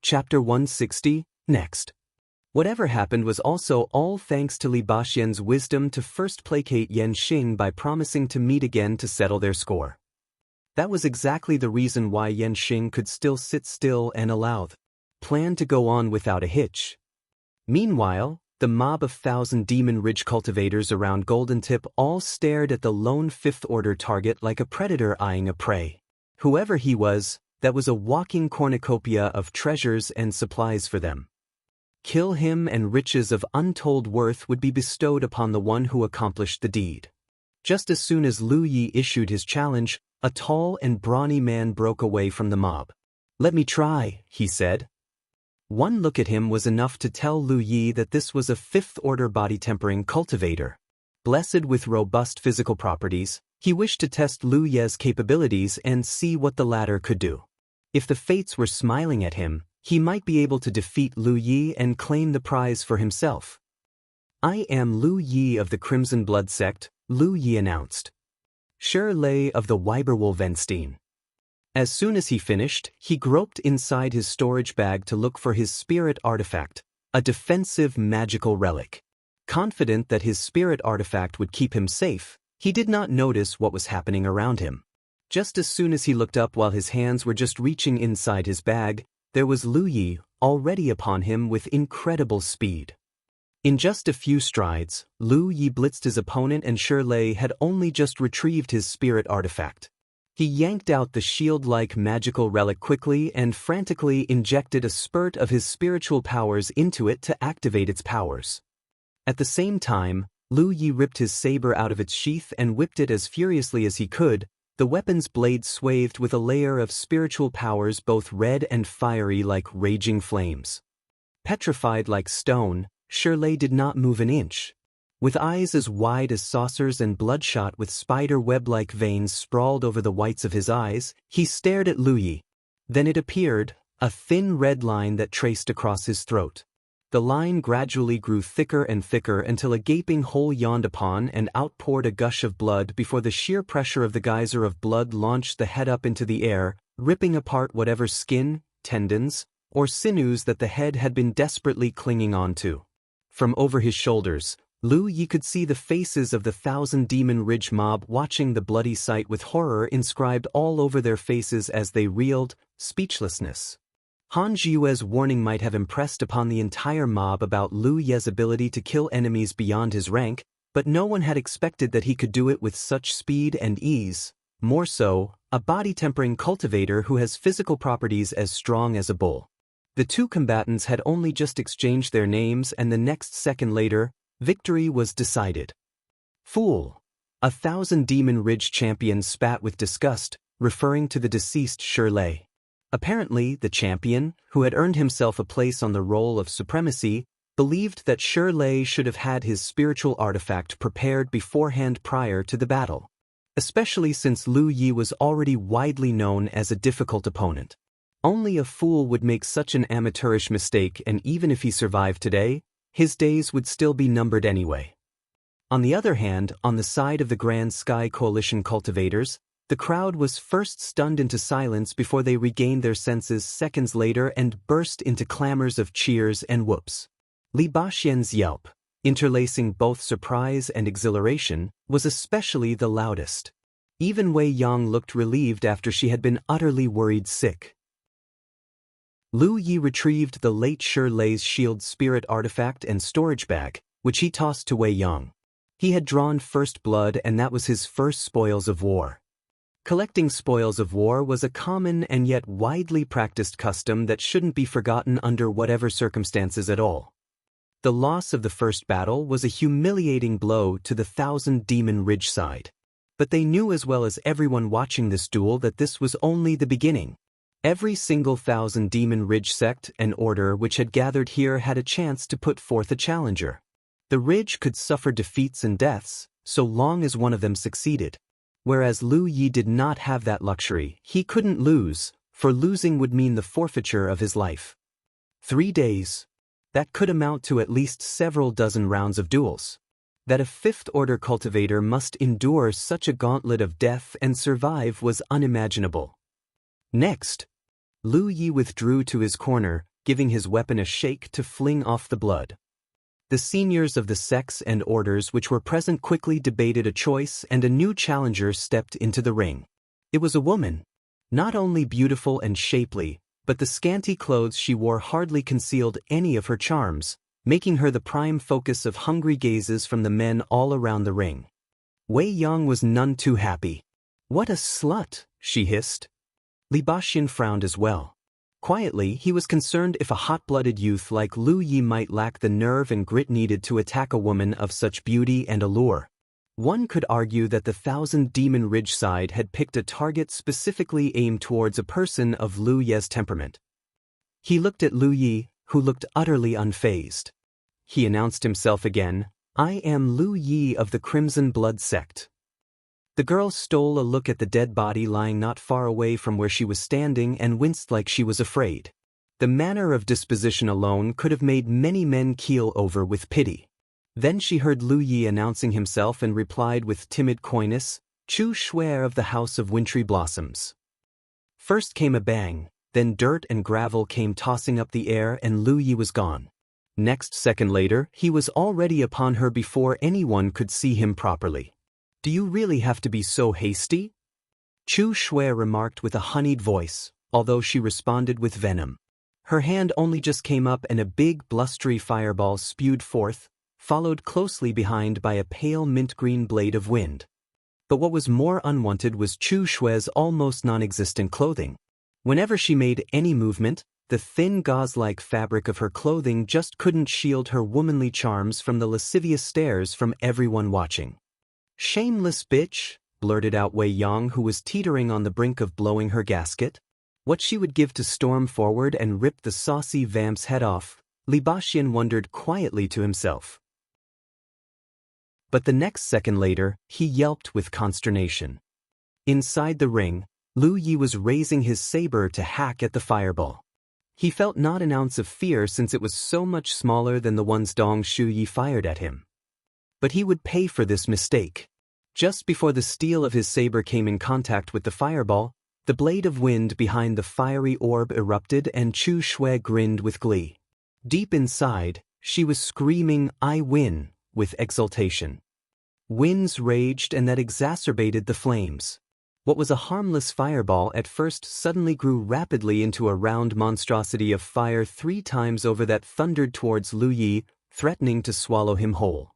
Chapter 160, next. Whatever happened was also all thanks to Li Baxian's wisdom to first placate Yan Xing by promising to meet again to settle their score. That was exactly the reason why Yan Xing could still sit still and allow the plan to go on without a hitch. Meanwhile, the mob of 1,000 Demon Ridge cultivators around Golden Tip all stared at the lone fifth-order target like a predator eyeing a prey. Whoever he was, that was a walking cornucopia of treasures and supplies for them. Kill him and riches of untold worth would be bestowed upon the one who accomplished the deed. Just as soon as Lu Yi issued his challenge, a tall and brawny man broke away from the mob. "Let me try," he said. One look at him was enough to tell Lu Yi that this was a fifth-order body-tempering cultivator. Blessed with robust physical properties, he wished to test Lu Ye's capabilities and see what the latter could do. If the fates were smiling at him, he might be able to defeat Lu Yi and claim the prize for himself. "I am Lu Yi of the Crimson Blood Sect," Lu Yi announced. "Lei of the Weiberwolvenstein." As soon as he finished, he groped inside his storage bag to look for his spirit artifact, a defensive magical relic. Confident that his spirit artifact would keep him safe, he did not notice what was happening around him. Just as soon as he looked up while his hands were just reaching inside his bag, there was Lu Yi already upon him with incredible speed. In just a few strides, Lu Yi blitzed his opponent and Lei had only just retrieved his spirit artifact. He yanked out the shield-like magical relic quickly and frantically injected a spurt of his spiritual powers into it to activate its powers. At the same time, Lu Yi ripped his saber out of its sheath and whipped it as furiously as he could, the weapon's blade swathed with a layer of spiritual powers both red and fiery like raging flames. Petrified like stone, Lei did not move an inch. With eyes as wide as saucers and bloodshot with spider web-like veins sprawled over the whites of his eyes, he stared at Lu Yi. Then it appeared, a thin red line that traced across his throat. The line gradually grew thicker and thicker until a gaping hole yawned upon and outpoured a gush of blood before the sheer pressure of the geyser of blood launched the head up into the air, ripping apart whatever skin, tendons, or sinews that the head had been desperately clinging on to. From over his shoulders, Lu Yi could see the faces of the 1,000 Demon Ridge mob watching the bloody sight with horror inscribed all over their faces as they reeled, speechlessness. Han Jiue's warning might have impressed upon the entire mob about Lu Ye's ability to kill enemies beyond his rank, but no one had expected that he could do it with such speed and ease. More so, a body-tempering cultivator who has physical properties as strong as a bull. The two combatants had only just exchanged their names and the next second later, victory was decided. "Fool!" 1,000 Demon Ridge champions spat with disgust, referring to the deceased Lei. Apparently, the champion, who had earned himself a place on the roll of supremacy, believed that Lei should have had his spiritual artifact prepared beforehand prior to the battle. Especially since Lu Yi was already widely known as a difficult opponent. Only a fool would make such an amateurish mistake, and even if he survived today, his days would still be numbered anyway. On the other hand, on the side of the Grand Sky Coalition cultivators, the crowd was first stunned into silence before they regained their senses seconds later and burst into clamors of cheers and whoops. Li Baxian's yelp, interlacing both surprise and exhilaration, was especially the loudest. Even Wei Yang looked relieved after she had been utterly worried sick. Lu Yi retrieved the late Lei's shield spirit artifact and storage bag, which he tossed to Wei Yang. He had drawn first blood and that was his first spoils of war. Collecting spoils of war was a common and yet widely practiced custom that shouldn't be forgotten under whatever circumstances at all. The loss of the first battle was a humiliating blow to the 1,000 Demon Ridge side. But they knew as well as everyone watching this duel that this was only the beginning. Every single 1,000 Demon Ridge sect and order which had gathered here had a chance to put forth a challenger. The Ridge could suffer defeats and deaths, so long as one of them succeeded. Whereas Lu Yi did not have that luxury, he couldn't lose, for losing would mean the forfeiture of his life. 3 days. That could amount to at least several dozen rounds of duels. That a fifth-order cultivator must endure such a gauntlet of death and survive was unimaginable. Next, Lu Yi withdrew to his corner, giving his weapon a shake to fling off the blood. The seniors of the sects and orders which were present quickly debated a choice, and a new challenger stepped into the ring. It was a woman. Not only beautiful and shapely, but the scanty clothes she wore hardly concealed any of her charms, making her the prime focus of hungry gazes from the men all around the ring. Wei Yang was none too happy. "What a slut," she hissed. Li Baxian frowned as well. Quietly, he was concerned if a hot-blooded youth like Lu Yi might lack the nerve and grit needed to attack a woman of such beauty and allure. One could argue that the Thousand Demon Ridge side had picked a target specifically aimed towards a person of Lu Ye's temperament. He looked at Lu Yi, who looked utterly unfazed. He announced himself again, "I am Lu Yi of the Crimson Blood Sect." The girl stole a look at the dead body lying not far away from where she was standing and winced like she was afraid. The manner of disposition alone could have made many men keel over with pity. Then she heard Lu Yi announcing himself and replied with timid coyness, "Chu Shuer of the House of Wintry Blossoms." First came a bang, then dirt and gravel came tossing up the air and Lu Yi was gone. Next second later, he was already upon her before anyone could see him properly. "Do you really have to be so hasty?" Chu Shuer remarked with a honeyed voice, although she responded with venom. Her hand only just came up and a big blustery fireball spewed forth, followed closely behind by a pale mint-green blade of wind. But what was more unwanted was Chu Shue's almost non-existent clothing. Whenever she made any movement, the thin gauze-like fabric of her clothing just couldn't shield her womanly charms from the lascivious stares from everyone watching. "Shameless bitch," blurted out Wei Yang, who was teetering on the brink of blowing her gasket. What she would give to storm forward and rip the saucy vamp's head off, Li Baxian wondered quietly to himself. But the next second later, he yelped with consternation. Inside the ring, Lu Yi was raising his saber to hack at the fireball. He felt not an ounce of fear since it was so much smaller than the ones Dong Shuyi fired at him. But he would pay for this mistake. Just before the steel of his saber came in contact with the fireball, the blade of wind behind the fiery orb erupted and Chu Shuer grinned with glee. Deep inside, she was screaming, "I win," with exultation. Winds raged and that exacerbated the flames. What was a harmless fireball at first suddenly grew rapidly into a round monstrosity of fire 3 times over that thundered towards Lu Yi, threatening to swallow him whole.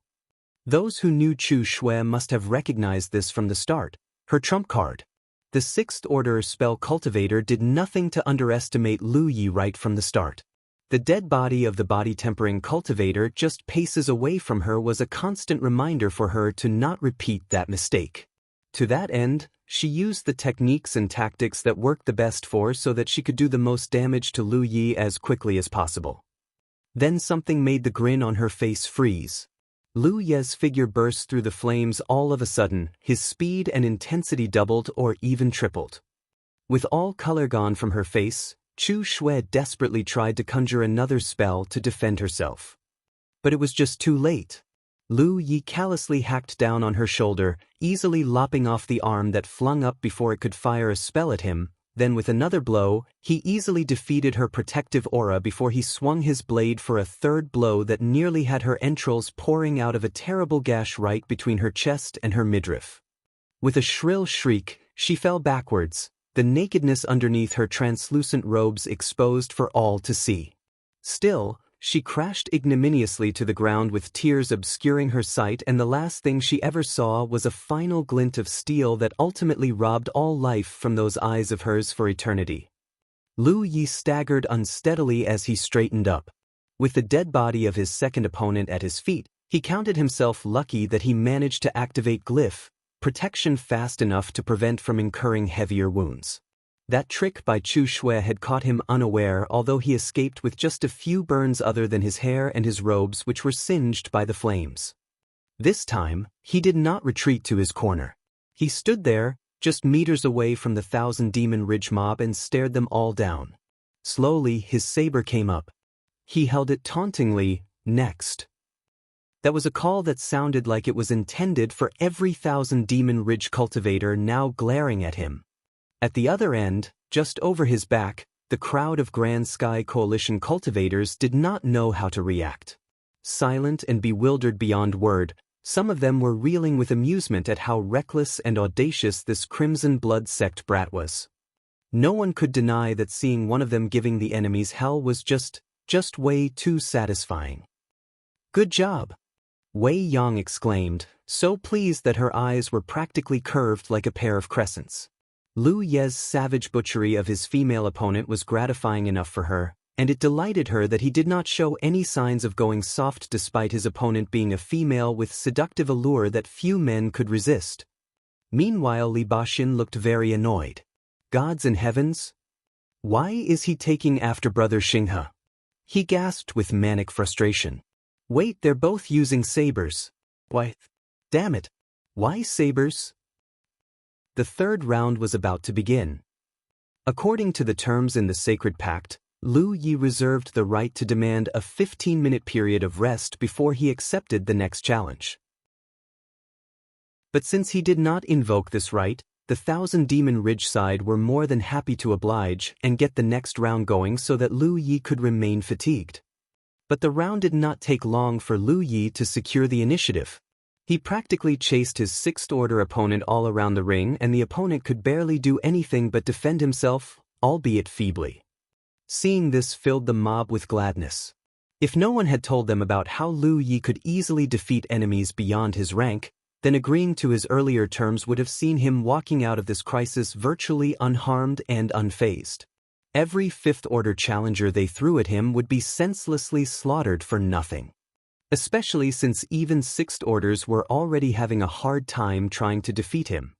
Those who knew Chu Shuer must have recognized this from the start, her trump card. The Sixth Order spell cultivator did nothing to underestimate Lu Yi right from the start. The dead body of the body-tempering cultivator just paces away from her was a constant reminder for her to not repeat that mistake. To that end, she used the techniques and tactics that worked the best for so that she could do the most damage to Lu Yi as quickly as possible. Then something made the grin on her face freeze. Lu Ye's figure burst through the flames all of a sudden, his speed and intensity doubled or even tripled. With all color gone from her face, Chu Shuer desperately tried to conjure another spell to defend herself. But it was just too late. Lu Yi callously hacked down on her shoulder, easily lopping off the arm that flung up before it could fire a spell at him. Then with another blow, he easily defeated her protective aura before he swung his blade for a third blow that nearly had her entrails pouring out of a terrible gash right between her chest and her midriff. With a shrill shriek, she fell backwards, the nakedness underneath her translucent robes exposed for all to see. Still, she crashed ignominiously to the ground with tears obscuring her sight, and the last thing she ever saw was a final glint of steel that ultimately robbed all life from those eyes of hers for eternity. Lu Yi staggered unsteadily as he straightened up. With the dead body of his second opponent at his feet, he counted himself lucky that he managed to activate glyph protection fast enough to prevent from incurring heavier wounds. That trick by Chu Shuer had caught him unaware, although he escaped with just a few burns other than his hair and his robes, which were singed by the flames. This time, he did not retreat to his corner. He stood there, just meters away from the Thousand Demon Ridge mob, and stared them all down. Slowly, his saber came up. He held it tauntingly, "Next." That was a call that sounded like it was intended for every Thousand Demon Ridge cultivator now glaring at him. At the other end, just over his back, The crowd of Grand Sky Coalition cultivators did not know how to react. Silent and bewildered beyond word, some of them were reeling with amusement at how reckless and audacious this Crimson Blood sect brat was. No one could deny that seeing one of them giving the enemies hell was just way too satisfying. "Good job!" Wei Yang exclaimed, so pleased that her eyes were practically curved like a pair of crescents. Lu Ye's savage butchery of his female opponent was gratifying enough for her, and it delighted her that he did not show any signs of going soft despite his opponent being a female with seductive allure that few men could resist. Meanwhile, Baxian looked very annoyed. Gods in heavens? Why is he taking after brother Xinghe? He gasped with manic frustration. Wait, they're both using sabers. Why? Damn it. Why sabers? The third round was about to begin. According to the terms in the Sacred Pact, Lu Yi reserved the right to demand a 15-minute period of rest before he accepted the next challenge. But since he did not invoke this right, the Thousand Demon Ridge side were more than happy to oblige and get the next round going so that Lu Yi could remain fatigued. But the round did not take long for Lu Yi to secure the initiative. He practically chased his sixth-order opponent all around the ring, and the opponent could barely do anything but defend himself, albeit feebly. Seeing this filled the mob with gladness. If no one had told them about how Lu Yi could easily defeat enemies beyond his rank, then agreeing to his earlier terms would have seen him walking out of this crisis virtually unharmed and unfazed. Every fifth-order challenger they threw at him would be senselessly slaughtered for nothing. Especially since even sixth orders were already having a hard time trying to defeat him.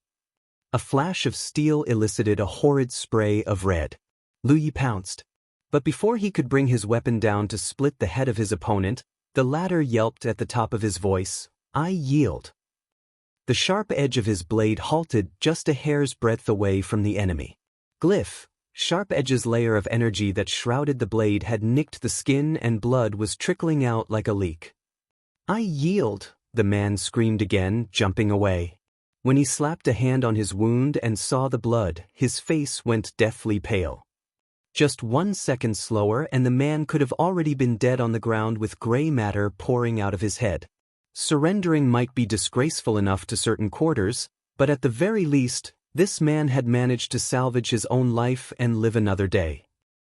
A flash of steel elicited a horrid spray of red. Lu Yi pounced. But before he could bring his weapon down to split the head of his opponent, the latter yelped at the top of his voice, "I yield." The sharp edge of his blade halted just a hair's breadth away from the enemy. Glyph, Sharp Edge's layer of energy that shrouded the blade had nicked the skin and blood was trickling out like a leak. "I yield," the man screamed again, jumping away. When he slapped a hand on his wound and saw the blood, his face went deathly pale. Just 1 second slower and the man could have already been dead on the ground with gray matter pouring out of his head. Surrendering might be disgraceful enough to certain quarters, but at the very least, this man had managed to salvage his own life and live another day.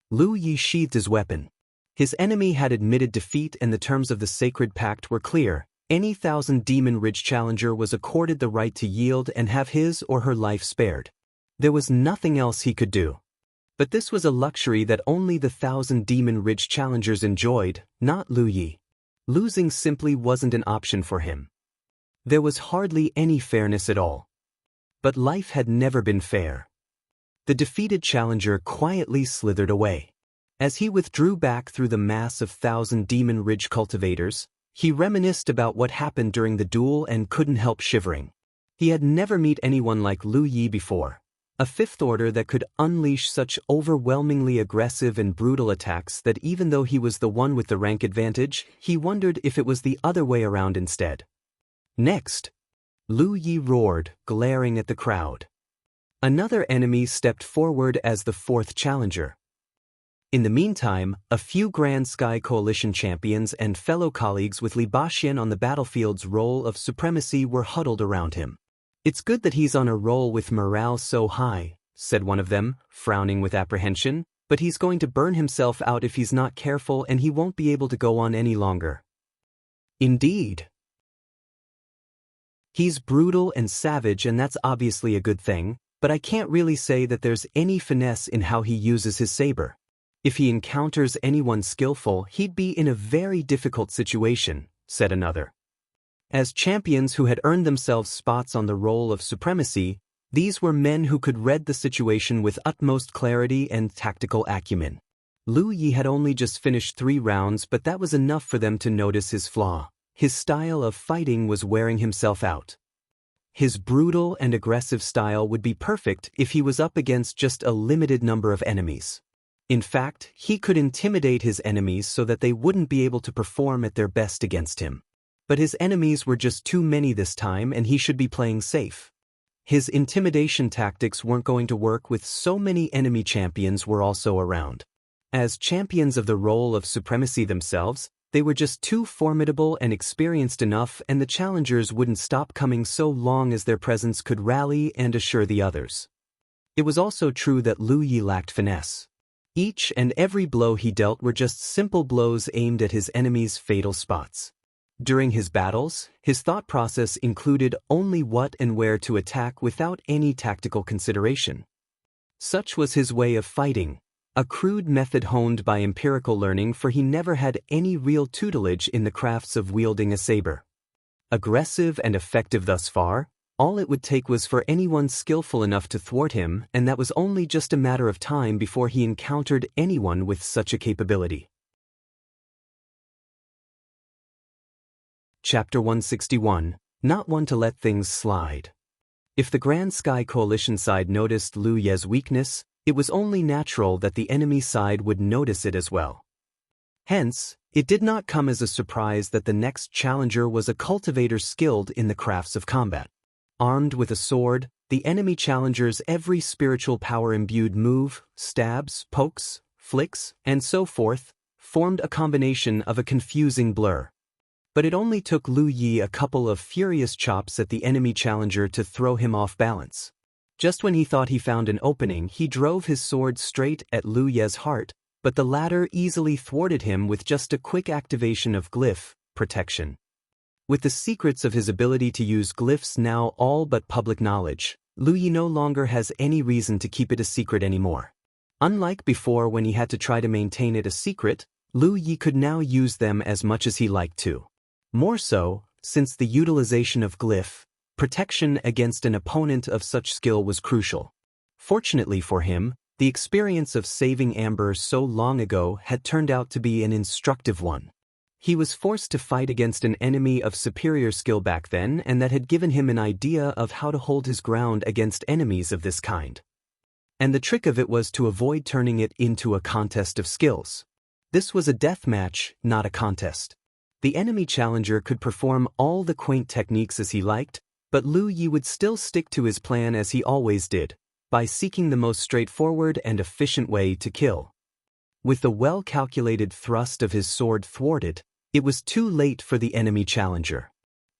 Lu Yi sheathed his weapon. His enemy had admitted defeat and the terms of the Sacred Pact were clear. Any Thousand Demon Ridge challenger was accorded the right to yield and have his or her life spared. There was nothing else he could do. But this was a luxury that only the Thousand Demon Ridge challengers enjoyed, not Lu Yi. Losing simply wasn't an option for him. There was hardly any fairness at all. But life had never been fair. The defeated challenger quietly slithered away. As he withdrew back through the mass of Thousand Demon Ridge cultivators, he reminisced about what happened during the duel and couldn't help shivering. He had never met anyone like Lu Yi before. A fifth order that could unleash such overwhelmingly aggressive and brutal attacks that even though he was the one with the rank advantage, he wondered if it was the other way around instead. Next, Lu Yi roared, glaring at the crowd. Another enemy stepped forward as the fourth challenger. In the meantime, a few Grand Sky Coalition champions and fellow colleagues with Baxian on the battlefield's role of supremacy were huddled around him. "It's good that he's on a roll with morale so high," said one of them, frowning with apprehension, "but he's going to burn himself out if he's not careful and he won't be able to go on any longer." "Indeed. He's brutal and savage and that's obviously a good thing, but I can't really say that there's any finesse in how he uses his saber. If he encounters anyone skillful, he'd be in a very difficult situation," said another. As champions who had earned themselves spots on the roll of supremacy, these were men who could read the situation with utmost clarity and tactical acumen. Lu Yi had only just finished 3 rounds, but that was enough for them to notice his flaw. His style of fighting was wearing himself out. His brutal and aggressive style would be perfect if he was up against just a limited number of enemies. In fact, he could intimidate his enemies so that they wouldn't be able to perform at their best against him. But his enemies were just too many this time and he should be playing safe. His intimidation tactics weren't going to work with so many enemy champions were also around. As champions of the role of supremacy themselves, they were just too formidable and experienced enough, and the challengers wouldn't stop coming so long as their presence could rally and assure the others. It was also true that Lu Yi lacked finesse. Each and every blow he dealt were just simple blows aimed at his enemy's fatal spots. During his battles, his thought process included only what and where to attack without any tactical consideration. Such was his way of fighting, a crude method honed by empirical learning, for he never had any real tutelage in the crafts of wielding a saber. Aggressive and effective thus far, all it would take was for anyone skillful enough to thwart him, and that was only just a matter of time before he encountered anyone with such a capability. Chapter 161, Not One to Let Things Slide. If the Grand Sky Coalition side noticed Lu Ye's weakness, it was only natural that the enemy side would notice it as well. Hence, it did not come as a surprise that the next challenger was a cultivator skilled in the crafts of combat. Armed with a sword, the enemy challenger's every spiritual power-imbued move, stabs, pokes, flicks, and so forth, formed a combination of a confusing blur. But it only took Lu Yi a couple of furious chops at the enemy challenger to throw him off balance. Just when he thought he found an opening, he drove his sword straight at Lu Ye's heart, but the latter easily thwarted him with just a quick activation of glyph protection. With the secrets of his ability to use glyphs now all but public knowledge, Lu Yi no longer has any reason to keep it a secret anymore. Unlike before when he had to try to maintain it a secret, Lu Yi could now use them as much as he liked to. More so, since the utilization of glyph protection against an opponent of such skill was crucial. Fortunately for him, the experience of saving Amber so long ago had turned out to be an instructive one. He was forced to fight against an enemy of superior skill back then, and that had given him an idea of how to hold his ground against enemies of this kind. And the trick of it was to avoid turning it into a contest of skills. This was a death match, not a contest. The enemy challenger could perform all the quaint techniques as he liked, but Lu Yi would still stick to his plan as he always did, by seeking the most straightforward and efficient way to kill. With the well-calculated thrust of his sword thwarted, it was too late for the enemy challenger.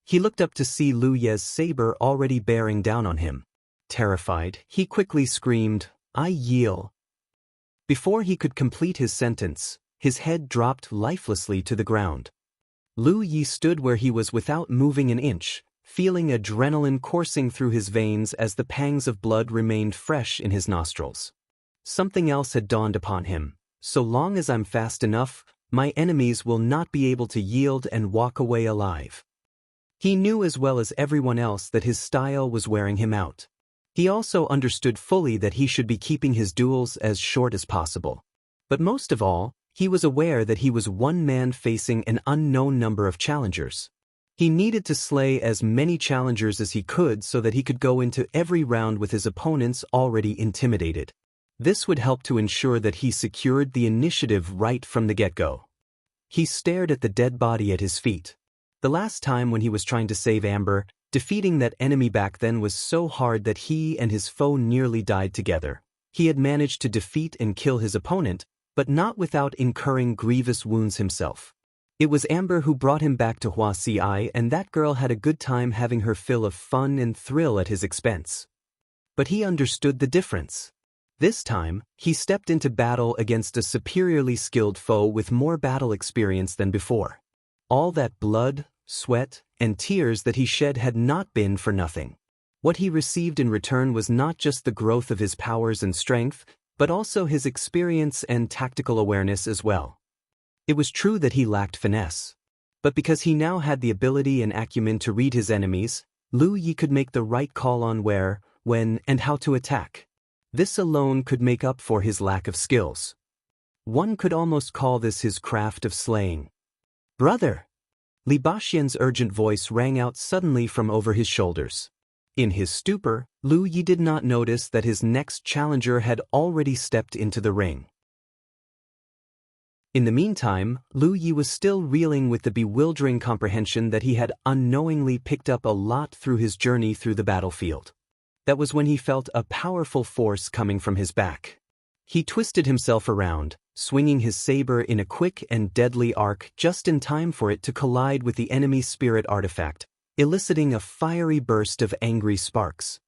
He looked up to see Lu Ye's saber already bearing down on him. Terrified, he quickly screamed, "I yield." Before he could complete his sentence, his head dropped lifelessly to the ground. Lu Yi stood where he was without moving an inch, feeling adrenaline coursing through his veins as the pangs of blood remained fresh in his nostrils. Something else had dawned upon him. So long as I'm fast enough, my enemies will not be able to yield and walk away alive. He knew as well as everyone else that his style was wearing him out. He also understood fully that he should be keeping his duels as short as possible. But most of all, he was aware that he was one man facing an unknown number of challengers. He needed to slay as many challengers as he could so that he could go into every round with his opponents already intimidated. This would help to ensure that he secured the initiative right from the get-go. He stared at the dead body at his feet. The last time when he was trying to save Amber, defeating that enemy back then was so hard that he and his foe nearly died together. He had managed to defeat and kill his opponent, but not without incurring grievous wounds himself. It was Amber who brought him back to Wuxia, and that girl had a good time having her fill of fun and thrill at his expense. But he understood the difference. This time, he stepped into battle against a superiorly skilled foe with more battle experience than before. All that blood, sweat, and tears that he shed had not been for nothing. What he received in return was not just the growth of his powers and strength, but also his experience and tactical awareness as well. It was true that he lacked finesse. But because he now had the ability and acumen to read his enemies, Lu Yi could make the right call on where, when, and how to attack. This alone could make up for his lack of skills. One could almost call this his craft of slaying. "Brother!" Baxian's urgent voice rang out suddenly from over his shoulders. In his stupor, Lu Yi did not notice that his next challenger had already stepped into the ring. In the meantime, Lu Yi was still reeling with the bewildering comprehension that he had unknowingly picked up a lot through his journey through the battlefield. That was when he felt a powerful force coming from his back. He twisted himself around, swinging his saber in a quick and deadly arc just in time for it to collide with the enemy spirit artifact, eliciting a fiery burst of angry sparks.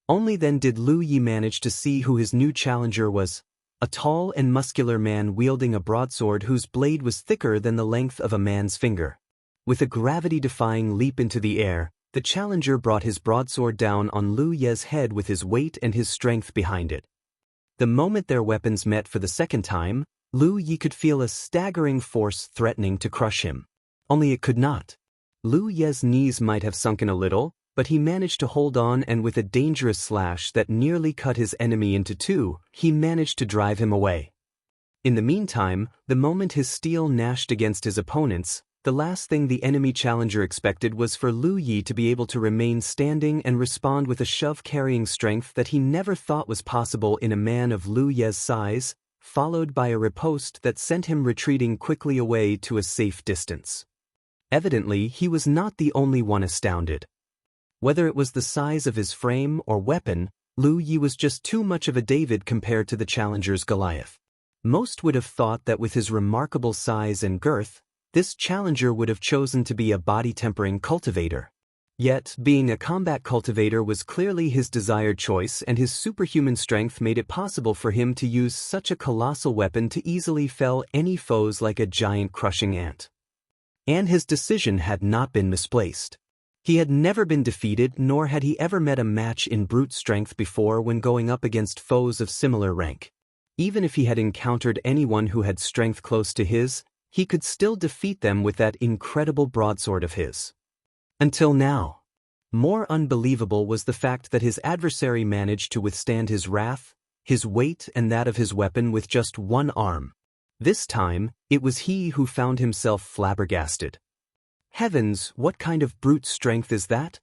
Only then did Lu Yi manage to see who his new challenger was, a tall and muscular man wielding a broadsword whose blade was thicker than the length of a man's finger. With a gravity-defying leap into the air, the challenger brought his broadsword down on Lu Ye's head with his weight and his strength behind it. The moment their weapons met for the second time, Lu Yi could feel a staggering force threatening to crush him. Only it could not. Lu Ye's knees might have sunken a little, but he managed to hold on, and with a dangerous slash that nearly cut his enemy into two, he managed to drive him away. In the meantime, the moment his steel gnashed against his opponents, the last thing the enemy challenger expected was for Lu Yi to be able to remain standing and respond with a shove-carrying strength that he never thought was possible in a man of Lu Ye's size, followed by a riposte that sent him retreating quickly away to a safe distance. Evidently, he was not the only one astounded. Whether it was the size of his frame or weapon, Lu Yi was just too much of a David compared to the challenger's Goliath. Most would have thought that with his remarkable size and girth, this challenger would have chosen to be a body-tempering cultivator. Yet, being a combat cultivator was clearly his desired choice, and his superhuman strength made it possible for him to use such a colossal weapon to easily fell any foes like a giant crushing ant. And his decision had not been misplaced. He had never been defeated, nor had he ever met a match in brute strength before when going up against foes of similar rank. Even if he had encountered anyone who had strength close to his, he could still defeat them with that incredible broadsword of his. Until now. More unbelievable was the fact that his adversary managed to withstand his wrath, his weight, and that of his weapon with just one arm. This time, it was he who found himself flabbergasted. Heavens, what kind of brute strength is that?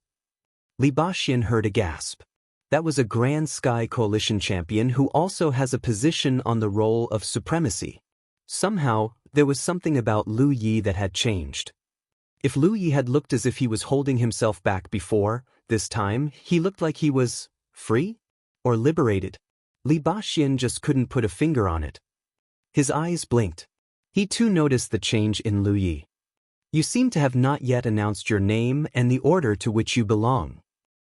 Baxian heard a gasp. That was a Grand Sky Coalition champion who also has a position on the roll of supremacy. Somehow, there was something about Lu Yi that had changed. If Lu Yi had looked as if he was holding himself back before, this time, he looked like he was free? Or liberated? Baxian just couldn't put a finger on it. His eyes blinked. He too noticed the change in Lu Yi. You seem to have not yet announced your name and the order to which you belong.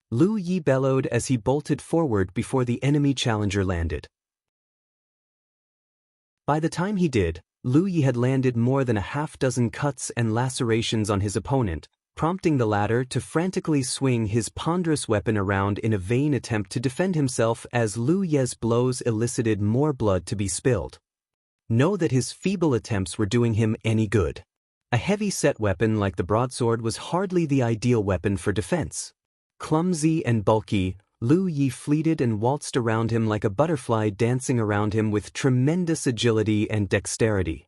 Lu Yi bellowed as he bolted forward before the enemy challenger landed. By the time he did, Lu Yi had landed more than a half-dozen cuts and lacerations on his opponent, prompting the latter to frantically swing his ponderous weapon around in a vain attempt to defend himself as Lu Yi's blows elicited more blood to be spilled. Know that his feeble attempts were doing him any good. A heavy-set weapon like the broadsword was hardly the ideal weapon for defense. Clumsy and bulky, Lu Yi fleeted and waltzed around him like a butterfly, dancing around him with tremendous agility and dexterity.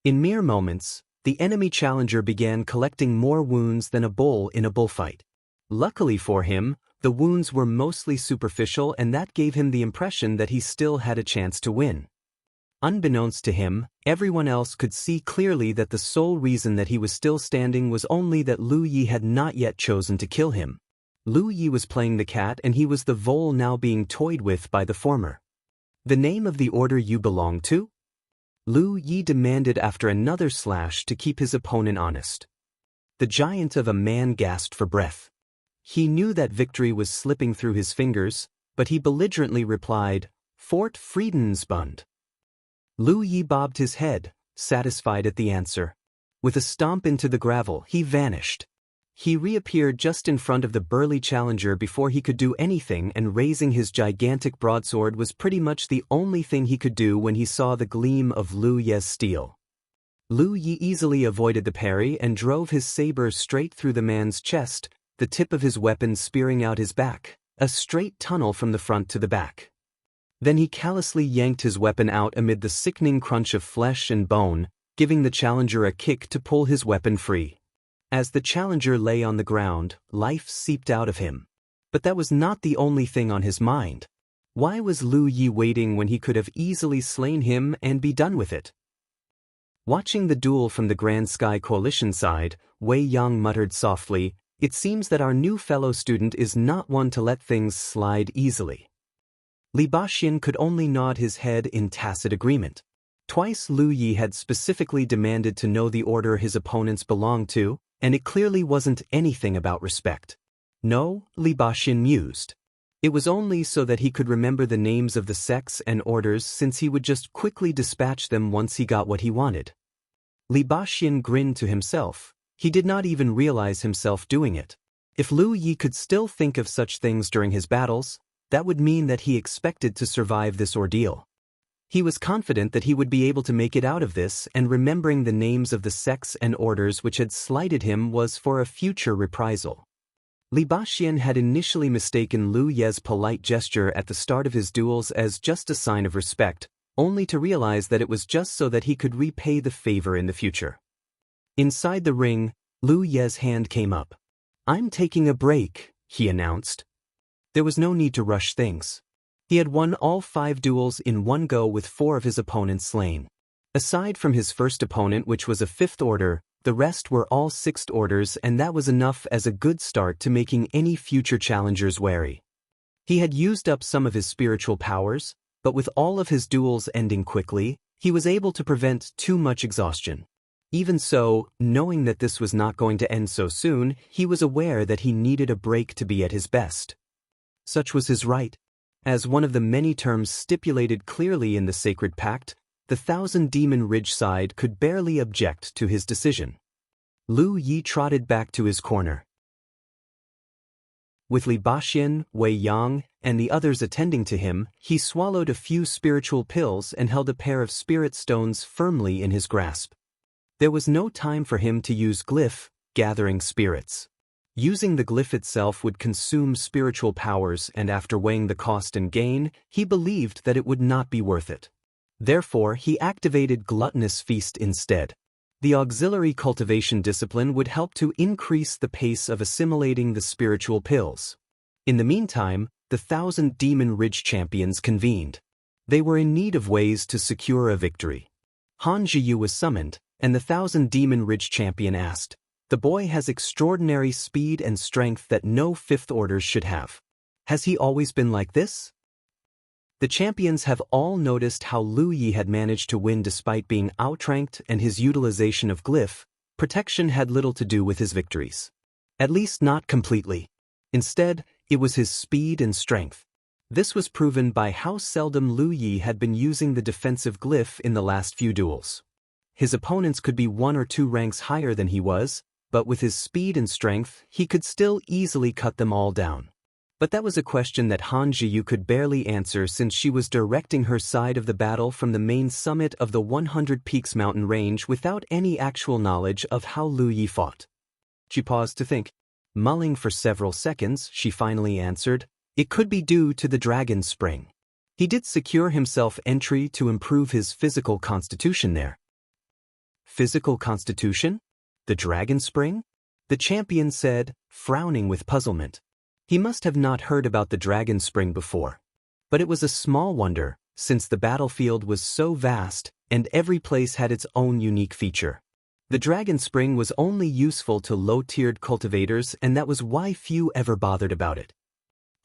In mere moments, the enemy challenger began collecting more wounds than a bull in a bullfight. Luckily for him, the wounds were mostly superficial, and that gave him the impression that he still had a chance to win. Unbeknownst to him, everyone else could see clearly that the sole reason that he was still standing was only that Lu Yi had not yet chosen to kill him. Lu Yi was playing the cat, and he was the vole now being toyed with by the former. The name of the order you belong to? Lu Yi demanded after another slash to keep his opponent honest. The giant of a man gasped for breath. He knew that victory was slipping through his fingers, but he belligerently replied, Fort Friedensbund. Lu Yi bobbed his head, satisfied at the answer. With a stomp into the gravel, he vanished. He reappeared just in front of the burly challenger before he could do anything, and raising his gigantic broadsword was pretty much the only thing he could do when he saw the gleam of Lu Yi's steel. Lu Yi easily avoided the parry and drove his saber straight through the man's chest, the tip of his weapon spearing out his back, a straight tunnel from the front to the back. Then he callously yanked his weapon out amid the sickening crunch of flesh and bone, giving the challenger a kick to pull his weapon free. As the challenger lay on the ground, life seeped out of him. But that was not the only thing on his mind. Why was Lu Yi waiting when he could have easily slain him and be done with it? Watching the duel from the Grand Sky Coalition side, Wei Yang muttered softly, It seems that our new fellow student is not one to let things slide easily. Baxian could only nod his head in tacit agreement. Twice Lu Yi had specifically demanded to know the order his opponents belonged to, and it clearly wasn't anything about respect. No, Baxian mused. It was only so that he could remember the names of the sects and orders, since he would just quickly dispatch them once he got what he wanted. Baxian grinned to himself. He did not even realize himself doing it. If Lu Yi could still think of such things during his battles, that would mean that he expected to survive this ordeal. He was confident that he would be able to make it out of this, and remembering the names of the sects and orders which had slighted him was for a future reprisal. Baxian had initially mistaken Lu Ye's polite gesture at the start of his duels as just a sign of respect, only to realize that it was just so that he could repay the favor in the future. Inside the ring, Lu Ye's hand came up. "I'm taking a break," he announced. There was no need to rush things. He had won all 5 duels in one go with 4 of his opponents slain. Aside from his first opponent, which was a 5th order, the rest were all 6th orders, and that was enough as a good start to making any future challengers wary. He had used up some of his spiritual powers, but with all of his duels ending quickly, he was able to prevent too much exhaustion. Even so, knowing that this was not going to end so soon, he was aware that he needed a break to be at his best. Such was his right. As one of the many terms stipulated clearly in the Sacred Pact, the Thousand Demon Ridge side could barely object to his decision. Lu Yi trotted back to his corner. With Baxian, Wei Yang, and the others attending to him, he swallowed a few spiritual pills and held a pair of spirit stones firmly in his grasp. There was no time for him to use glyph, gathering spirits. Using the glyph itself would consume spiritual powers, and after weighing the cost and gain, he believed that it would not be worth it. Therefore, he activated Gluttonous Feast instead. The auxiliary cultivation discipline would help to increase the pace of assimilating the spiritual pills. In the meantime, the Thousand Demon Ridge champions convened. They were in need of ways to secure a victory. Han Jiyu was summoned, and the Thousand Demon Ridge champion asked, "The boy has extraordinary speed and strength that no 5th orders should have. Has he always been like this?" The champions have all noticed how Lu Yi had managed to win despite being outranked, and his utilization of glyph protection had little to do with his victories. At least not completely. Instead, it was his speed and strength. This was proven by how seldom Lu Yi had been using the defensive glyph in the last few duels. His opponents could be 1 or 2 ranks higher than he was, but with his speed and strength, he could still easily cut them all down. But that was a question that Han Jiyu could barely answer, since she was directing her side of the battle from the main summit of the 100 Peaks mountain range without any actual knowledge of how Lu Yi fought. She paused to think. Mulling for several seconds, she finally answered, "It could be due to the dragon spring. He did secure himself entry to improve his physical constitution there." Physical constitution? The dragon spring? The champion said, frowning with puzzlement. He must have not heard about the dragon spring before. But it was a small wonder, since the battlefield was so vast, and every place had its own unique feature. The dragon spring was only useful to low-tiered cultivators, and that was why few ever bothered about it.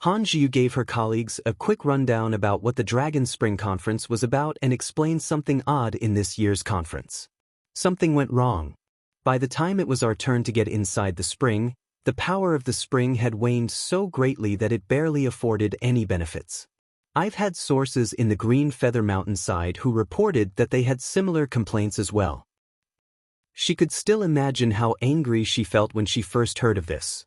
Han Jiyu gave her colleagues a quick rundown about what the Dragon Spring Conference was about and explained something odd in this year's conference. Something went wrong. By the time it was our turn to get inside the spring, the power of the spring had waned so greatly that it barely afforded any benefits. I've had sources in the Green Feather Mountainside who reported that they had similar complaints as well. She could still imagine how angry she felt when she first heard of this.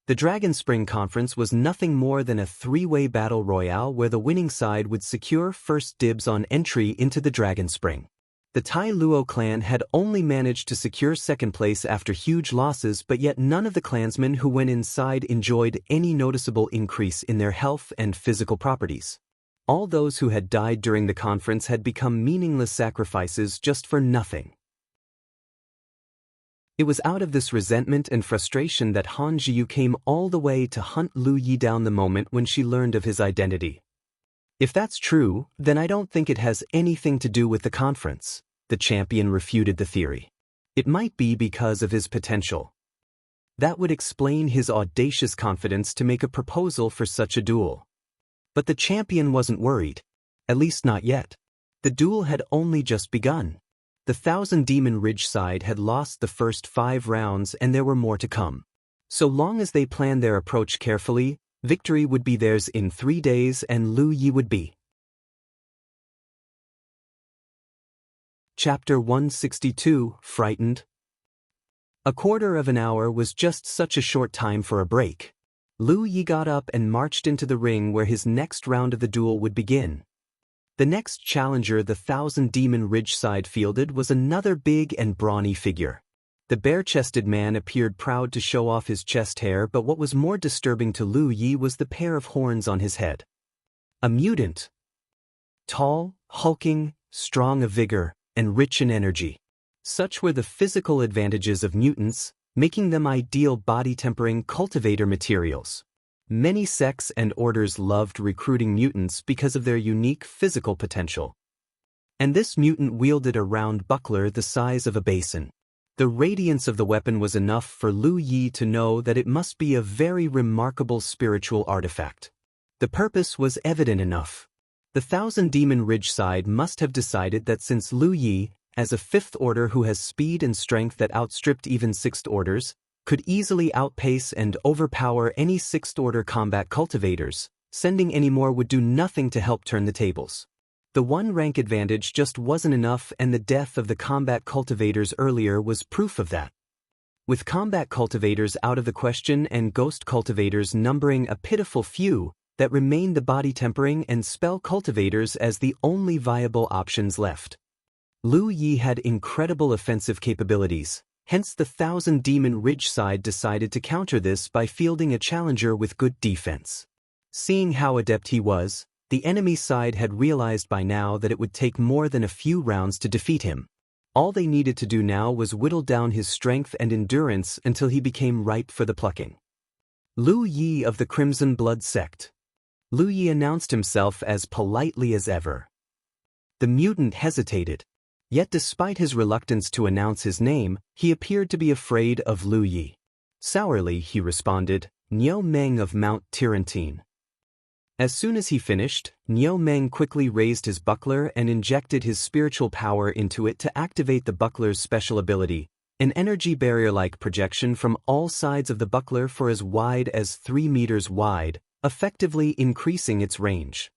The Dragon Spring Conference was nothing more than a 3-way battle royale where the winning side would secure first dibs on entry into the Dragon Spring. The Tai Luo clan had only managed to secure second place after huge losses, but yet none of the clansmen who went inside enjoyed any noticeable increase in their health and physical properties. All those who had died during the conference had become meaningless sacrifices just for nothing. It was out of this resentment and frustration that Han Jiyu came all the way to hunt Lu Yi down the moment when she learned of his identity. If that's true, then I don't think it has anything to do with the conference. The champion refuted the theory. It might be because of his potential. That would explain his audacious confidence to make a proposal for such a duel. But the champion wasn't worried. At least not yet. The duel had only just begun. The Thousand Demon Ridge side had lost the first 5 rounds and there were more to come. So long as they planned their approach carefully, victory would be theirs in 3 days and Lu Yi would be. Chapter 162, Frightened. A quarter of an hour was just such a short time for a break. Lu Yi got up and marched into the ring where his next round of the duel would begin. The next challenger the Thousand Demon Ridge side fielded was another big and brawny figure. The bare-chested man appeared proud to show off his chest hair, but what was more disturbing to Lu Yi was the pair of horns on his head. A mutant. Tall, hulking, strong of vigor, and rich in energy. Such were the physical advantages of mutants, making them ideal body-tempering cultivator materials. Many sects and orders loved recruiting mutants because of their unique physical potential. And this mutant wielded a round buckler the size of a basin. The radiance of the weapon was enough for Lu Yi to know that it must be a very remarkable spiritual artifact. The purpose was evident enough. The Thousand Demon Ridge side must have decided that since Lu Yi, as a 5th order who has speed and strength that outstripped even 6th orders, could easily outpace and overpower any 6th order combat cultivators, sending any more would do nothing to help turn the tables. The 1 rank advantage just wasn't enough, and the death of the combat cultivators earlier was proof of that. With combat cultivators out of the question and ghost cultivators numbering a pitiful few, that remained the body tempering and spell cultivators as the only viable options left. Lu Yi had incredible offensive capabilities, hence the Thousand Demon Ridge side decided to counter this by fielding a challenger with good defense. Seeing how adept he was, the enemy side had realized by now that it would take more than a few rounds to defeat him. All they needed to do now was whittle down his strength and endurance until he became ripe for the plucking. Lu Yi of the Crimson Blood sect. Lu Yi announced himself as politely as ever. The mutant hesitated. Yet despite his reluctance to announce his name, he appeared to be afraid of Lu Yi. Sourly he responded, "Niu Meng of Mount Tirantine." As soon as he finished, Niu Meng quickly raised his buckler and injected his spiritual power into it to activate the buckler's special ability, an energy barrier-like projection from all sides of the buckler for as wide as 3 meters wide, effectively increasing its range.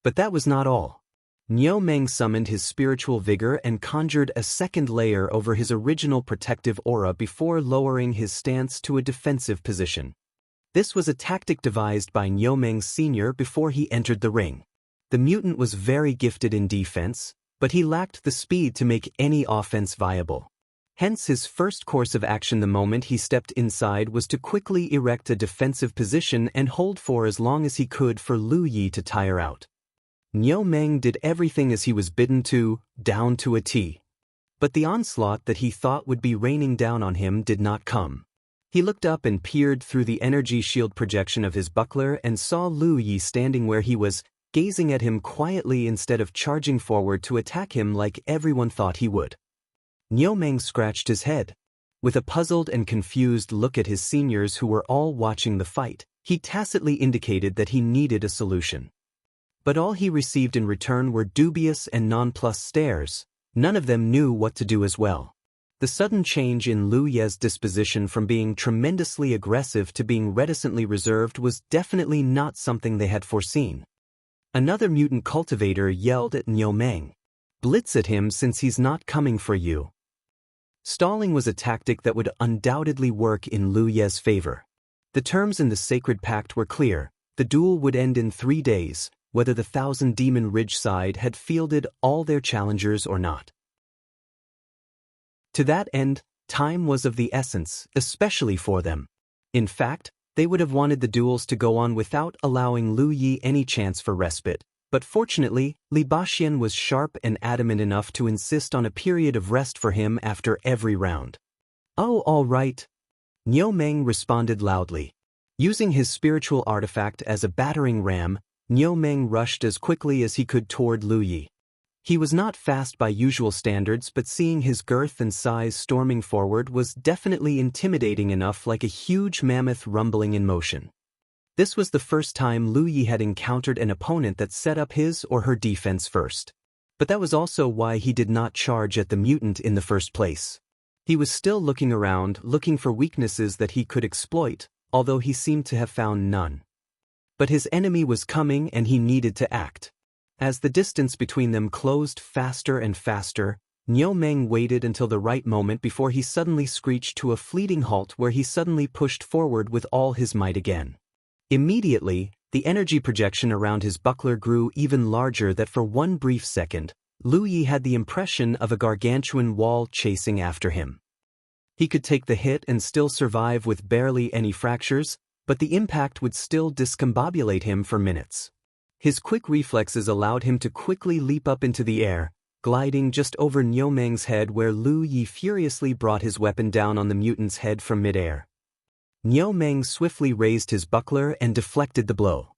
But that was not all. Niu Meng summoned his spiritual vigor and conjured a second layer over his original protective aura before lowering his stance to a defensive position. This was a tactic devised by Niu Meng's senior before he entered the ring. The mutant was very gifted in defense, but he lacked the speed to make any offense viable. Hence his first course of action the moment he stepped inside was to quickly erect a defensive position and hold for as long as he could for Lu Yi to tire out. Niu Meng did everything as he was bidden to, down to a T. But the onslaught that he thought would be raining down on him did not come. He looked up and peered through the energy shield projection of his buckler and saw Lu Yi standing where he was, gazing at him quietly instead of charging forward to attack him like everyone thought he would. Niu Meng scratched his head. With a puzzled and confused look at his seniors who were all watching the fight, he tacitly indicated that he needed a solution. But all he received in return were dubious and nonplussed stares. None of them knew what to do as well. The sudden change in Lu Ye's disposition from being tremendously aggressive to being reticently reserved was definitely not something they had foreseen. Another mutant cultivator yelled at Niu Meng, "Blitz at him since he's not coming for you." Stalling was a tactic that would undoubtedly work in Lu Ye's favor. The terms in the Sacred Pact were clear. The duel would end in 3 days, whether the Thousand Demon Ridge side had fielded all their challengers or not. To that end, time was of the essence, especially for them. In fact, they would have wanted the duels to go on without allowing Lu Yi any chance for respite, but fortunately, Baxian was sharp and adamant enough to insist on a period of rest for him after every round. "Oh, all right," Niu Meng responded loudly. Using his spiritual artifact as a battering ram, Niu Meng rushed as quickly as he could toward Lu Yi. He was not fast by usual standards, but seeing his girth and size storming forward was definitely intimidating enough, like a huge mammoth rumbling in motion. This was the first time Lu Yi had encountered an opponent that set up his or her defense first. But that was also why he did not charge at the mutant in the first place. He was still looking around, looking for weaknesses that he could exploit, although he seemed to have found none. But his enemy was coming and he needed to act. As the distance between them closed faster and faster, Niu Meng waited until the right moment before he suddenly screeched to a fleeting halt, where he suddenly pushed forward with all his might again. Immediately, the energy projection around his buckler grew even larger, that for one brief second, Lu Yi had the impression of a gargantuan wall chasing after him. He could take the hit and still survive with barely any fractures, but the impact would still discombobulate him for minutes. His quick reflexes allowed him to quickly leap up into the air, gliding just over Niu Meng's head, where Lu Yi furiously brought his weapon down on the mutant's head from midair. Niu Meng swiftly raised his buckler and deflected the blow.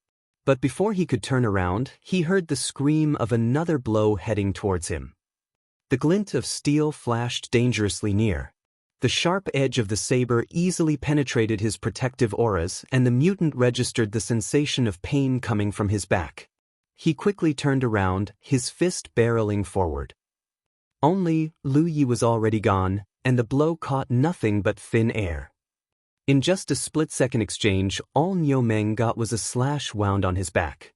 But before he could turn around, he heard the scream of another blow heading towards him. The glint of steel flashed dangerously near. The sharp edge of the saber easily penetrated his protective auras, and the mutant registered the sensation of pain coming from his back. He quickly turned around, his fist barreling forward. Only, Lu Yi was already gone, and the blow caught nothing but thin air. In just a split-second exchange, all Niu Meng got was a slash wound on his back.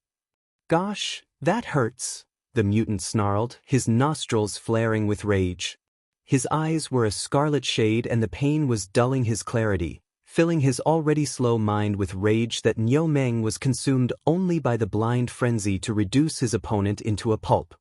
"Gosh, that hurts," the mutant snarled, his nostrils flaring with rage. His eyes were a scarlet shade, and the pain was dulling his clarity, filling his already slow mind with rage that Niu Meng was consumed only by the blind frenzy to reduce his opponent into a pulp.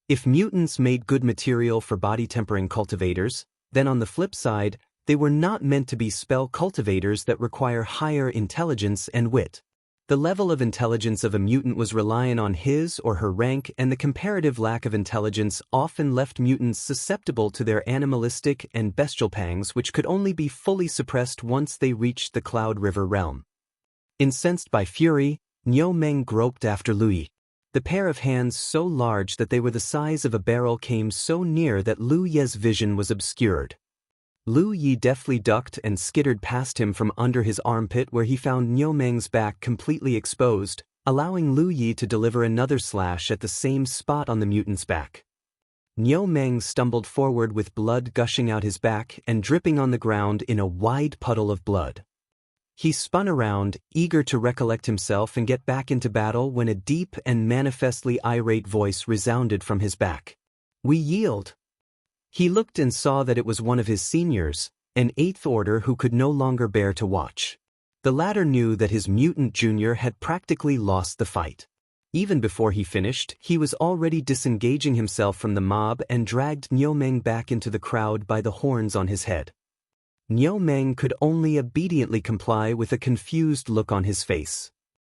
If mutants made good material for body-tempering cultivators, then on the flip side, they were not meant to be spell cultivators that require higher intelligence and wit. The level of intelligence of a mutant was reliant on his or her rank, and the comparative lack of intelligence often left mutants susceptible to their animalistic and bestial pangs, which could only be fully suppressed once they reached the Cloud River realm. Incensed by fury, Niu Meng groped after Lu Yi. The pair of hands, so large that they were the size of a barrel, came so near that Lu Yi's vision was obscured. Lu Yi deftly ducked and skittered past him from under his armpit, where he found Niu Meng's back completely exposed, allowing Lu Yi to deliver another slash at the same spot on the mutant's back. Niu Meng stumbled forward with blood gushing out his back and dripping on the ground in a wide puddle of blood. He spun around, eager to recollect himself and get back into battle, when a deep and manifestly irate voice resounded from his back. "We yield." He looked and saw that it was one of his seniors, an Eighth Order who could no longer bear to watch. The latter knew that his mutant junior had practically lost the fight. Even before he finished, he was already disengaging himself from the mob and dragged Niu Meng back into the crowd by the horns on his head. Niu Meng could only obediently comply with a confused look on his face.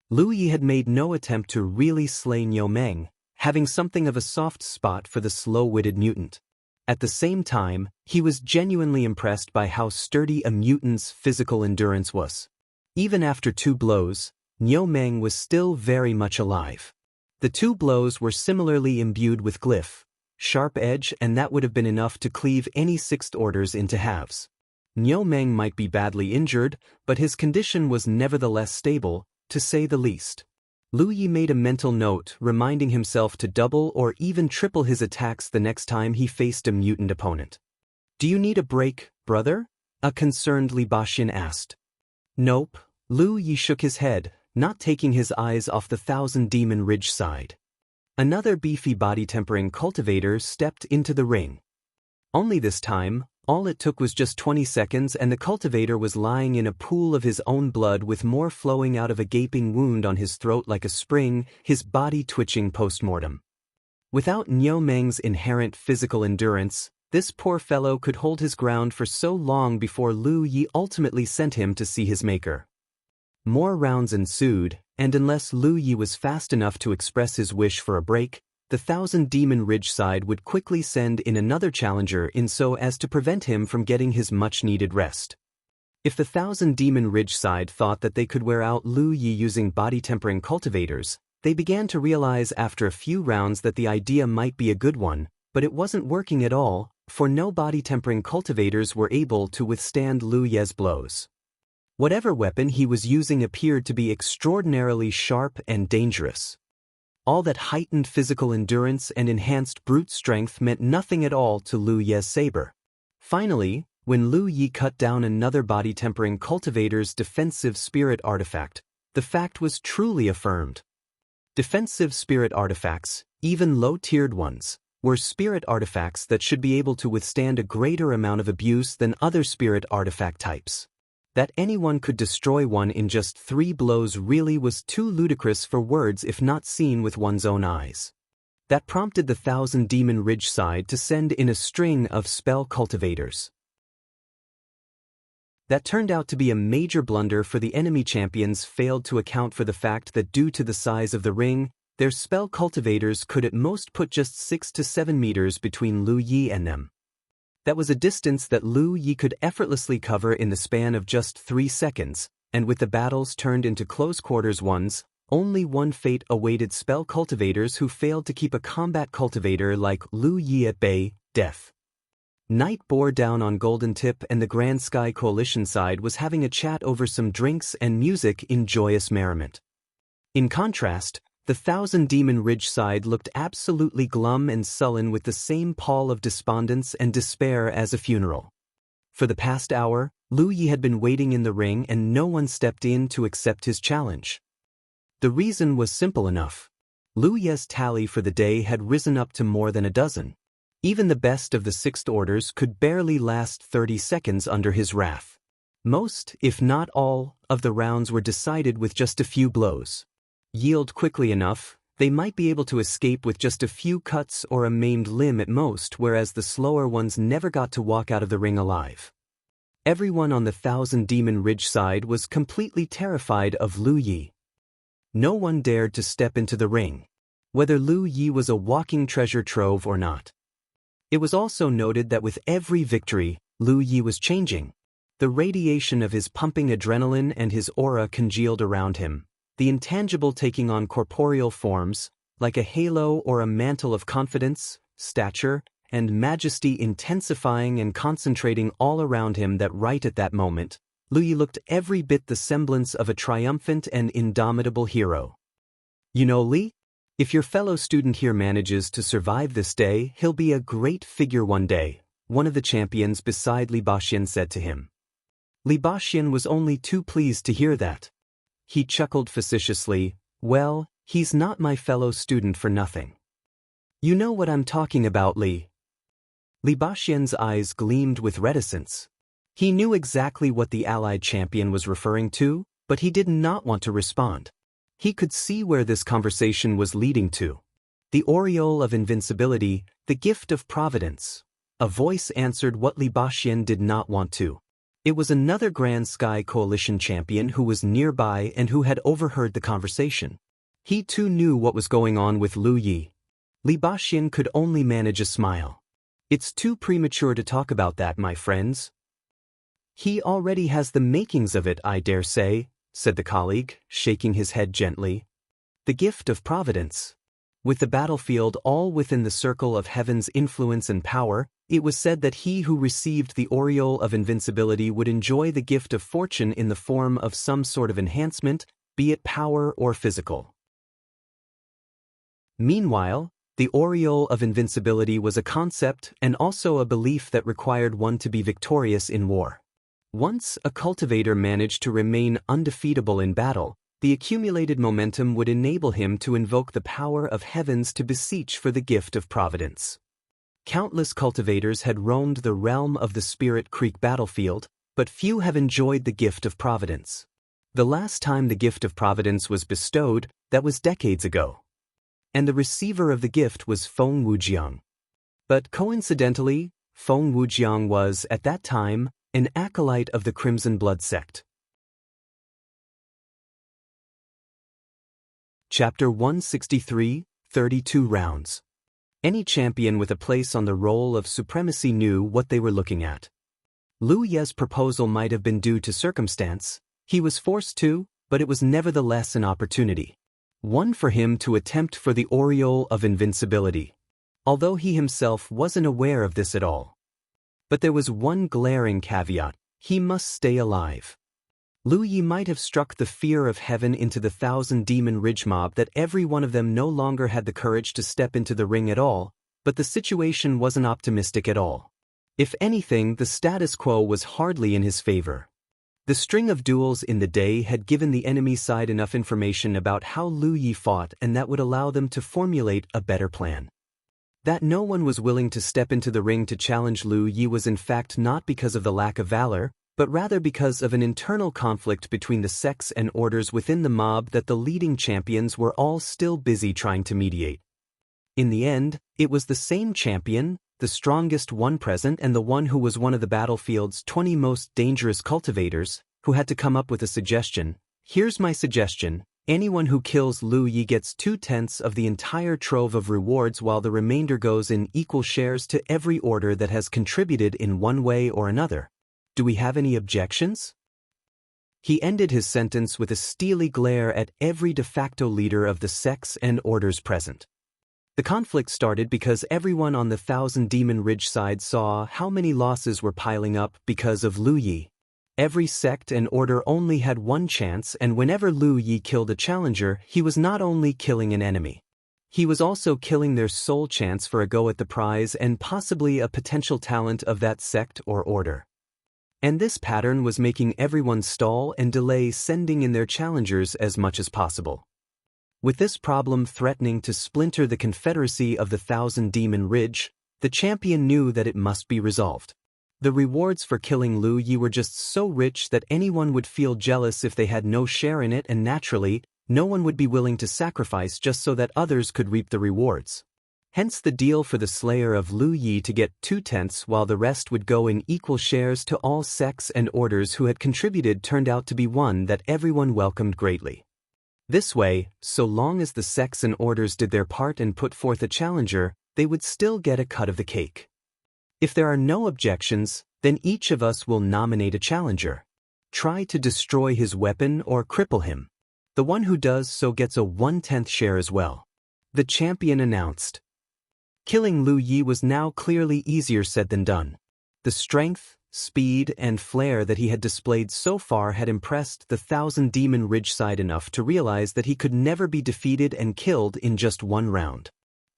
Lu Yi had made no attempt to really slay Niu Meng, having something of a soft spot for the slow-witted mutant. At the same time, he was genuinely impressed by how sturdy a mutant's physical endurance was. Even after 2 blows, Niu Meng was still very much alive. The 2 blows were similarly imbued with glyph, sharp edge, and that would have been enough to cleave any Sixth Orders into halves. Niu Meng might be badly injured, but his condition was nevertheless stable, to say the least. Lu Yi made a mental note, reminding himself to double or even triple his attacks the next time he faced a mutant opponent. "Do you need a break, brother?" a concerned Baxian asked. "Nope," Lu Yi shook his head, not taking his eyes off the Thousand Demon Ridge side. Another beefy body-tempering cultivator stepped into the ring. Only this time, all it took was just 20 seconds, and the cultivator was lying in a pool of his own blood, with more flowing out of a gaping wound on his throat like a spring, his body twitching post-mortem. Without Niu Meng's inherent physical endurance, this poor fellow could hold his ground for so long before Lu Yi ultimately sent him to see his maker. More rounds ensued, and unless Lu Yi was fast enough to express his wish for a break, the Thousand Demon Ridge side would quickly send in another challenger in so as to prevent him from getting his much-needed rest. If the Thousand Demon Ridge side thought that they could wear out Lu Yi using body-tempering cultivators, They began to realize after a few rounds that the idea might be a good one, but it wasn't working at all, for no body-tempering cultivators were able to withstand Lu Ye's blows. Whatever weapon he was using appeared to be extraordinarily sharp and dangerous. All that heightened physical endurance and enhanced brute strength meant nothing at all to Lu Ye's saber. Finally, when Lu Yi cut down another body-tempering cultivator's defensive spirit artifact, the fact was truly affirmed. Defensive spirit artifacts, even low-tiered ones, were spirit artifacts that should be able to withstand a greater amount of abuse than other spirit artifact types. That anyone could destroy one in just 3 blows really was too ludicrous for words if not seen with one's own eyes. That prompted the Thousand Demon Ridge side to send in a string of spell cultivators. That turned out to be a major blunder, for the enemy champions failed to account for the fact that due to the size of the ring, their spell cultivators could at most put just 6 to 7 meters between Lu Yi and them. That was a distance that Lu Yi could effortlessly cover in the span of just 3 seconds, and with the battles turned into close-quarters ones, only one fate awaited spell cultivators who failed to keep a combat cultivator like Lu Yi at bay: death. Night bore down on Golden Tip, and the Grand Sky Coalition side was having a chat over some drinks and music in joyous merriment. In contrast, the Thousand Demon Ridge side looked absolutely glum and sullen, with the same pall of despondence and despair as a funeral. For the past hour, Lu Yi had been waiting in the ring and no one stepped in to accept his challenge. The reason was simple enough. Lu Yi's tally for the day had risen up to more than a dozen. Even the best of the Sixth Orders could barely last 30 seconds under his wrath. Most, if not all, of the rounds were decided with just a few blows. Yield quickly enough, they might be able to escape with just a few cuts or a maimed limb at most, whereas the slower ones never got to walk out of the ring alive. Everyone on the Thousand Demon Ridge side was completely terrified of Lu Yi. No one dared to step into the ring, whether Lu Yi was a walking treasure trove or not. It was also noted that with every victory, Lu Yi was changing. The radiation of his pumping adrenaline and his aura congealed around him, the intangible taking on corporeal forms, like a halo or a mantle of confidence, stature, and majesty intensifying and concentrating all around him. That right at that moment, Lu Yi looked every bit the semblance of a triumphant and indomitable hero. You know, Li? If your fellow student here manages to survive this day, he'll be a great figure one day, one of the champions beside Li Baxian said to him. Li Baxian was only too pleased to hear that. He chuckled facetiously. Well, he's not my fellow student for nothing. You know what I'm talking about, Li. Li Baxian's eyes gleamed with reticence. He knew exactly what the allied champion was referring to, but he did not want to respond. He could see where this conversation was leading to. The aureole of invincibility, the gift of Providence. A voice answered what Li Baxian did not want to. It was another Grand Sky Coalition champion who was nearby and who had overheard the conversation. He too knew what was going on with Lu Yi. Li Baxian could only manage a smile. It's too premature to talk about that, my friends. He already has the makings of it, I dare say, said the colleague, shaking his head gently. The gift of Providence. With the battlefield all within the circle of heaven's influence and power, it was said that he who received the aureole of invincibility would enjoy the gift of fortune in the form of some sort of enhancement, be it power or physical. Meanwhile, the aureole of invincibility was a concept and also a belief that required one to be victorious in war. Once a cultivator managed to remain undefeatable in battle, the accumulated momentum would enable him to invoke the power of heavens to beseech for the gift of Providence. Countless cultivators had roamed the realm of the Spirit Creek battlefield, but few have enjoyed the gift of Providence. The last time the gift of Providence was bestowed, that was decades ago. And the receiver of the gift was Feng Wujiang. But coincidentally, Feng Wujiang was, at that time, an acolyte of the Crimson Blood sect. Chapter 163, 32 Rounds. Any champion with a place on the roll of supremacy knew what they were looking at. Lu Ye's proposal might have been due to circumstance. He was forced to, but it was nevertheless an opportunity. One for him to attempt for the aureole of invincibility, although he himself wasn't aware of this at all. But there was one glaring caveat: he must stay alive. Lu Yi might have struck the fear of heaven into the 1,000-demon ridge mob that every one of them no longer had the courage to step into the ring at all, but the situation wasn't optimistic at all. If anything, the status quo was hardly in his favor. The string of duels in the day had given the enemy side enough information about how Lu Yi fought, and that would allow them to formulate a better plan. That no one was willing to step into the ring to challenge Lu Yi was in fact not because of the lack of valor, but rather because of an internal conflict between the sects and orders within the mob that the leading champions were all still busy trying to mediate. In the end, it was the same champion, the strongest one present and the one who was one of the battlefield's 20 most dangerous cultivators, who had to come up with a suggestion. Here's my suggestion: anyone who kills Lu Yi gets 2/10 of the entire trove of rewards, while the remainder goes in equal shares to every order that has contributed in one way or another. Do we have any objections? He ended his sentence with a steely glare at every de facto leader of the sects and orders present. The conflict started because everyone on the 1,000-demon ridge side saw how many losses were piling up because of Lu Yi. Every sect and order only had one chance, and whenever Lu Yi killed a challenger, he was not only killing an enemy. He was also killing their sole chance for a go at the prize and possibly a potential talent of that sect or order. And this pattern was making everyone stall and delay sending in their challengers as much as possible. With this problem threatening to splinter the confederacy of the 1,000-demon ridge, the champion knew that it must be resolved. The rewards for killing Lu Yi were just so rich that anyone would feel jealous if they had no share in it, and naturally, no one would be willing to sacrifice just so that others could reap the rewards. Hence the deal for the slayer of Lu Yi to get 2/10 while the rest would go in equal shares to all sects and orders who had contributed turned out to be one that everyone welcomed greatly. This way, so long as the sects and orders did their part and put forth a challenger, they would still get a cut of the cake. If there are no objections, then each of us will nominate a challenger. Try to destroy his weapon or cripple him. The one who does so gets a 1/10 share as well. The champion announced. Killing Lu Yi was now clearly easier said than done. The strength, speed, and flair that he had displayed so far had impressed the 1,000-demon ridge side enough to realize that he could never be defeated and killed in just one round.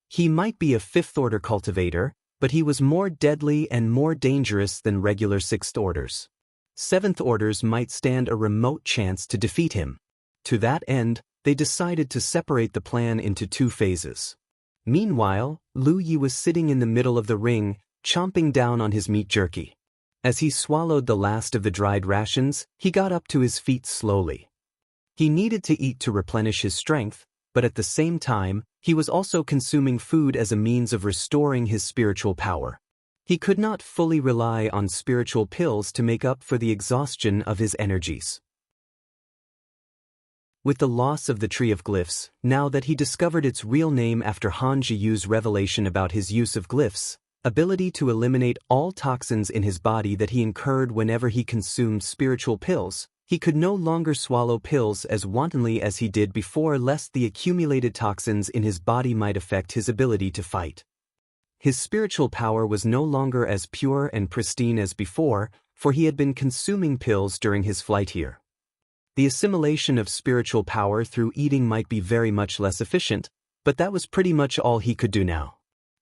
He might be a fifth-order cultivator, but he was more deadly and more dangerous than regular sixth orders. Seventh orders might stand a remote chance to defeat him. To that end, they decided to separate the plan into two phases. Meanwhile, Lu Yi was sitting in the middle of the ring, chomping down on his meat jerky. As he swallowed the last of the dried rations, he got up to his feet slowly. He needed to eat to replenish his strength, but at the same time, he was also consuming food as a means of restoring his spiritual power. He could not fully rely on spiritual pills to make up for the exhaustion of his energies. With the loss of the Tree of Glyphs, now that he discovered its real name after Han Zhiyu's revelation about his use of glyphs, ability to eliminate all toxins in his body that he incurred whenever he consumed spiritual pills, he could no longer swallow pills as wantonly as he did before, lest the accumulated toxins in his body might affect his ability to fight. His spiritual power was no longer as pure and pristine as before, for he had been consuming pills during his flight here. The assimilation of spiritual power through eating might be very much less efficient, but that was pretty much all he could do now.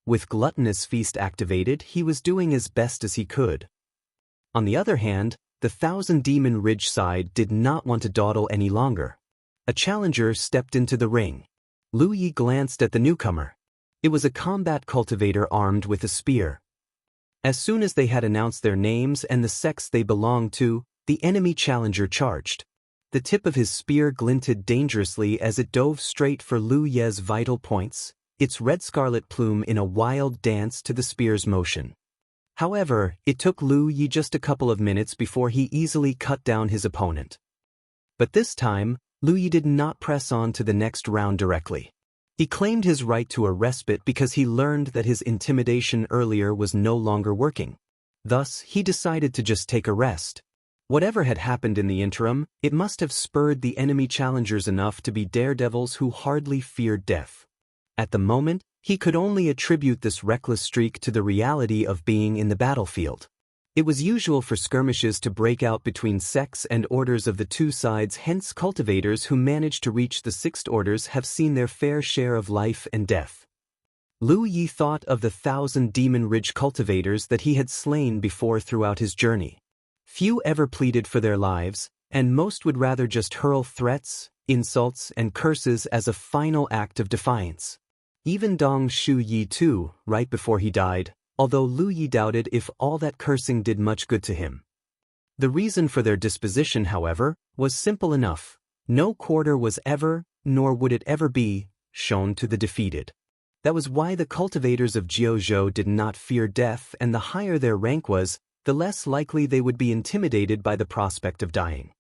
With Gluttonous Feast activated, he was doing as best as he could. On the other hand, the 1,000-demon ridge side did not want to dawdle any longer. A challenger stepped into the ring. Lu Yi glanced at the newcomer. It was a combat cultivator armed with a spear. As soon as they had announced their names and the sects they belonged to, the enemy challenger charged. The tip of his spear glinted dangerously as it dove straight for Lu Ye's vital points, its red-scarlet plume in a wild dance to the spear's motion. However, it took Lu Yi just a couple of minutes before he easily cut down his opponent. But this time, Lu Yi did not press on to the next round directly. He claimed his right to a respite because he learned that his intimidation earlier was no longer working. Thus, he decided to just take a rest. Whatever had happened in the interim, it must have spurred the enemy challengers enough to be daredevils who hardly feared death. At the moment, he could only attribute this reckless streak to the reality of being in the battlefield. It was usual for skirmishes to break out between sects and orders of the two sides, hence cultivators who managed to reach the Sixth Orders have seen their fair share of life and death. Lu Yi thought of the 1,000 Demon Ridge cultivators that he had slain before throughout his journey. Few ever pleaded for their lives, and most would rather just hurl threats, insults, and curses as a final act of defiance. Even Dong Shu Yi too, right before he died, although Lu Yi doubted if all that cursing did much good to him. The reason for their disposition, however, was simple enough. No quarter was ever, nor would it ever be, shown to the defeated. That was why the cultivators of Jianghu did not fear death, and the higher their rank was, the less likely they would be intimidated by the prospect of dying.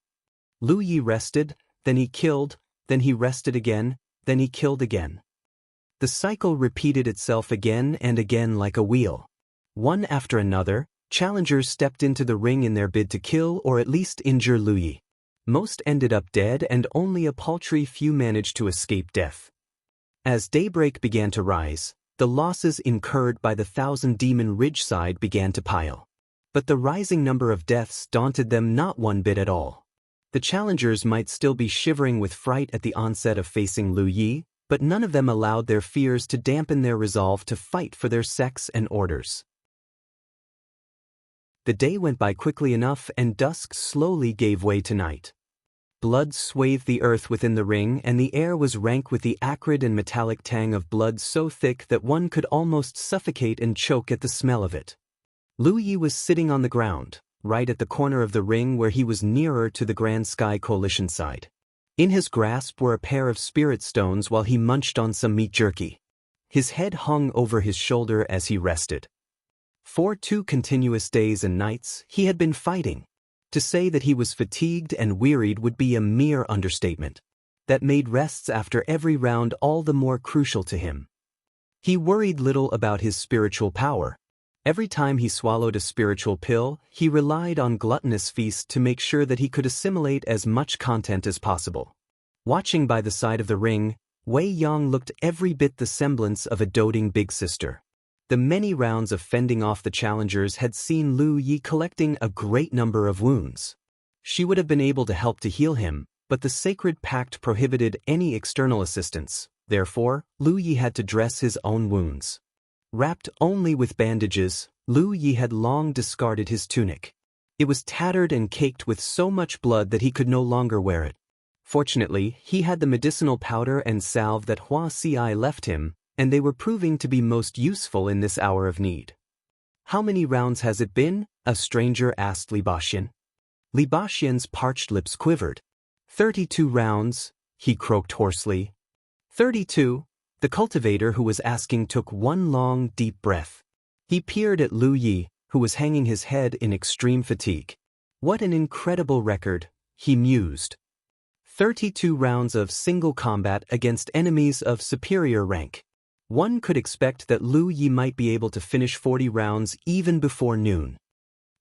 Lu Yi rested, then he killed, then he rested again, then he killed again. The cycle repeated itself again and again like a wheel. One after another, challengers stepped into the ring in their bid to kill or at least injure Lu Yi. Most ended up dead and only a paltry few managed to escape death. As daybreak began to rise, the losses incurred by the 1,000 Demon Ridge side began to pile. But the rising number of deaths daunted them not one bit at all. The challengers might still be shivering with fright at the onset of facing Lu Yi, but none of them allowed their fears to dampen their resolve to fight for their sects and orders. The day went by quickly enough and dusk slowly gave way to night. Blood swathed the earth within the ring and the air was rank with the acrid and metallic tang of blood so thick that one could almost suffocate and choke at the smell of it. Lu Yi was sitting on the ground, right at the corner of the ring where he was nearer to the Grand Sky Coalition side. In his grasp were a pair of spirit stones while he munched on some meat jerky. His head hung over his shoulder as he rested. For 2 continuous days and nights, he had been fighting. To say that he was fatigued and wearied would be a mere understatement. That made rests after every round all the more crucial to him. He worried little about his spiritual power. Every time he swallowed a spiritual pill, he relied on gluttonous feast to make sure that he could assimilate as much content as possible. Watching by the side of the ring, Wei Yang looked every bit the semblance of a doting big sister. The many rounds of fending off the challengers had seen Lu Yi collecting a great number of wounds. She would have been able to help to heal him, but the sacred pact prohibited any external assistance. Therefore, Lu Yi had to dress his own wounds. Wrapped only with bandages, Lu Yi had long discarded his tunic. It was tattered and caked with so much blood that he could no longer wear it. Fortunately, he had the medicinal powder and salve that Hua Ci left him, and they were proving to be most useful in this hour of need. "How many rounds has it been?" a stranger asked Li Baxian. Li Baxian's parched lips quivered. 32 rounds, he croaked hoarsely. 32? The cultivator who was asking took one long, deep breath. He peered at Lu Yi, who was hanging his head in extreme fatigue. What an incredible record, he mused. 32 rounds of single combat against enemies of superior rank. One could expect that Lu Yi might be able to finish 40 rounds even before noon.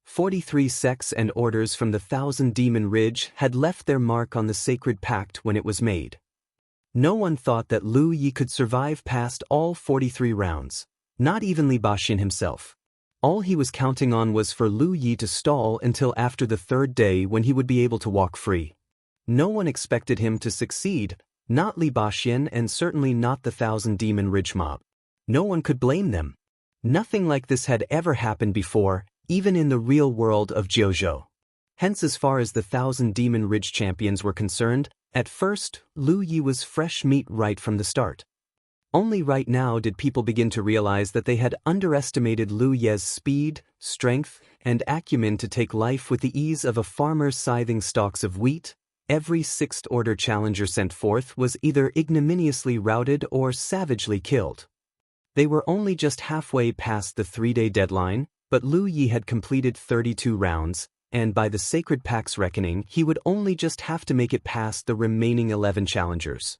43 sects and orders from the 1,000 Demon Ridge had left their mark on the sacred pact when it was made. No one thought that Lu Yi could survive past all 43 rounds, not even Li Baxian himself. All he was counting on was for Lu Yi to stall until after the 3rd day when he would be able to walk free. No one expected him to succeed, not Li Baxian and certainly not the 1,000 Demon Ridge mob. No one could blame them. Nothing like this had ever happened before, even in the real world of Jianghu. Hence, as far as the 1,000 Demon Ridge champions were concerned, at first, Lu Yi was fresh meat right from the start. Only right now did people begin to realize that they had underestimated Lu Yi's speed, strength, and acumen to take life with the ease of a farmer scything stalks of wheat. Every 6th Order challenger sent forth was either ignominiously routed or savagely killed. They were only just halfway past the 3-day deadline, but Lu Yi had completed 32 rounds, and by the Sacred Pact's reckoning he would only just have to make it past the remaining 11 challengers.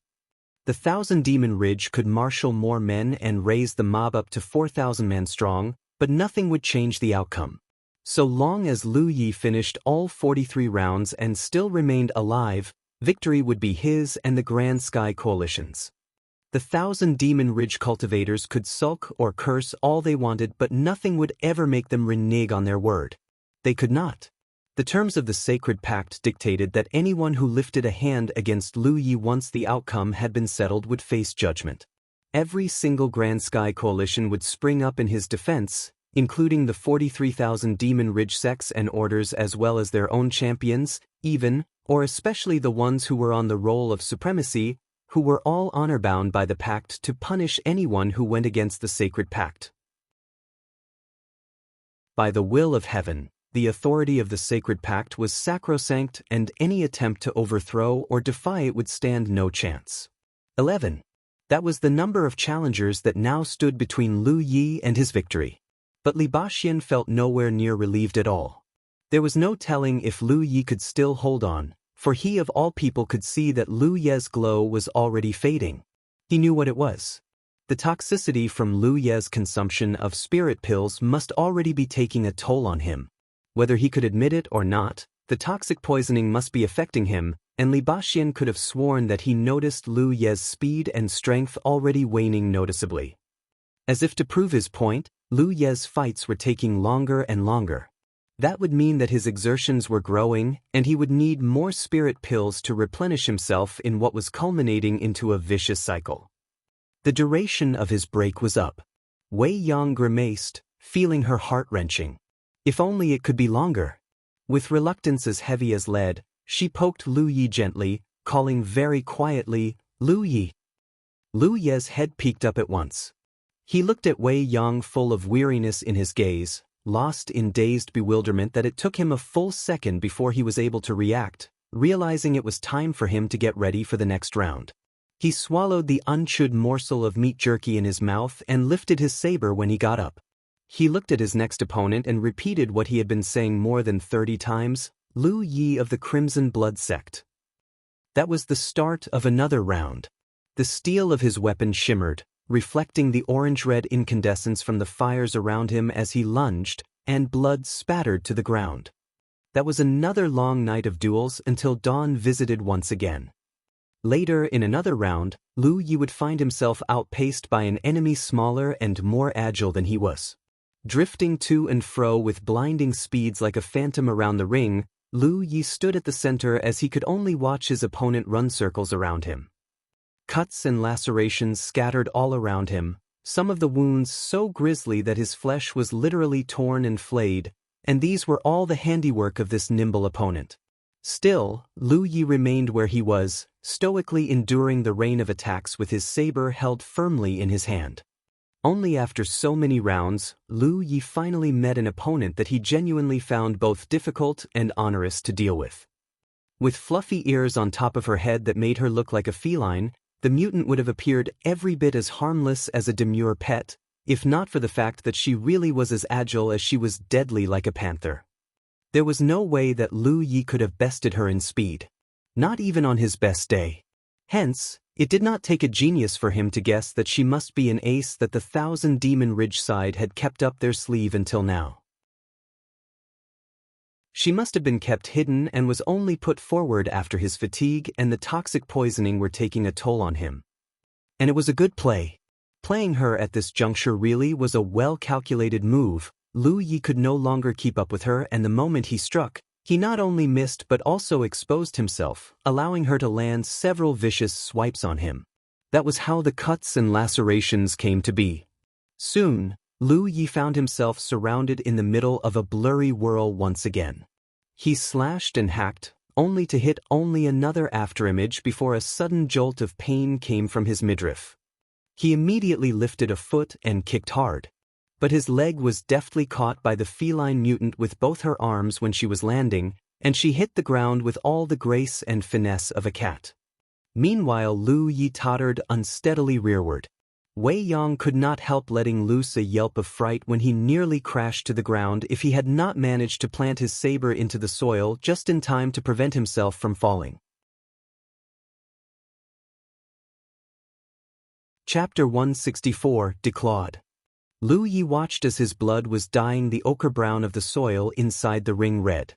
The 1,000 Demon Ridge could marshal more men and raise the mob up to 4,000 men strong, but nothing would change the outcome. So long as Lu Yi finished all 43 rounds and still remained alive, victory would be his and the Grand Sky Coalition's. The 1,000 Demon Ridge cultivators could sulk or curse all they wanted, but nothing would ever make them renege on their word. They could not. The terms of the Sacred Pact dictated that anyone who lifted a hand against Lu Yi once the outcome had been settled would face judgment. Every single Grand Sky Coalition would spring up in his defense, including the 43,000 Demon Ridge sects and orders as well as their own champions, even, or especially the ones who were on the roll of supremacy, who were all honor-bound by the Pact to punish anyone who went against the Sacred Pact. By the will of heaven, the authority of the Sacred Pact was sacrosanct, and any attempt to overthrow or defy it would stand no chance. 11. That was the number of challengers that now stood between Lu Yi and his victory. But Baxian felt nowhere near relieved at all. There was no telling if Lu Yi could still hold on, for he of all people could see that Lu Ye's glow was already fading. He knew what it was. The toxicity from Lu Ye's consumption of spirit pills must already be taking a toll on him. Whether he could admit it or not, the toxic poisoning must be affecting him, and Baxian could have sworn that he noticed Lu Ye's speed and strength already waning noticeably. As if to prove his point, Lu Ye's fights were taking longer and longer. That would mean that his exertions were growing, and he would need more spirit pills to replenish himself in what was culminating into a vicious cycle. The duration of his break was up. Wei Yang grimaced, feeling her heart wrenching. If only it could be longer. With reluctance as heavy as lead, she poked Lu Yi gently, calling very quietly, "Lu Yi." Lu Ye's head peeked up at once. He looked at Wei Yang full of weariness in his gaze, lost in dazed bewilderment that it took him a full second before he was able to react, realizing it was time for him to get ready for the next round. He swallowed the unchewed morsel of meat jerky in his mouth and lifted his saber when he got up. He looked at his next opponent and repeated what he had been saying more than 30 times, "Lu Yi of the Crimson Blood Sect." That was the start of another round. The steel of his weapon shimmered, reflecting the orange-red incandescence from the fires around him as he lunged, and blood spattered to the ground. That was another long night of duels until dawn visited once again. Later in another round, Lu Yi would find himself outpaced by an enemy smaller and more agile than he was. Drifting to and fro with blinding speeds like a phantom around the ring, Lu Yi stood at the center as he could only watch his opponent run circles around him. Cuts and lacerations scattered all around him, some of the wounds so grisly that his flesh was literally torn and flayed, and these were all the handiwork of this nimble opponent. Still, Lu Yi remained where he was, stoically enduring the rain of attacks with his saber held firmly in his hand. Only after so many rounds, Lu Yi finally met an opponent that he genuinely found both difficult and onerous to deal with. With fluffy ears on top of her head that made her look like a feline, the mutant would have appeared every bit as harmless as a demure pet, if not for the fact that she really was as agile as she was deadly like a panther. There was no way that Lu Yi could have bested her in speed. Not even on his best day. Hence, it did not take a genius for him to guess that she must be an ace that the 1,000 Demon Ridge side had kept up their sleeve until now. She must have been kept hidden and was only put forward after his fatigue and the toxic poisoning were taking a toll on him. And it was a good play. Playing her at this juncture really was a well-calculated move. Lu Yi could no longer keep up with her, and the moment he struck, he not only missed but also exposed himself, allowing her to land several vicious swipes on him. That was how the cuts and lacerations came to be. Soon, Lu Yi found himself surrounded in the middle of a blurry whirl once again. He slashed and hacked, only to hit only another afterimage before a sudden jolt of pain came from his midriff. He immediately lifted a foot and kicked hard. But his leg was deftly caught by the feline mutant with both her arms when she was landing, and she hit the ground with all the grace and finesse of a cat. Meanwhile, Lu Yi tottered unsteadily rearward. Wei Yang could not help letting loose a yelp of fright when he nearly crashed to the ground if he had not managed to plant his saber into the soil just in time to prevent himself from falling. Chapter 164, Declawed. Lu Yi watched as his blood was dyeing the ochre brown of the soil inside the ring red.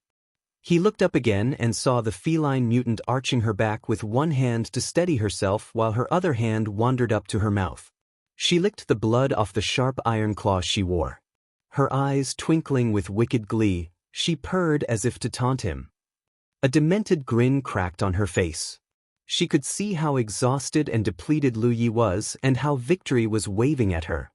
He looked up again and saw the feline mutant arching her back with one hand to steady herself while her other hand wandered up to her mouth. She licked the blood off the sharp iron claw she wore. Her eyes twinkling with wicked glee, she purred as if to taunt him. A demented grin cracked on her face. She could see how exhausted and depleted Lu Yi was and how victory was waving at her.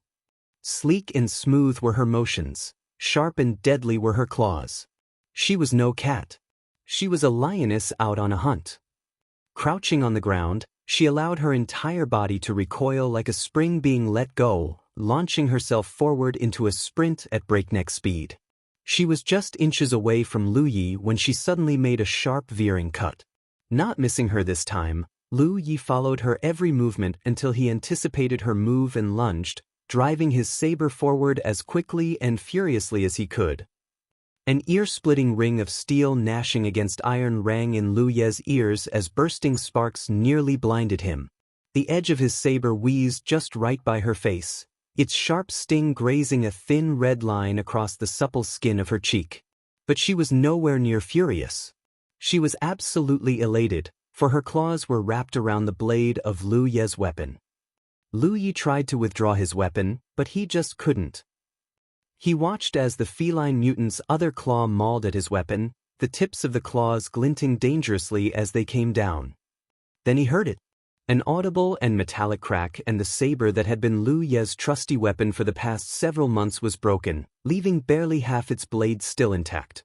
Sleek and smooth were her motions, sharp and deadly were her claws. She was no cat. She was a lioness out on a hunt. Crouching on the ground, she allowed her entire body to recoil like a spring being let go, launching herself forward into a sprint at breakneck speed. She was just inches away from Lu Yi when she suddenly made a sharp veering cut. Not missing her this time, Lu Yi followed her every movement until he anticipated her move and lunged, driving his saber forward as quickly and furiously as he could. An ear-splitting ring of steel gnashing against iron rang in Lu Ye's ears as bursting sparks nearly blinded him. The edge of his saber wheezed just right by her face, its sharp sting grazing a thin red line across the supple skin of her cheek. But she was nowhere near furious. She was absolutely elated, for her claws were wrapped around the blade of Lu Ye's weapon. Lu Yi tried to withdraw his weapon, but he just couldn't. He watched as the feline mutant's other claw mauled at his weapon, the tips of the claws glinting dangerously as they came down. Then he heard it. An audible and metallic crack, and the saber that had been Lu Ye's trusty weapon for the past several months was broken, leaving barely half its blade still intact.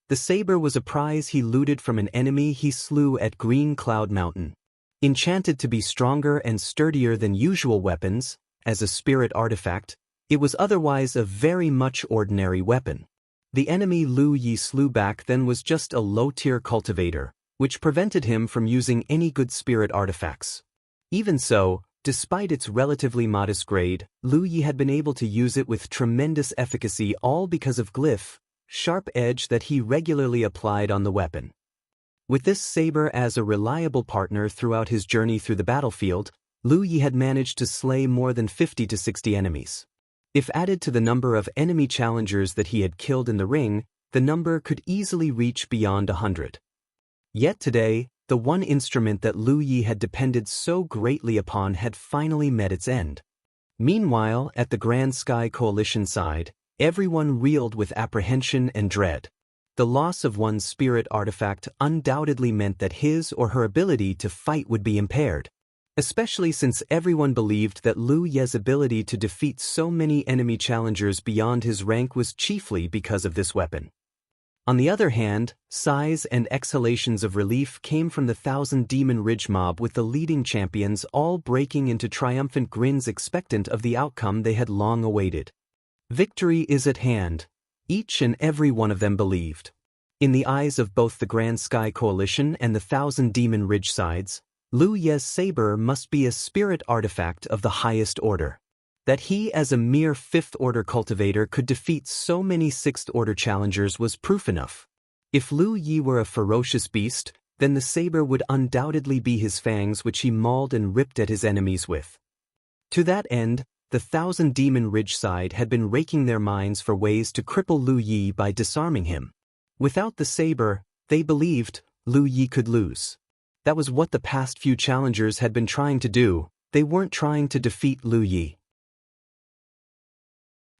The saber was a prize he looted from an enemy he slew at Green Cloud Mountain. Enchanted to be stronger and sturdier than usual weapons, as a spirit artifact, it was otherwise a very much ordinary weapon. The enemy Lu Yi slew back then was just a low-tier cultivator, which prevented him from using any good spirit artifacts. Even so, despite its relatively modest grade, Lu Yi had been able to use it with tremendous efficacy, all because of glyph, sharp edge that he regularly applied on the weapon. With this saber as a reliable partner throughout his journey through the battlefield, Lu Yi had managed to slay more than 50 to 60 enemies. If added to the number of enemy challengers that he had killed in the ring, the number could easily reach beyond 100. Yet today, the one instrument that Lu Yi had depended so greatly upon had finally met its end. Meanwhile, at the Grand Sky Coalition side, everyone reeled with apprehension and dread. The loss of one's spirit artifact undoubtedly meant that his or her ability to fight would be impaired, especially since everyone believed that Lu Ye's ability to defeat so many enemy challengers beyond his rank was chiefly because of this weapon. On the other hand, sighs and exhalations of relief came from the Thousand Demon Ridge mob, with the leading champions all breaking into triumphant grins, expectant of the outcome they had long awaited. Victory is at hand, each and every one of them believed. In the eyes of both the Grand Sky Coalition and the Thousand Demon Ridge sides, Lu Ye's saber must be a spirit artifact of the highest order. That he as a mere 5th order cultivator could defeat so many 6th order challengers was proof enough. If Lu Yi were a ferocious beast, then the saber would undoubtedly be his fangs, which he mauled and ripped at his enemies with. To that end, the Thousand Demon Ridge side had been raking their minds for ways to cripple Lu Yi by disarming him. Without the saber, they believed, Lu Yi could lose. That was what the past few challengers had been trying to do. They weren't trying to defeat Lu Yi.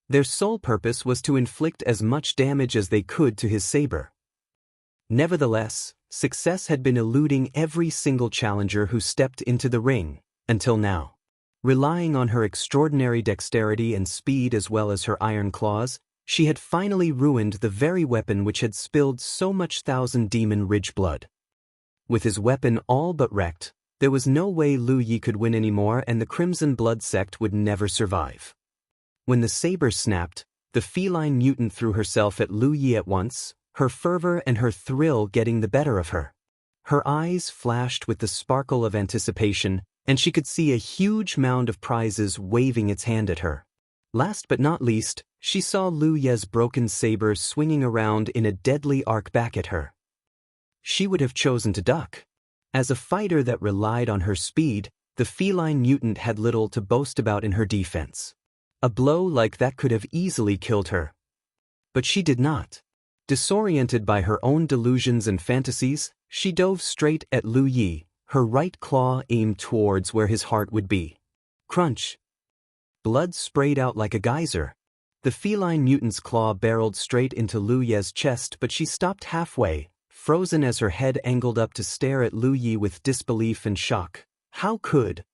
Their sole purpose was to inflict as much damage as they could to his saber. Nevertheless, success had been eluding every single challenger who stepped into the ring, until now. Relying on her extraordinary dexterity and speed as well as her iron claws, she had finally ruined the very weapon which had spilled so much Thousand Demon Ridge blood. With his weapon all but wrecked, there was no way Lu Yi could win anymore, and the Crimson Blood sect would never survive. When the saber snapped, the feline mutant threw herself at Lu Yi at once, her fervor and her thrill getting the better of her. Her eyes flashed with the sparkle of anticipation, and she could see a huge mound of prizes waving its hand at her. Last but not least, she saw Lu Yi's broken saber swinging around in a deadly arc back at her. She would have chosen to duck. As a fighter that relied on her speed, the feline mutant had little to boast about in her defense. A blow like that could have easily killed her. But she did not. Disoriented by her own delusions and fantasies, she dove straight at Lu Yi, her right claw aimed towards where his heart would be. Crunch. Blood sprayed out like a geyser. The feline mutant's claw barreled straight into Lu Ye's chest, but she stopped halfway, frozen as her head angled up to stare at Lu Yi with disbelief and shock. How could?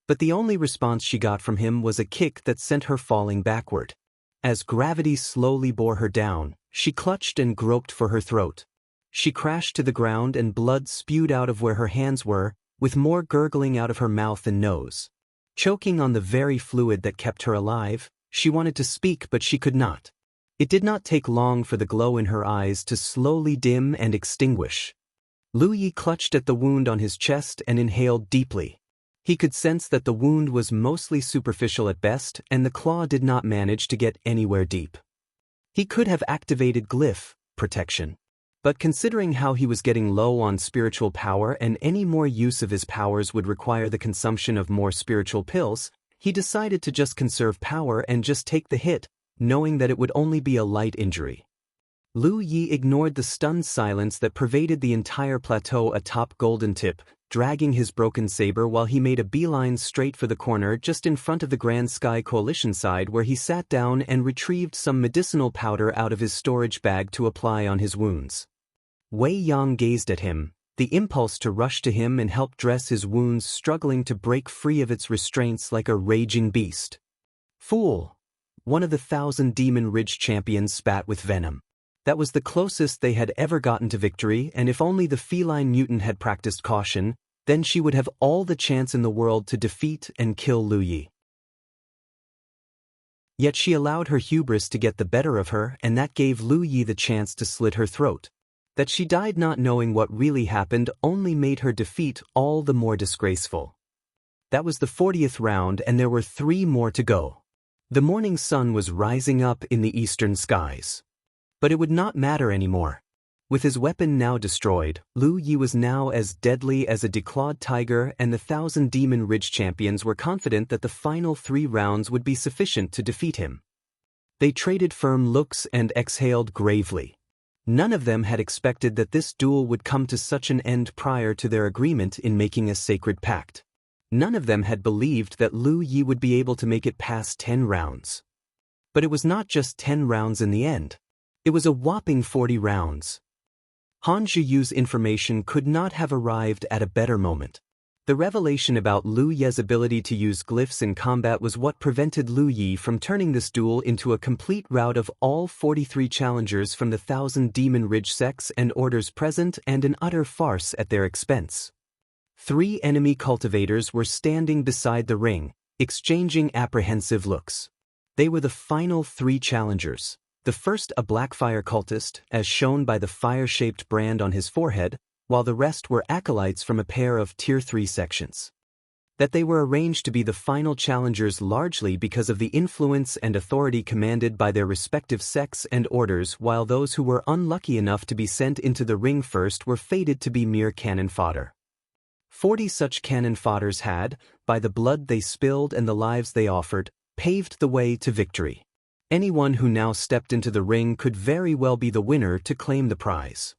But the only response she got from him was a kick that sent her falling backward. As gravity slowly bore her down, she clutched and groped for her throat. She crashed to the ground and blood spewed out of where her hands were, with more gurgling out of her mouth and nose. Choking on the very fluid that kept her alive, she wanted to speak but she could not. It did not take long for the glow in her eyes to slowly dim and extinguish. Lu Yi clutched at the wound on his chest and inhaled deeply. He could sense that the wound was mostly superficial at best, and the claw did not manage to get anywhere deep. He could have activated glyph protection. But considering how he was getting low on spiritual power and any more use of his powers would require the consumption of more spiritual pills, he decided to just conserve power and just take the hit, knowing that it would only be a light injury. Lu Yi ignored the stunned silence that pervaded the entire plateau atop Golden Tip, dragging his broken saber while he made a beeline straight for the corner just in front of the Grand Sky Coalition side, where he sat down and retrieved some medicinal powder out of his storage bag to apply on his wounds. Wei Yang gazed at him, the impulse to rush to him and help dress his wounds struggling to break free of its restraints like a raging beast. Fool! One of the 1,000 Demon Ridge champions spat with venom. That was the closest they had ever gotten to victory, and if only the feline mutant had practiced caution, then she would have all the chance in the world to defeat and kill Lu Yi. Yet she allowed her hubris to get the better of her, and that gave Lu Yi the chance to slit her throat. That she died not knowing what really happened only made her defeat all the more disgraceful. That was the 40th round, and there were 3 more to go. The morning sun was rising up in the eastern skies. But it would not matter anymore. With his weapon now destroyed, Lu Yi was now as deadly as a Declawed tiger, and the 1,000 Demon Ridge champions were confident that the final 3 rounds would be sufficient to defeat him. They traded firm looks and exhaled gravely. None of them had expected that this duel would come to such an end prior to their agreement in making a sacred pact. None of them had believed that Lu Yi would be able to make it past 10 rounds. But it was not just 10 rounds in the end. It was a whopping 40 rounds. Han Zhiyu's information could not have arrived at a better moment. The revelation about Lu Ye's ability to use glyphs in combat was what prevented Lu Yi from turning this duel into a complete rout of all 43 challengers from the 1,000 Demon Ridge sects and orders present, and an utter farce at their expense. 3 enemy cultivators were standing beside the ring, exchanging apprehensive looks. They were the final 3 challengers. The first a Blackfyre cultist, as shown by the fire-shaped brand on his forehead, while the rest were acolytes from a pair of Tier 3 sections. That they were arranged to be the final challengers largely because of the influence and authority commanded by their respective sects and orders, while those who were unlucky enough to be sent into the ring first were fated to be mere cannon fodder. 40 such cannon fodders had, by the blood they spilled and the lives they offered, paved the way to victory. Anyone who now stepped into the ring could very well be the winner to claim the prize.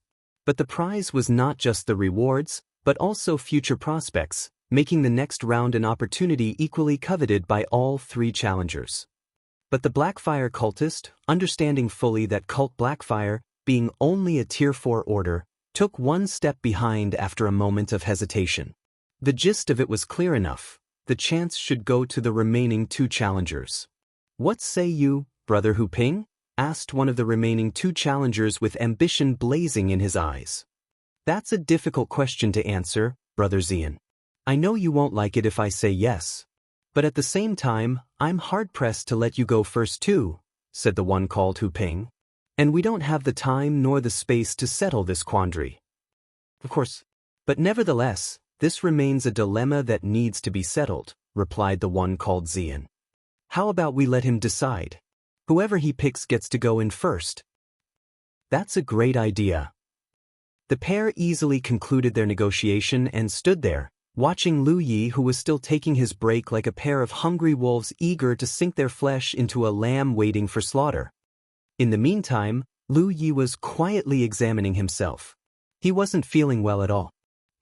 But the prize was not just the rewards, but also future prospects, making the next round an opportunity equally coveted by all 3 challengers. But the Blackfyre cultist, understanding fully that Cult Blackfyre, being only a Tier 4 order, took 1 step behind after a moment of hesitation. The gist of it was clear enough. The chance should go to the remaining 2 challengers. "What say you, Brother Hu Ping?" asked one of the remaining 2 challengers with ambition blazing in his eyes. "That's a difficult question to answer, Brother Xian. I know you won't like it if I say yes. But at the same time, I'm hard-pressed to let you go first too," said the one called Hu Ping. "And we don't have the time nor the space to settle this quandary." "Of course. But nevertheless, this remains a dilemma that needs to be settled," replied the one called Xian. "How about we let him decide? Whoever he picks gets to go in first." "That's a great idea." The pair easily concluded their negotiation and stood there, watching Lu Yi, who was still taking his break like a pair of hungry wolves eager to sink their flesh into a lamb waiting for slaughter. In the meantime, Lu Yi was quietly examining himself. He wasn't feeling well at all.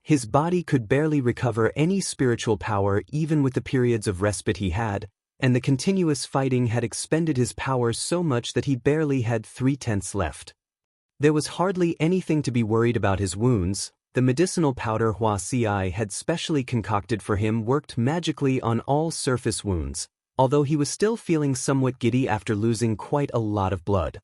His body could barely recover any spiritual power even with the periods of respite he had, and the continuous fighting had expended his power so much that he barely had 3/10 left. There was hardly anything to be worried about his wounds. The medicinal powder Wuxia had specially concocted for him worked magically on all surface wounds, although he was still feeling somewhat giddy after losing quite a lot of blood.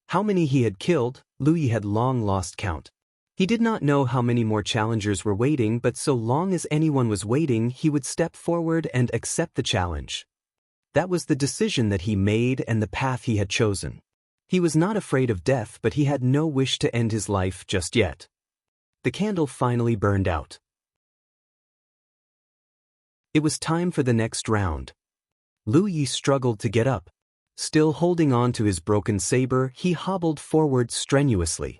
How many he had killed, Lu Yi had long lost count. He did not know how many more challengers were waiting, but so long as anyone was waiting, he would step forward and accept the challenge. That was the decision that he made and the path he had chosen. He was not afraid of death, but he had no wish to end his life just yet. The candle finally burned out. It was time for the next round. Lu Yi struggled to get up. Still holding on to his broken saber, he hobbled forward strenuously.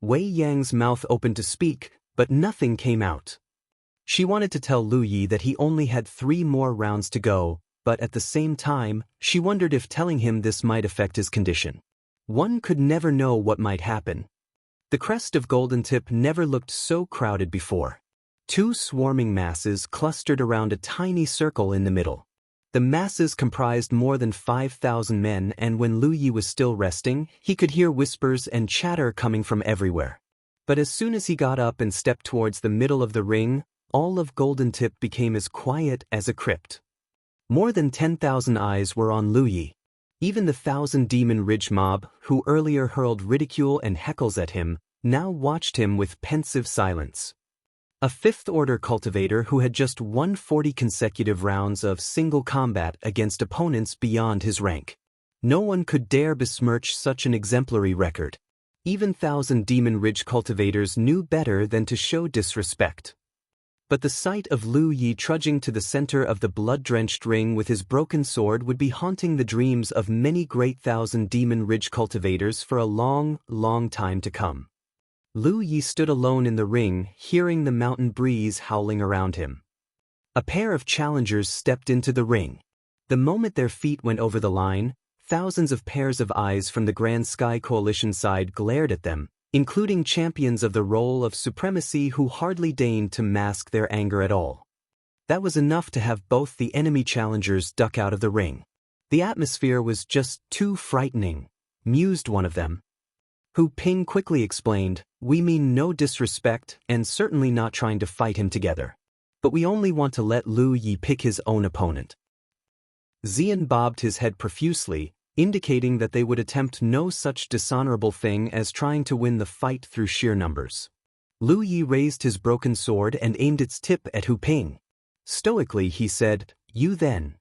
Wei Yang's mouth opened to speak, but nothing came out. She wanted to tell Lu Yi that he only had 3 more rounds to go, but at the same time, she wondered if telling him this might affect his condition. One could never know what might happen. The crest of Golden Tip never looked so crowded before. 2 swarming masses clustered around a tiny circle in the middle. The masses comprised more than 5,000 men, and when Lu Yi was still resting, he could hear whispers and chatter coming from everywhere. But as soon as he got up and stepped towards the middle of the ring, all of Golden Tip became as quiet as a crypt. More than 10,000 eyes were on Lu Yi. Even the 1,000 Demon Ridge mob, who earlier hurled ridicule and heckles at him, now watched him with pensive silence. A 5th-order cultivator who had just won 40 consecutive rounds of single combat against opponents beyond his rank. No one could dare besmirch such an exemplary record. Even 1,000 Demon Ridge cultivators knew better than to show disrespect. But the sight of Lu Yi trudging to the center of the blood-drenched ring with his broken sword would be haunting the dreams of many great 1,000 Demon Ridge cultivators for a long, long time to come. Lu Yi stood alone in the ring, hearing the mountain breeze howling around him. A pair of challengers stepped into the ring. The moment their feet went over the line, thousands of pairs of eyes from the Grand Sky Coalition side glared at them, including champions of the role of supremacy who hardly deigned to mask their anger at all. That was enough to have both the enemy challengers duck out of the ring. The atmosphere was just too frightening, mused one of them. Hu Ping quickly explained, "We mean no disrespect and certainly not trying to fight him together. But we only want to let Lu Yi pick his own opponent." Xian bobbed his head profusely, indicating that they would attempt no such dishonorable thing as trying to win the fight through sheer numbers. Lu Yi raised his broken sword and aimed its tip at Hu Ping. Stoically he said, "You then."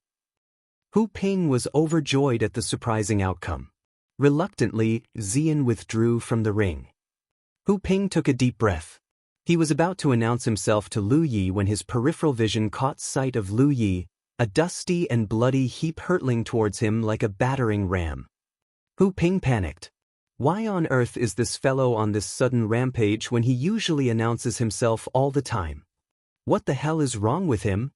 Hu Ping was overjoyed at the surprising outcome. Reluctantly, Xian withdrew from the ring. Hu Ping took a deep breath. He was about to announce himself to Lu Yi when his peripheral vision caught sight of Lu Yi, a dusty and bloody heap hurtling towards him like a battering ram. Hu Ping panicked. Why on earth is this fellow on this sudden rampage when he usually announces himself all the time? What the hell is wrong with him?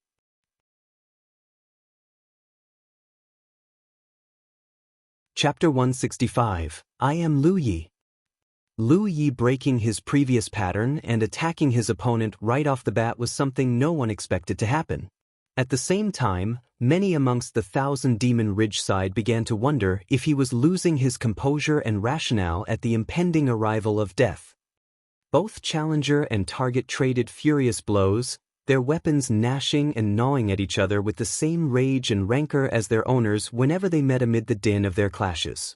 Chapter 165, I am Lu Yi. Lu Yi breaking his previous pattern and attacking his opponent right off the bat was something no one expected to happen. At the same time, many amongst the 1,000 Demon Ridge side began to wonder if he was losing his composure and rationale at the impending arrival of death. Both challenger and target traded furious blows, their weapons gnashing and gnawing at each other with the same rage and rancor as their owners whenever they met amid the din of their clashes.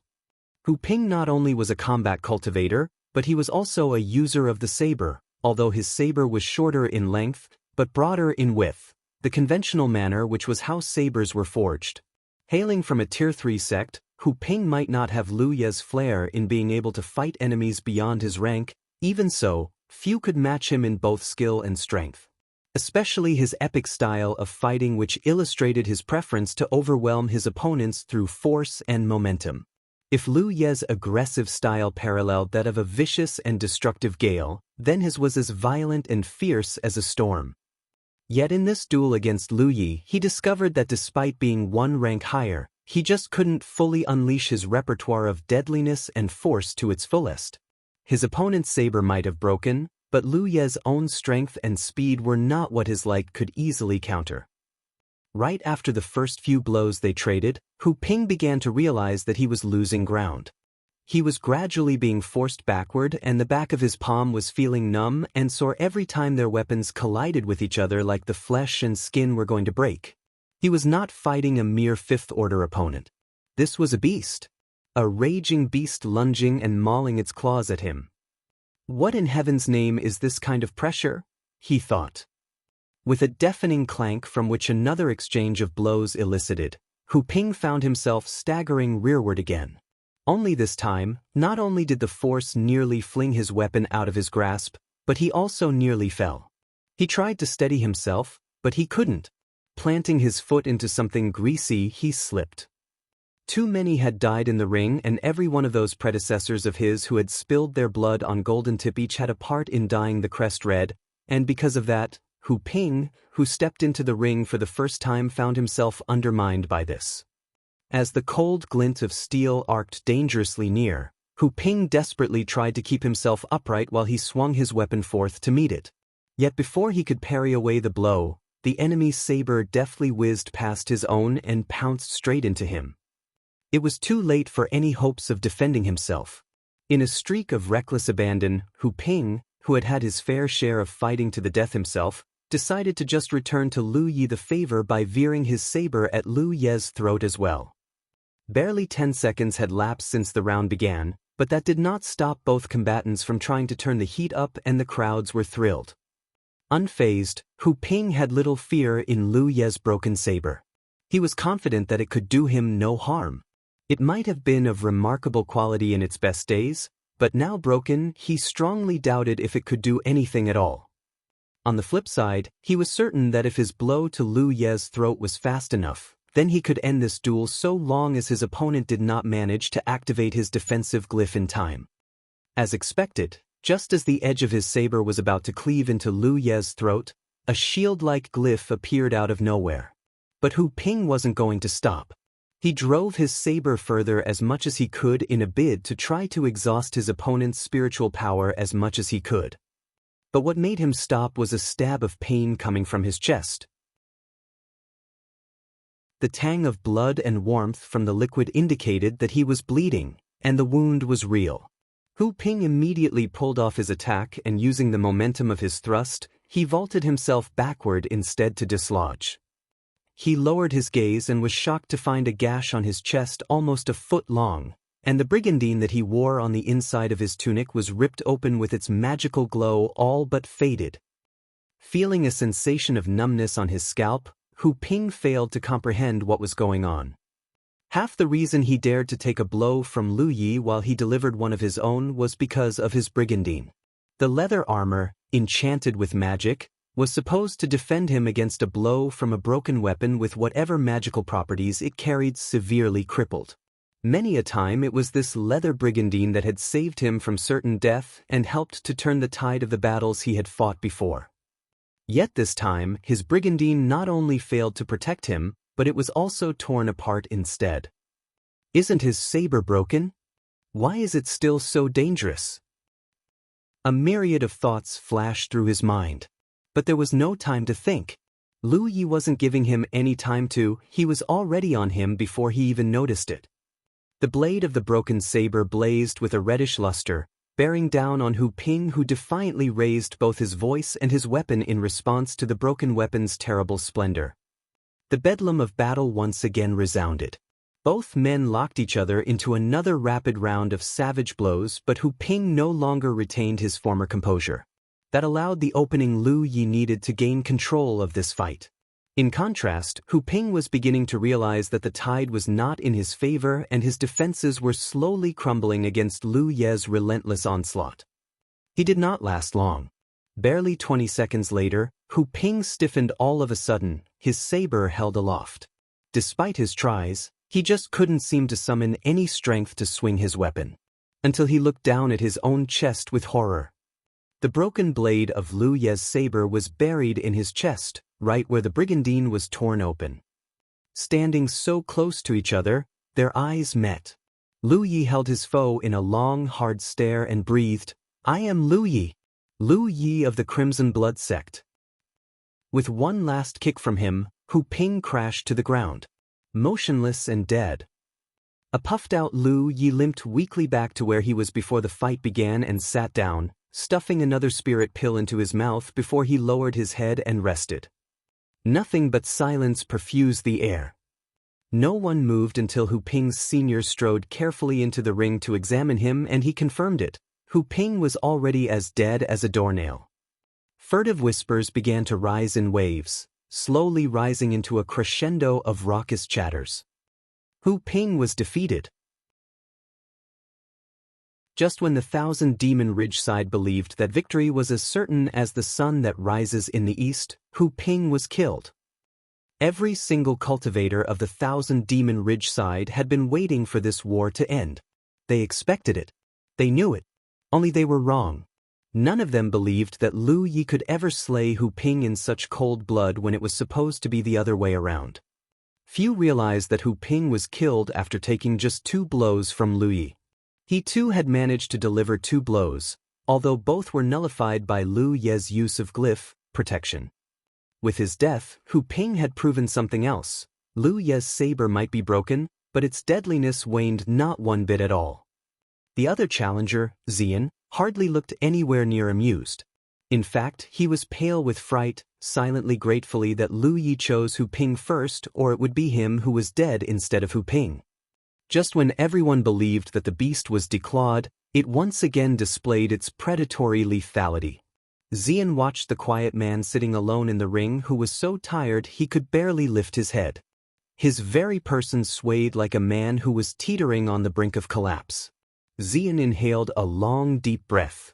Hu Ping not only was a combat cultivator, but he was also a user of the saber, although his saber was shorter in length, but broader in width, the conventional manner which was how sabers were forged. Hailing from a Tier 3 sect, Hu Ping might not have Lu Yi's flair in being able to fight enemies beyond his rank. Even so, few could match him in both skill and strength. Especially his epic style of fighting, which illustrated his preference to overwhelm his opponents through force and momentum. If Lu Yi's aggressive style paralleled that of a vicious and destructive gale, then his was as violent and fierce as a storm. Yet in this duel against Lu Yi, he discovered that despite being one rank higher, he just couldn't fully unleash his repertoire of deadliness and force to its fullest. His opponent's saber might have broken, but Lu Ye's own strength and speed were not what his light could easily counter. Right after the first few blows they traded, Hu Ping began to realize that he was losing ground. He was gradually being forced backward, and the back of his palm was feeling numb and sore every time their weapons collided with each other like the flesh and skin were going to break. He was not fighting a mere fifth-order opponent. This was a beast. A raging beast lunging and mauling its claws at him. What in heaven's name is this kind of pressure? He thought. With a deafening clank from which another exchange of blows elicited, Hu Ping found himself staggering rearward again. Only this time, not only did the force nearly fling his weapon out of his grasp, but he also nearly fell. He tried to steady himself, but he couldn't. Planting his foot into something greasy, he slipped. Too many had died in the ring, and every one of those predecessors of his who had spilled their blood on Golden Tip each had a part in dyeing the crest red, and because of that, Hu Ping, who stepped into the ring for the first time, found himself undermined by this. As the cold glint of steel arced dangerously near, Hu Ping desperately tried to keep himself upright while he swung his weapon forth to meet it. Yet before he could parry away the blow, the enemy's saber deftly whizzed past his own and pounced straight into him. It was too late for any hopes of defending himself. In a streak of reckless abandon, Hu Ping, who had had his fair share of fighting to the death himself, decided to just return to Lu Yi the favor by veering his saber at Lu Ye's throat as well. Barely 10 seconds had lapsed since the round began, but that did not stop both combatants from trying to turn the heat up, and the crowds were thrilled. Unfazed, Hu Ping had little fear in Lu Ye's broken saber. He was confident that it could do him no harm. It might have been of remarkable quality in its best days, but now broken, he strongly doubted if it could do anything at all. On the flip side, he was certain that if his blow to Lu Ye's throat was fast enough, then he could end this duel so long as his opponent did not manage to activate his defensive glyph in time. As expected, just as the edge of his saber was about to cleave into Lu Ye's throat, a shield-like glyph appeared out of nowhere. But Hu Ping wasn't going to stop. He drove his saber further as much as he could in a bid to try to exhaust his opponent's spiritual power as much as he could. But what made him stop was a stab of pain coming from his chest. The tang of blood and warmth from the liquid indicated that he was bleeding, and the wound was real. Hu Ping immediately pulled off his attack, and using the momentum of his thrust, he vaulted himself backward instead to dislodge. He lowered his gaze and was shocked to find a gash on his chest almost a foot long, and the brigandine that he wore on the inside of his tunic was ripped open with its magical glow all but faded. Feeling a sensation of numbness on his scalp, Hu Ping failed to comprehend what was going on. Half the reason he dared to take a blow from Lu Yi while he delivered one of his own was because of his brigandine. The leather armor, enchanted with magic, was supposed to defend him against a blow from a broken weapon with whatever magical properties it carried severely crippled. Many a time it was this leather brigandine that had saved him from certain death and helped to turn the tide of the battles he had fought before. Yet this time, his brigandine not only failed to protect him, but it was also torn apart instead. Isn't his saber broken? Why is it still so dangerous? A myriad of thoughts flashed through his mind. But there was no time to think. Lu Yi wasn't giving him any time to, he was already on him before he even noticed it. The blade of the broken saber blazed with a reddish luster, bearing down on Hu Ping, who defiantly raised both his voice and his weapon in response to the broken weapon's terrible splendor. The bedlam of battle once again resounded. Both men locked each other into another rapid round of savage blows, but Hu Ping no longer retained his former composure. That allowed the opening Lu Yi needed to gain control of this fight. In contrast, Hu Ping was beginning to realize that the tide was not in his favor and his defenses were slowly crumbling against Lu Ye's relentless onslaught. He did not last long. Barely 20 seconds later, Hu Ping stiffened all of a sudden, his saber held aloft. Despite his tries, he just couldn't seem to summon any strength to swing his weapon. Until he looked down at his own chest with horror. The broken blade of Lu Ye's saber was buried in his chest, right where the brigandine was torn open. Standing so close to each other, their eyes met. Lu Yi held his foe in a long, hard stare and breathed, "I am Lu Yi of the Crimson Blood Sect." With one last kick from him, Hu Ping crashed to the ground, motionless and dead. A puffed-out Lu Yi limped weakly back to where he was before the fight began and sat down, stuffing another spirit pill into his mouth before he lowered his head and rested. Nothing but silence perfused the air. No one moved until Hu Ping's senior strode carefully into the ring to examine him, and he confirmed it. Hu Ping was already as dead as a doornail. Furtive whispers began to rise in waves, slowly rising into a crescendo of raucous chatters. Hu Ping was defeated. Just when the Thousand Demon Ridge side believed that victory was as certain as the sun that rises in the east, Hu Ping was killed. Every single cultivator of the Thousand Demon Ridge side had been waiting for this war to end. They expected it. They knew it. Only they were wrong. None of them believed that Lu Yi could ever slay Hu Ping in such cold blood when it was supposed to be the other way around. Few realized that Hu Ping was killed after taking just 2 blows from Lu Yi. He too had managed to deliver 2 blows, although both were nullified by Lu Ye's use of glyph protection. With his death, Hu Ping had proven something else. Lu Ye's saber might be broken, but its deadliness waned not one bit at all. The other challenger, Xian, hardly looked anywhere near amused. In fact, he was pale with fright, silently gratefully that Lu Yi chose Hu Ping first, or it would be him who was dead instead of Hu Ping. Just when everyone believed that the beast was declawed, it once again displayed its predatory lethality. Xian watched the quiet man sitting alone in the ring who was so tired he could barely lift his head. His very person swayed like a man who was teetering on the brink of collapse. Xian inhaled a long, deep breath.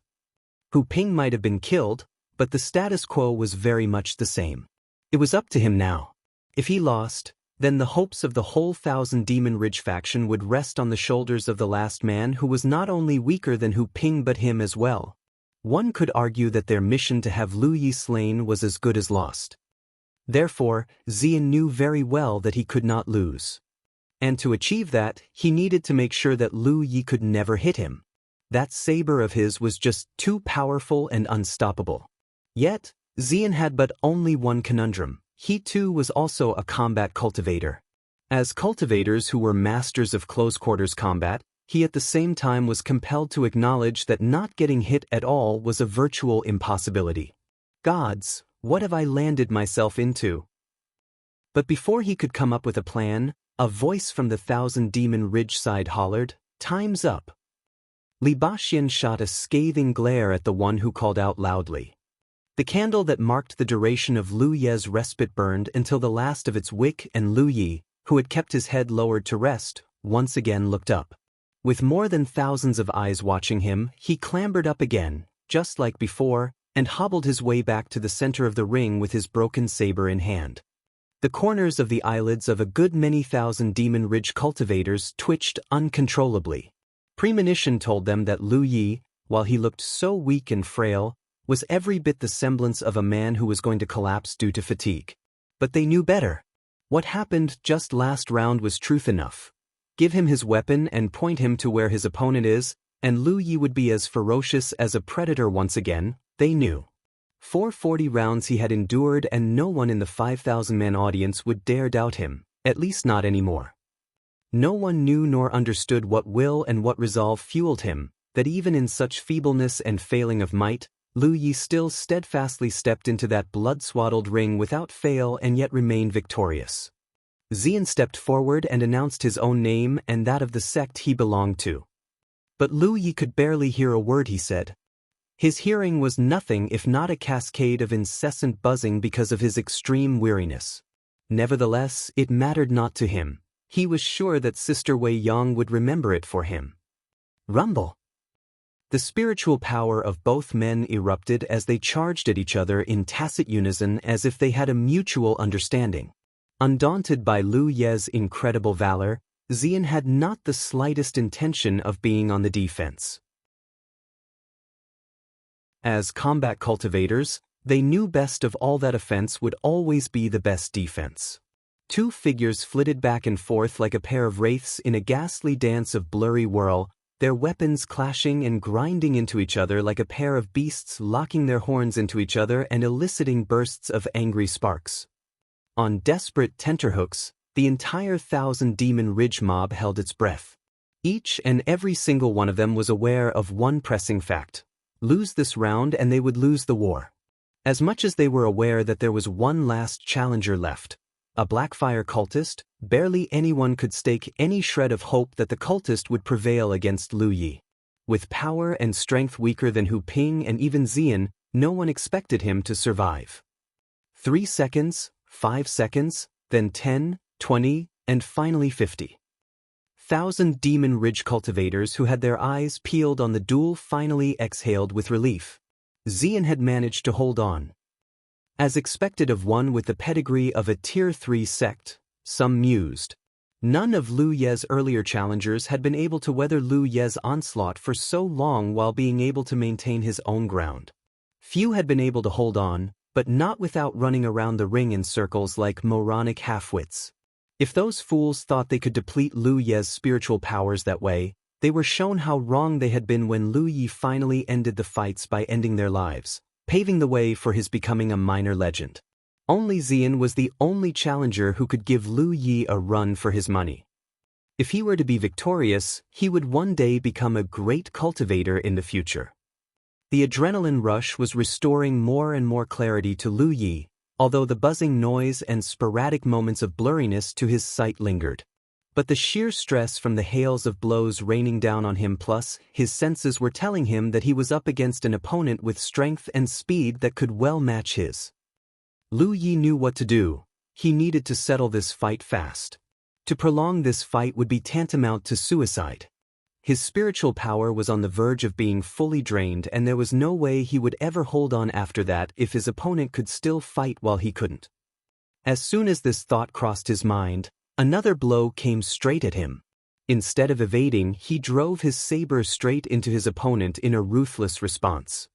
Hu Ping might have been killed, but the status quo was very much the same. It was up to him now. If he lost, then the hopes of the whole Thousand Demon Ridge faction would rest on the shoulders of the last man who was not only weaker than Hu Ping but him as well. One could argue that their mission to have Lu Yi slain was as good as lost. Therefore, Xian knew very well that he could not lose. And to achieve that, he needed to make sure that Lu Yi could never hit him. That saber of his was just too powerful and unstoppable. Yet, Xian had but only one conundrum. He too was also a combat cultivator. As cultivators who were masters of close-quarters combat, he at the same time was compelled to acknowledge that not getting hit at all was a virtual impossibility. Gods, what have I landed myself into? But before he could come up with a plan, a voice from the Thousand Demon Ridge side hollered, "Time's up." Baxian shot a scathing glare at the one who called out loudly. The candle that marked the duration of Lu Ye's respite burned until the last of its wick, and Lu Yi, who had kept his head lowered to rest, once again looked up. With more than thousands of eyes watching him, he clambered up again, just like before, and hobbled his way back to the center of the ring with his broken saber in hand. The corners of the eyelids of a good many Thousand Demon Ridge cultivators twitched uncontrollably. Premonition told them that Lu Yi, while he looked so weak and frail, was every bit the semblance of a man who was going to collapse due to fatigue. But they knew better. What happened just last round was truth enough. Give him his weapon and point him to where his opponent is, and Lu Yi would be as ferocious as a predator once again, they knew. 440 rounds he had endured, and no one in the 5,000-man audience would dare doubt him, at least not anymore. No one knew nor understood what will and what resolve fueled him, that even in such feebleness and failing of might, Lu Yi still steadfastly stepped into that blood-swaddled ring without fail and yet remained victorious. Xian stepped forward and announced his own name and that of the sect he belonged to. But Lu Yi could barely hear a word he said. His hearing was nothing if not a cascade of incessant buzzing because of his extreme weariness. Nevertheless, it mattered not to him. He was sure that Sister Wei Yang would remember it for him. Rumble! The spiritual power of both men erupted as they charged at each other in tacit unison as if they had a mutual understanding. Undaunted by Lu Ye's incredible valor, Xian had not the slightest intention of being on the defense. As combat cultivators, they knew best of all that offense would always be the best defense. Two figures flitted back and forth like a pair of wraiths in a ghastly dance of blurry whirl, their weapons clashing and grinding into each other like a pair of beasts locking their horns into each other and eliciting bursts of angry sparks. On desperate tenterhooks, the entire 1,000-demon ridge mob held its breath. Each and every single one of them was aware of one pressing fact: lose this round and they would lose the war. As much as they were aware that there was one last challenger left, a Blackfyre cultist, barely anyone could stake any shred of hope that the cultist would prevail against Lu Yi. With power and strength weaker than Hu Ping and even Xian, no one expected him to survive. 3 seconds, 5 seconds, then 10, 20, and finally 50. 1,000 demon ridge cultivators who had their eyes peeled on the duel finally exhaled with relief. Xian had managed to hold on. As expected of one with the pedigree of a Tier 3 sect, some mused. None of Lu Ye's earlier challengers had been able to weather Lu Ye's onslaught for so long while being able to maintain his own ground. Few had been able to hold on, but not without running around the ring in circles like moronic half-wits. If those fools thought they could deplete Lu Ye's spiritual powers that way, they were shown how wrong they had been when Lu Yi finally ended the fights by ending their lives, paving the way for his becoming a minor legend. Only Xian was the only challenger who could give Lu Yi a run for his money. If he were to be victorious, he would one day become a great cultivator in the future. The adrenaline rush was restoring more and more clarity to Lu Yi, although the buzzing noise and sporadic moments of blurriness to his sight lingered. But the sheer stress from the hails of blows raining down on him plus his senses were telling him that he was up against an opponent with strength and speed that could well match his. Lu Yi knew what to do. He needed to settle this fight fast. To prolong this fight would be tantamount to suicide. His spiritual power was on the verge of being fully drained and there was no way he would ever hold on after that if his opponent could still fight while he couldn't. As soon as this thought crossed his mind, another blow came straight at him. Instead of evading, he drove his saber straight into his opponent in a ruthless response.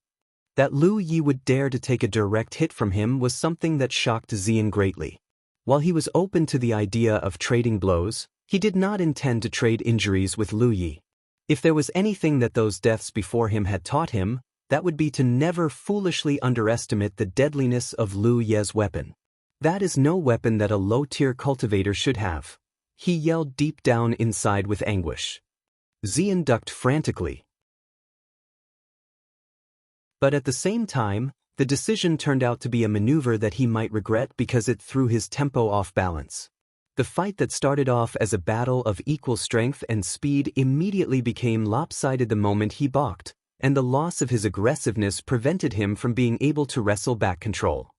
That Lu Yi would dare to take a direct hit from him was something that shocked Xian greatly. While he was open to the idea of trading blows, he did not intend to trade injuries with Lu Yi. If there was anything that those deaths before him had taught him, that would be to never foolishly underestimate the deadliness of Lu Ye's weapon. That is no weapon that a low-tier cultivator should have. He yelled deep down inside with anguish. Xian ducked frantically. But at the same time, the decision turned out to be a maneuver that he might regret because it threw his tempo off balance. The fight that started off as a battle of equal strength and speed immediately became lopsided the moment he balked, and the loss of his aggressiveness prevented him from being able to wrestle back control.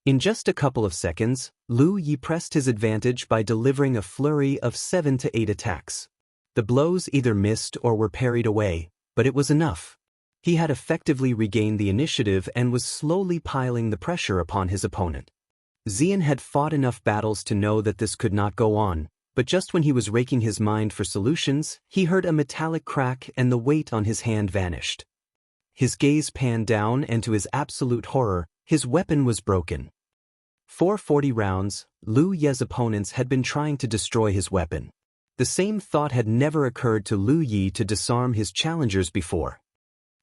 In just a couple of seconds, Lu Yi pressed his advantage by delivering a flurry of 7 to 8 attacks. The blows either missed or were parried away, but it was enough. He had effectively regained the initiative and was slowly piling the pressure upon his opponent. Xian had fought enough battles to know that this could not go on, but just when he was raking his mind for solutions, he heard a metallic crack and the weight on his hand vanished. His gaze panned down and to his absolute horror, his weapon was broken. For 40 rounds, Lu Ye's opponents had been trying to destroy his weapon. The same thought had never occurred to Lu Yi to disarm his challengers before.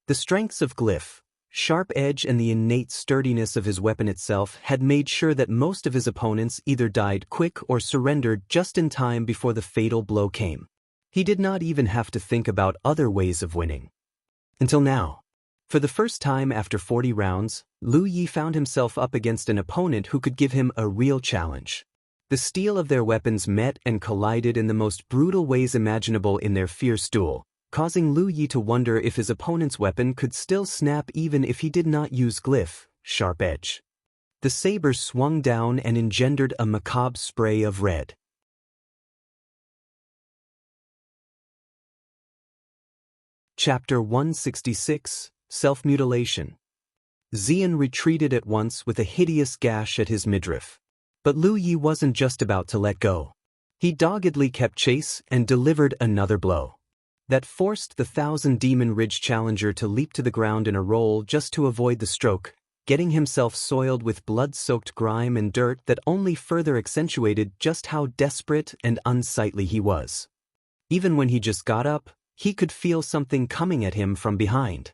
The strengths of glyph, sharp edge and the innate sturdiness of his weapon itself had made sure that most of his opponents either died quick or surrendered just in time before the fatal blow came. He did not even have to think about other ways of winning. Until now. For the first time after 40 rounds, Lu Yi found himself up against an opponent who could give him a real challenge. The steel of their weapons met and collided in the most brutal ways imaginable in their fierce duel, causing Lu Yi to wonder if his opponent's weapon could still snap even if he did not use glyph, sharp edge. The saber swung down and engendered a macabre spray of red. Chapter 166, Self-Mutilation. Xian retreated at once with a hideous gash at his midriff. But Lu Yi wasn't just about to let go. He doggedly kept chase and delivered another blow. That forced the Thousand Demon Ridge challenger to leap to the ground in a roll just to avoid the stroke, getting himself soiled with blood-soaked grime and dirt that only further accentuated just how desperate and unsightly he was. Even when he just got up, he could feel something coming at him from behind.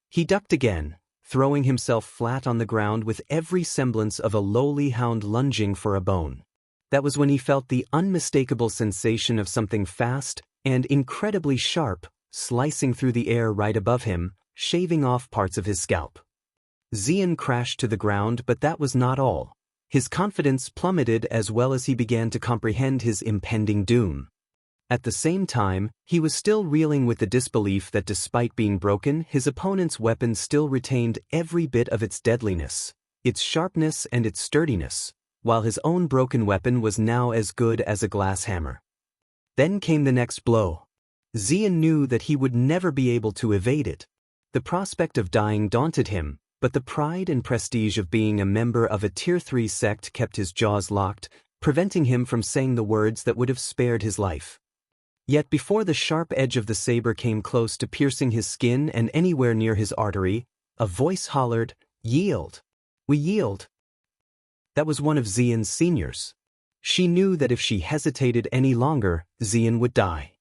He ducked again, throwing himself flat on the ground with every semblance of a lowly hound lunging for a bone. That was when he felt the unmistakable sensation of something fast and incredibly sharp slicing through the air right above him, shaving off parts of his scalp. Xian crashed to the ground, but that was not all. His confidence plummeted as well as he began to comprehend his impending doom. At the same time, he was still reeling with the disbelief that despite being broken, his opponent's weapon still retained every bit of its deadliness, its sharpness and its sturdiness, while his own broken weapon was now as good as a glass hammer. Then came the next blow. Xian knew that he would never be able to evade it. The prospect of dying daunted him, but the pride and prestige of being a member of a Tier 3 sect kept his jaws locked, preventing him from saying the words that would have spared his life. Yet before the sharp edge of the saber came close to piercing his skin and anywhere near his artery, a voice hollered, "Yield! We yield!" That was one of Xian's seniors. She knew that if she hesitated any longer, Xian would die.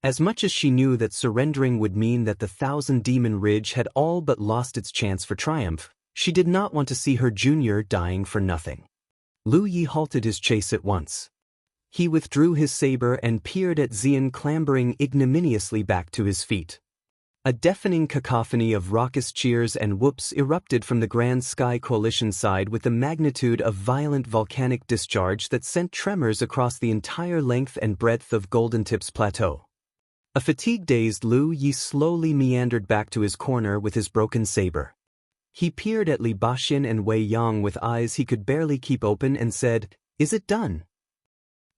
As much as she knew that surrendering would mean that the Thousand Demon Ridge had all but lost its chance for triumph, she did not want to see her junior dying for nothing. Lu Yi halted his chase at once. He withdrew his saber and peered at Xian clambering ignominiously back to his feet. A deafening cacophony of raucous cheers and whoops erupted from the Grand Sky Coalition side with the magnitude of violent volcanic discharge that sent tremors across the entire length and breadth of Golden Tips Plateau. A fatigue-dazed Lu Yi slowly meandered back to his corner with his broken saber. He peered at Li Baxian and Wei Yang with eyes he could barely keep open and said, "Is it done?"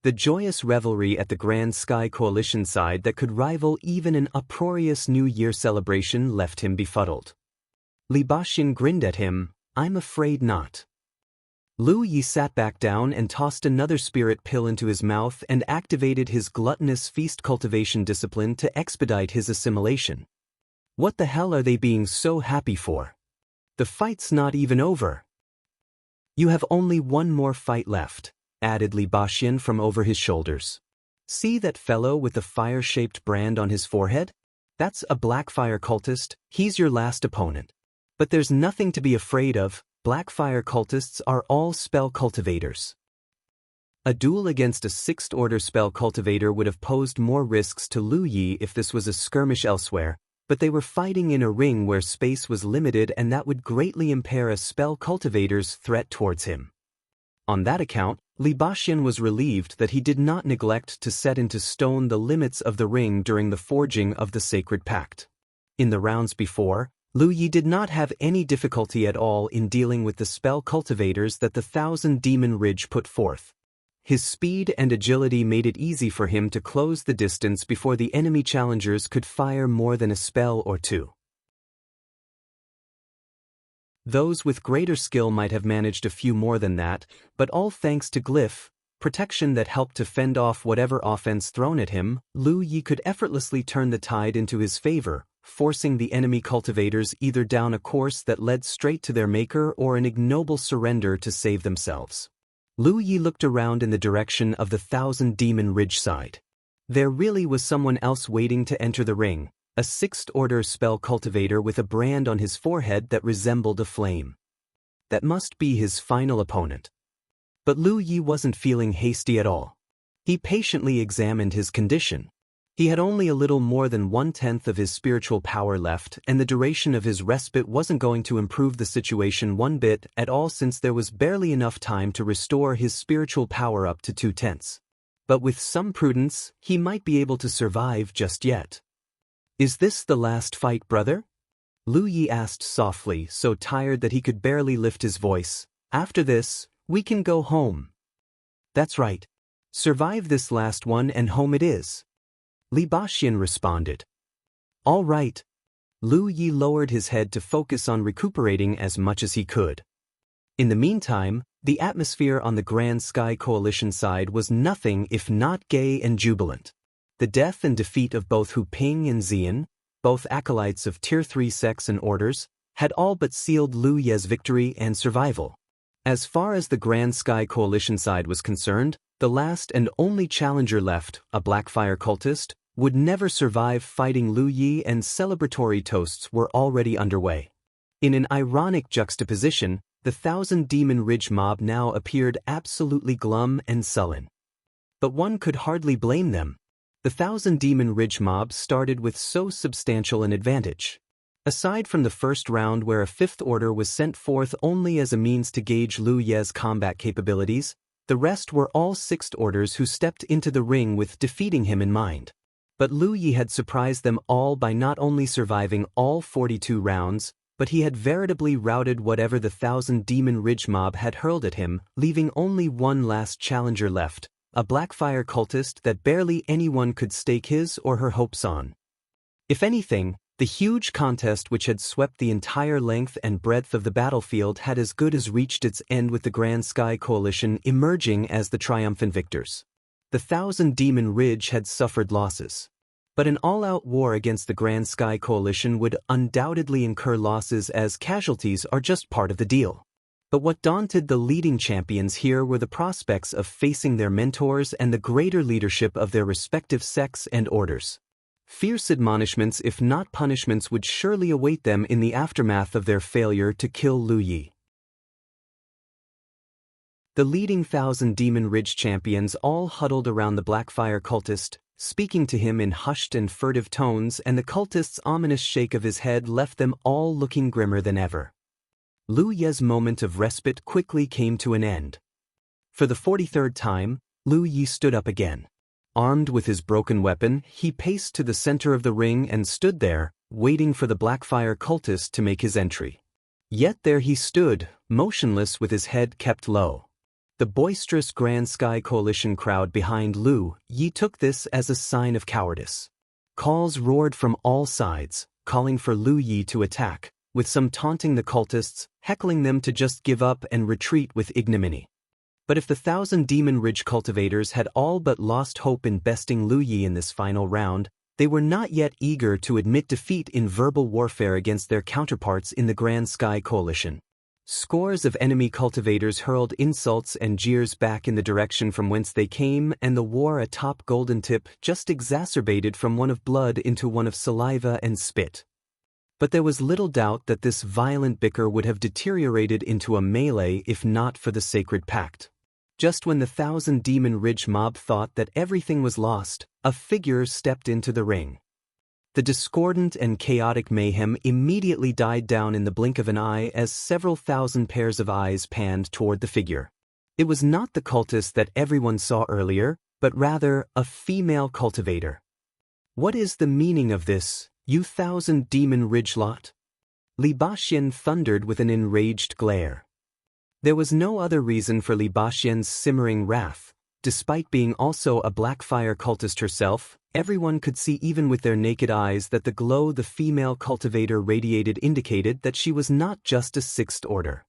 The joyous revelry at the Grand Sky Coalition side that could rival even an uproarious New Year celebration left him befuddled. Li Baxian grinned at him, "I'm afraid not." Lu Yi sat back down and tossed another spirit pill into his mouth and activated his gluttonous feast cultivation discipline to expedite his assimilation. What the hell are they being so happy for? The fight's not even over. "You have only one more fight left," added Li Baxian from over his shoulders. "See that fellow with the fire-shaped brand on his forehead? That's a Blackfyre cultist, he's your last opponent. But there's nothing to be afraid of, Blackfyre cultists are all spell cultivators." A duel against a 6th Order spell cultivator would have posed more risks to Lu Yi if this was a skirmish elsewhere, but they were fighting in a ring where space was limited and that would greatly impair a spell cultivator's threat towards him. On that account, Li Baxian was relieved that he did not neglect to set into stone the limits of the ring during the forging of the sacred pact. In the rounds before, Lu Yi did not have any difficulty at all in dealing with the spell cultivators that the Thousand Demon Ridge put forth. His speed and agility made it easy for him to close the distance before the enemy challengers could fire more than a spell or two. Those with greater skill might have managed a few more than that, but all thanks to glyph, protection that helped to fend off whatever offense thrown at him, Lu Yi could effortlessly turn the tide into his favor, forcing the enemy cultivators either down a course that led straight to their maker or an ignoble surrender to save themselves. Lu Yi looked around in the direction of the Thousand Demon Ridge side. There really was someone else waiting to enter the ring. A 6th Order spell cultivator with a brand on his forehead that resembled a flame. That must be his final opponent. But Lu Yi wasn't feeling hasty at all. He patiently examined his condition. He had only a little more than 1/10 of his spiritual power left, and the duration of his respite wasn't going to improve the situation one bit at all since there was barely enough time to restore his spiritual power up to 2/10. But with some prudence, he might be able to survive just yet. "Is this the last fight, brother?" Lu Yi asked softly, so tired that he could barely lift his voice. "After this, we can go home." "That's right. Survive this last one and home it is," Li Baxian responded. "All right." Lu Yi lowered his head to focus on recuperating as much as he could. In the meantime, the atmosphere on the Grand Sky Coalition side was nothing if not gay and jubilant. The death and defeat of both Hu Ping and Xian, both acolytes of Tier 3 sects and orders, had all but sealed Lu Ye's victory and survival. As far as the Grand Sky Coalition side was concerned, the last and only challenger left, a Blackfyre cultist, would never survive fighting Lu Yi, and celebratory toasts were already underway. In an ironic juxtaposition, the Thousand Demon Ridge mob now appeared absolutely glum and sullen. But one could hardly blame them. The Thousand Demon Ridge mob started with so substantial an advantage. Aside from the first round where a Fifth Order was sent forth only as a means to gauge Lu Ye's combat capabilities, the rest were all Sixth Orders who stepped into the ring with defeating him in mind. But Lu Yi had surprised them all by not only surviving all 42 rounds, but he had veritably routed whatever the Thousand Demon Ridge mob had hurled at him, leaving only one last challenger left, a Blackfyre cultist that barely anyone could stake his or her hopes on. If anything, the huge contest which had swept the entire length and breadth of the battlefield had as good as reached its end, with the Grand Sky Coalition emerging as the triumphant victors. The Thousand Demon Ridge had suffered losses. But an all-out war against the Grand Sky Coalition would undoubtedly incur losses, as casualties are just part of the deal. But what daunted the leading champions here were the prospects of facing their mentors and the greater leadership of their respective sects and orders. Fierce admonishments, if not punishments, would surely await them in the aftermath of their failure to kill Lu Yi. The leading Thousand Demon Ridge champions all huddled around the Blackfyre cultist, speaking to him in hushed and furtive tones, and the cultist's ominous shake of his head left them all looking grimmer than ever. Lu Ye's moment of respite quickly came to an end. For the 43rd time, Lu Yi stood up again. Armed with his broken weapon, he paced to the center of the ring and stood there, waiting for the Blackfyre cultist to make his entry. Yet there he stood, motionless with his head kept low. The boisterous Grand Sky Coalition crowd behind Lu Yi took this as a sign of cowardice. Calls roared from all sides, calling for Lu Yi to attack, with some taunting the cultists, heckling them to just give up and retreat with ignominy. But if the Thousand Demon Ridge cultivators had all but lost hope in besting Lu Yi in this final round, they were not yet eager to admit defeat in verbal warfare against their counterparts in the Grand Sky Coalition. Scores of enemy cultivators hurled insults and jeers back in the direction from whence they came, and the war atop Golden Tip just exacerbated from one of blood into one of saliva and spit. But there was little doubt that this violent bicker would have deteriorated into a melee if not for the sacred pact. Just when the Thousand Demon Ridge mob thought that everything was lost, a figure stepped into the ring. The discordant and chaotic mayhem immediately died down in the blink of an eye as several thousand pairs of eyes panned toward the figure. It was not the cultist that everyone saw earlier, but rather a female cultivator. "What is the meaning of this, you Thousand Demon Ridge lot?" Baxian thundered with an enraged glare. There was no other reason for Baxian's simmering wrath. Despite being also a Blackfyre cultist herself, everyone could see even with their naked eyes that the glow the female cultivator radiated indicated that she was not just a Sixth Order,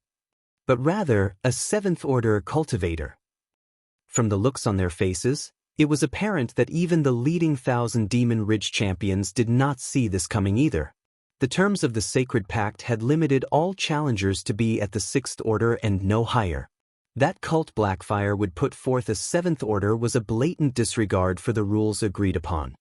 but rather a Seventh Order cultivator. From the looks on their faces, it was apparent that even the leading Thousand Demon Ridge champions did not see this coming either. The terms of the Sacred Pact had limited all challengers to be at the Sixth Order and no higher. That cult Blackfyre would put forth a Seventh Order was a blatant disregard for the rules agreed upon.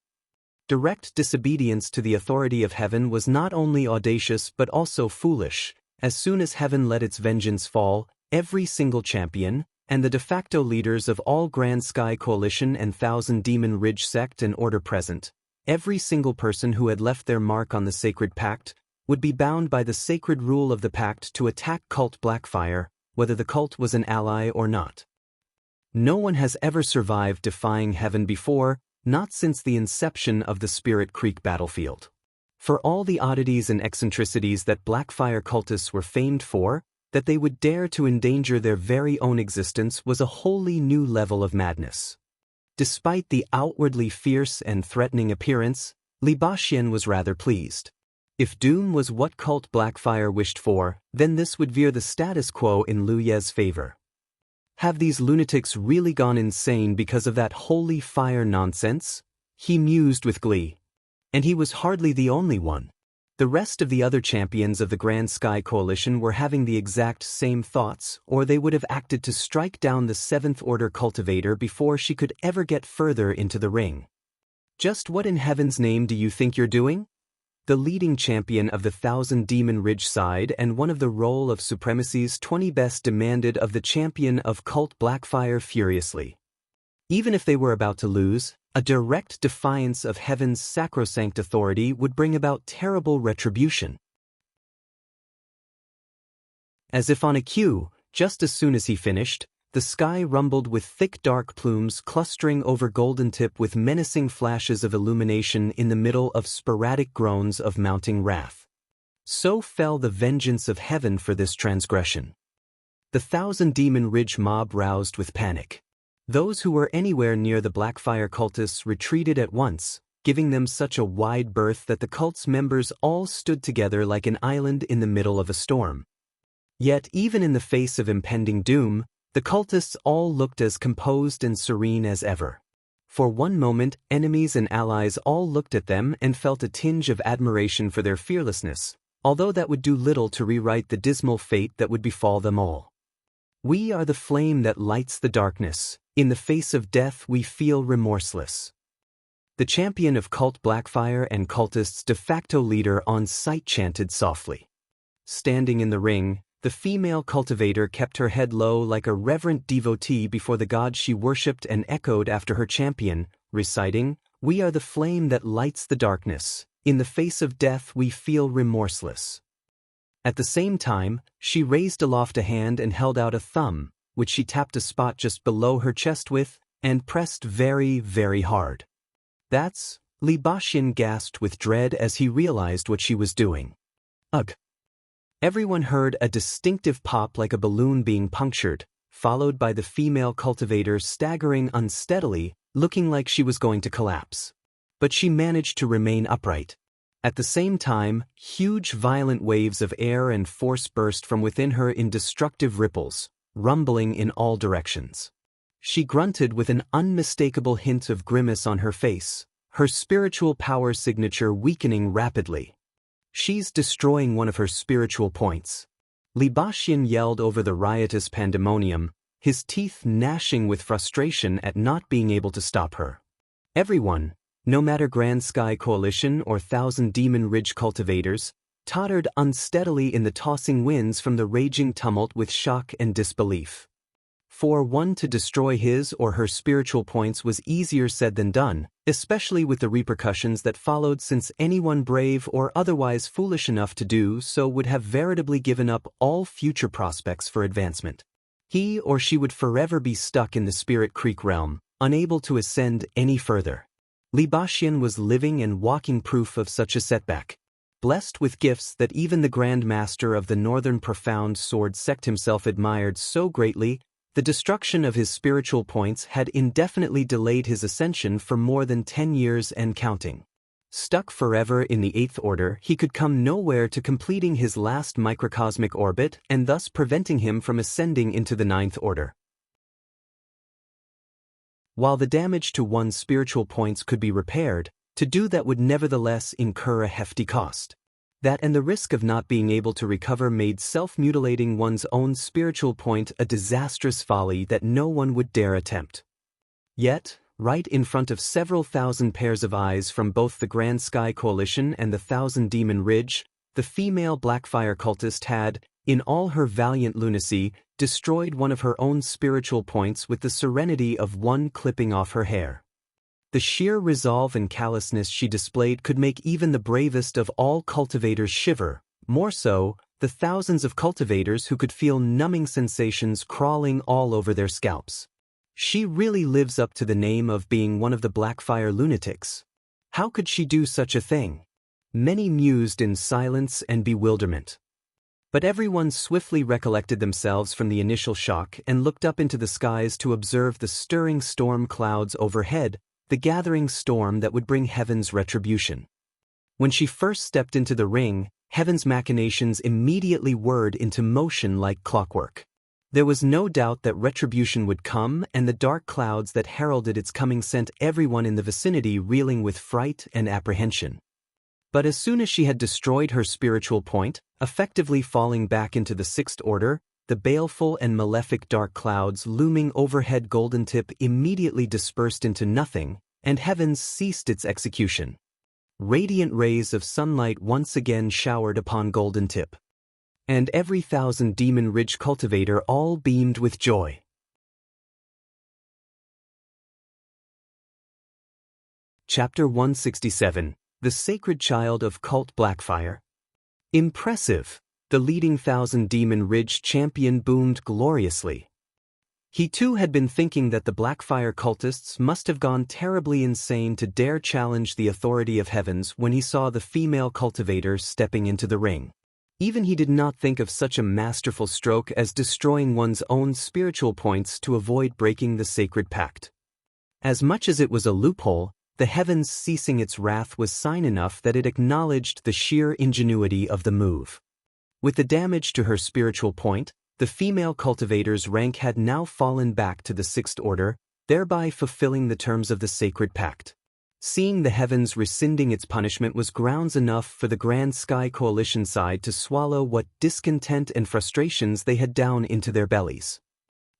Direct disobedience to the authority of heaven was not only audacious but also foolish. As soon as heaven let its vengeance fall, every single champion, and the de facto leaders of all Grand Sky Coalition and Thousand Demon Ridge sect and order present, every single person who had left their mark on the Sacred Pact, would be bound by the sacred rule of the Pact to attack cult Blackfyre, whether the cult was an ally or not. No one has ever survived defying heaven before, not since the inception of the Spirit Creek battlefield. For all the oddities and eccentricities that Blackfyre cultists were famed for, that they would dare to endanger their very own existence was a wholly new level of madness. Despite the outwardly fierce and threatening appearance, Baxian was rather pleased. If doom was what cult Blackfyre wished for, then this would veer the status quo in Lu Ye's favor. Have these lunatics really gone insane because of that holy fire nonsense? He mused with glee. And he was hardly the only one. The rest of the other champions of the Grand Sky Coalition were having the exact same thoughts, or they would have acted to strike down the 7th Order cultivator before she could ever get further into the ring. Just what in heaven's name do you think you're doing? The leading champion of the Thousand Demon Ridge side and one of the role of Supremacy's 20 best demanded of the champion of Cult Blackfyre furiously. Even if they were about to lose, a direct defiance of heaven's sacrosanct authority would bring about terrible retribution. As if on a cue, just as soon as he finished, the sky rumbled with thick dark plumes clustering over Golden Tip with menacing flashes of illumination in the middle of sporadic groans of mounting wrath. So fell the vengeance of heaven for this transgression. The Thousand Demon Ridge mob roused with panic. Those who were anywhere near the Blackfyre cultists retreated at once, giving them such a wide berth that the cult's members all stood together like an island in the middle of a storm. Yet even in the face of impending doom, the cultists all looked as composed and serene as ever. For one moment, enemies and allies all looked at them and felt a tinge of admiration for their fearlessness, although that would do little to rewrite the dismal fate that would befall them all. We are the flame that lights the darkness. In the face of death we feel remorseless. The champion of Cult Blackfyre and cultists' de facto leader on sight chanted softly. Standing in the ring, the female cultivator kept her head low like a reverent devotee before the god she worshipped and echoed after her champion, reciting, "We are the flame that lights the darkness. In the face of death we feel remorseless." At the same time, she raised aloft a hand and held out a thumb, which she tapped a spot just below her chest with, and pressed very, very hard. "That's..." Baxian gasped with dread as he realized what she was doing. "Ugh." Everyone heard a distinctive pop like a balloon being punctured, followed by the female cultivator staggering unsteadily, looking like she was going to collapse. But she managed to remain upright. At the same time, huge violent waves of air and force burst from within her in destructive ripples, rumbling in all directions. She grunted with an unmistakable hint of grimace on her face, her spiritual power signature weakening rapidly. "She's destroying one of her spiritual points." Baxian yelled over the riotous pandemonium, his teeth gnashing with frustration at not being able to stop her. Everyone, no matter Grand Sky Coalition or Thousand Demon Ridge cultivators, tottered unsteadily in the tossing winds from the raging tumult with shock and disbelief. For one to destroy his or her spiritual points was easier said than done, especially with the repercussions that followed, since anyone brave or otherwise foolish enough to do so would have veritably given up all future prospects for advancement. He or she would forever be stuck in the Spirit Creek realm, unable to ascend any further. Baxian was living and walking proof of such a setback. Blessed with gifts that even the Grand Master of the Northern Profound Sword Sect himself admired so greatly, the destruction of his spiritual points had indefinitely delayed his ascension for more than 10 years and counting. Stuck forever in the 8th Order, he could come nowhere to completing his last microcosmic orbit and thus preventing him from ascending into the 9th Order. While the damage to one's spiritual points could be repaired, to do that would nevertheless incur a hefty cost. That and the risk of not being able to recover made self-mutilating one's own spiritual point a disastrous folly that no one would dare attempt. Yet, right in front of several thousand pairs of eyes from both the Grand Sky Coalition and the Thousand Demon Ridge, the female Blackfyre cultist had, in all her valiant lunacy, destroyed one of her own spiritual points with the serenity of one clipping off her hair. The sheer resolve and callousness she displayed could make even the bravest of all cultivators shiver, more so, the thousands of cultivators who could feel numbing sensations crawling all over their scalps. She really lives up to the name of being one of the Blackfyre lunatics. How could she do such a thing? Many mused in silence and bewilderment. But everyone swiftly recollected themselves from the initial shock and looked up into the skies to observe the stirring storm clouds overhead, the gathering storm that would bring heaven's retribution. When she first stepped into the ring, heaven's machinations immediately whirred into motion like clockwork. There was no doubt that retribution would come, and the dark clouds that heralded its coming sent everyone in the vicinity reeling with fright and apprehension. But as soon as she had destroyed her spiritual point, effectively falling back into the Sixth Order, the baleful and malefic dark clouds looming overhead Golden Tip immediately dispersed into nothing, and heavens ceased its execution. Radiant rays of sunlight once again showered upon Golden Tip. And every 1,000 Demon Ridge cultivator all beamed with joy. Chapter 167. The Sacred Child of Cult Blackfyre. Impressive! The leading 1,000 Demon Ridge champion boomed gloriously. He too had been thinking that the Blackfyre cultists must have gone terribly insane to dare challenge the authority of heavens when he saw the female cultivator stepping into the ring. Even he did not think of such a masterful stroke as destroying one's own spiritual points to avoid breaking the sacred pact. As much as it was a loophole, the heavens ceasing its wrath was sign enough that it acknowledged the sheer ingenuity of the move. With the damage to her spiritual point, the female cultivator's rank had now fallen back to the Sixth Order, thereby fulfilling the terms of the sacred pact. Seeing the heavens rescinding its punishment was grounds enough for the Grand Sky Coalition side to swallow what discontent and frustrations they had down into their bellies.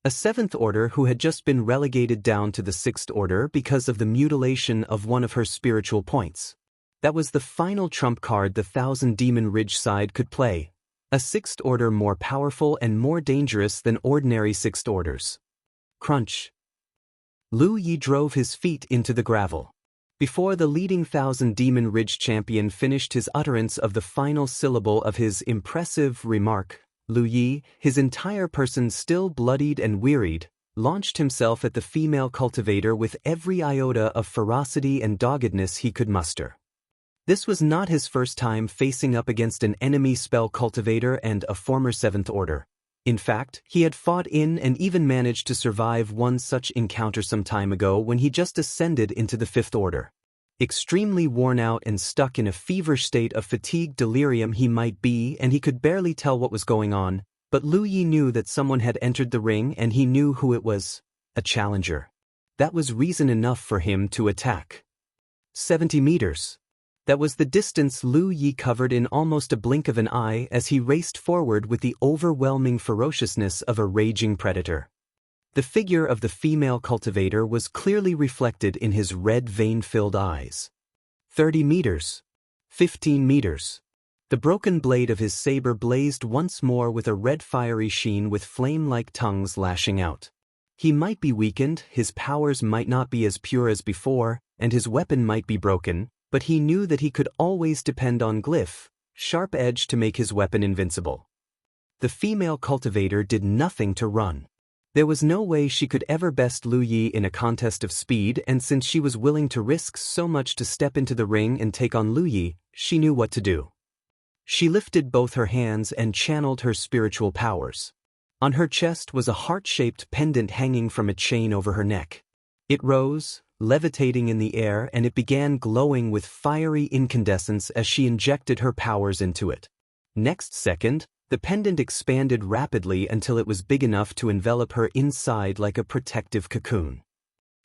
A Seventh Order who had just been relegated down to the Sixth Order because of the mutilation of one of her spiritual points. That was the final trump card the 1,000 Demon Ridge side could play. A Sixth Order more powerful and more dangerous than ordinary Sixth Orders. Crunch. Lu Yi drove his feet into the gravel. Before the leading 1,000 Demon Ridge champion finished his utterance of the final syllable of his impressive remark, Lu Yi, his entire person still bloodied and wearied, launched himself at the female cultivator with every iota of ferocity and doggedness he could muster. This was not his first time facing up against an enemy spell cultivator and a former Seventh Order. In fact, he had fought in and even managed to survive one such encounter some time ago when he just ascended into the Fifth Order. Extremely worn out and stuck in a feverish state of fatigue delirium he might be, and he could barely tell what was going on, but Lu Yi knew that someone had entered the ring and he knew who it was. A challenger. That was reason enough for him to attack. 70 meters. That was the distance Lu Yi covered in almost a blink of an eye as he raced forward with the overwhelming ferociousness of a raging predator. The figure of the female cultivator was clearly reflected in his red vein-filled eyes. 30 meters. 15 meters. The broken blade of his saber blazed once more with a red fiery sheen with flame-like tongues lashing out. He might be weakened, his powers might not be as pure as before, and his weapon might be broken, but he knew that he could always depend on Glyph, Sharp Edge, to make his weapon invincible. The female cultivator did nothing to run. There was no way she could ever best Lu Yi in a contest of speed, and since she was willing to risk so much to step into the ring and take on Lu Yi, she knew what to do. She lifted both her hands and channeled her spiritual powers. On her chest was a heart-shaped pendant hanging from a chain over her neck. It rose, levitating in the air, and it began glowing with fiery incandescence as she injected her powers into it. Next second, the pendant expanded rapidly until it was big enough to envelop her inside like a protective cocoon.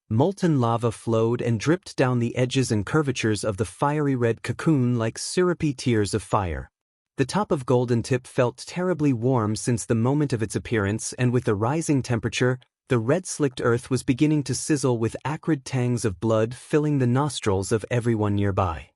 Molten lava flowed and dripped down the edges and curvatures of the fiery red cocoon like syrupy tears of fire. The top of Golden Tip felt terribly warm since the moment of its appearance, and with the rising temperature, the red-slicked earth was beginning to sizzle with acrid tangs of blood filling the nostrils of everyone nearby.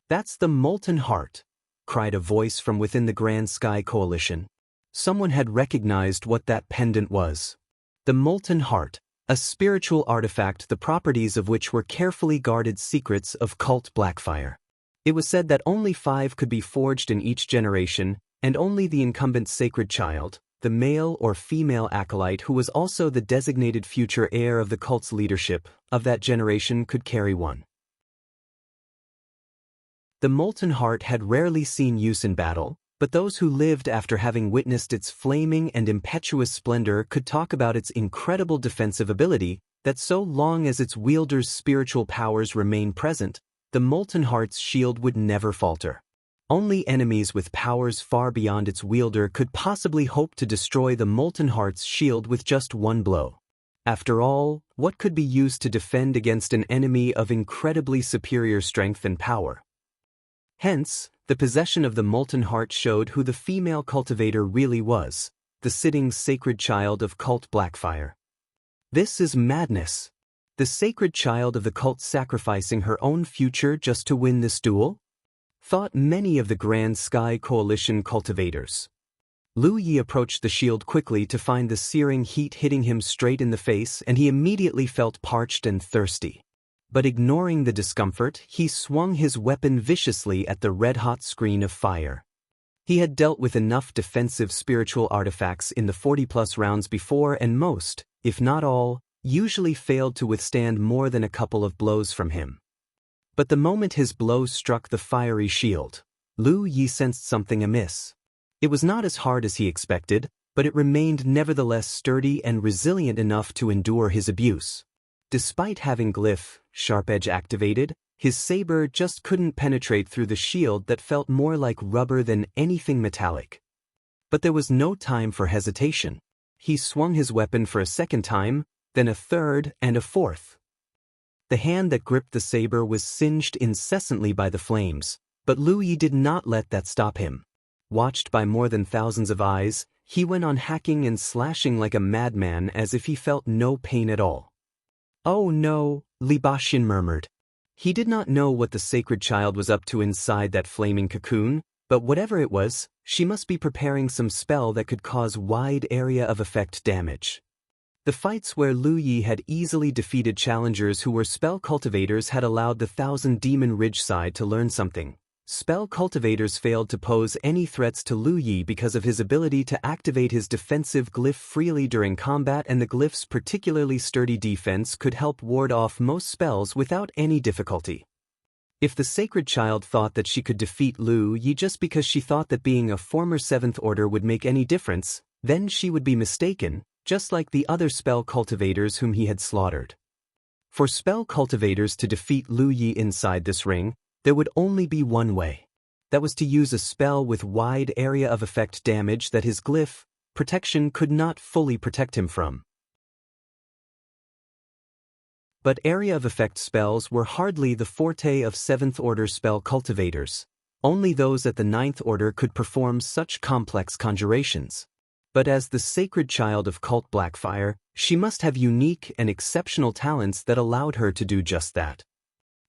"That's the Molten Heart," cried a voice from within the Grand Sky Coalition. Someone had recognized what that pendant was. The Molten Heart, a spiritual artifact the properties of which were carefully guarded secrets of cult Blackfyre. It was said that only 5 could be forged in each generation, and only the incumbent sacred child, the male or female acolyte who was also the designated future heir of the cult's leadership, of that generation could carry one. The Molten Heart had rarely seen use in battle, but those who lived after having witnessed its flaming and impetuous splendor could talk about its incredible defensive ability, that so long as its wielder's spiritual powers remained present, the Molten Heart's shield would never falter. Only enemies with powers far beyond its wielder could possibly hope to destroy the Molten Heart's shield with just one blow. After all, what could be used to defend against an enemy of incredibly superior strength and power? Hence, the possession of the Molten Heart showed who the female cultivator really was, the sitting sacred child of cult Blackfyre. This is madness. The sacred child of the cult sacrificing her own future just to win this duel? Thought many of the Grand Sky Coalition cultivators. Lu Yi approached the shield quickly to find the searing heat hitting him straight in the face, and he immediately felt parched and thirsty. But ignoring the discomfort, he swung his weapon viciously at the red-hot screen of fire. He had dealt with enough defensive spiritual artifacts in the 40-plus rounds before, and most, if not all, usually failed to withstand more than a couple of blows from him. But the moment his blow struck the fiery shield, Lu Yi sensed something amiss. It was not as hard as he expected, but it remained nevertheless sturdy and resilient enough to endure his abuse. Despite having glyph, sharp edge activated, his saber just couldn't penetrate through the shield that felt more like rubber than anything metallic. But there was no time for hesitation. He swung his weapon for a second time, then a third and a fourth. The hand that gripped the saber was singed incessantly by the flames, but Lu Yi did not let that stop him. Watched by more than thousands of eyes, he went on hacking and slashing like a madman as if he felt no pain at all. "Oh no," Baxian murmured. He did not know what the sacred child was up to inside that flaming cocoon, but whatever it was, she must be preparing some spell that could cause wide area of effect damage. The fights where Lu Yi had easily defeated challengers who were spell cultivators had allowed the Thousand Demon Ridge side to learn something. Spell cultivators failed to pose any threats to Lu Yi because of his ability to activate his defensive glyph freely during combat, and the glyph's particularly sturdy defense could help ward off most spells without any difficulty. If the sacred child thought that she could defeat Lu Yi just because she thought that being a former 7th Order would make any difference, then she would be mistaken, just like the other spell cultivators whom he had slaughtered. For spell cultivators to defeat Lu Yi inside this ring, there would only be one way. That was to use a spell with wide area of effect damage that his glyph, protection, could not fully protect him from. But area of effect spells were hardly the forte of 7th Order spell cultivators. Only those at the 9th Order could perform such complex conjurations. But as the sacred child of cult Blackfyre, she must have unique and exceptional talents that allowed her to do just that.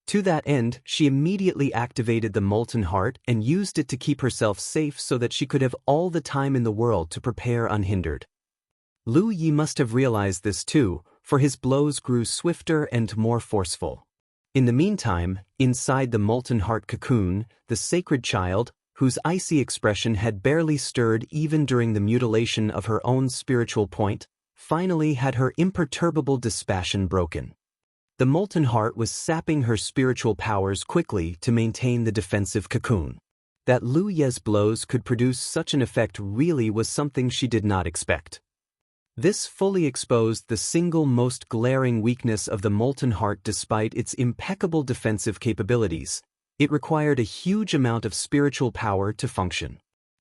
To that end, she immediately activated the Molten Heart and used it to keep herself safe so that she could have all the time in the world to prepare unhindered. Lu Yi must have realized this too, for his blows grew swifter and more forceful. In the meantime, inside the Molten Heart cocoon, the sacred child, whose icy expression had barely stirred even during the mutilation of her own spiritual point, finally had her imperturbable dispassion broken. The Molten Heart was sapping her spiritual powers quickly to maintain the defensive cocoon. That Lu Yi's blows could produce such an effect really was something she did not expect. This fully exposed the single most glaring weakness of the Molten Heart. Despite its impeccable defensive capabilities, it required a huge amount of spiritual power to function.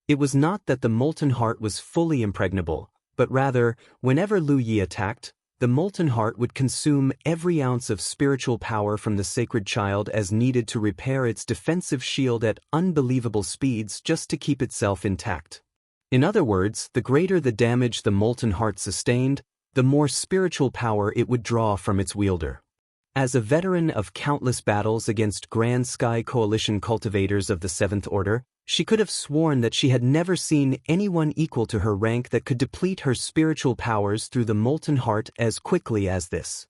It was not that the Molten Heart was fully impregnable, but rather, whenever Lu Yi attacked, the Molten Heart would consume every ounce of spiritual power from the sacred child as needed to repair its defensive shield at unbelievable speeds just to keep itself intact. In other words, the greater the damage the Molten Heart sustained, the more spiritual power it would draw from its wielder. As a veteran of countless battles against Grand Sky Coalition cultivators of the 7th Order, she could have sworn that she had never seen anyone equal to her rank that could deplete her spiritual powers through the Molten Heart as quickly as this.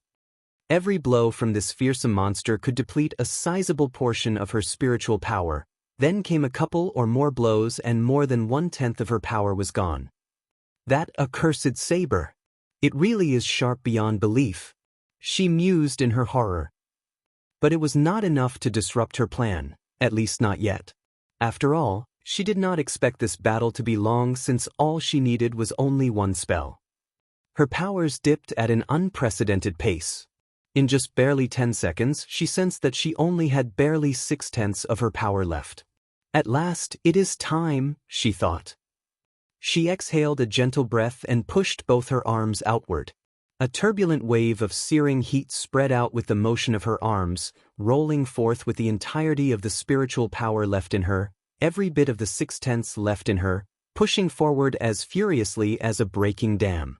Every blow from this fearsome monster could deplete a sizable portion of her spiritual power. Then came a couple or more blows and more than 1/10 of her power was gone. That accursed saber! It really is sharp beyond belief, she mused in her horror. But it was not enough to disrupt her plan, at least not yet. After all, she did not expect this battle to be long, since all she needed was only one spell. Her powers dipped at an unprecedented pace. In just barely 10 seconds, she sensed that she only had barely 6/10 of her power left. At last, it is time, she thought. She exhaled a gentle breath and pushed both her arms outward. A turbulent wave of searing heat spread out with the motion of her arms, rolling forth with the entirety of the spiritual power left in her, every bit of the 6/10 left in her, pushing forward as furiously as a breaking dam.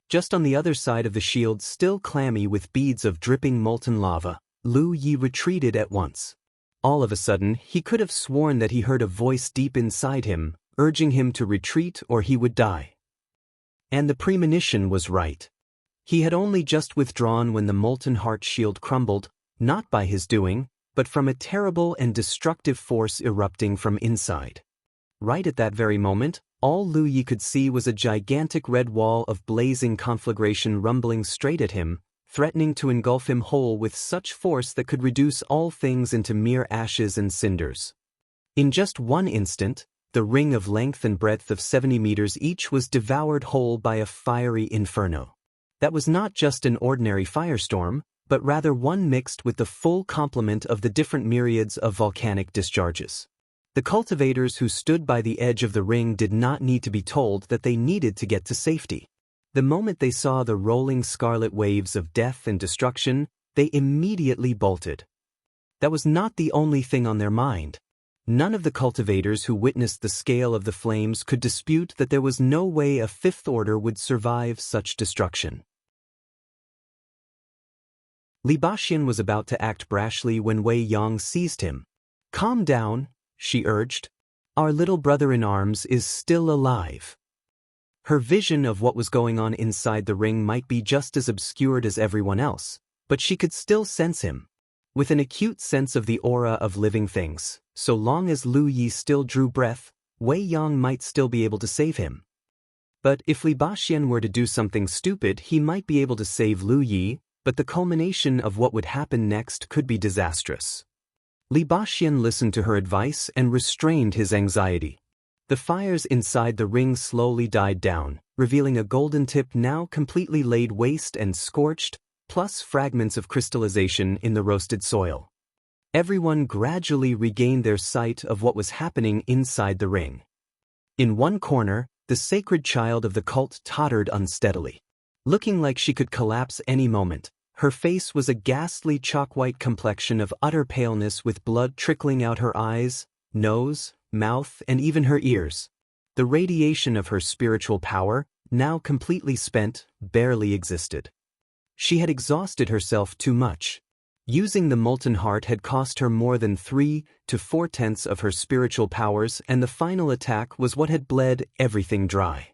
Just on the other side of the shield, still clammy with beads of dripping molten lava, Lu Yi retreated at once. All of a sudden, he could have sworn that he heard a voice deep inside him, urging him to retreat or he would die. And the premonition was right. He had only just withdrawn when the molten heart shield crumbled, not by his doing, but from a terrible and destructive force erupting from inside. Right at that very moment, all Lu Yi could see was a gigantic red wall of blazing conflagration rumbling straight at him, threatening to engulf him whole with such force that could reduce all things into mere ashes and cinders. In just one instant, the ring of length and breadth of 70 meters each was devoured whole by a fiery inferno. That was not just an ordinary firestorm, but rather one mixed with the full complement of the different myriads of volcanic discharges. The cultivators who stood by the edge of the ring did not need to be told that they needed to get to safety. The moment they saw the rolling scarlet waves of death and destruction, they immediately bolted. That was not the only thing on their mind. None of the cultivators who witnessed the scale of the flames could dispute that there was no way a Fifth Order would survive such destruction. Baxian was about to act brashly when Wei Yang seized him. "Calm down," she urged. "Our little brother-in-arms is still alive." Her vision of what was going on inside the ring might be just as obscured as everyone else, but she could still sense him. With an acute sense of the aura of living things, so long as Lu Yi still drew breath, Wei Yang might still be able to save him. But if Baxian were to do something stupid, he might be able to save Lu Yi, but the culmination of what would happen next could be disastrous. Baxian listened to her advice and restrained his anxiety. The fires inside the ring slowly died down, revealing a golden tip now completely laid waste and scorched, plus fragments of crystallization in the roasted soil. Everyone gradually regained their sight of what was happening inside the ring. In one corner, the sacred child of the cult tottered unsteadily. Looking like she could collapse any moment, her face was a ghastly chalk-white complexion of utter paleness with blood trickling out her eyes, nose, mouth, and even her ears. The radiation of her spiritual power, now completely spent, barely existed. She had exhausted herself too much. Using the molten heart had cost her more than 3 to 4/10 of her spiritual powers, and the final attack was what had bled everything dry.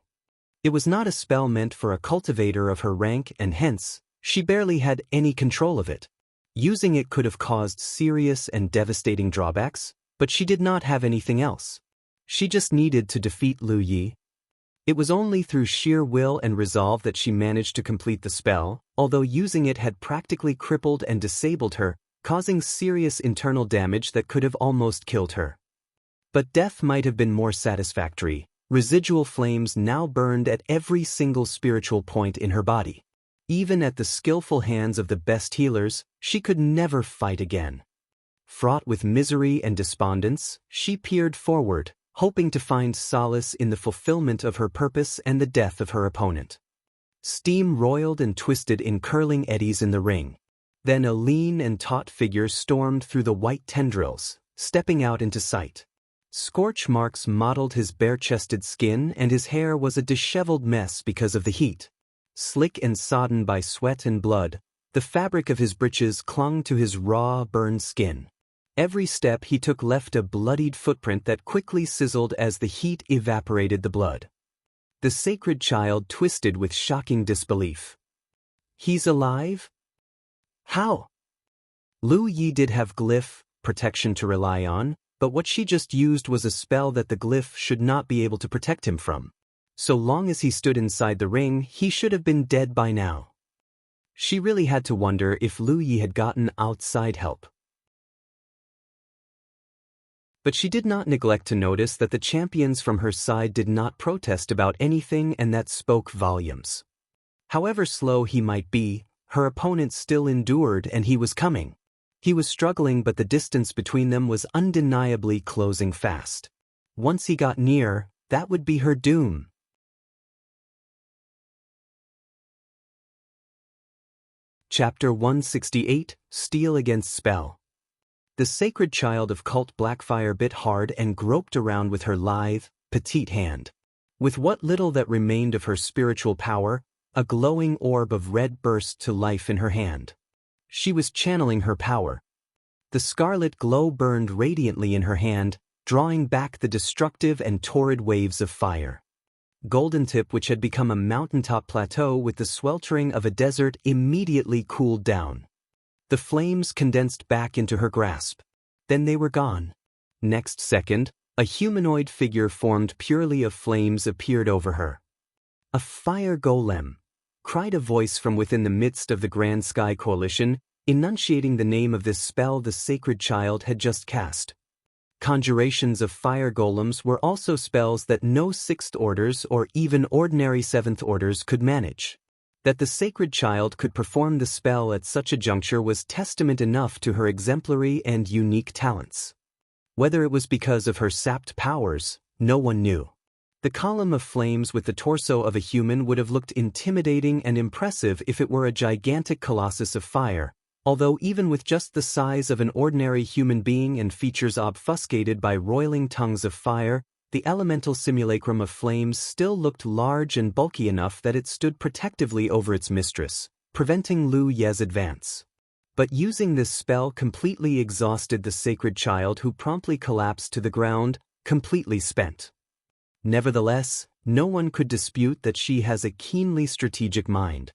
It was not a spell meant for a cultivator of her rank, and hence, she barely had any control of it. Using it could have caused serious and devastating drawbacks, but she did not have anything else. She just needed to defeat Lu Yi. It was only through sheer will and resolve that she managed to complete the spell, although using it had practically crippled and disabled her, causing serious internal damage that could have almost killed her. But death might have been more satisfactory. Residual flames now burned at every single spiritual point in her body. Even at the skillful hands of the best healers, she could never fight again. Fraught with misery and despondence, she peered forward, hoping to find solace in the fulfillment of her purpose and the death of her opponent. Steam roiled and twisted in curling eddies in the ring. Then a lean and taut figure stormed through the white tendrils, stepping out into sight. Scorch marks mottled his bare-chested skin, and his hair was a disheveled mess because of the heat. Slick and sodden by sweat and blood, the fabric of his breeches clung to his raw, burned skin. Every step he took left a bloodied footprint that quickly sizzled as the heat evaporated the blood. The sacred child twisted with shocking disbelief. "He's alive? How?" Lu Yi did have glyph protection to rely on, but what she just used was a spell that the glyph should not be able to protect him from. So long as he stood inside the ring, he should have been dead by now. She really had to wonder if Lu Yi had gotten outside help. But she did not neglect to notice that the champions from her side did not protest about anything, and that spoke volumes. However slow he might be, her opponent still endured, and he was coming. He was struggling, but the distance between them was undeniably closing fast. Once he got near, that would be her doom. Chapter 168, Steel Against Spell. The sacred child of cult Blackfyre bit hard and groped around with her lithe, petite hand. With what little that remained of her spiritual power, a glowing orb of red burst to life in her hand. She was channeling her power. The scarlet glow burned radiantly in her hand, drawing back the destructive and torrid waves of fire. Golden Tip, which had become a mountaintop plateau with the sweltering of a desert, immediately cooled down. The flames condensed back into her grasp. Then they were gone. Next second, a humanoid figure formed purely of flames appeared over her. "A fire golem," cried a voice from within the midst of the Grand Sky Coalition, enunciating the name of this spell the sacred child had just cast. Conjurations of fire golems were also spells that no Sixth Orders or even ordinary Seventh Orders could manage. That the sacred child could perform the spell at such a juncture was testament enough to her exemplary and unique talents. Whether it was because of her sapped powers, no one knew. The column of flames with the torso of a human would have looked intimidating and impressive if it were a gigantic colossus of fire, although even with just the size of an ordinary human being and features obfuscated by roiling tongues of fire, the elemental simulacrum of flames still looked large and bulky enough that it stood protectively over its mistress, preventing Lu Ye's advance. But using this spell completely exhausted the sacred child, who promptly collapsed to the ground, completely spent. Nevertheless, no one could dispute that she has a keenly strategic mind.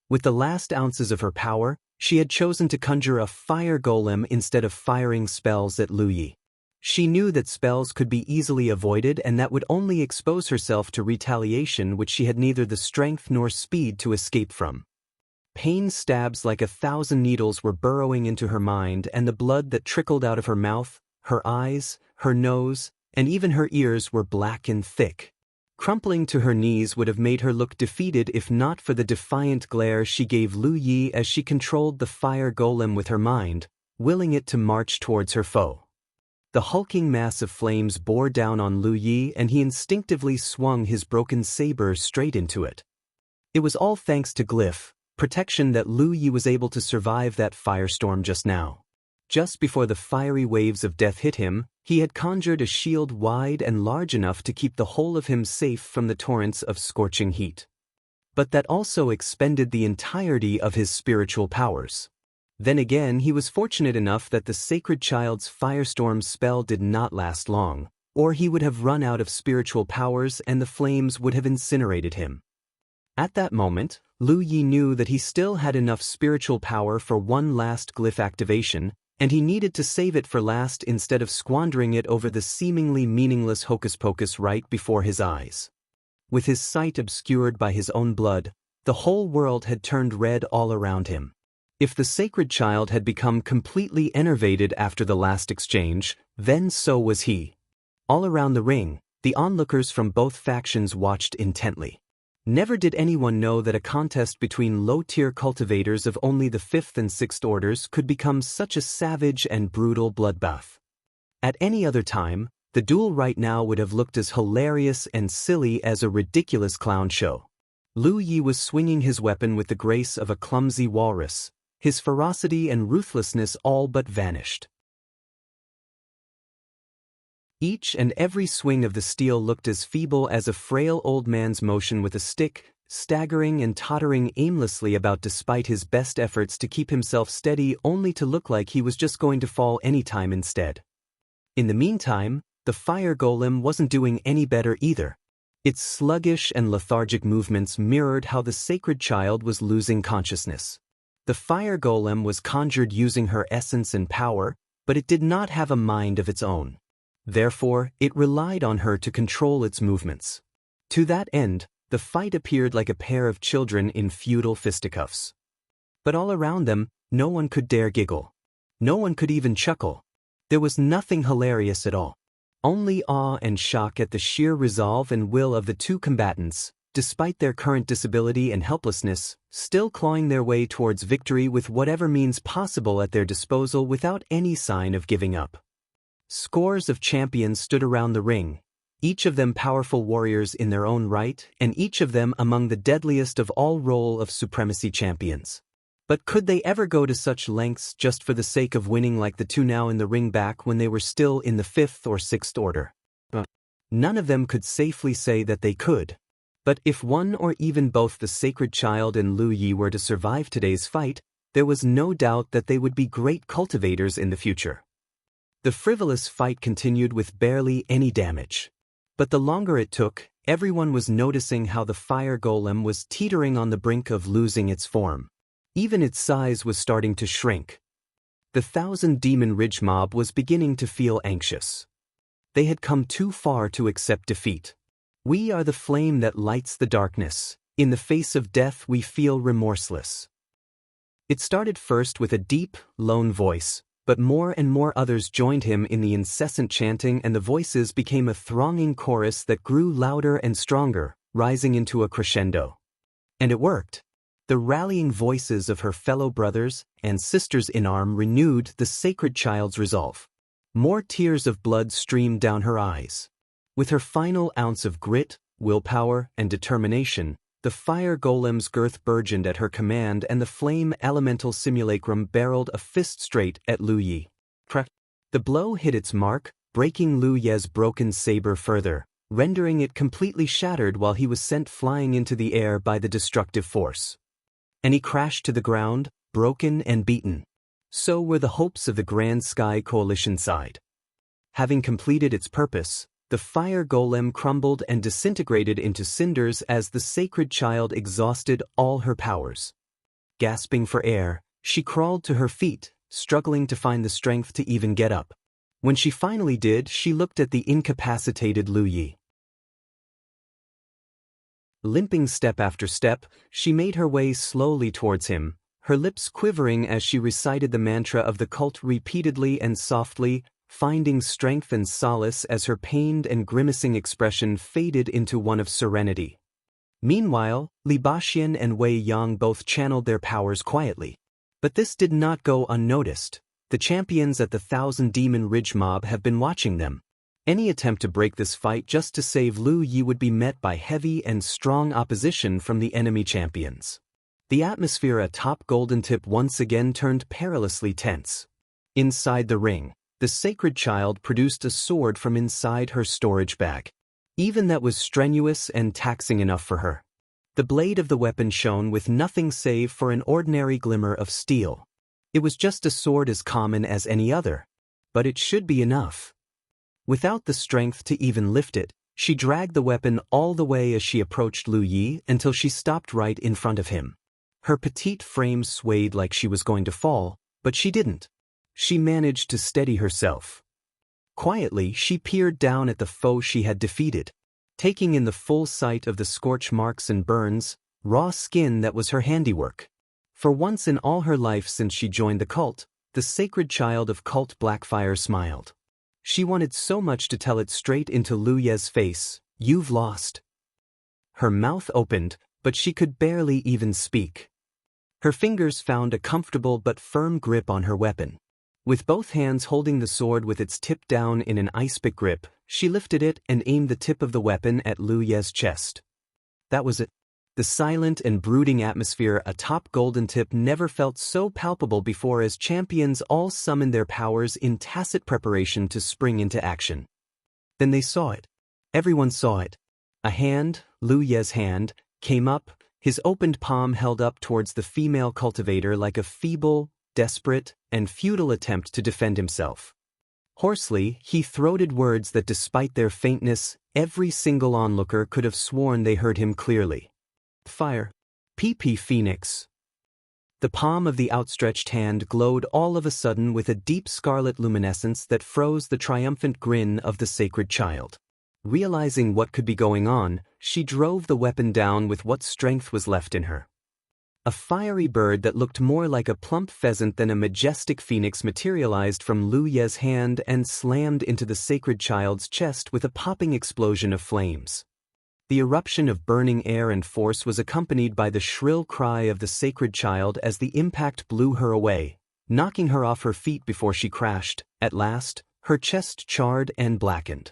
With the last ounces of her power, she had chosen to conjure a fire golem instead of firing spells at Lu Yi. She knew that spells could be easily avoided and that would only expose herself to retaliation which she had neither the strength nor speed to escape from. Pain stabs like 1,000 needles were burrowing into her mind, and the blood that trickled out of her mouth, her eyes, her nose, and even her ears were black and thick. Crumpling to her knees would have made her look defeated if not for the defiant glare she gave Lu Yi as she controlled the fire golem with her mind, willing it to march towards her foe. The hulking mass of flames bore down on Lu Yi, and he instinctively swung his broken saber straight into it. It was all thanks to glyph protection that Lu Yi was able to survive that firestorm just now. Just before the fiery waves of death hit him, he had conjured a shield wide and large enough to keep the whole of him safe from the torrents of scorching heat. But that also expended the entirety of his spiritual powers. Then again, he was fortunate enough that the sacred child's firestorm spell did not last long, or he would have run out of spiritual powers and the flames would have incinerated him. At that moment, Lu Yi knew that he still had enough spiritual power for one last glyph activation, and he needed to save it for last instead of squandering it over the seemingly meaningless hocus-pocus right before his eyes. With his sight obscured by his own blood, the whole world had turned red all around him. If the sacred child had become completely enervated after the last exchange, then so was he. All around the ring, the onlookers from both factions watched intently. Never did anyone know that a contest between low-tier cultivators of only the 5th and 6th orders could become such a savage and brutal bloodbath. At any other time, the duel right now would have looked as hilarious and silly as a ridiculous clown show. Lu Yi was swinging his weapon with the grace of a clumsy walrus, his ferocity and ruthlessness all but vanished. Each and every swing of the steel looked as feeble as a frail old man's motion with a stick, staggering and tottering aimlessly about despite his best efforts to keep himself steady, only to look like he was just going to fall any time instead. In the meantime, the fire golem wasn't doing any better either. Its sluggish and lethargic movements mirrored how the sacred child was losing consciousness. The fire golem was conjured using her essence and power, but it did not have a mind of its own. Therefore, it relied on her to control its movements. To that end, the fight appeared like a pair of children in feudal fisticuffs. But all around them, no one could dare giggle. No one could even chuckle. There was nothing hilarious at all. Only awe and shock at the sheer resolve and will of the two combatants, despite their current disability and helplessness, still clawing their way towards victory with whatever means possible at their disposal without any sign of giving up. Scores of champions stood around the ring, each of them powerful warriors in their own right, and each of them among the deadliest of all role of supremacy champions. But could they ever go to such lengths just for the sake of winning like the two now in the ring back when they were still in the 5th or 6th order? None of them could safely say that they could. But if one or even both the Sacred Child and Lu Yi were to survive today's fight, there was no doubt that they would be great cultivators in the future. The frivolous fight continued with barely any damage. But the longer it took, everyone was noticing how the fire golem was teetering on the brink of losing its form. Even its size was starting to shrink. The 1,000-demon ridge mob was beginning to feel anxious. They had come too far to accept defeat. We are the flame that lights the darkness. In the face of death we feel remorseless. It started first with a deep, lone voice, but more and more others joined him in the incessant chanting, and the voices became a thronging chorus that grew louder and stronger, rising into a crescendo. And it worked. The rallying voices of her fellow brothers and sisters in arm renewed the Sacred Child's resolve. More tears of blood streamed down her eyes. With her final ounce of grit, willpower, and determination, the fire golem's girth burgeoned at her command, and the flame elemental simulacrum barreled a fist straight at Lu Yi. The blow hit its mark, breaking Lu Ye's broken saber further, rendering it completely shattered while he was sent flying into the air by the destructive force. And he crashed to the ground, broken and beaten. So were the hopes of the Grand Sky Coalition side. Having completed its purpose, the fire golem crumbled and disintegrated into cinders as the Sacred Child exhausted all her powers. Gasping for air, she crawled to her feet, struggling to find the strength to even get up. When she finally did, she looked at the incapacitated Lu Yi. Limping step after step, she made her way slowly towards him, her lips quivering as she recited the mantra of the cult repeatedly and softly, finding strength and solace as her pained and grimacing expression faded into one of serenity. Meanwhile, Baxian and Yang both channeled their powers quietly. But this did not go unnoticed. The champions at the 1,000-demon ridge mob have been watching them. Any attempt to break this fight just to save Lu Yi would be met by heavy and strong opposition from the enemy champions. The atmosphere atop Golden Tip once again turned perilously tense. Inside the ring, the Sacred Child produced a sword from inside her storage bag. Even that was strenuous and taxing enough for her. The blade of the weapon shone with nothing save for an ordinary glimmer of steel. It was just a sword as common as any other. But it should be enough. Without the strength to even lift it, she dragged the weapon all the way as she approached Lu Yi until she stopped right in front of him. Her petite frame swayed like she was going to fall, but she didn't. She managed to steady herself. Quietly, she peered down at the foe she had defeated, taking in the full sight of the scorch marks and burns, raw skin that was her handiwork. For once in all her life since she joined the cult, the Sacred Child of Cult Blackfyre smiled. She wanted so much to tell it straight into Lu Ye's face, "You've lost." Her mouth opened, but she could barely even speak. Her fingers found a comfortable but firm grip on her weapon. With both hands holding the sword with its tip down in an ice-pick grip, she lifted it and aimed the tip of the weapon at Lu Ye's chest. That was it. The silent and brooding atmosphere atop Golden Tip never felt so palpable before as champions all summoned their powers in tacit preparation to spring into action. Then they saw it. Everyone saw it. A hand, Lu Ye's hand, came up, his opened palm held up towards the female cultivator like a feeble, desperate, and futile attempt to defend himself. Hoarsely, he throated words that despite their faintness, every single onlooker could have sworn they heard him clearly. Fire. PP Phoenix. The palm of the outstretched hand glowed all of a sudden with a deep scarlet luminescence that froze the triumphant grin of the Sacred Child. Realizing what could be going on, she drove the weapon down with what strength was left in her. A fiery bird that looked more like a plump pheasant than a majestic phoenix materialized from Lu Ye's hand and slammed into the Sacred Child's chest with a popping explosion of flames. The eruption of burning air and force was accompanied by the shrill cry of the sacred child as the impact blew her away, knocking her off her feet before she crashed. At last, her chest charred and blackened.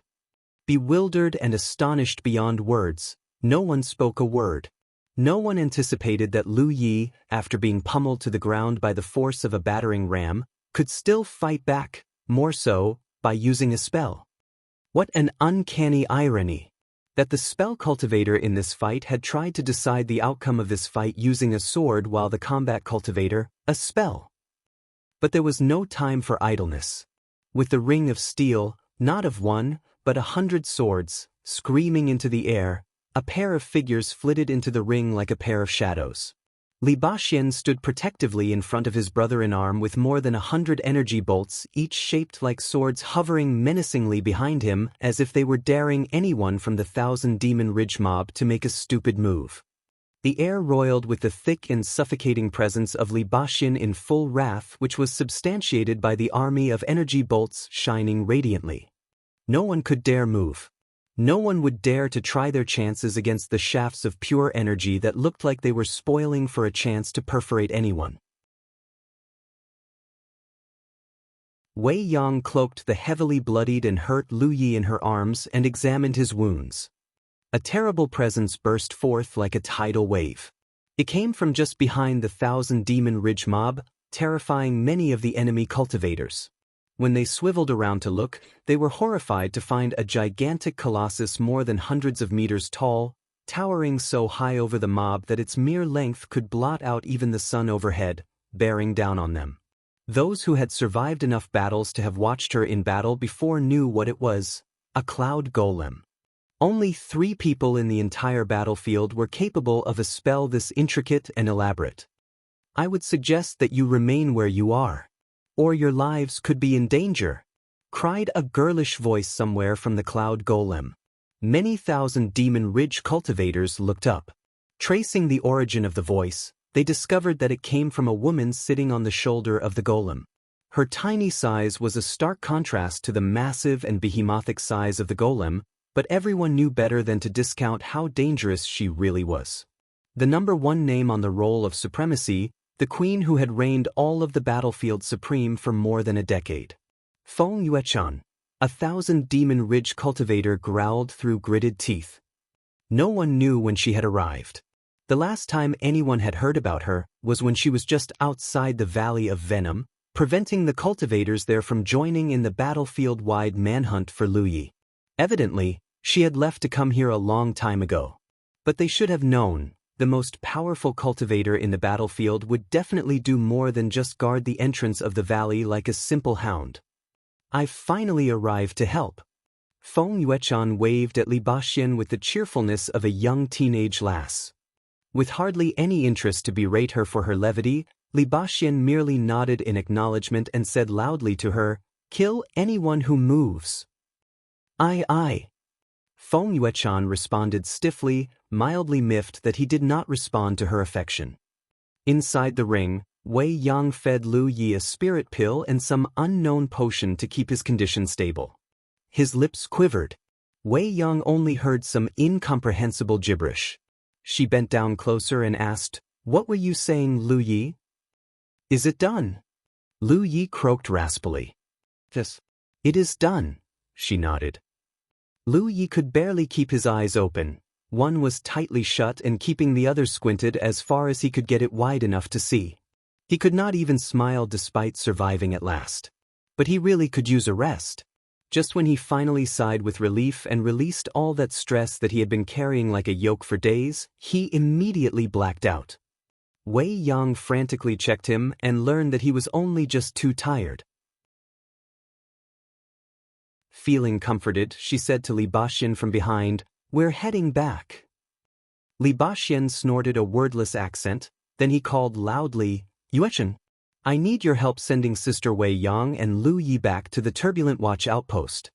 Bewildered and astonished beyond words, no one spoke a word. No one anticipated that Lu Yi, after being pummeled to the ground by the force of a battering ram, could still fight back, more so, by using a spell. What an uncanny irony! That the spell cultivator in this fight had tried to decide the outcome of this fight using a sword while the combat cultivator, a spell. But there was no time for idleness. With the ring of steel, not of one, but 100 swords, screaming into the air, a pair of figures flitted into the ring like a pair of shadows. Baxian stood protectively in front of his brother-in-arm with more than 100 energy bolts, each shaped like swords hovering menacingly behind him as if they were daring anyone from the 1,000 Demon Ridge mob to make a stupid move. The air roiled with the thick and suffocating presence of Baxian in full wrath, which was substantiated by the army of energy bolts shining radiantly. No one could dare move. No one would dare to try their chances against the shafts of pure energy that looked like they were spoiling for a chance to perforate anyone. Wei Yang cloaked the heavily bloodied and hurt Lu Yi in her arms and examined his wounds. A terrible presence burst forth like a tidal wave. It came from just behind the 1,000 Demon Ridge mob, terrifying many of the enemy cultivators. When they swiveled around to look, they were horrified to find a gigantic colossus more than hundreds of meters tall, towering so high over the mob that its mere length could blot out even the sun overhead, bearing down on them. Those who had survived enough battles to have watched her in battle before knew what it was: a cloud golem. Only 3 people in the entire battlefield were capable of a spell this intricate and elaborate. I would suggest that you remain where you are, or your lives could be in danger, cried a girlish voice somewhere from the cloud golem. Many thousand Demon Ridge cultivators looked up. Tracing the origin of the voice, they discovered that it came from a woman sitting on the shoulder of the golem. Her tiny size was a stark contrast to the massive and behemothing size of the golem, but everyone knew better than to discount how dangerous she really was. The number 1 name on the roll of supremacy, the queen who had reigned all of the battlefield supreme for more than a decade. Feng Yuechan, a 1,000 Demon Ridge cultivator, growled through gritted teeth. No one knew when she had arrived. The last time anyone had heard about her was when she was just outside the Valley of Venom, preventing the cultivators there from joining in the battlefield-wide manhunt for Lu Yi. Evidently, she had left to come here a long time ago. But they should have known. The most powerful cultivator in the battlefield would definitely do more than just guard the entrance of the valley like a simple hound. I've finally arrived to help. Feng Yuechan waved at Baxian with the cheerfulness of a young teenage lass. With hardly any interest to berate her for her levity, Baxian merely nodded in acknowledgement and said loudly to her, "Kill anyone who moves." "Aye, aye." Feng Yuechan responded stiffly, mildly miffed that he did not respond to her affection. Inside the ring, Wei Yang fed Lu Yi a spirit pill and some unknown potion to keep his condition stable. His lips quivered. Wei Yang only heard some incomprehensible gibberish. She bent down closer and asked, "What were you saying, Lu Yi?" "Is it done?" Lu Yi croaked raspily. "Yes, it is done," she nodded. Lu Yi could barely keep his eyes open. One was tightly shut and keeping the other squinted as far as he could get it wide enough to see. He could not even smile despite surviving at last. But he really could use a rest. Just when he finally sighed with relief and released all that stress that he had been carrying like a yoke for days, he immediately blacked out. Wei Yang frantically checked him and learned that he was only just too tired. Feeling comforted, she said to Baxian from behind, "We're heading back." Baxian snorted a wordless accent, then he called loudly, "Yuechan, I need your help sending Sister Wei Yang and Lu Yi back to the Turbulent Watch outpost."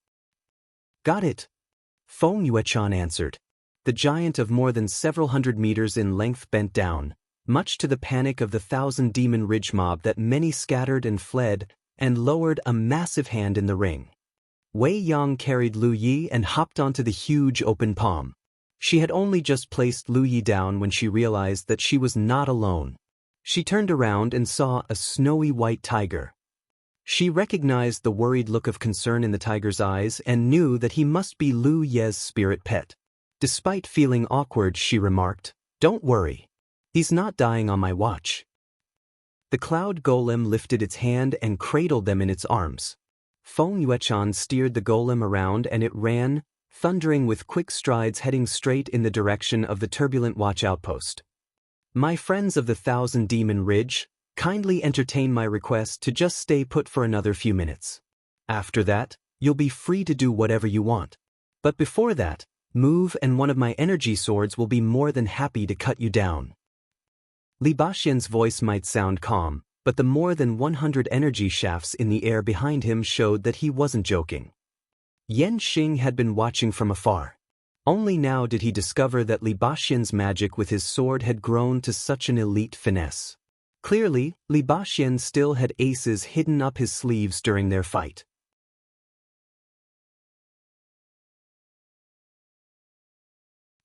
"Got it," Feng Yuechan answered. The giant of more than several hundred meters in length bent down, much to the panic of the 1,000 Demon Ridge mob that many scattered and fled, and lowered a massive hand in the ring. Wei Yang carried Lu Yi and hopped onto the huge open palm. She had only just placed Lu Yi down when she realized that she was not alone. She turned around and saw a snowy white tiger. She recognized the worried look of concern in the tiger's eyes and knew that he must be Lu Ye's spirit pet. Despite feeling awkward, she remarked, "Don't worry. He's not dying on my watch." The cloud golem lifted its hand and cradled them in its arms. Feng Yuechan steered the golem around and it ran, thundering with quick strides heading straight in the direction of the turbulent watch outpost. "My friends of the Thousand Demon Ridge, kindly entertain my request to just stay put for another few minutes. After that, you'll be free to do whatever you want. But before that, move and one of my energy swords will be more than happy to cut you down." Li Baxian's voice might sound calm, but the more than 100 energy shafts in the air behind him showed that he wasn't joking. Yen Xing had been watching from afar. Only now did he discover that Li Baxian's magic with his sword had grown to such an elite finesse. Clearly, Li Baxian still had aces hidden up his sleeves during their fight.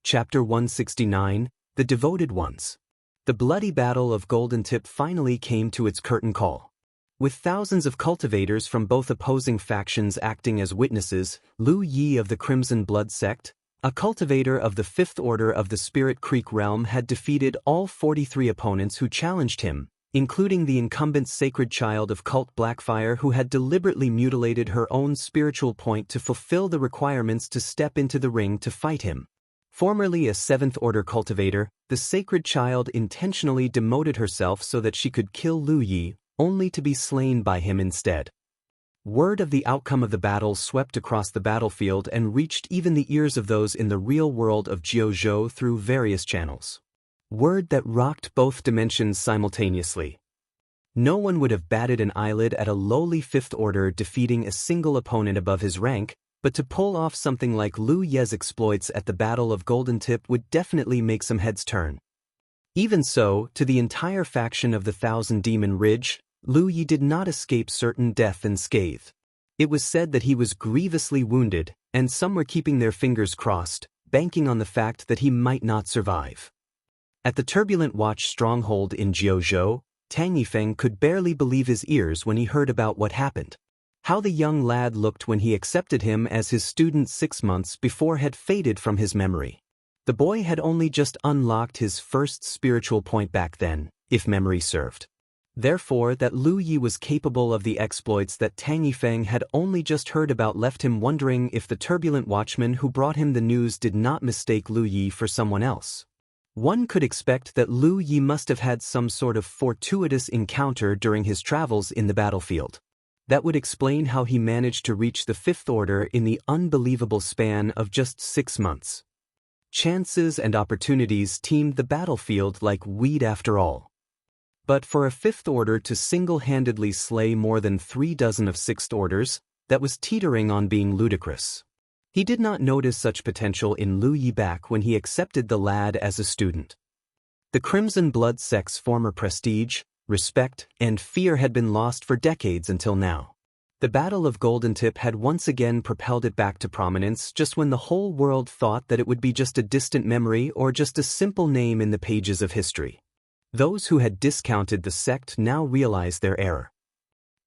Chapter 169, The Devoted Ones. The bloody battle of Golden Tip finally came to its curtain call. With thousands of cultivators from both opposing factions acting as witnesses, Lu Yi of the Crimson Blood Sect, a cultivator of the Fifth Order of the Spirit Creek realm, had defeated all 43 opponents who challenged him, including the incumbent sacred child of cult Blackfyre who had deliberately mutilated her own spiritual point to fulfill the requirements to step into the ring to fight him. Formerly a Seventh Order cultivator, the sacred child intentionally demoted herself so that she could kill Lu Yi, only to be slain by him instead. Word of the outcome of the battle swept across the battlefield and reached even the ears of those in the real world of Jianghu through various channels. Word that rocked both dimensions simultaneously. No one would have batted an eyelid at a lowly Fifth Order defeating a single opponent above his rank, but to pull off something like Lu Ye's exploits at the Battle of Golden Tip would definitely make some heads turn. Even so, to the entire faction of the Thousand Demon Ridge, Lu Yi did not escape certain death unscathed. It was said that he was grievously wounded, and some were keeping their fingers crossed, banking on the fact that he might not survive. At the turbulent watch stronghold in Jianghu, Tang Yifeng could barely believe his ears when he heard about what happened. How the young lad looked when he accepted him as his student 6 months before had faded from his memory. The boy had only just unlocked his first spiritual point back then, if memory served. Therefore, that Lu Yi was capable of the exploits that Tang Yifeng had only just heard about left him wondering if the turbulent watchman who brought him the news did not mistake Lu Yi for someone else. One could expect that Lu Yi must have had some sort of fortuitous encounter during his travels in the battlefield. That would explain how he managed to reach the Fifth Order in the unbelievable span of just 6 months. Chances and opportunities teemed the battlefield like weed after all. But for a Fifth Order to single-handedly slay more than 3 dozen of Sixth Orders, that was teetering on being ludicrous. He did not notice such potential in Lu Yi back when he accepted the lad as a student. The Crimson Blood Sect's former prestige, respect, and fear had been lost for decades until now. The Battle of Golden Tip had once again propelled it back to prominence just when the whole world thought that it would be just a distant memory or just a simple name in the pages of history. Those who had discounted the sect now realized their error.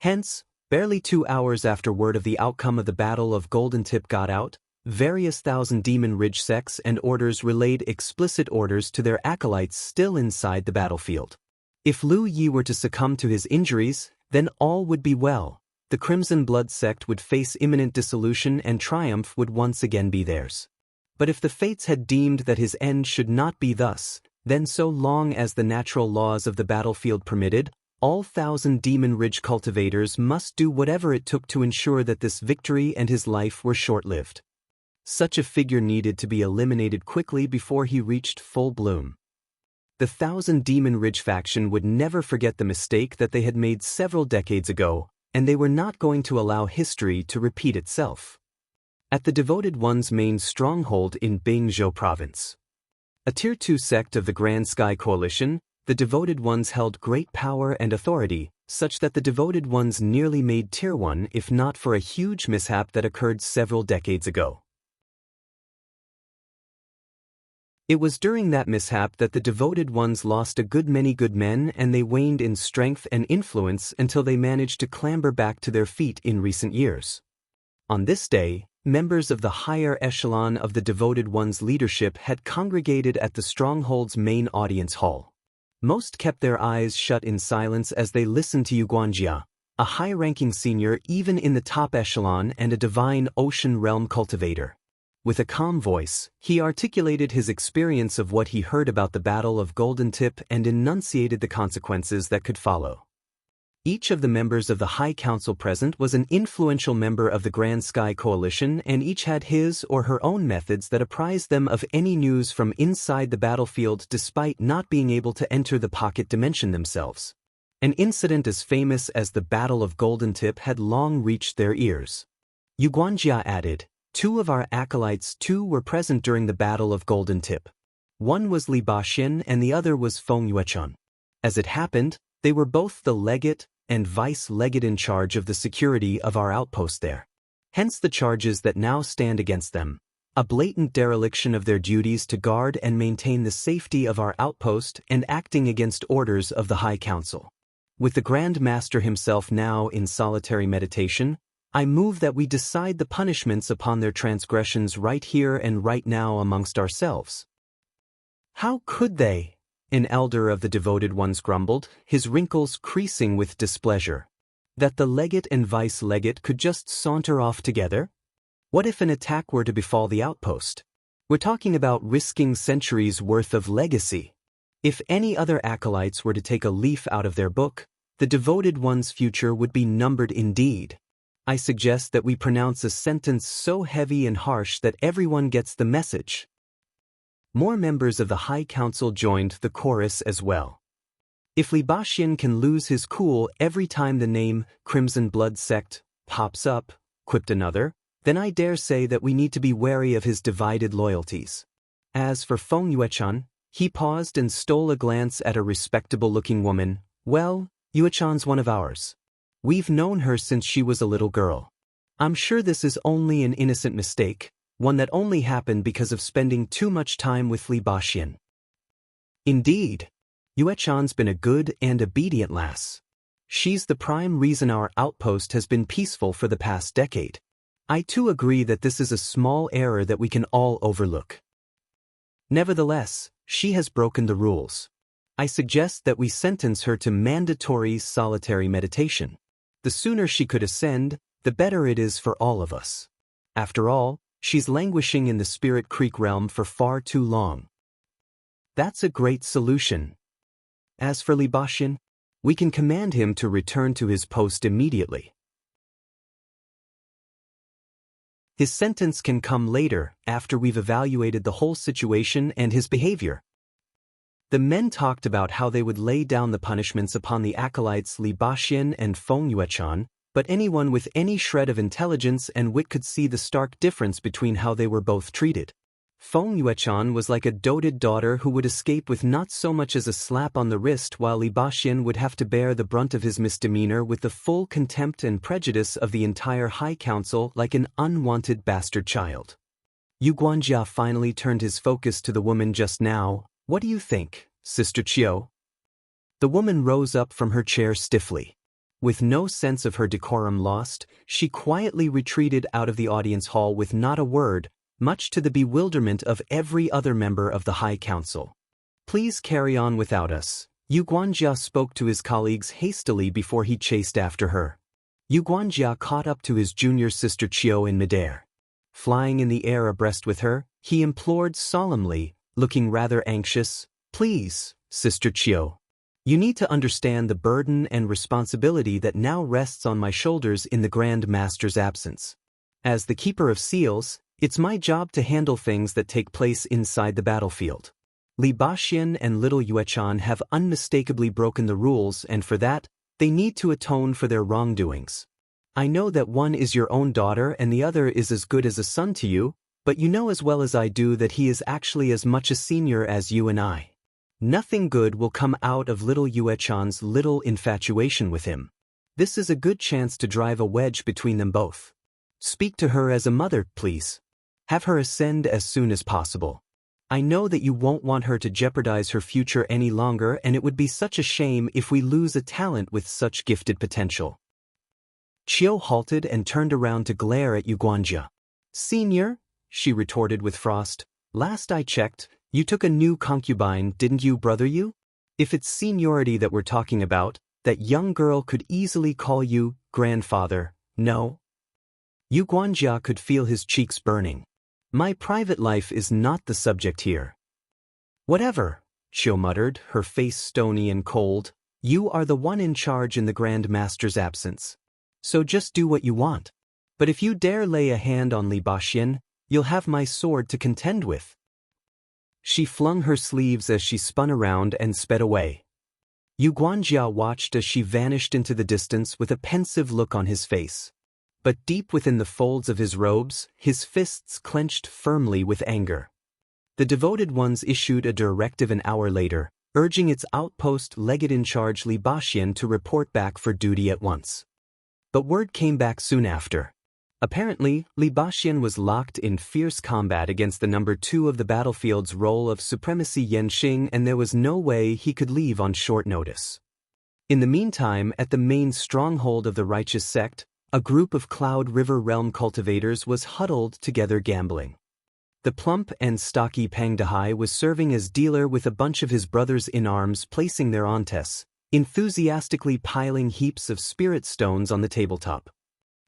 Hence, barely 2 hours after word of the outcome of the Battle of Golden Tip got out, various Thousand Demon Ridge sects and orders relayed explicit orders to their acolytes still inside the battlefield. If Lu Yi were to succumb to his injuries, then all would be well. The Crimson Blood Sect would face imminent dissolution and triumph would once again be theirs. But if the fates had deemed that his end should not be thus, then so long as the natural laws of the battlefield permitted, all Thousand Demon Ridge cultivators must do whatever it took to ensure that this victory and his life were short-lived. Such a figure needed to be eliminated quickly before he reached full bloom. The Thousand Demon Ridge faction would never forget the mistake that they had made several decades ago, and they were not going to allow history to repeat itself. At the Devoted One's main stronghold in Bingzhou Province, a Tier 2 sect of the Grand Sky Coalition, the Devoted Ones held great power and authority, such that the Devoted Ones nearly made Tier 1 if not for a huge mishap that occurred several decades ago. It was during that mishap that the devoted ones lost a good many good men, and they waned in strength and influence until they managed to clamber back to their feet in recent years. On this day, members of the higher echelon of the devoted ones' leadership had congregated at the stronghold's main audience hall. Most kept their eyes shut in silence as they listened to Wuxia, a high-ranking senior even in the top echelon and a divine ocean realm cultivator. With a calm voice, he articulated his experience of what he heard about the Battle of Golden Tip and enunciated the consequences that could follow. Each of the members of the High Council present was an influential member of the Grand Sky Coalition, and each had his or her own methods that apprised them of any news from inside the battlefield despite not being able to enter the pocket dimension themselves. An incident as famous as the Battle of Golden Tip had long reached their ears. Wuxia added, "Two of our acolytes too were present during the Battle of Golden Tip. One was Baxian and the other was Yuechan. As it happened, they were both the legate and vice legate-in-charge of the security of our outpost there. Hence the charges that now stand against them, a blatant dereliction of their duties to guard and maintain the safety of our outpost and acting against orders of the High Council. With the Grand Master himself now in solitary meditation, I move that we decide the punishments upon their transgressions right here and right now amongst ourselves." "How could they?" an elder of the devoted ones grumbled, his wrinkles creasing with displeasure. "That the legate and vice-legate could just saunter off together? What if an attack were to befall the outpost? We're talking about risking centuries' worth of legacy. If any other acolytes were to take a leaf out of their book, the devoted one's future would be numbered indeed. I suggest that we pronounce a sentence so heavy and harsh that everyone gets the message." More members of the High Council joined the chorus as well. "If Baxian can lose his cool every time the name Crimson Blood Sect pops up," quipped another, "then I dare say that we need to be wary of his divided loyalties. As for Yuechan," he paused and stole a glance at a respectable-looking woman, "well, Yuechan's one of ours. We've known her since she was a little girl. I'm sure this is only an innocent mistake, one that only happened because of spending too much time with Baxian." "Indeed. Yuechan's been a good and obedient lass. She's the prime reason our outpost has been peaceful for the past decade. I too agree that this is a small error that we can all overlook. Nevertheless, she has broken the rules. I suggest that we sentence her to mandatory solitary meditation. The sooner she could ascend, the better it is for all of us. After all, she's languishing in the Spirit Creek realm for far too long." "That's a great solution. As for Baxian, we can command him to return to his post immediately. His sentence can come later, after we've evaluated the whole situation and his behavior." The men talked about how they would lay down the punishments upon the acolytes Baxian and Yuechan, but anyone with any shred of intelligence and wit could see the stark difference between how they were both treated. Yuechan was like a doted daughter who would escape with not so much as a slap on the wrist, while Baxian would have to bear the brunt of his misdemeanor with the full contempt and prejudice of the entire High Council, like an unwanted bastard child. Wuxia finally turned his focus to the woman just now. "What do you think, Sister Chiu?" The woman rose up from her chair stiffly. With no sense of her decorum lost, she quietly retreated out of the audience hall with not a word, much to the bewilderment of every other member of the High Council. "Please carry on without us." Wuxia spoke to his colleagues hastily before he chased after her. Wuxia caught up to his junior sister Chiu in midair. Flying in the air abreast with her, he implored solemnly, looking rather anxious, "Please, Sister Chiu. You need to understand the burden and responsibility that now rests on my shoulders in the Grand Master's absence. As the Keeper of Seals, it's my job to handle things that take place inside the battlefield. Baxian and little Yuechan have unmistakably broken the rules, and for that, they need to atone for their wrongdoings. I know that one is your own daughter and the other is as good as a son to you, but you know as well as I do that he is actually as much a senior as you and I. Nothing good will come out of little Yuechan's little infatuation with him. This is a good chance to drive a wedge between them both. Speak to her as a mother, please. Have her ascend as soon as possible. I know that you won't want her to jeopardize her future any longer, and it would be such a shame if we lose a talent with such gifted potential. Chiu halted and turned around to glare at Guanjia. Senior, she retorted with frost, last I checked, you took a new concubine, didn't you, brother you? If it's seniority that we're talking about, that young girl could easily call you grandfather, no? Guanjia could feel his cheeks burning. My private life is not the subject here. Whatever, Chiu muttered, her face stony and cold. You are the one in charge in the Grand Master's absence. So just do what you want. But if you dare lay a hand on Baxian, you'll have my sword to contend with. She flung her sleeves as she spun around and sped away. Guanjia watched as she vanished into the distance with a pensive look on his face. But deep within the folds of his robes, his fists clenched firmly with anger. The devoted ones issued a directive an hour later, urging its outpost Legate-In-Charge Baxian to report back for duty at once. But word came back soon after. Apparently, Baxian was locked in fierce combat against the number 2 of the battlefield's role of supremacy Yanxing, and there was no way he could leave on short notice. In the meantime, at the main stronghold of the righteous sect, a group of Cloud River Realm cultivators was huddled together gambling. The plump and stocky Pang Dehai was serving as dealer with a bunch of his brothers in arms, placing their ontes, enthusiastically piling heaps of spirit stones on the tabletop.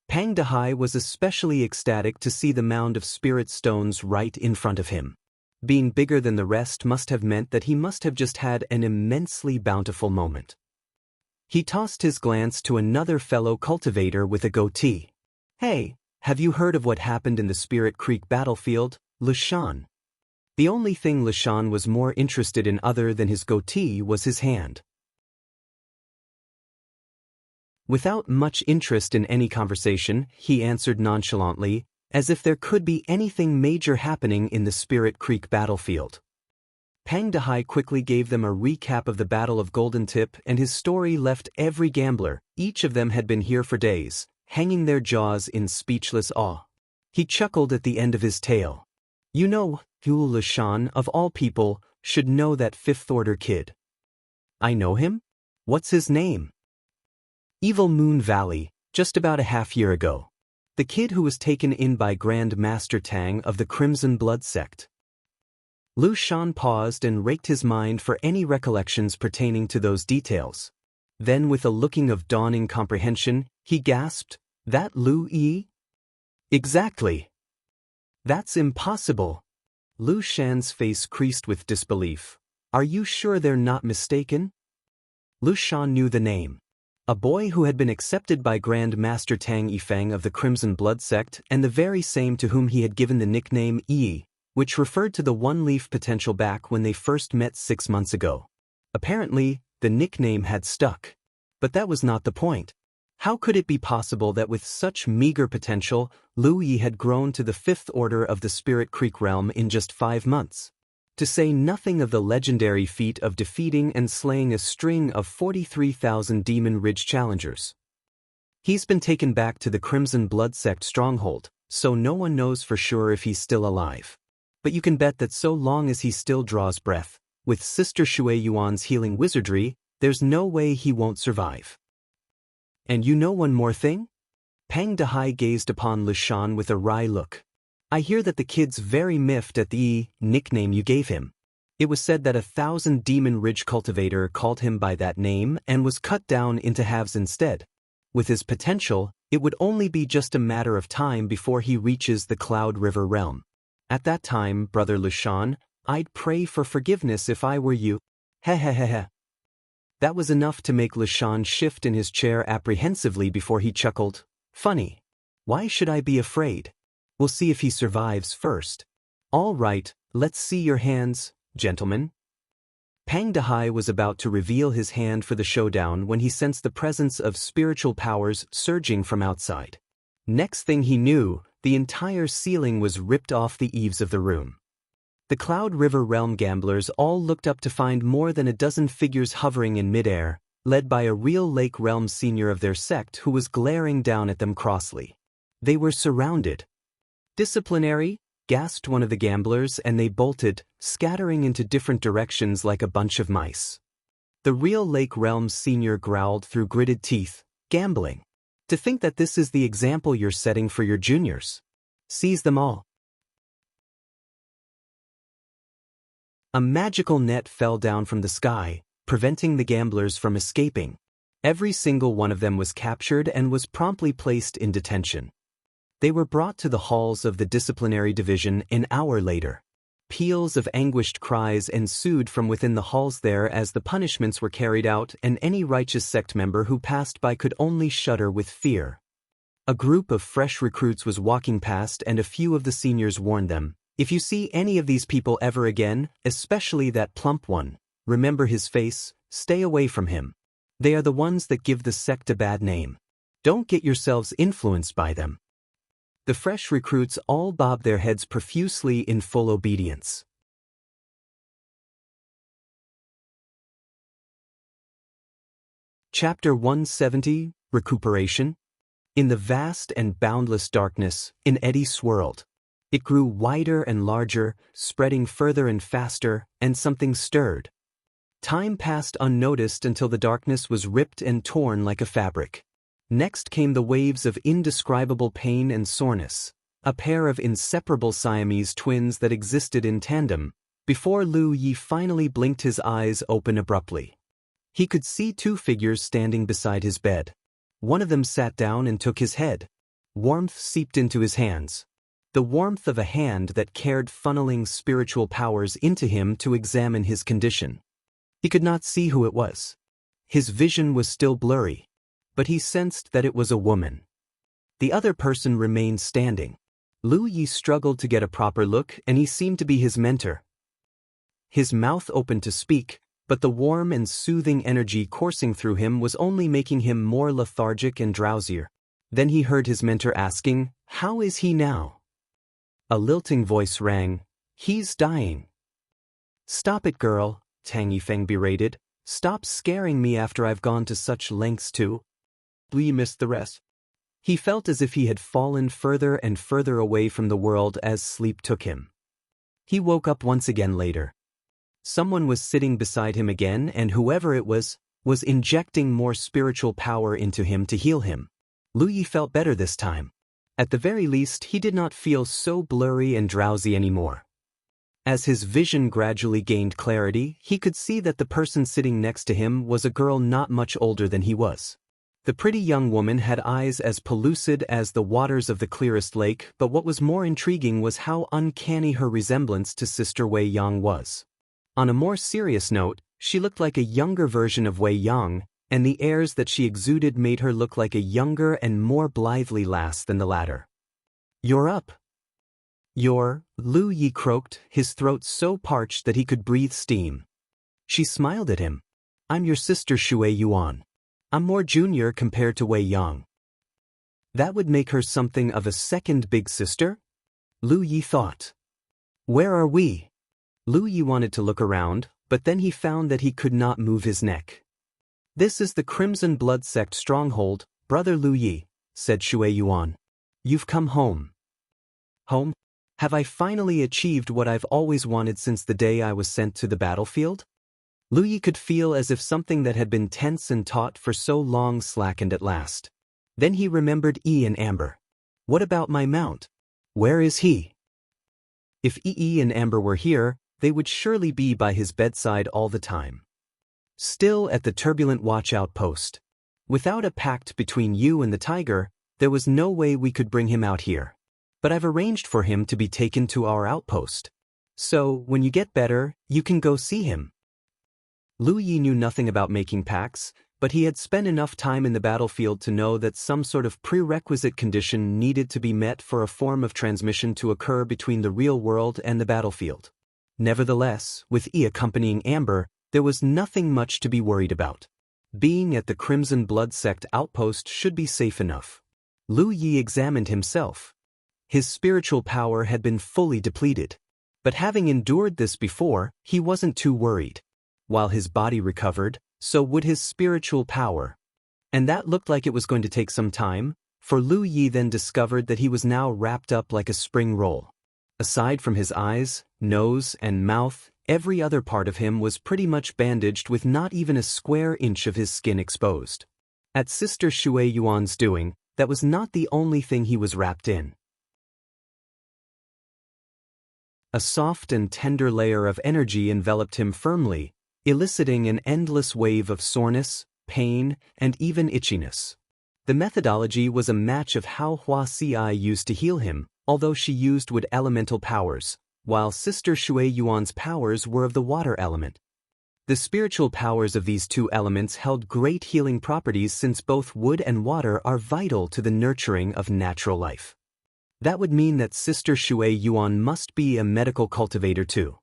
Pang Dehai was especially ecstatic to see the mound of spirit stones right in front of him. Being bigger than the rest must have meant that he must have just had an immensely bountiful moment. He tossed his glance to another fellow cultivator with a goatee. Hey, have you heard of what happened in the Spirit Creek battlefield, Lashan? The only thing Lashan was more interested in other than his goatee was his hand. Without much interest in any conversation, he answered nonchalantly, as if there could be anything major happening in the Spirit Creek battlefield. Pang Dehai quickly gave them a recap of the Battle of Golden Tip, and his story left every gambler, each of them had been here for days, hanging their jaws in speechless awe. He chuckled at the end of his tale. You know, Yul Lashan, of all people, should know that fifth-order kid. I know him? What's his name? Evil Moon Valley, just about a half-year ago. The kid who was taken in by Grand Master Tang of the Crimson Blood Sect. Lu Shan paused and raked his mind for any recollections pertaining to those details. Then, with a looking of dawning comprehension, he gasped, That Lu Yi? Exactly. That's impossible. Lu Shan's face creased with disbelief. Are you sure they're not mistaken? Lu Shan knew the name. A boy who had been accepted by Grand Master Tang Yifeng of the Crimson Blood Sect, and the very same to whom he had given the nickname Yi, which referred to the one-leaf potential back when they first met 6 months ago. Apparently, the nickname had stuck. But that was not the point. How could it be possible that with such meager potential, Lu Yi had grown to the 5th order of the Spirit Creek realm in just 5 months? To say nothing of the legendary feat of defeating and slaying a string of 43,000 Demon Ridge challengers. He's been taken back to the Crimson Blood Sect stronghold, so no one knows for sure if he's still alive. But you can bet that so long as he still draws breath, with Sister Shui Yuan's healing wizardry, there's no way he won't survive. And you know one more thing? Pang Dehai gazed upon Lashan with a wry look. I hear that the kid's very miffed at the nickname you gave him. It was said that 1,000 Demon Ridge cultivator called him by that name and was cut down into halves instead. With his potential, it would only be just a matter of time before he reaches the Cloud River realm. At that time, Brother Lashan, I'd pray for forgiveness if I were you. Hehehehe. That was enough to make Lashan shift in his chair apprehensively before he chuckled. Funny. Why should I be afraid? We'll see if he survives first. All right, let's see your hands, gentlemen. Pang Dehai was about to reveal his hand for the showdown when he sensed the presence of spiritual powers surging from outside. Next thing he knew, the entire ceiling was ripped off the eaves of the room. The Cloud River Realm gamblers all looked up to find more than a dozen figures hovering in midair, led by a real Lake Realm senior of their sect who was glaring down at them crossly. They were surrounded. Disciplinary? gasped one of the gamblers, and they bolted, scattering into different directions like a bunch of mice. The real Lake Realms senior growled through gritted teeth. Gambling. To think that this is the example you're setting for your juniors. Seize them all. A magical net fell down from the sky, preventing the gamblers from escaping. Every single one of them was captured and was promptly placed in detention. They were brought to the halls of the disciplinary division an hour later. Peals of anguished cries ensued from within the halls there as the punishments were carried out, and any righteous sect member who passed by could only shudder with fear. A group of fresh recruits was walking past, and a few of the seniors warned them, "If you see any of these people ever again, especially that plump one, remember his face, stay away from him. They are the ones that give the sect a bad name. Don't get yourselves influenced by them." The fresh recruits all bobbed their heads profusely in full obedience. Chapter 170, Recuperation. In the vast and boundless darkness, an eddy swirled. It grew wider and larger, spreading further and faster, and something stirred. Time passed unnoticed until the darkness was ripped and torn like a fabric. Next came the waves of indescribable pain and soreness, a pair of inseparable Siamese twins that existed in tandem, before Lu Yi finally blinked his eyes open abruptly. He could see two figures standing beside his bed. One of them sat down and took his head. Warmth seeped into his hands. The warmth of a hand that cared, funneling spiritual powers into him to examine his condition. He could not see who it was. His vision was still blurry, but he sensed that it was a woman. The other person remained standing. Lu Yi struggled to get a proper look, and he seemed to be his mentor. His mouth opened to speak, but the warm and soothing energy coursing through him was only making him more lethargic and drowsier. Then he heard his mentor asking, "How is he now?" A lilting voice rang, "He's dying." "Stop it, girl," Tang Yifeng berated. "Stop scaring me after I've gone to such lengths to." Lu Yi missed the rest. He felt as if he had fallen further and further away from the world as sleep took him. He woke up once again later. Someone was sitting beside him again, and whoever it was injecting more spiritual power into him to heal him. Lu Yi felt better this time. At the very least, he did not feel so blurry and drowsy anymore. As his vision gradually gained clarity, he could see that the person sitting next to him was a girl not much older than he was. The pretty young woman had eyes as pellucid as the waters of the clearest lake, but what was more intriguing was how uncanny her resemblance to Sister Wei Yang was. On a more serious note, she looked like a younger version of Wei Yang, and the airs that she exuded made her look like a younger and more blithely lass than the latter. "You're up." Lu Yi croaked, his throat so parched that he could breathe steam. She smiled at him. "I'm your sister Shui Yuan. I'm more junior compared to Wei Yang." That would make her something of a second big sister? Lu Yi thought. "Where are we?" Lu Yi wanted to look around, but then he found that he could not move his neck. "This is the Crimson Blood Sect stronghold, Brother Lu Yi," said Shui Yuan. "You've come home." "Home? Have I finally achieved what I've always wanted since the day I was sent to the battlefield?" Lu Yi could feel as if something that had been tense and taut for so long slackened at last. Then he remembered Yi and Amber. "What about my mount? Where is he?" If Yi and Amber were here, they would surely be by his bedside all the time. "Still at the turbulent watch outpost. Without a pact between you and the tiger, there was no way we could bring him out here. But I've arranged for him to be taken to our outpost. So, when you get better, you can go see him." Lu Yi knew nothing about making pacts, but he had spent enough time in the battlefield to know that some sort of prerequisite condition needed to be met for a form of transmission to occur between the real world and the battlefield. Nevertheless, with Yi accompanying Amber, there was nothing much to be worried about. Being at the Crimson Blood Sect outpost should be safe enough. Lu Yi examined himself. His spiritual power had been fully depleted. But having endured this before, he wasn't too worried. While his body recovered, so would his spiritual power. And that looked like it was going to take some time, for Lu Yi then discovered that he was now wrapped up like a spring roll. Aside from his eyes, nose, and mouth, every other part of him was pretty much bandaged with not even a square inch of his skin exposed. At Sister Shui Yuan's doing, that was not the only thing he was wrapped in. A soft and tender layer of energy enveloped him firmly, eliciting an endless wave of soreness, pain, and even itchiness. The methodology was a match of how Hua Ci used to heal him, although she used wood elemental powers, while Sister Shui Yuan's powers were of the water element. The spiritual powers of these two elements held great healing properties since both wood and water are vital to the nurturing of natural life. That would mean that Sister Shui Yuan must be a medical cultivator too.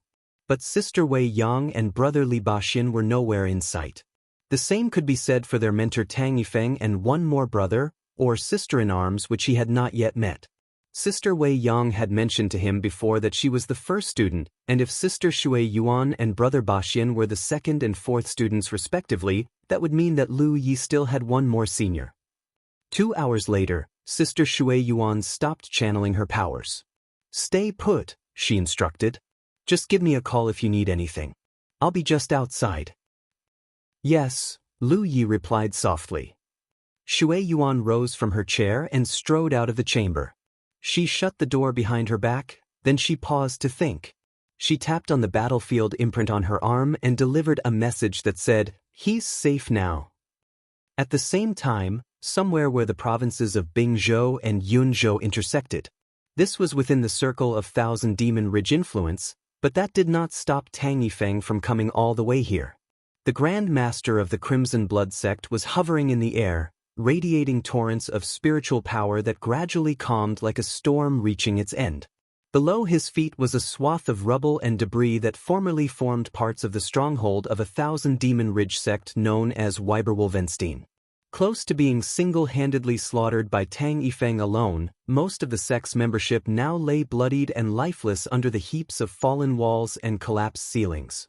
But Sister Wei Yang and Brother Li Baxian were nowhere in sight. The same could be said for their mentor Tang Yifeng and one more brother, or sister-in-arms which he had not yet met. Sister Wei Yang had mentioned to him before that she was the first student, and if Sister Shui Yuan and Brother Baxian were the second and fourth students respectively, that would mean that Lu Yi still had one more senior. 2 hours later, Sister Shui Yuan stopped channeling her powers. "Stay put," she instructed. "Just give me a call if you need anything. I'll be just outside." "Yes," Lu Yi replied softly. Shui Yuan rose from her chair and strode out of the chamber. She shut the door behind her back, then she paused to think. She tapped on the battlefield imprint on her arm and delivered a message that said, "He's safe now." At the same time, somewhere where the provinces of Bingzhou and Yunzhou intersected. This was within the circle of Thousand Demon Ridge influence, but that did not stop Tang Yifeng from coming all the way here. The Grand Master of the Crimson Blood sect was hovering in the air, radiating torrents of spiritual power that gradually calmed like a storm reaching its end. Below his feet was a swath of rubble and debris that formerly formed parts of the stronghold of a Thousand Demon Ridge sect known as Weiberwolfenstein. Close to being single-handedly slaughtered by Tang Yifeng alone, most of the sect's membership now lay bloodied and lifeless under the heaps of fallen walls and collapsed ceilings.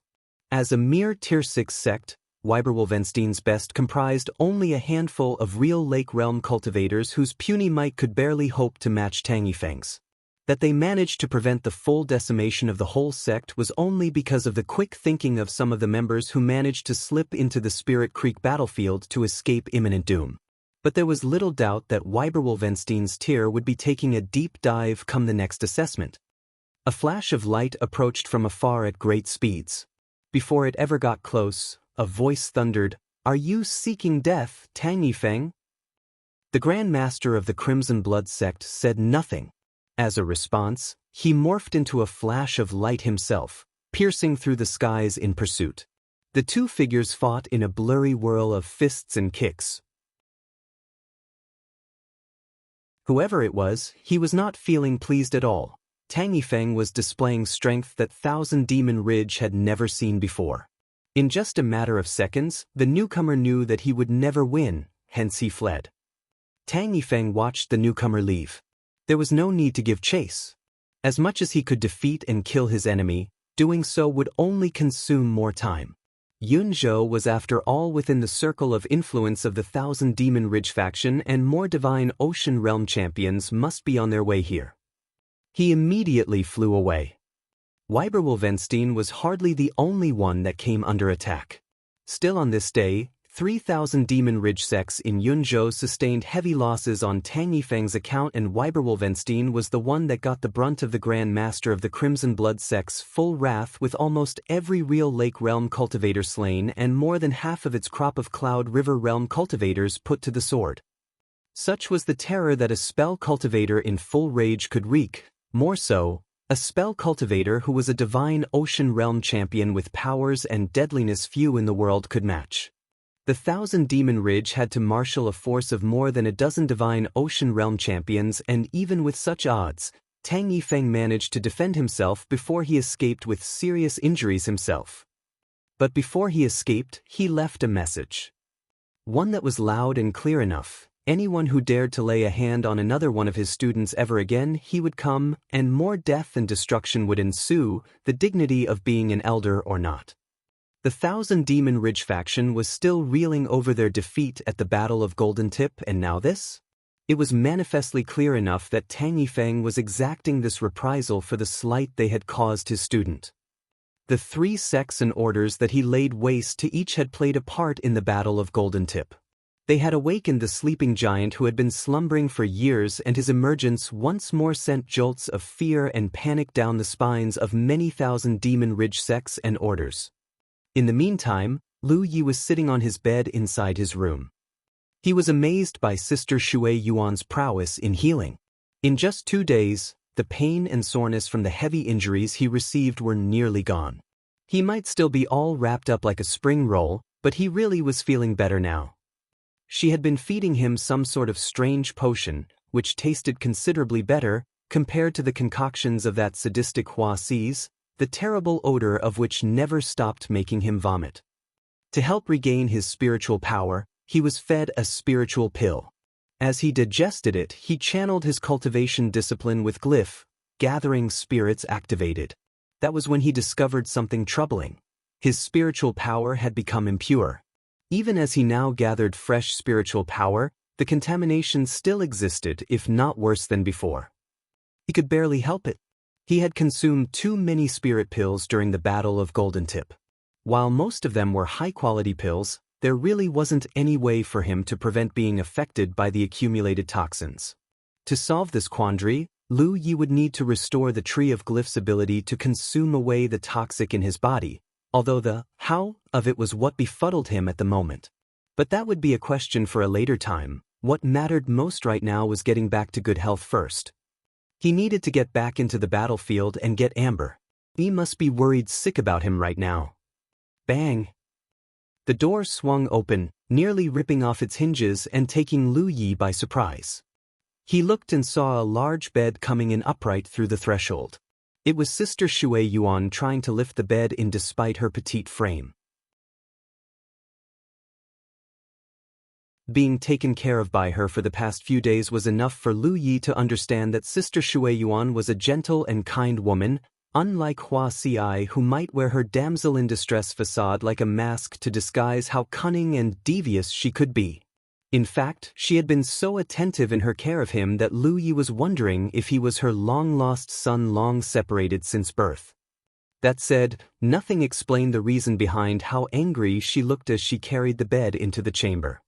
As a mere Tier 6 sect, Weiberwolfenstein's best comprised only a handful of real Lake Realm cultivators whose puny might could barely hope to match Tang Yifeng's. That they managed to prevent the full decimation of the whole sect was only because of the quick thinking of some of the members who managed to slip into the Spirit Creek battlefield to escape imminent doom. But there was little doubt that Weiberwolfenstein's tier would be taking a deep dive come the next assessment. A flash of light approached from afar at great speeds. Before it ever got close, a voice thundered, "Are you seeking death, Tang Yifeng?" The Grand Master of the Crimson Blood sect said nothing. As a response, he morphed into a flash of light himself, piercing through the skies in pursuit. The two figures fought in a blurry whirl of fists and kicks. Whoever it was, he was not feeling pleased at all. Tang Yifeng was displaying strength that Thousand Demon Ridge had never seen before. In just a matter of seconds, the newcomer knew that he would never win, hence he fled. Tang Yifeng watched the newcomer leave. There was no need to give chase. As much as he could defeat and kill his enemy, doing so would only consume more time. Yunzhou was after all within the circle of influence of the Thousand Demon Ridge faction, and more divine Ocean Realm champions must be on their way here. He immediately flew away. Weiberwolfenstein was hardly the only one that came under attack. Still on this day, 3,000 Demon Ridge sects in Yunzhou sustained heavy losses on Tang Yifeng's account, and Weiberwolfenstein was the one that got the brunt of the Grand Master of the Crimson Blood sect's full wrath, with almost every real Lake Realm cultivator slain and more than half of its crop of Cloud River Realm cultivators put to the sword. Such was the terror that a spell cultivator in full rage could wreak, more so, a spell cultivator who was a divine Ocean Realm champion with powers and deadliness few in the world could match. The Thousand Demon Ridge had to marshal a force of more than a dozen divine Ocean Realm champions, and even with such odds, Tang Yifeng managed to defend himself before he escaped with serious injuries himself. But before he escaped, he left a message. One that was loud and clear enough. Anyone who dared to lay a hand on another one of his students ever again, he would come, and more death and destruction would ensue, the dignity of being an elder or not. The Thousand Demon Ridge faction was still reeling over their defeat at the Battle of Golden Tip, and now this? It was manifestly clear enough that Tang Yifeng was exacting this reprisal for the slight they had caused his student. The 3 sects and orders that he laid waste to each had played a part in the Battle of Golden Tip. They had awakened the sleeping giant who had been slumbering for years, and his emergence once more sent jolts of fear and panic down the spines of many thousand Demon Ridge sects and orders. In the meantime, Lu Yi was sitting on his bed inside his room. He was amazed by Sister Shui Yuan's prowess in healing. In just 2 days, the pain and soreness from the heavy injuries he received were nearly gone. He might still be all wrapped up like a spring roll, but he really was feeling better now. She had been feeding him some sort of strange potion, which tasted considerably better compared to the concoctions of that sadistic Huasi's, the terrible odor of which never stopped making him vomit. To help regain his spiritual power, he was fed a spiritual pill. As he digested it, he channeled his cultivation discipline with glyph, gathering spirits activated. That was when he discovered something troubling. His spiritual power had become impure. Even as he now gathered fresh spiritual power, the contamination still existed, if not worse than before. He could barely help it. He had consumed too many spirit pills during the Battle of Golden Tip. While most of them were high-quality pills, there really wasn't any way for him to prevent being affected by the accumulated toxins. To solve this quandary, Lu Yi would need to restore the Tree of Glyph's ability to consume away the toxic in his body, although the how of it was what befuddled him at the moment. But that would be a question for a later time. What mattered most right now was getting back to good health first. He needed to get back into the battlefield and get Amber. He must be worried sick about him right now. Bang! The door swung open, nearly ripping off its hinges and taking Lu Yi by surprise. He looked and saw a large bed coming in upright through the threshold. It was Sister Shui Yuan trying to lift the bed in despite her petite frame. Being taken care of by her for the past few days was enough for Lu Yi to understand that Sister Shui Yuan was a gentle and kind woman, unlike Hua Xi, who might wear her damsel-in-distress facade like a mask to disguise how cunning and devious she could be. In fact, she had been so attentive in her care of him that Lu Yi was wondering if he was her long-lost son, long separated since birth. That said, nothing explained the reason behind how angry she looked as she carried the bed into the chamber.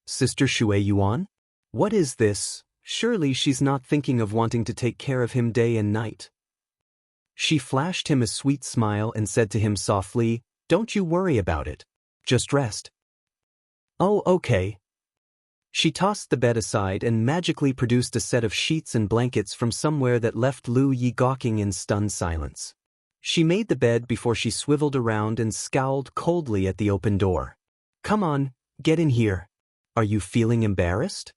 Sister Shui Yuan? What is this? Surely she's not thinking of wanting to take care of him day and night. She flashed him a sweet smile and said to him softly, "Don't you worry about it. Just rest." "Oh, okay." She tossed the bed aside and magically produced a set of sheets and blankets from somewhere that left Lu Yi gawking in stunned silence. She made the bed before she swiveled around and scowled coldly at the open door. "Come on, get in here. Are you feeling embarrassed?"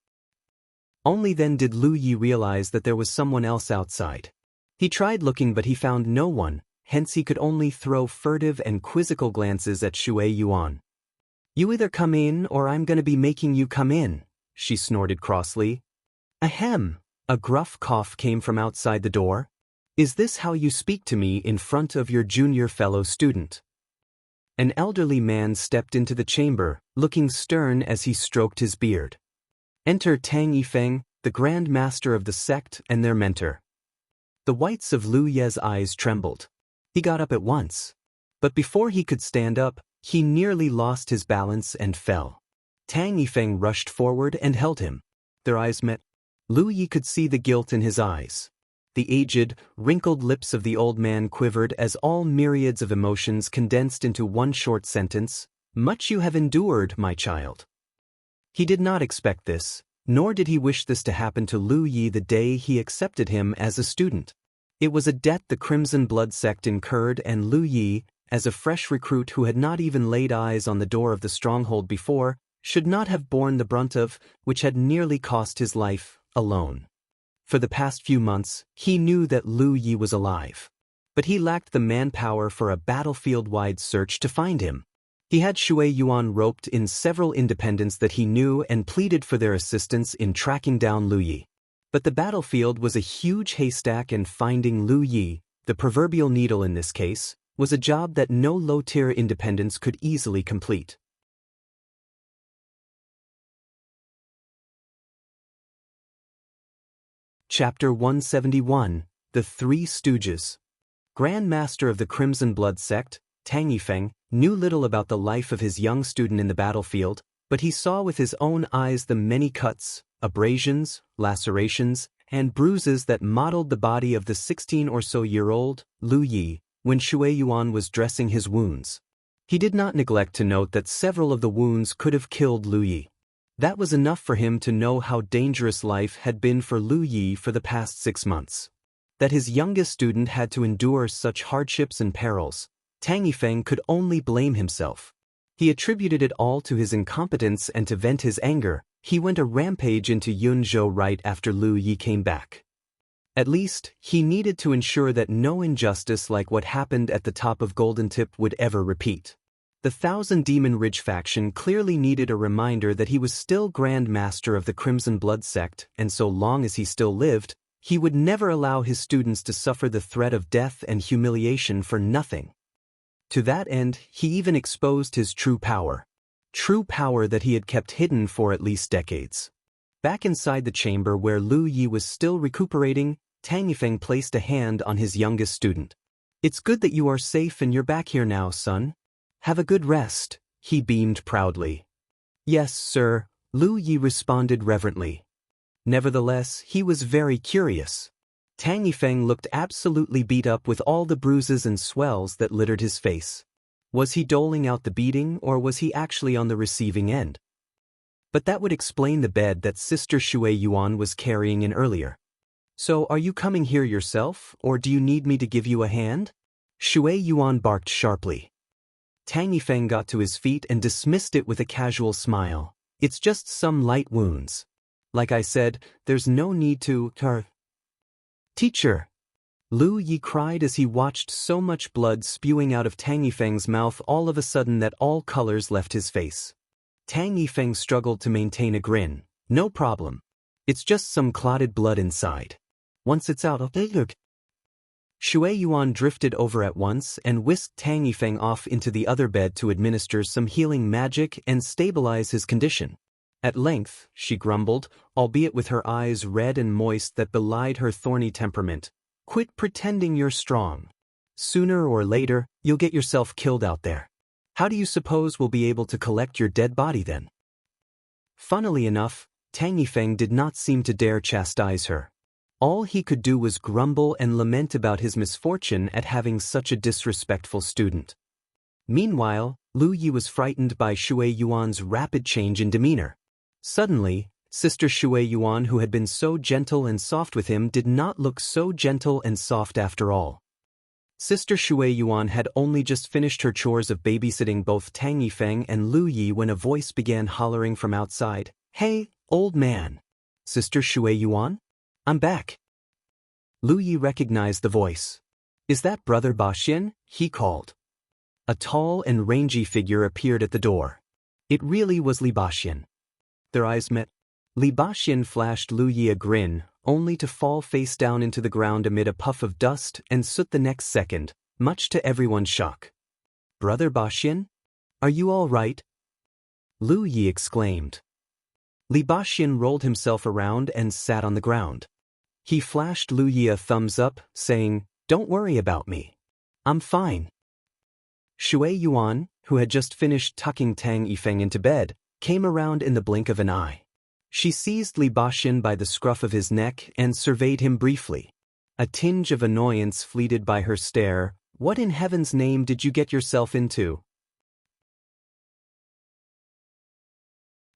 Only then did Lu Yi realize that there was someone else outside. He tried looking, but he found no one, hence he could only throw furtive and quizzical glances at Shui Yuan. "You either come in or I'm going to be making you come in," she snorted crossly. "Ahem!" A gruff cough came from outside the door. "Is this how you speak to me in front of your junior fellow student?" An elderly man stepped into the chamber, looking stern as he stroked his beard. Enter Tang Yifeng, the Grand Master of the sect and their mentor. The whites of Lu Ye's eyes trembled. He got up at once. But before he could stand up, he nearly lost his balance and fell. Tang Yifeng rushed forward and held him. Their eyes met. Lu Yi could see the guilt in his eyes. The aged, wrinkled lips of the old man quivered as all myriads of emotions condensed into one short sentence: "Much you have endured, my child." He did not expect this, nor did he wish this to happen to Lu Yi the day he accepted him as a student. It was a debt the Crimson Blood sect incurred, and Lu Yi, as a fresh recruit who had not even laid eyes on the door of the stronghold before, should not have borne the brunt of, which had nearly cost his life, alone. For the past few months, he knew that Lu Yi was alive. But he lacked the manpower for a battlefield-wide search to find him. He had Shui Yuan roped in several independents that he knew and pleaded for their assistance in tracking down Lu Yi. But the battlefield was a huge haystack, and finding Lu Yi, the proverbial needle in this case, was a job that no low-tier independents could easily complete. Chapter 171, The Three Stooges. Grand Master of the Crimson Blood Sect, Tang Yifeng, knew little about the life of his young student in the battlefield, but he saw with his own eyes the many cuts, abrasions, lacerations, and bruises that mottled the body of the 16-or-so-year-old Lu Yi when Shui Yuan was dressing his wounds. He did not neglect to note that several of the wounds could have killed Lu Yi. That was enough for him to know how dangerous life had been for Lu Yi for the past 6 months. That his youngest student had to endure such hardships and perils, Tang Yifeng could only blame himself. He attributed it all to his incompetence, and to vent his anger, he went a rampage into Yunzhou right after Lu Yi came back. At least, he needed to ensure that no injustice like what happened at the top of Golden Tip would ever repeat. The Thousand Demon Ridge faction clearly needed a reminder that he was still Grand Master of the Crimson Blood Sect, and so long as he still lived, he would never allow his students to suffer the threat of death and humiliation for nothing. To that end, he even exposed his true power that he had kept hidden for at least decades. Back inside the chamber where Lu Yi was still recuperating, Tang Yifeng placed a hand on his youngest student. "It's good that you are safe and you're back here now, son. Have a good rest," he beamed proudly. "Yes, sir," Lu Yi responded reverently. Nevertheless, he was very curious. Tang Yifeng looked absolutely beat up with all the bruises and swells that littered his face. Was he doling out the beating, or was he actually on the receiving end? But that would explain the bed that Sister Shui Yuan was carrying in earlier. "So are you coming here yourself, or do you need me to give you a hand?" Shui Yuan barked sharply. Tang Yifeng got to his feet and dismissed it with a casual smile. "It's just some light wounds. Like I said, there's no need to..." "Teacher!" Lu Yi cried as he watched so much blood spewing out of Tang Yifeng's mouth all of a sudden that all colors left his face. Tang Yifeng struggled to maintain a grin. "No problem. It's just some clotted blood inside. Once it's out, I'll look." Shui Yuan drifted over at once and whisked Tang Yifeng off into the other bed to administer some healing magic and stabilize his condition. At length, she grumbled, albeit with her eyes red and moist that belied her thorny temperament, "Quit pretending you're strong. Sooner or later, you'll get yourself killed out there. How do you suppose we'll be able to collect your dead body then?" Funnily enough, Tang Yifeng did not seem to dare chastise her. All he could do was grumble and lament about his misfortune at having such a disrespectful student. Meanwhile, Lu Yi was frightened by Shui Yuan's rapid change in demeanor. Suddenly, Sister Shui Yuan, who had been so gentle and soft with him, did not look so gentle and soft after all. Sister Shui Yuan had only just finished her chores of babysitting both Tang Yifeng and Lu Yi when a voice began hollering from outside. "Hey, old man. Sister Shui Yuan? I'm back." Lu Yi recognized the voice. "Is that Brother Baxian?" he called. A tall and rangy figure appeared at the door. It really was Li Baxian. Their eyes met. Li Baxian flashed Lu Yi a grin, only to fall face down into the ground amid a puff of dust and soot the next second, much to everyone's shock. "Brother Baxian? Are you all right?" Lu Yi exclaimed. Li Baxian rolled himself around and sat on the ground. He flashed Lu Yi a thumbs up, saying, "Don't worry about me. I'm fine." Shui Yuan, who had just finished tucking Tang Yifeng into bed, came around in the blink of an eye. She seized Li Baxian by the scruff of his neck and surveyed him briefly. A tinge of annoyance fleeted by her stare. "What in heaven's name did you get yourself into?"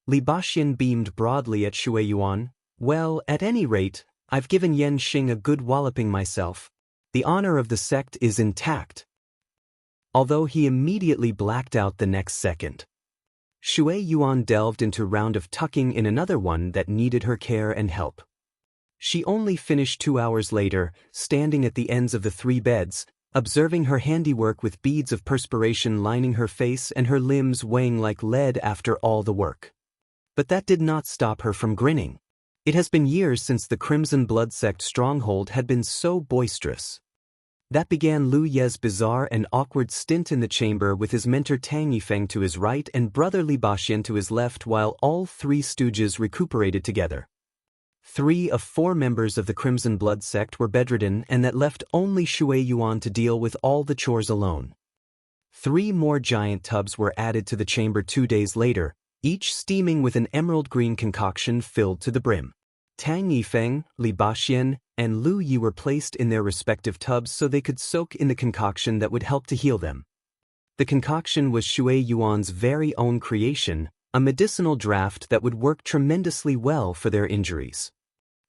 Li Baxian beamed broadly at Shui Yuan. "Well, at any rate, I've given Yen Xing a good walloping myself. The honor of the sect is intact." Although he immediately blacked out the next second. Shui Yuan delved into a round of tucking in another one that needed her care and help. She only finished 2 hours later, standing at the ends of the 3 beds, observing her handiwork with beads of perspiration lining her face and her limbs weighing like lead after all the work. But that did not stop her from grinning. It has been years since the Crimson Blood Sect stronghold had been so boisterous. That began Lu Ye's bizarre and awkward stint in the chamber with his mentor Tang Yifeng to his right and brother Li Baxian to his left while all 3 Stooges recuperated together. 3 of 4 members of the Crimson Blood sect were bedridden, and that left only Shui Yuan to deal with all the chores alone. 3 more giant tubs were added to the chamber 2 days later, each steaming with an emerald green concoction filled to the brim. Tang Yifeng, Li Baxian, and Lu Yi were placed in their respective tubs so they could soak in the concoction that would help to heal them. The concoction was Shui Yuan's very own creation, a medicinal draft that would work tremendously well for their injuries.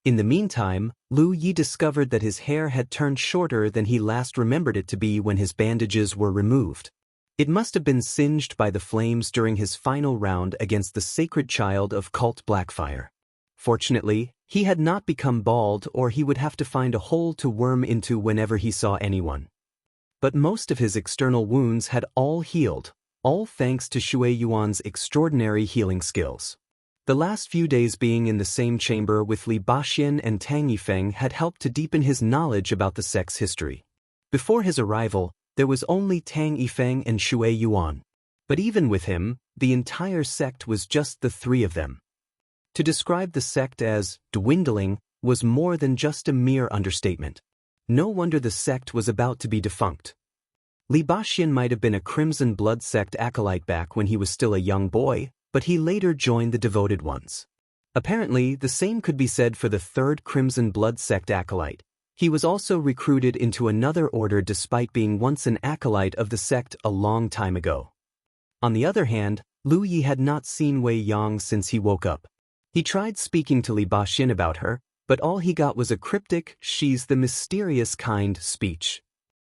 In the meantime, Lu Yi discovered that his hair had turned shorter than he last remembered it to be when his bandages were removed. It must have been singed by the flames during his final round against the sacred child of cult Blackfyre. Fortunately, he had not become bald, or he would have to find a hole to worm into whenever he saw anyone. But most of his external wounds had all healed, all thanks to Shui Yuan's extraordinary healing skills. The last few days being in the same chamber with Li Baxian and Tang Yifeng had helped to deepen his knowledge about the sect's history. Before his arrival, there was only Tang Yifeng and Shui Yuan. But even with him, the entire sect was just the 3 of them. To describe the sect as dwindling was more than just a mere understatement. No wonder the sect was about to be defunct. Li Baxian might have been a Crimson Blood sect acolyte back when he was still a young boy, but he later joined the Devoted Ones. Apparently, the same could be said for the 3rd Crimson Blood sect acolyte. He was also recruited into another order despite being once an acolyte of the sect a long time ago. On the other hand, Lu Yi had not seen Wei Yang since he woke up. He tried speaking to Li Baxian about her, but all he got was a cryptic, "she's the mysterious kind" speech.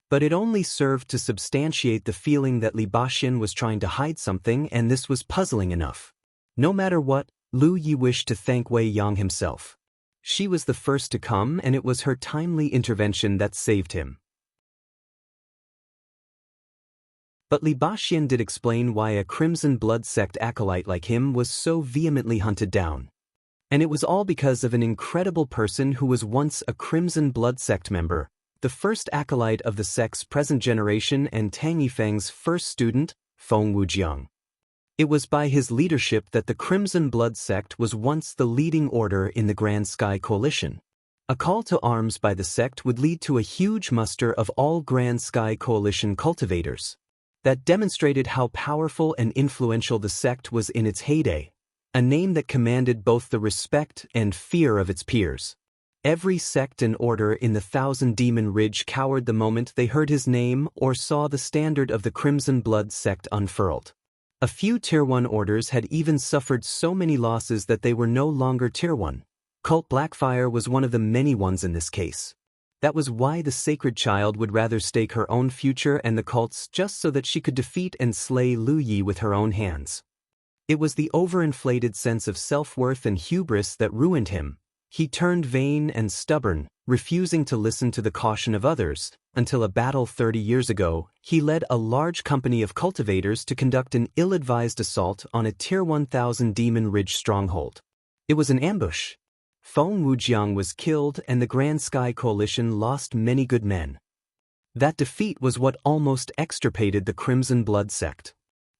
But it only served to substantiate the feeling that Li Baxian was trying to hide something, and this was puzzling enough. No matter what, Lu Yi wished to thank Wei Yang himself. She was the first to come, and it was her timely intervention that saved him. But Li Baxian did explain why a Crimson Blood sect acolyte like him was so vehemently hunted down. And it was all because of an incredible person who was once a Crimson Blood sect member, the first acolyte of the sect's present generation and Tang Yifeng's first student, Feng Wujiang. It was by his leadership that the Crimson Blood sect was once the leading order in the Grand Sky Coalition. A call to arms by the sect would lead to a huge muster of all Grand Sky Coalition cultivators. That demonstrated how powerful and influential the sect was in its heyday, a name that commanded both the respect and fear of its peers. Every sect and order in the Thousand Demon Ridge cowered the moment they heard his name or saw the standard of the Crimson Blood sect unfurled. A few Tier 1 orders had even suffered so many losses that they were no longer Tier 1. Cult Blackfyre was one of the many ones in this case. That was why the Sacred Child would rather stake her own future and the cult's just so that she could defeat and slay Lu Yi with her own hands. It was the overinflated sense of self-worth and hubris that ruined him. He turned vain and stubborn, refusing to listen to the caution of others, until a battle 30 years ago, he led a large company of cultivators to conduct an ill-advised assault on a Tier 1000 Demon Ridge stronghold. It was an ambush. Feng Wujiang was killed and the Grand Sky Coalition lost many good men. That defeat was what almost extirpated the Crimson Blood sect.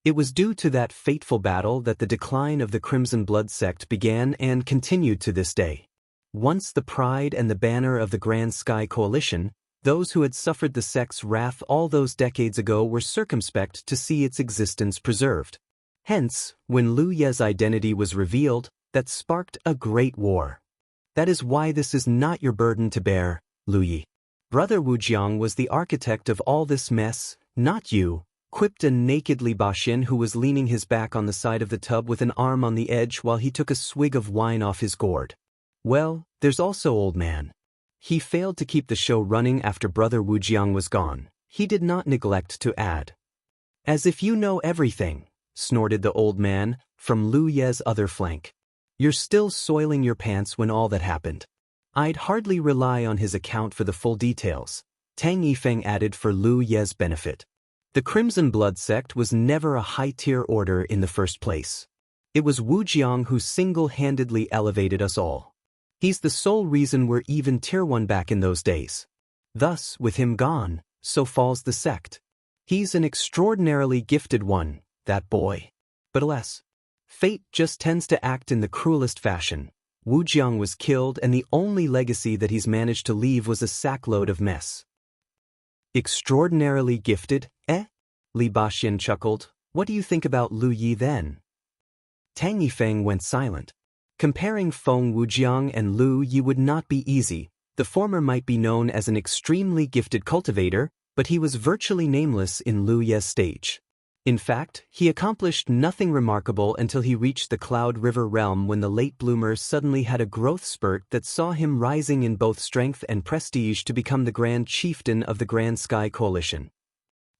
It was due to that fateful battle that the decline of the Crimson Blood sect began and continued to this day. Once the pride and the banner of the Grand Sky Coalition, those who had suffered the sect's wrath all those decades ago were circumspect to see its existence preserved. Hence, when Lu Ye's identity was revealed, that sparked a great war. That is why this is not your burden to bear, Lu Yi. Brother Wujiang was the architect of all this mess, not you, quipped a naked Li Baxian who was leaning his back on the side of the tub with an arm on the edge while he took a swig of wine off his gourd. Well, there's also Old Man. He failed to keep the show running after Brother Wujiang was gone. He did not neglect to add. As if you know everything, snorted the old man, from Lu Ye's other flank. You're still soiling your pants when all that happened. I'd hardly rely on his account for the full details, Tang Yifeng added for Lu Ye's benefit. The Crimson Blood sect was never a high-tier order in the first place. It was Wujiang who single-handedly elevated us all. He's the sole reason we're even Tier 1 back in those days. Thus, with him gone, so falls the sect. He's an extraordinarily gifted one, that boy. But alas, fate just tends to act in the cruelest fashion. Wu Jiang was killed and the only legacy that he's managed to leave was a sackload of mess. Extraordinarily gifted, eh? Li Baxian chuckled. What do you think about Lu Yi then? Tang Yifeng went silent. Comparing Feng Wujiang and Lu Yi would not be easy. The former might be known as an extremely gifted cultivator, but he was virtually nameless in Lu Ye's stage. In fact, he accomplished nothing remarkable until he reached the Cloud River realm when the late bloomer suddenly had a growth spurt that saw him rising in both strength and prestige to become the Grand Chieftain of the Grand Sky Coalition.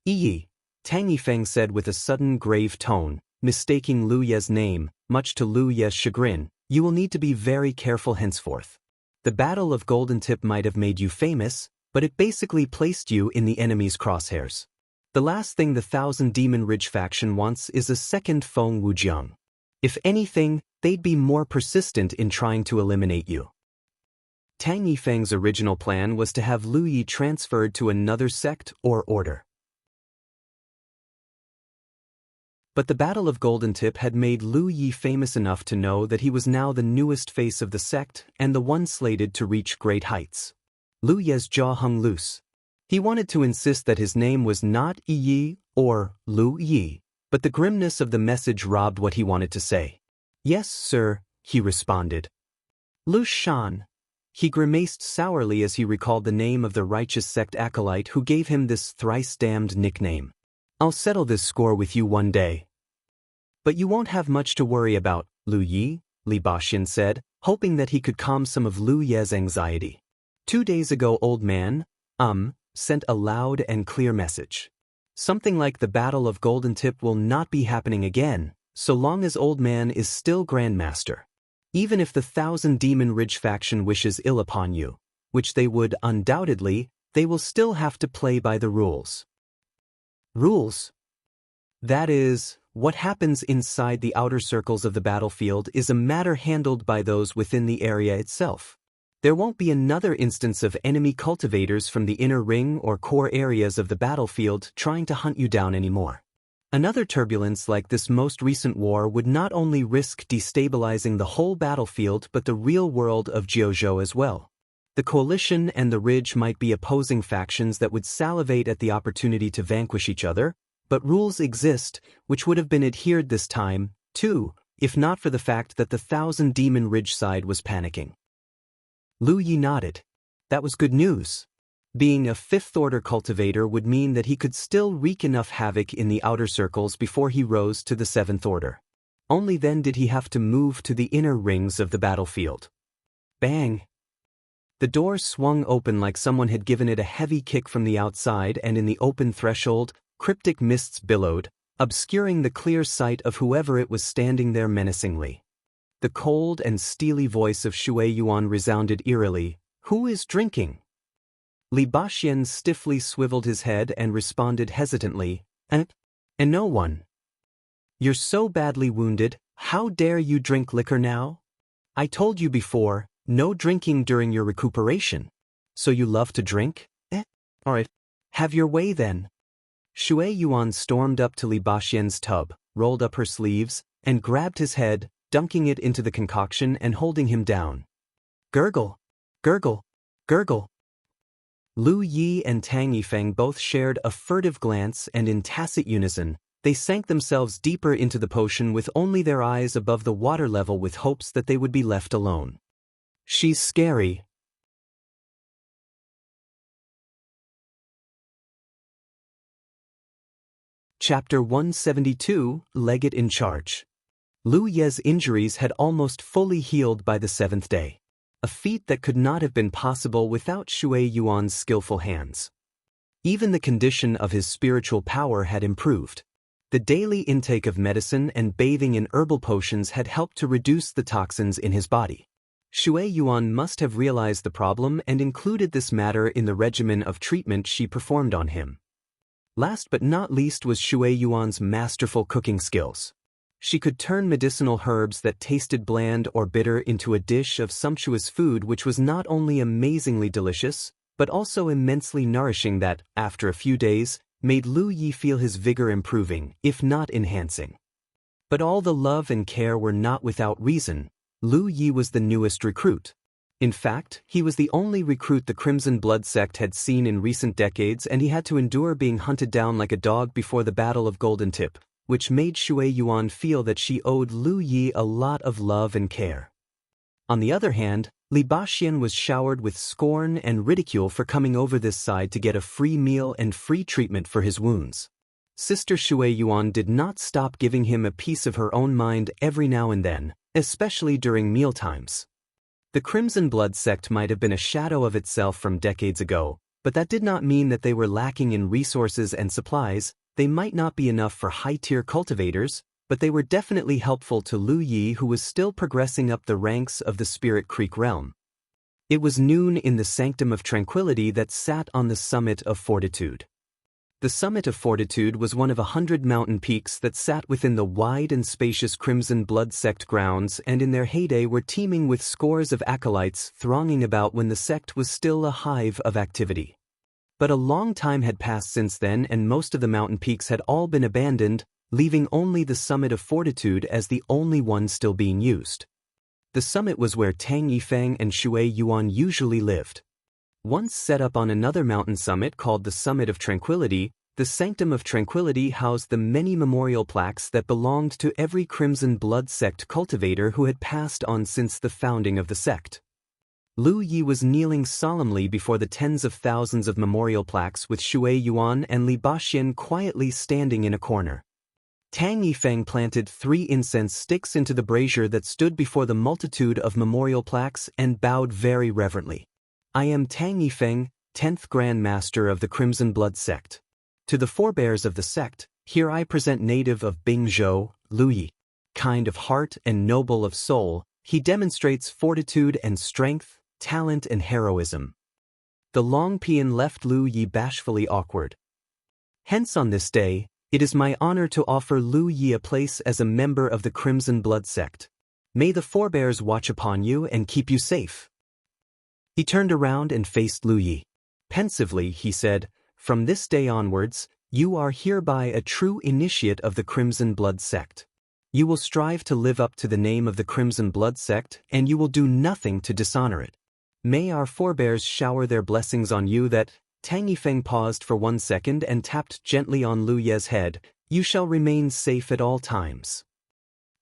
Yi, Tang Yifeng said with a sudden grave tone, mistaking Lu Ye's name, much to Lu Ye's chagrin, you will need to be very careful henceforth. The Battle of Golden Tip might have made you famous, but it basically placed you in the enemy's crosshairs. The last thing the Thousand Demon Ridge faction wants is a second Feng Wujiang. If anything, they'd be more persistent in trying to eliminate you. Tang Yifeng's original plan was to have Lu Yi transferred to another sect or order. But the Battle of Golden Tip had made Lu Yi famous enough to know that he was now the newest face of the sect and the one slated to reach great heights. Lu Ye's jaw hung loose. He wanted to insist that his name was not Yi or Lu Yi, but the grimness of the message robbed what he wanted to say. Yes, sir, he responded. Lu Shan. He grimaced sourly as he recalled the name of the righteous sect acolyte who gave him this thrice-damned nickname. I'll settle this score with you one day. But you won't have much to worry about, Lu Yi, Li Baxian said, hoping that he could calm some of Lu Ye's anxiety. 2 days ago old man, sent a loud and clear message. Something like the Battle of Golden Tip will not be happening again, so long as old man is still Grandmaster. Even if the Thousand Demon Ridge faction wishes ill upon you, which they would undoubtedly, they will still have to play by the rules. Rules? That is, what happens inside the outer circles of the battlefield is a matter handled by those within the area itself. There won't be another instance of enemy cultivators from the inner ring or core areas of the battlefield trying to hunt you down anymore. Another turbulence like this most recent war would not only risk destabilizing the whole battlefield but the real world of Jianghu as well. The coalition and the ridge might be opposing factions that would salivate at the opportunity to vanquish each other, but rules exist which would have been adhered this time, too, if not for the fact that the Thousand Demon Ridge side was panicking. Lu Yi nodded. That was good news. Being a fifth-order cultivator would mean that he could still wreak enough havoc in the outer circles before he rose to the seventh order. Only then did he have to move to the inner rings of the battlefield. Bang! The door swung open like someone had given it a heavy kick from the outside, and in the open threshold, cryptic mists billowed, obscuring the clear sight of whoever it was standing there menacingly. The cold and steely voice of Shui Yuan resounded eerily. Who is drinking? Li Baxian stiffly swiveled his head and responded hesitantly, and no one. You're so badly wounded, how dare you drink liquor now? I told you before, no drinking during your recuperation. So you love to drink? Alright. Have your way then. Shui Yuan stormed up to Li Baxian's tub, rolled up her sleeves, and grabbed his head, dunking it into the concoction and holding him down. Gurgle! Gurgle! Gurgle! Lu Yi and Tang Yifeng both shared a furtive glance, and in tacit unison, they sank themselves deeper into the potion with only their eyes above the water level with hopes that they would be left alone. She's scary. Chapter 172, Legate-In-Charge. Lu Ye's injuries had almost fully healed by the 7th day. A feat that could not have been possible without Shui Yuan's skillful hands. Even the condition of his spiritual power had improved. The daily intake of medicine and bathing in herbal potions had helped to reduce the toxins in his body. Shui Yuan must have realized the problem and included this matter in the regimen of treatment she performed on him. Last but not least was Shui Yuan's masterful cooking skills. She could turn medicinal herbs that tasted bland or bitter into a dish of sumptuous food which was not only amazingly delicious, but also immensely nourishing that, after a few days, made Lu Yi feel his vigor improving, if not enhancing. But all the love and care were not without reason. Lu Yi was the newest recruit. In fact, he was the only recruit the Crimson Blood sect had seen in recent decades, and he had to endure being hunted down like a dog before the Battle of Golden Tip, which made Shui Yuan feel that she owed Lu Yi a lot of love and care. On the other hand, Li Baxian was showered with scorn and ridicule for coming over this side to get a free meal and free treatment for his wounds. Sister Shui Yuan did not stop giving him a piece of her own mind every now and then, especially during mealtimes. The Crimson Blood sect might have been a shadow of itself from decades ago, but that did not mean that they were lacking in resources and supplies. They might not be enough for high-tier cultivators, but they were definitely helpful to Lu Yi, who was still progressing up the ranks of the Spirit Creek realm. It was noon in the Sanctum of Tranquility that sat on the Summit of Fortitude. The Summit of Fortitude was one of 100 mountain peaks that sat within the wide and spacious Crimson Blood sect grounds, and in their heyday were teeming with scores of acolytes thronging about when the sect was still a hive of activity. But a long time had passed since then, and most of the mountain peaks had all been abandoned, leaving only the Summit of Fortitude as the only one still being used. The summit was where Tang Yifeng and Shui Yuan usually lived. Once set up on another mountain summit called the Summit of Tranquility, the Sanctum of Tranquility housed the many memorial plaques that belonged to every Crimson Blood sect cultivator who had passed on since the founding of the sect. Lu Yi was kneeling solemnly before the tens of thousands of memorial plaques, with Shui Yuan and Li Baxian quietly standing in a corner. Tang Yifeng planted 3 incense sticks into the brazier that stood before the multitude of memorial plaques and bowed very reverently. "I am Tang Yifeng, 10th Grand Master of the Crimson Blood sect. To the forebears of the sect, here I present native of Bingzhou, Lu Yi. Kind of heart and noble of soul, he demonstrates fortitude and strength, talent and heroism." The long paean left Lu Yi bashfully awkward. "Hence on this day, it is my honor to offer Lu Yi a place as a member of the Crimson Blood sect. May the forebears watch upon you and keep you safe." He turned around and faced Lu Yi. Pensively, he said, "From this day onwards, you are hereby a true initiate of the Crimson Blood sect. You will strive to live up to the name of the Crimson Blood sect, and you will do nothing to dishonor it. May our forebears shower their blessings on you that—" Tang Yifeng paused for 1 second and tapped gently on Lu Yi's head. "You shall remain safe at all times."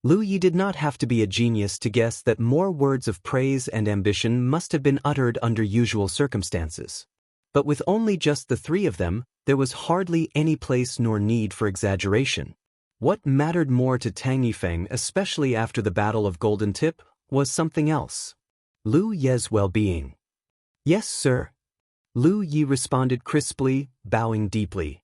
Lu Yi did not have to be a genius to guess that more words of praise and ambition must have been uttered under usual circumstances. But with only just the 3 of them, there was hardly any place nor need for exaggeration. What mattered more to Tang Yifeng, especially after the Battle of Golden Tip, was something else: Lu Yi's well-being. "Yes, sir," Lu Yi responded crisply, bowing deeply.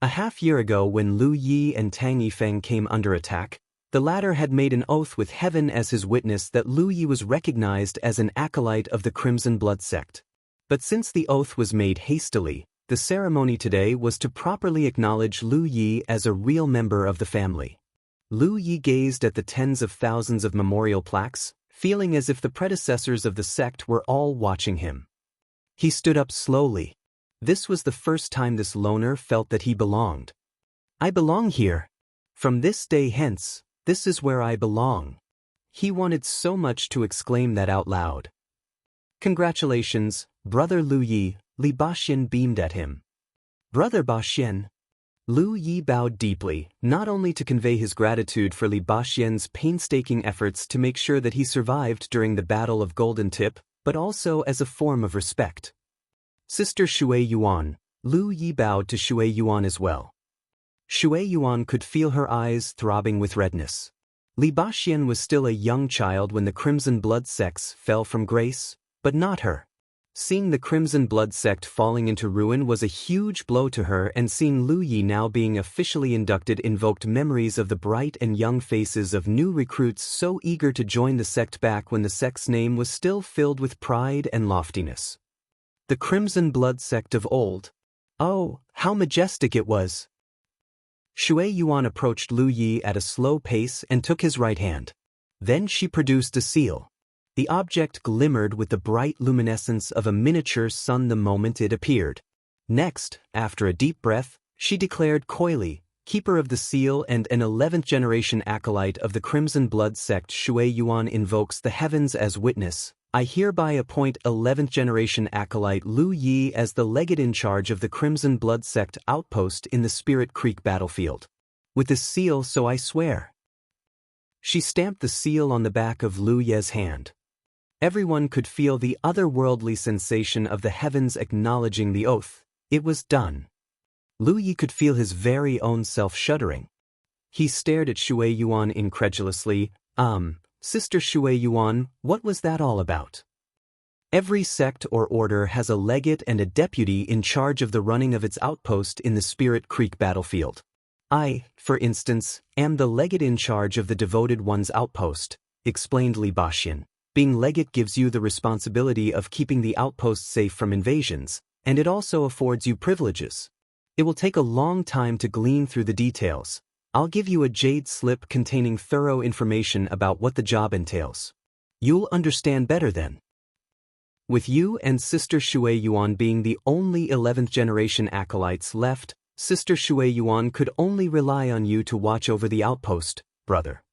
A half-year ago, when Lu Yi and Tang Yifeng came under attack, the latter had made an oath with heaven as his witness that Lu Yi was recognized as an acolyte of the Crimson Blood sect. But since the oath was made hastily, the ceremony today was to properly acknowledge Lu Yi as a real member of the family. Lu Yi gazed at the tens of thousands of memorial plaques, feeling as if the predecessors of the sect were all watching him. He stood up slowly. This was the first time this loner felt that he belonged. "I belong here. From this day hence, this is where I belong." He wanted so much to exclaim that out loud. "Congratulations, Brother Lu Yi," Li Baxian beamed at him. "Brother Baxian." Lu Yi bowed deeply, not only to convey his gratitude for Li Baxian's painstaking efforts to make sure that he survived during the Battle of Golden Tip, but also as a form of respect. "Sister Shui Yuan," Lu Yi bowed to Shui Yuan as well. Shui Yuan could feel her eyes throbbing with redness. Li Baxian was still a young child when the Crimson Blood sects fell from grace, but not her. Seeing the Crimson Blood sect falling into ruin was a huge blow to her, and seeing Lu Yi now being officially inducted invoked memories of the bright and young faces of new recruits so eager to join the sect back when the sect's name was still filled with pride and loftiness. The Crimson Blood sect of old. Oh, how majestic it was! Shui Yuan approached Lu Yi at a slow pace and took his right hand. Then she produced a seal. The object glimmered with the bright luminescence of a miniature sun the moment it appeared. Next, after a deep breath, she declared coyly, keeper of the seal and an 11th generation acolyte of the Crimson Blood sect. Shui Yuan invokes the heavens as witness. I hereby appoint 11th generation acolyte Lu Yi as the Legate-In-Charge of the Crimson Blood sect outpost in the Spirit Creek battlefield. With this seal, so I swear. She stamped the seal on the back of Lu Ye's hand. Everyone could feel the otherworldly sensation of the heavens acknowledging the oath. It was done. Lu Yi could feel his very own self shuddering. He stared at Shui Yuan incredulously. Sister Shui Yuan, what was that all about? Every sect or order has a legate and a deputy in charge of the running of its outpost in the Spirit Creek battlefield. I, for instance, am the legate in charge of the Devoted One's outpost, explained Baxian. Being legate gives you the responsibility of keeping the outpost safe from invasions, and it also affords you privileges. It will take a long time to glean through the details. I'll give you a jade slip containing thorough information about what the job entails. You'll understand better then. With you and Sister Shui Yuan being the only 11th generation acolytes left, Sister Shui Yuan could only rely on you to watch over the outpost, brother.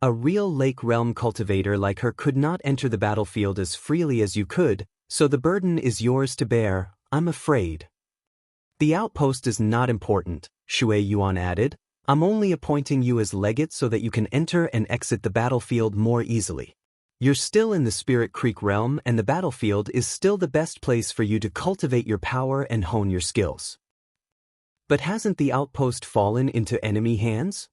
A real Lake Realm cultivator like her could not enter the battlefield as freely as you could, so the burden is yours to bear, I'm afraid. The outpost is not important, Shui Yuan added. I'm only appointing you as legate so that you can enter and exit the battlefield more easily. You're still in the Spirit Creek realm and the battlefield is still the best place for you to cultivate your power and hone your skills. But hasn't the outpost fallen into enemy hands?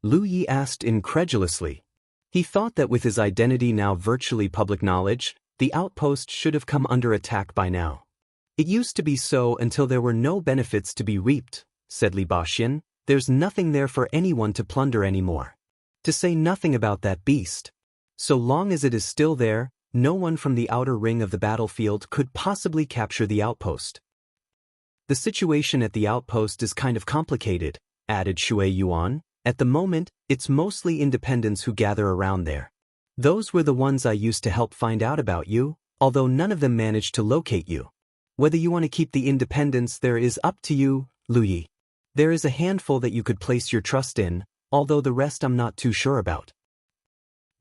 Lu Yi asked incredulously. He thought that with his identity now virtually public knowledge, the outpost should have come under attack by now. It used to be so until there were no benefits to be reaped, said Baxian. There's nothing there for anyone to plunder anymore. To say nothing about that beast. So long as it is still there, no one from the outer ring of the battlefield could possibly capture the outpost. The situation at the outpost is kind of complicated, added Shui Yuan. At the moment, it's mostly independents who gather around there. Those were the ones I used to help find out about you, although none of them managed to locate you. Whether you want to keep the independence there is up to you, Lu Yi. There is a handful that you could place your trust in, although the rest I'm not too sure about.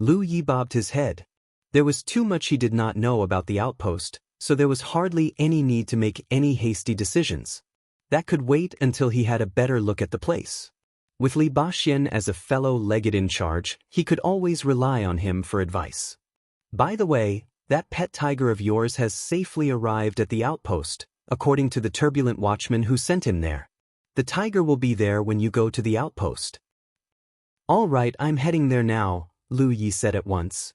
Lu Yi bobbed his head. There was too much he did not know about the outpost, so there was hardly any need to make any hasty decisions. That could wait until he had a better look at the place. With Baxian as a fellow legate in charge, he could always rely on him for advice. By the way, that pet tiger of yours has safely arrived at the outpost, according to the turbulent watchman who sent him there. The tiger will be there when you go to the outpost. All right, I'm heading there now, Lu Yi said at once.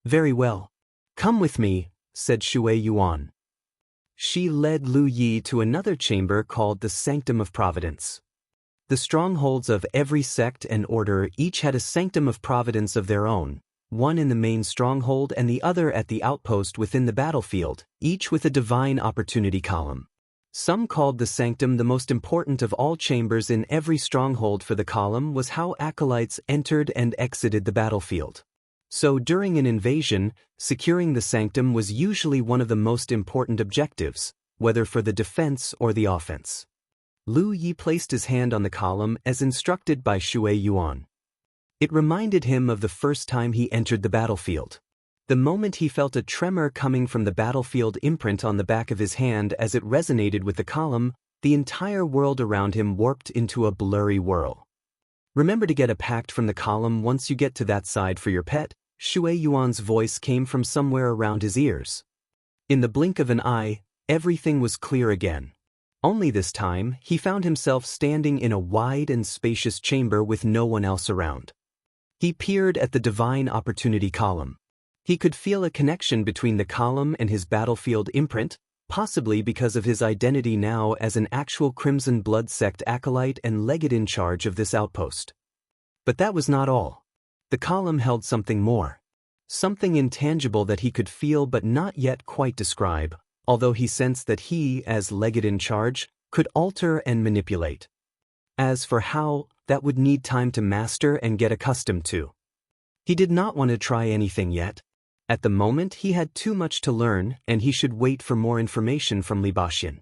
Very well. Come with me, said Shui Yuan. She led Lu Yi to another chamber called the Sanctum of Providence. The strongholds of every sect and order each had a Sanctum of Providence of their own, one in the main stronghold and the other at the outpost within the battlefield, each with a divine opportunity column. Some called the Sanctum the most important of all chambers in every stronghold, for the column was how acolytes entered and exited the battlefield. So during an invasion, securing the Sanctum was usually one of the most important objectives, whether for the defense or the offense. Lu Yi placed his hand on the column as instructed by Shui Yuan. It reminded him of the first time he entered the battlefield. The moment he felt a tremor coming from the battlefield imprint on the back of his hand as it resonated with the column, the entire world around him warped into a blurry whirl. Remember to get a pact from the column once you get to that side for your pet, Shui Yuan's voice came from somewhere around his ears. In the blink of an eye, everything was clear again. Only this time, he found himself standing in a wide and spacious chamber with no one else around. He peered at the divine opportunity column. He could feel a connection between the column and his battlefield imprint, possibly because of his identity now as an actual Crimson Blood sect acolyte and legate in charge of this outpost. But that was not all. The column held something more. Something intangible that he could feel but not yet quite describe, although he sensed that he, as legate in charge, could alter and manipulate. As for how, that would need time to master and get accustomed to. He did not want to try anything yet. At the moment he had too much to learn and he should wait for more information from Baxian.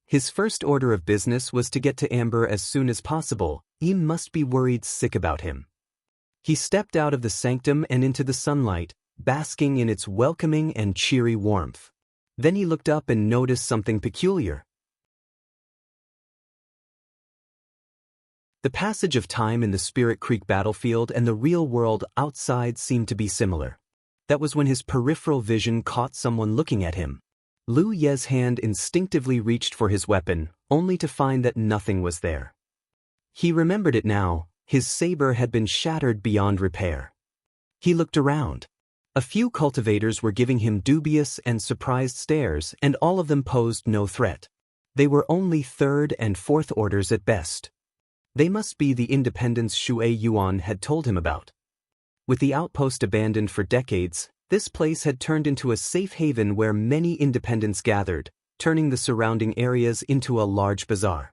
His first order of business was to get to Amber as soon as possible. He must be worried sick about him. He stepped out of the sanctum and into the sunlight, basking in its welcoming and cheery warmth. Then he looked up and noticed something peculiar. The passage of time in the Spirit Creek battlefield and the real world outside seemed to be similar. That was when his peripheral vision caught someone looking at him. Lu Ye's hand instinctively reached for his weapon, only to find that nothing was there. He remembered it now. His saber had been shattered beyond repair. He looked around. A few cultivators were giving him dubious and surprised stares, and all of them posed no threat. They were only third and fourth orders at best. They must be the independents Shui Yuan had told him about. With the outpost abandoned for decades, this place had turned into a safe haven where many independents gathered, turning the surrounding areas into a large bazaar.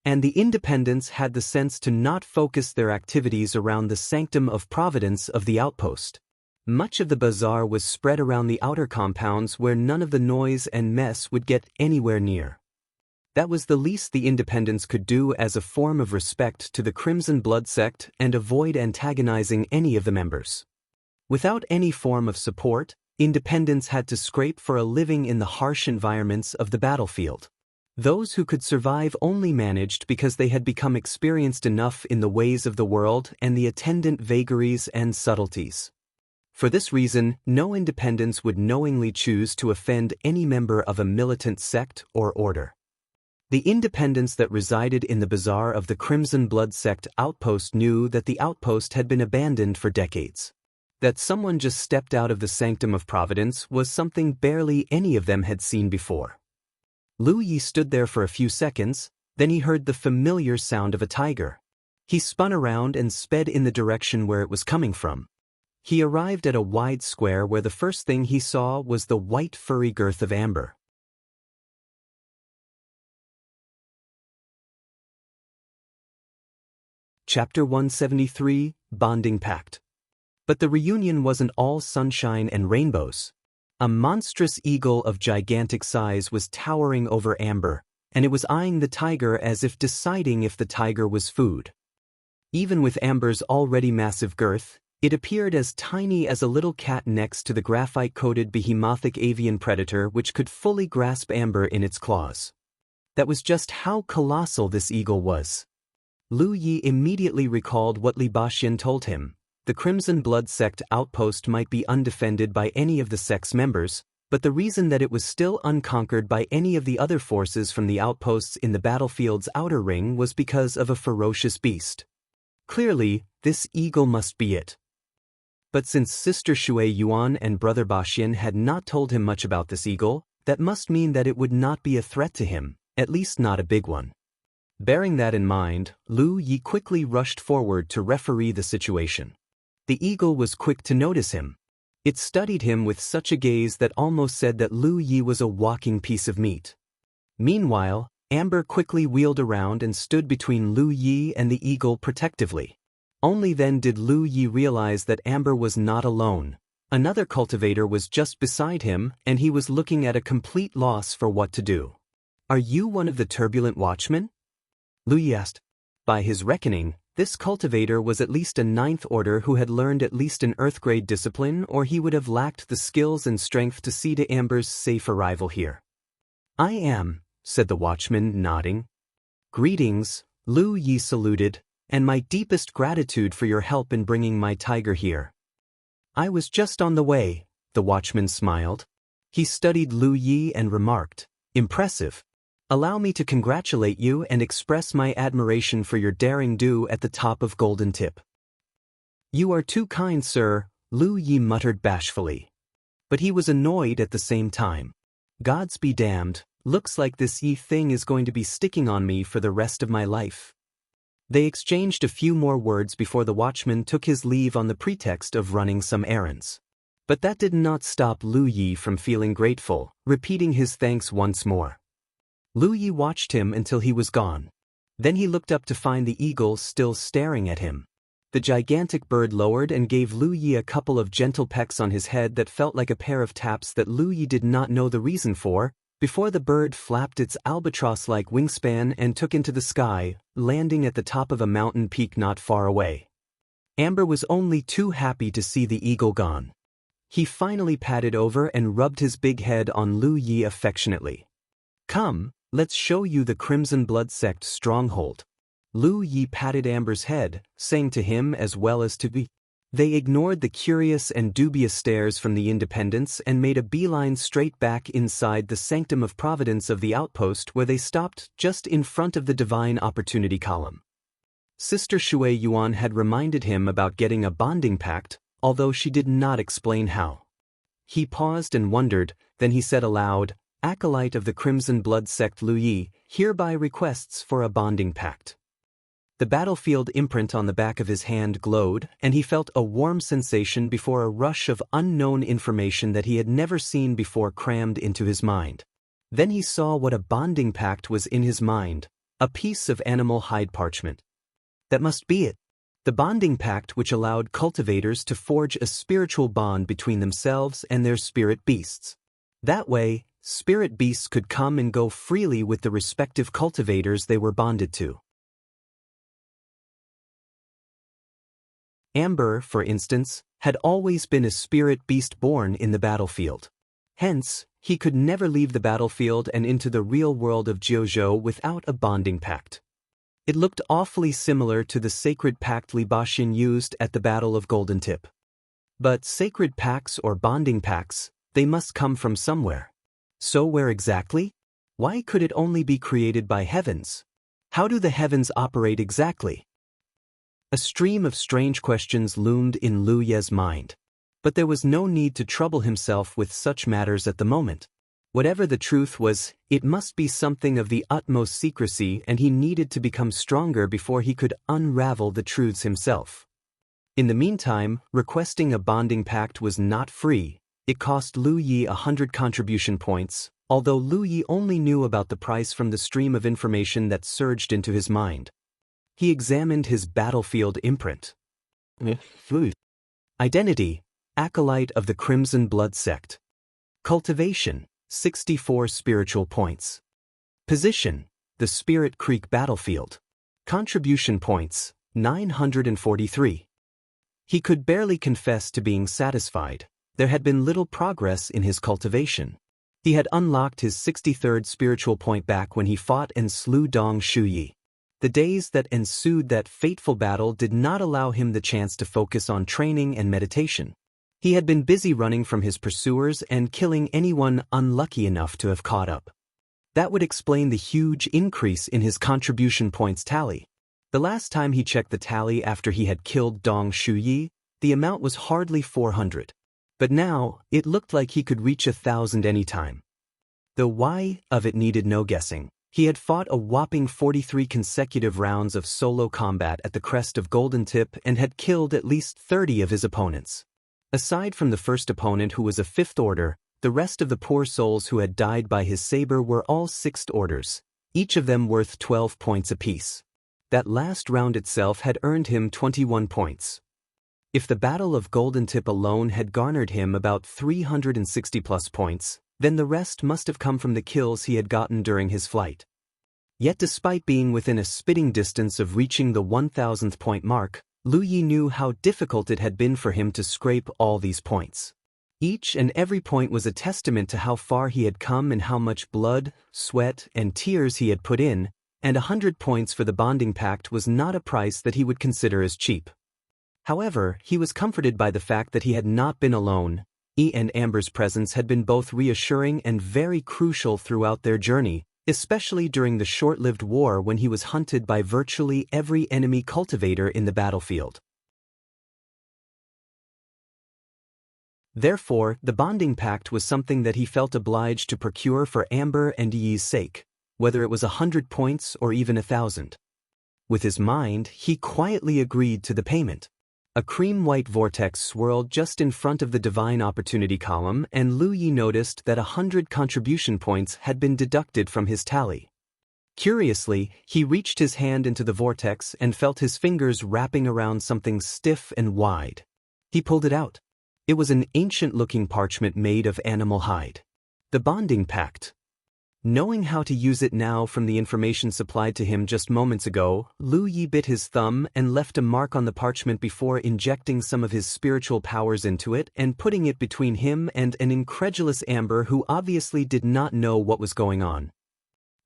And the independents had the sense to not focus their activities around the sanctum of Providence of the outpost. Much of the bazaar was spread around the outer compounds where none of the noise and mess would get anywhere near. That was the least the independents could do as a form of respect to the Crimson Blood sect and avoid antagonizing any of the members. Without any form of support, independents had to scrape for a living in the harsh environments of the battlefield. Those who could survive only managed because they had become experienced enough in the ways of the world and the attendant vagaries and subtleties. For this reason, no independents would knowingly choose to offend any member of a militant sect or order. The independents that resided in the bazaar of the Crimson Blood sect outpost knew that the outpost had been abandoned for decades. That someone just stepped out of the sanctum of Providence was something barely any of them had seen before. Lu Yi stood there for a few seconds, then he heard the familiar sound of a tiger. He spun around and sped in the direction where it was coming from. He arrived at a wide square where the first thing he saw was the white furry girth of Amber. Chapter 173, Bonding Pact. But the reunion wasn't all sunshine and rainbows. A monstrous eagle of gigantic size was towering over Amber, and it was eyeing the tiger as if deciding if the tiger was food. Even with Amber's already massive girth, it appeared as tiny as a little cat next to the graphite-coated behemothic avian predator which could fully grasp Amber in its claws. That was just how colossal this eagle was. Lu Yi immediately recalled what Baxian told him. The Crimson Blood sect outpost might be undefended by any of the sect's members, but the reason that it was still unconquered by any of the other forces from the outposts in the battlefield's outer ring was because of a ferocious beast. Clearly, this eagle must be it. But since Sister Shui Yuan and Brother Baxian had not told him much about this eagle, that must mean that it would not be a threat to him, at least not a big one. Bearing that in mind, Lu Yi quickly rushed forward to referee the situation. The eagle was quick to notice him. It studied him with such a gaze that almost said that Lu Yi was a walking piece of meat. Meanwhile, Amber quickly wheeled around and stood between Lu Yi and the eagle protectively. Only then did Lu Yi realize that Amber was not alone. Another cultivator was just beside him, and he was looking at a complete loss for what to do. "Are you one of the turbulent watchmen?" Lu Yi asked. By his reckoning, this cultivator was at least a ninth order who had learned at least an Earth-grade discipline, or he would have lacked the skills and strength to see to Amber's safe arrival here. "I am," said the watchman, nodding. "Greetings," Lu Yi saluted, "and my deepest gratitude for your help in bringing my tiger here." "I was just on the way," the watchman smiled. He studied Lu Yi and remarked, "Impressive. Allow me to congratulate you and express my admiration for your daring do at the top of Golden Tip." "You are too kind, sir," Lu Yi muttered bashfully. But he was annoyed at the same time. "Gods be damned, looks like this Yi thing is going to be sticking on me for the rest of my life." They exchanged a few more words before the watchman took his leave on the pretext of running some errands. But that did not stop Lu Yi from feeling grateful, repeating his thanks once more. Lu Yi watched him until he was gone. Then he looked up to find the eagle still staring at him. The gigantic bird lowered and gave Lu Yi a couple of gentle pecks on his head that felt like a pair of taps that Lu Yi did not know the reason for, before the bird flapped its albatross-like wingspan and took into the sky, landing at the top of a mountain peak not far away. Amber was only too happy to see the eagle gone. He finally padded over and rubbed his big head on Lu Yi affectionately. "Come, let's show you the Crimson Blood Sect stronghold." Lu Yi patted Amber's head, saying to him as well as to me. They ignored the curious and dubious stares from the Independents and made a beeline straight back inside the sanctum of Providence of the Outpost, where they stopped just in front of the Divine Opportunity column. Sister Shui Yuan had reminded him about getting a bonding pact, although she did not explain how. He paused and wondered, then he said aloud, "Acolyte of the Crimson Blood Sect Lu Yi hereby requests for a bonding pact." The battlefield imprint on the back of his hand glowed, and he felt a warm sensation before a rush of unknown information that he had never seen before crammed into his mind. Then he saw what a bonding pact was in his mind, a piece of animal hide parchment. That must be it. The bonding pact which allowed cultivators to forge a spiritual bond between themselves and their spirit beasts. That way, spirit beasts could come and go freely with the respective cultivators they were bonded to. Amber, for instance, had always been a spirit beast born in the battlefield. Hence, he could never leave the battlefield and into the real world of Jianghu without a bonding pact. It looked awfully similar to the sacred pact Li Baxian used at the Battle of Golden Tip. But sacred pacts or bonding pacts, they must come from somewhere. So where exactly? Why could it only be created by heavens? How do the heavens operate exactly? A stream of strange questions loomed in Lu Ye's mind. But there was no need to trouble himself with such matters at the moment. Whatever the truth was, it must be something of the utmost secrecy, and he needed to become stronger before he could unravel the truths himself. In the meantime, requesting a bonding pact was not free. It cost Lu Yi 100 contribution points, although Lu Yi only knew about the price from the stream of information that surged into his mind. He examined his battlefield imprint. Identity: Acolyte of the Crimson Blood Sect. Cultivation: 64 spiritual points. Position: the Spirit Creek battlefield. Contribution points: 943. He could barely confess to being satisfied. There had been little progress in his cultivation. He had unlocked his 63rd spiritual point back when he fought and slew Dong Shuyi. The days that ensued that fateful battle did not allow him the chance to focus on training and meditation. He had been busy running from his pursuers and killing anyone unlucky enough to have caught up. That would explain the huge increase in his contribution points tally. The last time he checked the tally after he had killed Dong Shuyi, the amount was hardly 400. But now, it looked like he could reach 1,000 anytime. The why of it needed no guessing. He had fought a whopping 43 consecutive rounds of solo combat at the crest of Golden Tip and had killed at least 30 of his opponents. Aside from the first opponent who was a 5th order, the rest of the poor souls who had died by his saber were all 6th orders, each of them worth 12 points apiece. That last round itself had earned him 21 points. If the Battle of Golden Tip alone had garnered him about 360 plus points, then the rest must have come from the kills he had gotten during his flight. Yet despite being within a spitting distance of reaching the 1,000th point mark, Lu Yi knew how difficult it had been for him to scrape all these points. Each and every point was a testament to how far he had come and how much blood, sweat, and tears he had put in, and 100 points for the bonding pact was not a price that he would consider as cheap. However, he was comforted by the fact that he had not been alone. He and Amber's presence had been both reassuring and very crucial throughout their journey, especially during the short-lived war when he was hunted by virtually every enemy cultivator in the battlefield. Therefore, the bonding pact was something that he felt obliged to procure for Amber and Yi's sake, whether it was 100 points or even 1,000. With his mind, he quietly agreed to the payment. A cream-white vortex swirled just in front of the Divine Opportunity column, and Lu Yi noticed that 100 contribution points had been deducted from his tally. Curiously, he reached his hand into the vortex and felt his fingers wrapping around something stiff and wide. He pulled it out. It was an ancient-looking parchment made of animal hide. The bonding pact. Knowing how to use it now from the information supplied to him just moments ago, Lu Yi bit his thumb and left a mark on the parchment before injecting some of his spiritual powers into it and putting it between him and an incredulous Amber who obviously did not know what was going on.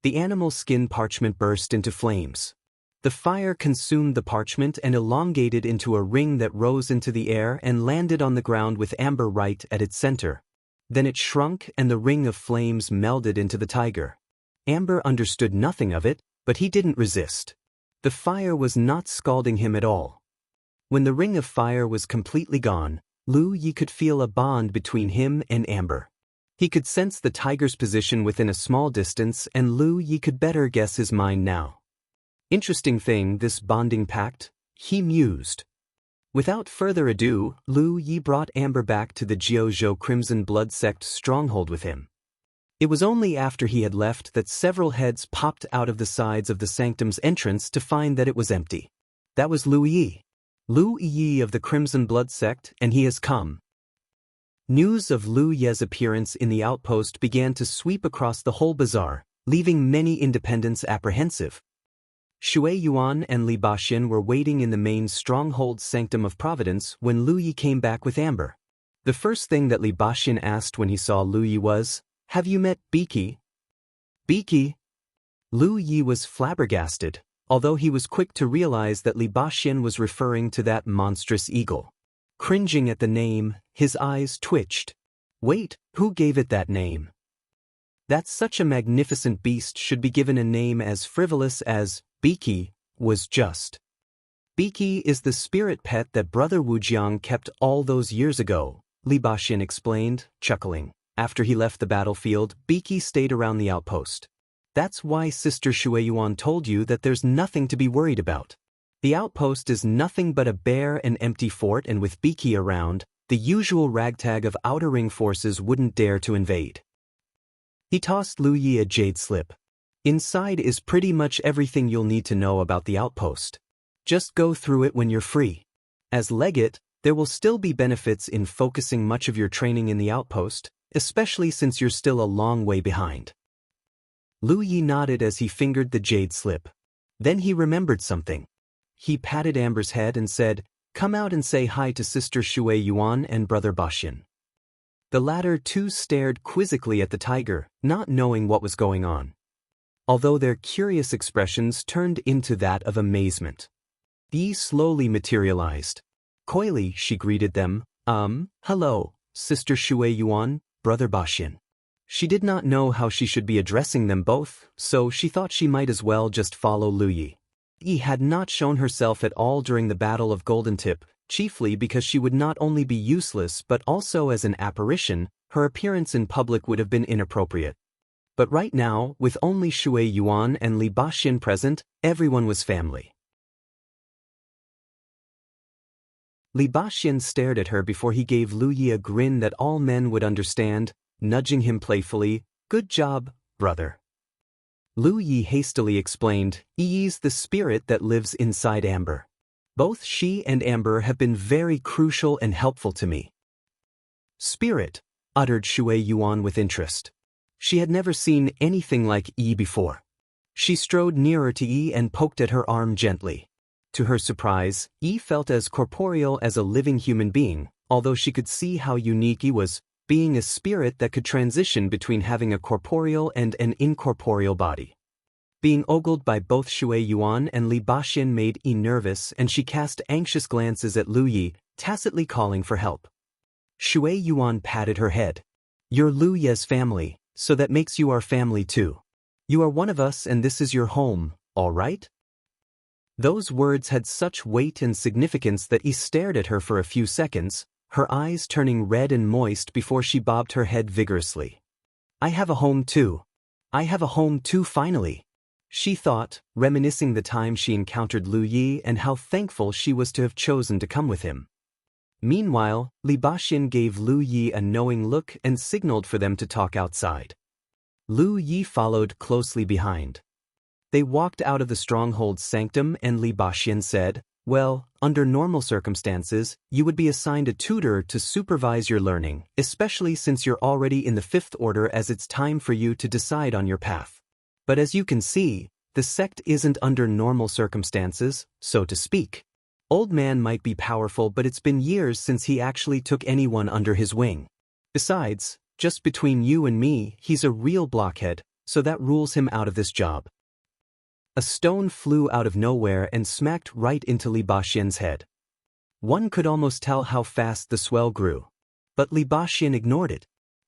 The animal skin parchment burst into flames. The fire consumed the parchment and elongated into a ring that rose into the air and landed on the ground with Amber right at its center. Then it shrunk and the ring of flames melded into the tiger. Amber understood nothing of it, but he didn't resist. The fire was not scalding him at all. When the ring of fire was completely gone, Lu Yi could feel a bond between him and Amber. He could sense the tiger's position within a small distance, and Lu Yi could better guess his mind now. Interesting thing, this bonding pact, he mused. Without further ado, Lu Yi brought Amber back to the Jianghu Crimson Blood Sect stronghold with him. It was only after he had left that several heads popped out of the sides of the sanctum's entrance to find that it was empty. That was Lu Yi. Lu Yi of the Crimson Blood Sect, and he has come. News of Lu Yi's appearance in the outpost began to sweep across the whole bazaar, leaving many independents apprehensive. Shui Yuan and Li Baxian were waiting in the main stronghold sanctum of Providence when Lu Yi came back with Amber. The first thing that Li Baxian asked when he saw Lu Yi was, "Have you met Biki?" Biki? Lu Yi was flabbergasted, although he was quick to realize that Li Baxian was referring to that monstrous eagle. Cringing at the name, his eyes twitched. Wait, who gave it that name? That such a magnificent beast should be given a name as frivolous as Biki was just. Biki is the spirit pet that Brother Wujiang kept all those years ago, Li Baxian explained, chuckling. After he left the battlefield, Biki stayed around the outpost. That's why Sister Shui Yuan told you that there's nothing to be worried about. The outpost is nothing but a bare and empty fort, and with Biki around, the usual ragtag of outer ring forces wouldn't dare to invade. He tossed Lu Yi a jade slip. Inside is pretty much everything you'll need to know about the outpost. Just go through it when you're free. As legate, there will still be benefits in focusing much of your training in the outpost, especially since you're still a long way behind. Lu Yi nodded as he fingered the jade slip. Then he remembered something. He patted Amber's head and said, "Come out and say hi to Sister Shui Yuan and Brother Baxian." The latter too stared quizzically at the tiger, not knowing what was going on. Although their curious expressions turned into that of amazement. Yi slowly materialized. Coyly, she greeted them, "Hello, Sister Shui Yuan, Brother Baxian." She did not know how she should be addressing them both, so she thought she might as well just follow Lu Yi. Yi had not shown herself at all during the Battle of Golden Tip, chiefly because she would not only be useless but also as an apparition, her appearance in public would have been inappropriate. But right now, with only Shui Yuan and Li Baxian present, everyone was family. Li Baxian stared at her before he gave Lu Yi a grin that all men would understand, nudging him playfully, "Good job, brother." Lu Yi hastily explained, "Yi's the spirit that lives inside Amber. Both she and Amber have been very crucial and helpful to me." "Spirit," uttered Shui Yuan with interest. She had never seen anything like Yi before. She strode nearer to Yi and poked at her arm gently. To her surprise, Yi felt as corporeal as a living human being, although she could see how unique Yi was, being a spirit that could transition between having a corporeal and an incorporeal body. Being ogled by both Shui Yuan and Li Baxian made Yi nervous, and she cast anxious glances at Lu Yi, tacitly calling for help. Shui Yuan patted her head. "You're Lu Yi's family, so that makes you our family too. You are one of us and this is your home, all right?" Those words had such weight and significance that Yi stared at her for a few seconds, her eyes turning red and moist before she bobbed her head vigorously. "I have a home too. I have a home too finally," she thought, reminiscing the time she encountered Lu Yi and how thankful she was to have chosen to come with him. Meanwhile, Li Baxian gave Lu Yi a knowing look and signaled for them to talk outside. Lu Yi followed closely behind. They walked out of the stronghold's sanctum and Li Baxian said, Well, under normal circumstances, you would be assigned a tutor to supervise your learning, especially since you're already in the 5th order as it's time for you to decide on your path. But as you can see, the sect isn't under normal circumstances, so to speak. Old man might be powerful, but it's been years since he actually took anyone under his wing. Besides, just between you and me, he's a real blockhead, so that rules him out of this job. A stone flew out of nowhere and smacked right into Li Baxian's head. One could almost tell how fast the swell grew. But Li Baxian ignored it.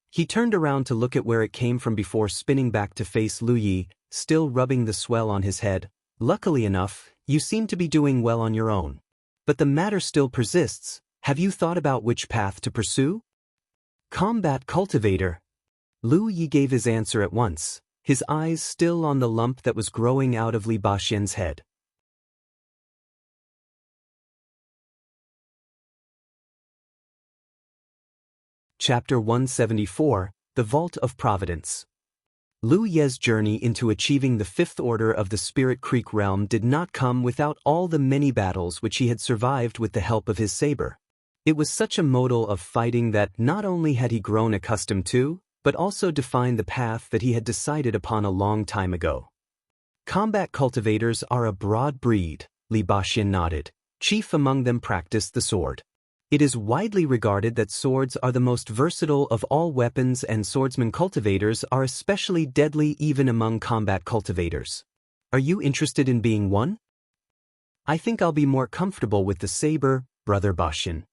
He turned around to look at where it came from before spinning back to face Lu Yi, still rubbing the swell on his head. Luckily enough, you seem to be doing well on your own. But the matter still persists. Have you thought about which path to pursue? Combat cultivator. Lu Yi gave his answer at once, his eyes still on the lump that was growing out of Li Baxian's head. Chapter 174, The Vault of Providence. Lu Ye's journey into achieving the 5th order of the Spirit Creek realm did not come without all the many battles which he had survived with the help of his saber. It was such a modal of fighting that not only had he grown accustomed to, but also defined the path that he had decided upon a long time ago. Combat cultivators are a broad breed, Li Baxian nodded. Chief among them practiced the sword. It is widely regarded that swords are the most versatile of all weapons, and swordsman cultivators are especially deadly even among combat cultivators. Are you interested in being one? I think I'll be more comfortable with the saber, Brother Baxian.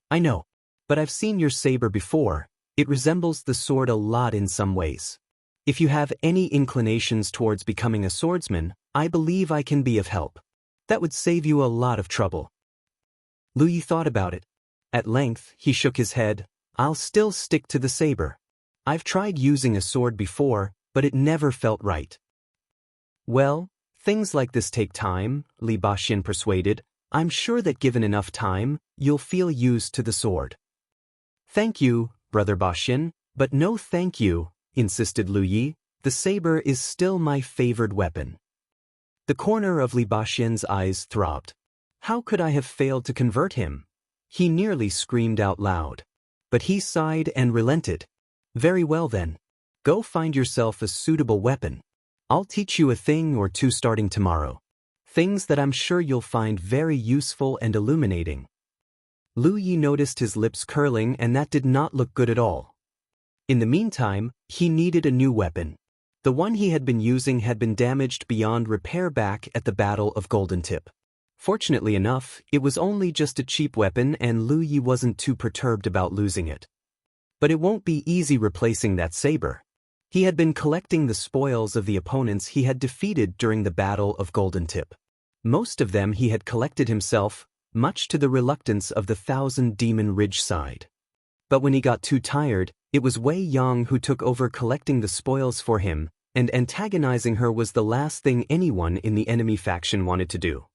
I know, but I've seen your saber before. It resembles the sword a lot in some ways. If you have any inclinations towards becoming a swordsman, I believe I can be of help. That would save you a lot of trouble. Lu Yi thought about it. At length, he shook his head. I'll still stick to the saber. I've tried using a sword before, but it never felt right. Well, things like this take time, Li Baxian persuaded. I'm sure that given enough time, you'll feel used to the sword. Thank you, Brother Baxian, but no thank you, insisted Lu Yi. The saber is still my favored weapon. The corner of Li Baxian's eyes throbbed. How could I have failed to convert him? He nearly screamed out loud. But he sighed and relented. Very well then. Go find yourself a suitable weapon. I'll teach you a thing or two starting tomorrow. Things that I'm sure you'll find very useful and illuminating. Lu Yi noticed his lips curling, and that did not look good at all. In the meantime, he needed a new weapon. The one he had been using had been damaged beyond repair back at the Battle of Golden Tip. Fortunately enough, it was only just a cheap weapon, and Lu Yi wasn't too perturbed about losing it. But it won't be easy replacing that saber. He had been collecting the spoils of the opponents he had defeated during the Battle of Golden Tip. Most of them he had collected himself, much to the reluctance of the 1,000 Demon Ridge side. But when he got too tired, it was Wei Yang who took over collecting the spoils for him, and antagonizing her was the last thing anyone in the enemy faction wanted to do.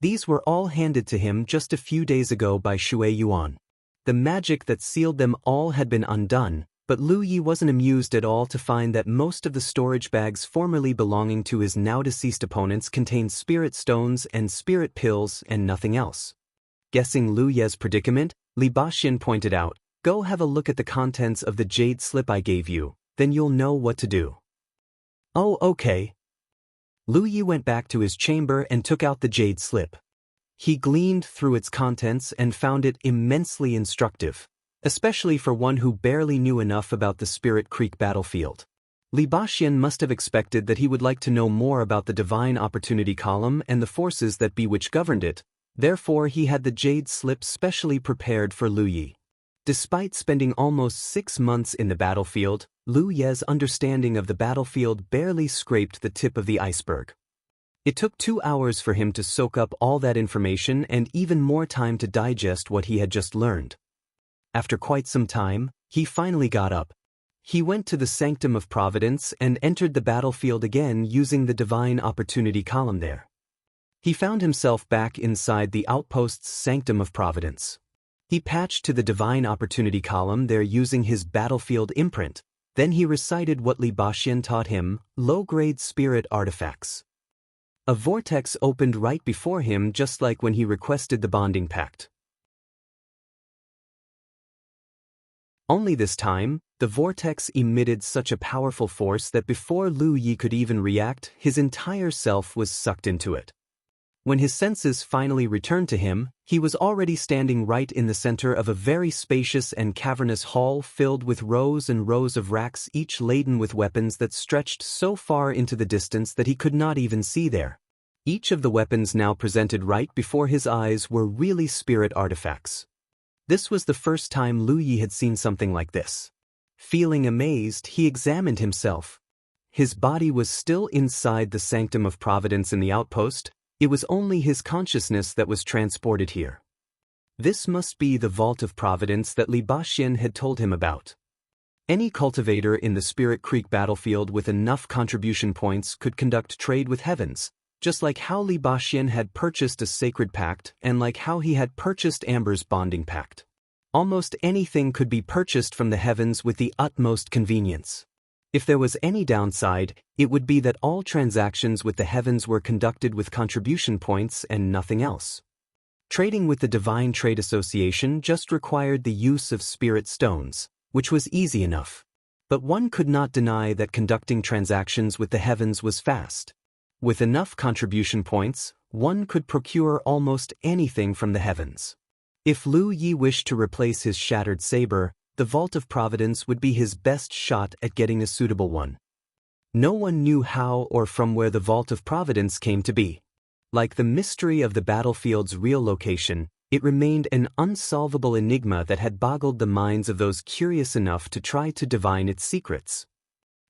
These were all handed to him just a few days ago by Shui Yuan. The magic that sealed them all had been undone, but Lu Yi wasn't amused at all to find that most of the storage bags formerly belonging to his now-deceased opponents contained spirit stones and spirit pills and nothing else. Guessing Lu Ye's predicament, Li Baxian pointed out, "Go have a look at the contents of the jade slip I gave you, then you'll know what to do." "Oh, okay." Lu Yi went back to his chamber and took out the jade slip. He gleaned through its contents and found it immensely instructive, especially for one who barely knew enough about the Spirit Creek battlefield. Li Baxian must have expected that he would like to know more about the Divine Opportunity Column and the forces that be which governed it, therefore he had the jade slip specially prepared for Lu Yi. Despite spending almost 6 months in the battlefield, Lu Ye's understanding of the battlefield barely scraped the tip of the iceberg. It took 2 hours for him to soak up all that information and even more time to digest what he had just learned. After quite some time, he finally got up. He went to the Sanctum of Providence and entered the battlefield again using the Divine Opportunity Column there. He found himself back inside the Outpost's Sanctum of Providence. He patched to the Divine Opportunity Column there using his battlefield imprint. Then he recited what Li Baxian taught him, low-grade spirit artifacts. A vortex opened right before him, just like when he requested the bonding pact. Only this time, the vortex emitted such a powerful force that before Lu Yi could even react, his entire self was sucked into it. When his senses finally returned to him, he was already standing right in the center of a very spacious and cavernous hall filled with rows and rows of racks, each laden with weapons that stretched so far into the distance that he could not even see there. Each of the weapons now presented right before his eyes were really spirit artifacts. This was the first time Lu Yi had seen something like this. Feeling amazed, he examined himself. His body was still inside the sanctum of Providence in the Outpost. It was only his consciousness that was transported here. This must be the Vault of Providence that Baxian had told him about. Any cultivator in the Spirit Creek battlefield with enough contribution points could conduct trade with heavens, just like how Baxian had purchased a sacred pact and like how he had purchased Amber's bonding pact. Almost anything could be purchased from the heavens with the utmost convenience. If there was any downside, it would be that all transactions with the heavens were conducted with contribution points and nothing else. Trading with the Divine Trade Association just required the use of spirit stones, which was easy enough. But one could not deny that conducting transactions with the heavens was fast. With enough contribution points, one could procure almost anything from the heavens. If Lu Yi wished to replace his shattered saber, the Vault of Providence would be his best shot at getting a suitable one. No one knew how or from where the Vault of Providence came to be. Like the mystery of the battlefield's real location, it remained an unsolvable enigma that had boggled the minds of those curious enough to try to divine its secrets.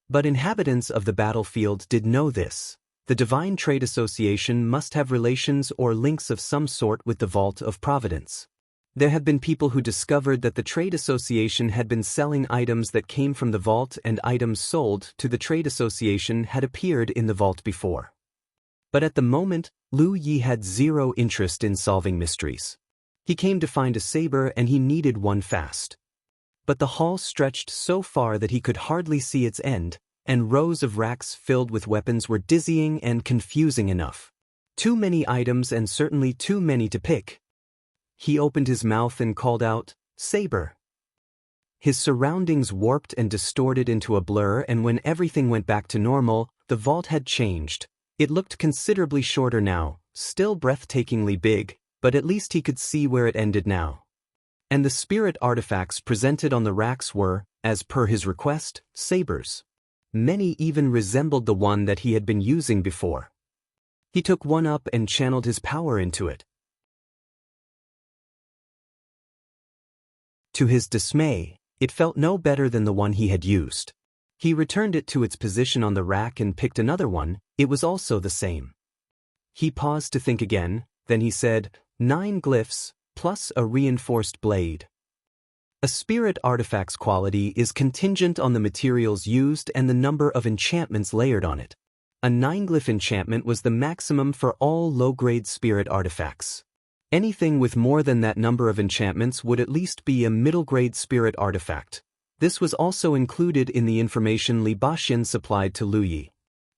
But inhabitants of the battlefield did know this. The Divine Trade Association must have relations or links of some sort with the Vault of Providence. There have been people who discovered that the Trade Association had been selling items that came from the vault, and items sold to the Trade Association had appeared in the vault before. But at the moment, Lu Yi had zero interest in solving mysteries. He came to find a saber and he needed one fast. But the hall stretched so far that he could hardly see its end, and rows of racks filled with weapons were dizzying and confusing enough. Too many items and certainly too many to pick. He opened his mouth and called out, "Saber." His surroundings warped and distorted into a blur, and when everything went back to normal, the vault had changed. It looked considerably shorter now, still breathtakingly big, but at least he could see where it ended now. And the spirit artifacts presented on the racks were, as per his request, sabers. Many even resembled the one that he had been using before. He took one up and channeled his power into it. To his dismay, it felt no better than the one he had used. He returned it to its position on the rack and picked another one. It was also the same. He paused to think again, then he said, 9 glyphs, plus a reinforced blade. A spirit artifact's quality is contingent on the materials used and the number of enchantments layered on it. A 9-glyph enchantment was the maximum for all low-grade spirit artifacts. Anything with more than that number of enchantments would at least be a middle-grade spirit artifact. This was also included in the information Baxian supplied to Lu Yi.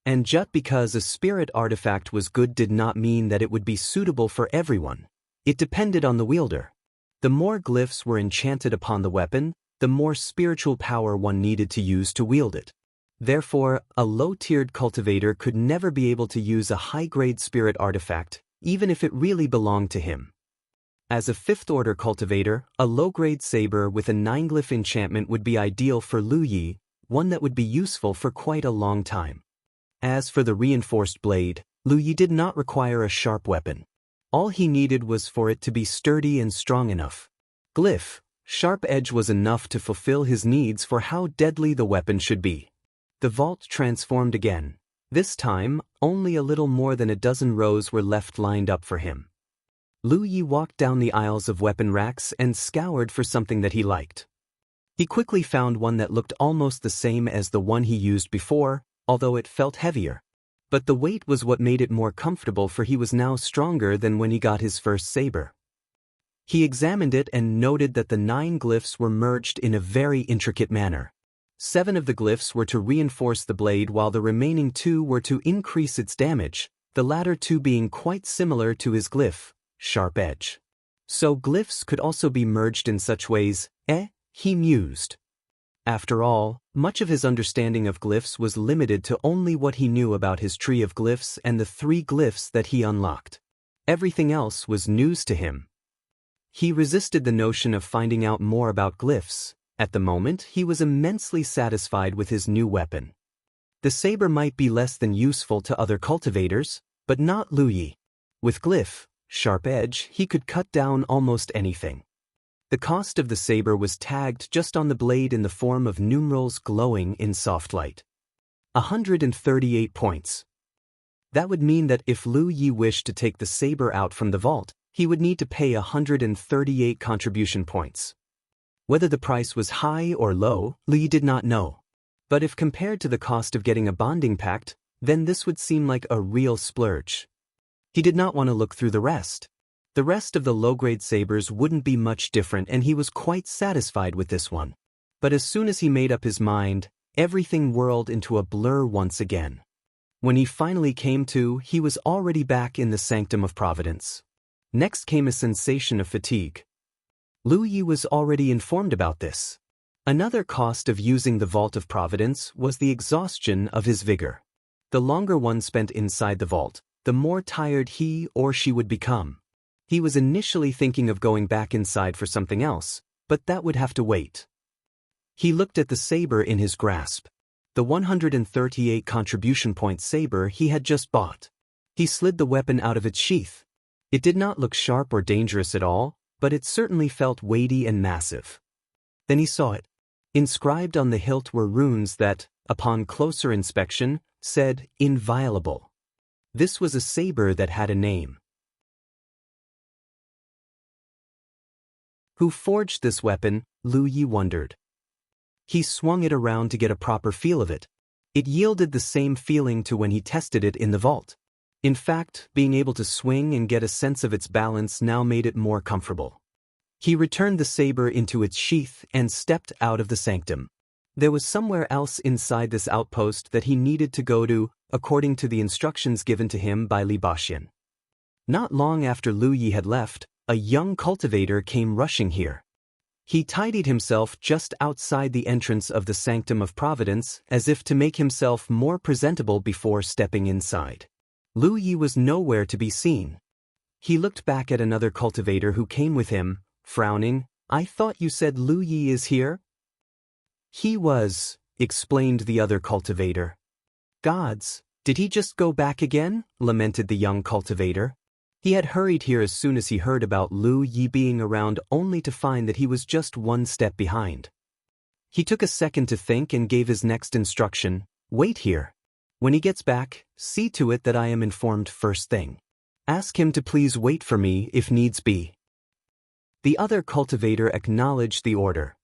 And just because a spirit artifact was good did not mean that it would be suitable for everyone. It depended on the wielder. The more glyphs were enchanted upon the weapon, the more spiritual power one needed to use to wield it. Therefore, a low-tiered cultivator could never be able to use a high-grade spirit artifact, even if it really belonged to him. As a 5th-order cultivator, a low-grade saber with a 9-glyph enchantment would be ideal for Lu Yi, one that would be useful for quite a long time. As for the reinforced blade, Lu Yi did not require a sharp weapon. All he needed was for it to be sturdy and strong enough. Glyph, sharp edge was enough to fulfill his needs for how deadly the weapon should be. The vault transformed again. This time, only a little more than a dozen rows were left lined up for him. Lu Yi walked down the aisles of weapon racks and scoured for something that he liked. He quickly found one that looked almost the same as the one he used before, although it felt heavier. But the weight was what made it more comfortable, for he was now stronger than when he got his first saber. He examined it and noted that the 9 glyphs were merged in a very intricate manner. 7 of the glyphs were to reinforce the blade while the remaining 2 were to increase its damage. the latter two being quite similar to his glyph, Sharp Edge. So glyphs could also be merged in such ways, he mused. After all, much of his understanding of glyphs was limited to only what he knew about his tree of glyphs and the 3 glyphs that he unlocked. Everything else was news to him. He resisted the notion of finding out more about glyphs. At the moment, he was immensely satisfied with his new weapon. The saber might be less than useful to other cultivators, but not Lu Yi. With glyph, Sharp Edge, he could cut down almost anything. The cost of the saber was tagged just on the blade in the form of numerals glowing in soft light. 138 points. That would mean that if Lu Yi wished to take the saber out from the vault, he would need to pay 138 contribution points. Whether the price was high or low, Lu Yi did not know. But if compared to the cost of getting a bonding pact, then this would seem like a real splurge. He did not want to look through the rest. The rest of the low-grade sabers wouldn't be much different, and he was quite satisfied with this one. But as soon as he made up his mind, everything whirled into a blur once again. When he finally came to, he was already back in the Sanctum of Providence. Next came a sensation of fatigue. Lu Yi was already informed about this. Another cost of using the Vault of Providence was the exhaustion of his vigor. The longer one spent inside the vault, the more tired he or she would become. He was initially thinking of going back inside for something else, but that would have to wait. He looked at the saber in his grasp. The 138 contribution point saber he had just bought. He slid the weapon out of its sheath. It did not look sharp or dangerous at all, but it certainly felt weighty and massive. Then he saw it. Inscribed on the hilt were runes that, upon closer inspection, said inviolable. This was a saber that had a name. Who forged this weapon, Lu Yi wondered. He swung it around to get a proper feel of it. It yielded the same feeling to when he tested it in the vault. In fact, being able to swing and get a sense of its balance now made it more comfortable. He returned the saber into its sheath and stepped out of the sanctum. There was somewhere else inside this outpost that he needed to go to, according to the instructions given to him by Baxian. Not long after Lu Yi had left, a young cultivator came rushing here. He tidied himself just outside the entrance of the Sanctum of Providence as if to make himself more presentable before stepping inside. Lu Yi was nowhere to be seen. He looked back at another cultivator who came with him, frowning. "I thought you said Lu Yi is here?" "He was," explained the other cultivator. "Gods, did he just go back again?" lamented the young cultivator. He had hurried here as soon as he heard about Lu Yi being around, only to find that he was just one step behind. He took a second to think and gave his next instruction: "Wait here. When he gets back, see to it that I am informed first thing. Ask him to please wait for me if needs be." The other cultivator acknowledged the order.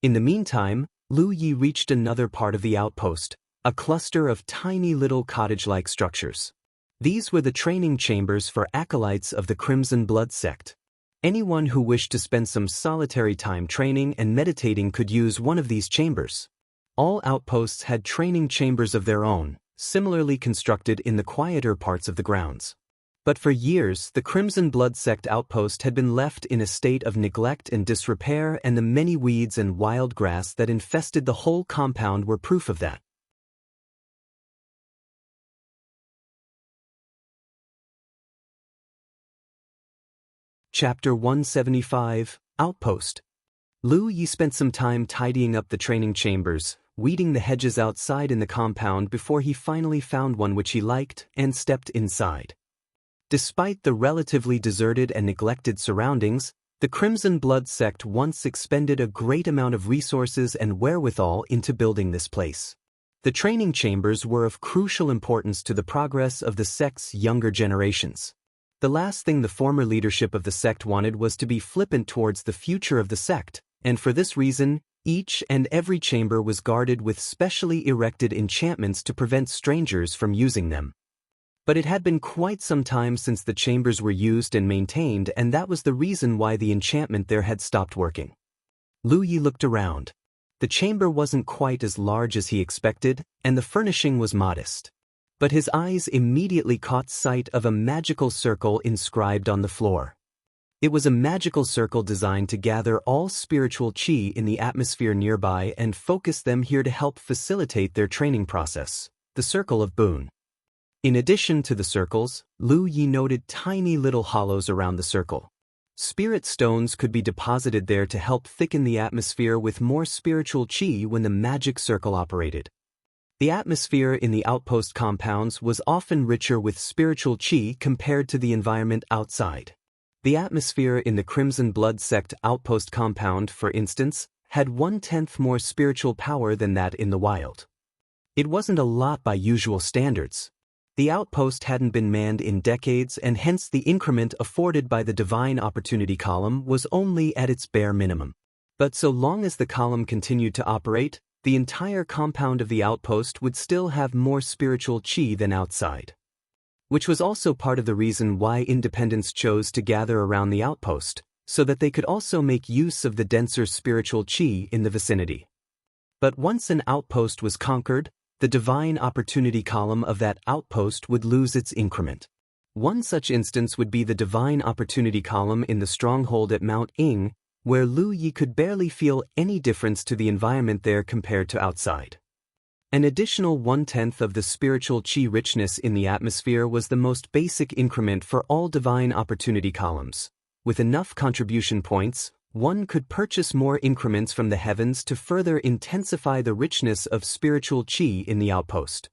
In the meantime, Lu Yi reached another part of the outpost, a cluster of tiny little cottage-like structures. These were the training chambers for acolytes of the Crimson Blood sect. Anyone who wished to spend some solitary time training and meditating could use one of these chambers. All outposts had training chambers of their own, similarly constructed in the quieter parts of the grounds. But for years, the Crimson Blood sect outpost had been left in a state of neglect and disrepair, and the many weeds and wild grass that infested the whole compound were proof of that. Chapter 175, Outpost. Lu Yi spent some time tidying up the training chambers, weeding the hedges outside in the compound before he finally found one which he liked and stepped inside. Despite the relatively deserted and neglected surroundings, the Crimson Blood sect once expended a great amount of resources and wherewithal into building this place. The training chambers were of crucial importance to the progress of the sect's younger generations. The last thing the former leadership of the sect wanted was to be flippant towards the future of the sect, and for this reason, each and every chamber was guarded with specially erected enchantments to prevent strangers from using them. But it had been quite some time since the chambers were used and maintained, and that was the reason why the enchantment there had stopped working. Lu Yi looked around. The chamber wasn't quite as large as he expected, and the furnishing was modest. But his eyes immediately caught sight of a magical circle inscribed on the floor. It was a magical circle designed to gather all spiritual qi in the atmosphere nearby and focus them here to help facilitate their training process, the Circle of Boon. In addition to the circles, Lu Yi noted tiny little hollows around the circle. Spirit stones could be deposited there to help thicken the atmosphere with more spiritual qi when the magic circle operated. The atmosphere in the outpost compounds was often richer with spiritual qi compared to the environment outside. The atmosphere in the Crimson Blood Sect outpost compound, for instance, had 1/10 more spiritual power than that in the wild. It wasn't a lot by usual standards. The outpost hadn't been manned in decades, and hence the increment afforded by the Divine Opportunity column was only at its bare minimum. But so long as the column continued to operate, the entire compound of the outpost would still have more spiritual qi than outside. Which was also part of the reason why independents chose to gather around the outpost, so that they could also make use of the denser spiritual qi in the vicinity. But once an outpost was conquered, the Divine Opportunity column of that outpost would lose its increment. One such instance would be the Divine Opportunity column in the stronghold at Mount Ying, where Lu Yi could barely feel any difference to the environment there compared to outside. An additional 1/10 of the spiritual qi richness in the atmosphere was the most basic increment for all Divine Opportunity columns. With enough contribution points, one could purchase more increments from the heavens to further intensify the richness of spiritual qi in the outpost.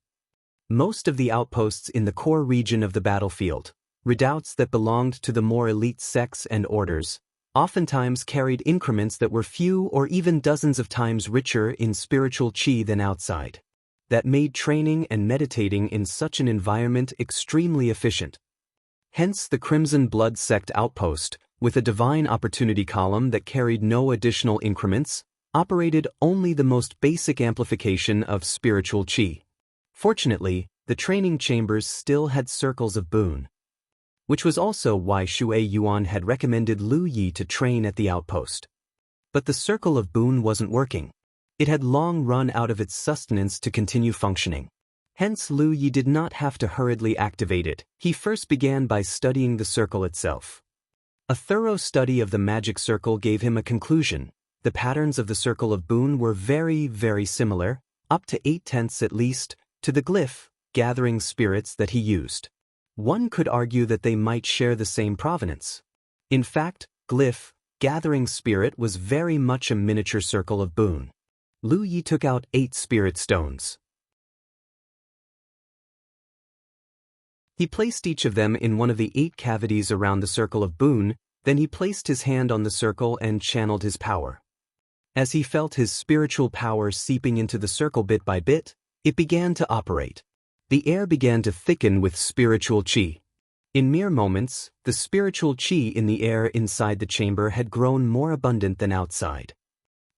Most of the outposts in the core region of the battlefield, redoubts that belonged to the more elite sects and orders, oftentimes carried increments that were few or even dozens of times richer in spiritual qi than outside. That made training and meditating in such an environment extremely efficient. Hence the Crimson Blood Sect outpost, with a Divine Opportunity column that carried no additional increments, operated only the most basic amplification of spiritual qi. Fortunately, the training chambers still had circles of boon. Which was also why Shui Yuan had recommended Lu Yi to train at the outpost. But the Circle of Boon wasn't working. It had long run out of its sustenance to continue functioning. Hence Lu Yi did not have to hurriedly activate it. He first began by studying the circle itself. A thorough study of the magic circle gave him a conclusion. The patterns of the Circle of Boon were very, very similar, up to 8/10 at least, to the glyph, gathering spirits that he used. One could argue that they might share the same provenance. In fact, glyph, gathering spirit was very much a miniature Circle of Boon. Lu Yi took out 8 spirit stones. He placed each of them in one of the 8 cavities around the Circle of Boon, then he placed his hand on the circle and channeled his power. As he felt his spiritual power seeping into the circle bit by bit, it began to operate. The air began to thicken with spiritual qi. In mere moments, the spiritual qi in the air inside the chamber had grown more abundant than outside.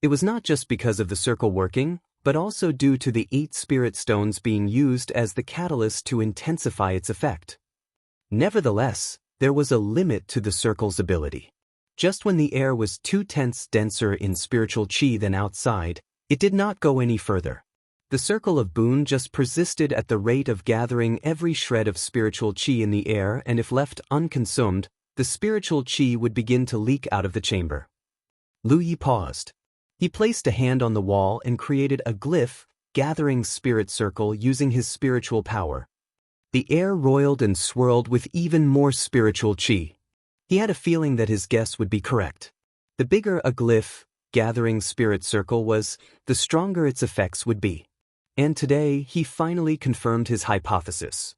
It was not just because of the circle working, but also due to the 8 spirit stones being used as the catalyst to intensify its effect. Nevertheless, there was a limit to the circle's ability. Just when the air was 2/10 denser in spiritual qi than outside, it did not go any further. The Circle of Boon just persisted at the rate of gathering every shred of spiritual qi in the air, and if left unconsumed, the spiritual qi would begin to leak out of the chamber. Lu Yi paused. He placed a hand on the wall and created a glyph, gathering spirit circle using his spiritual power. The air roiled and swirled with even more spiritual qi. He had a feeling that his guess would be correct. The bigger a glyph, gathering spirit circle was, the stronger its effects would be. And today, he finally confirmed his hypothesis.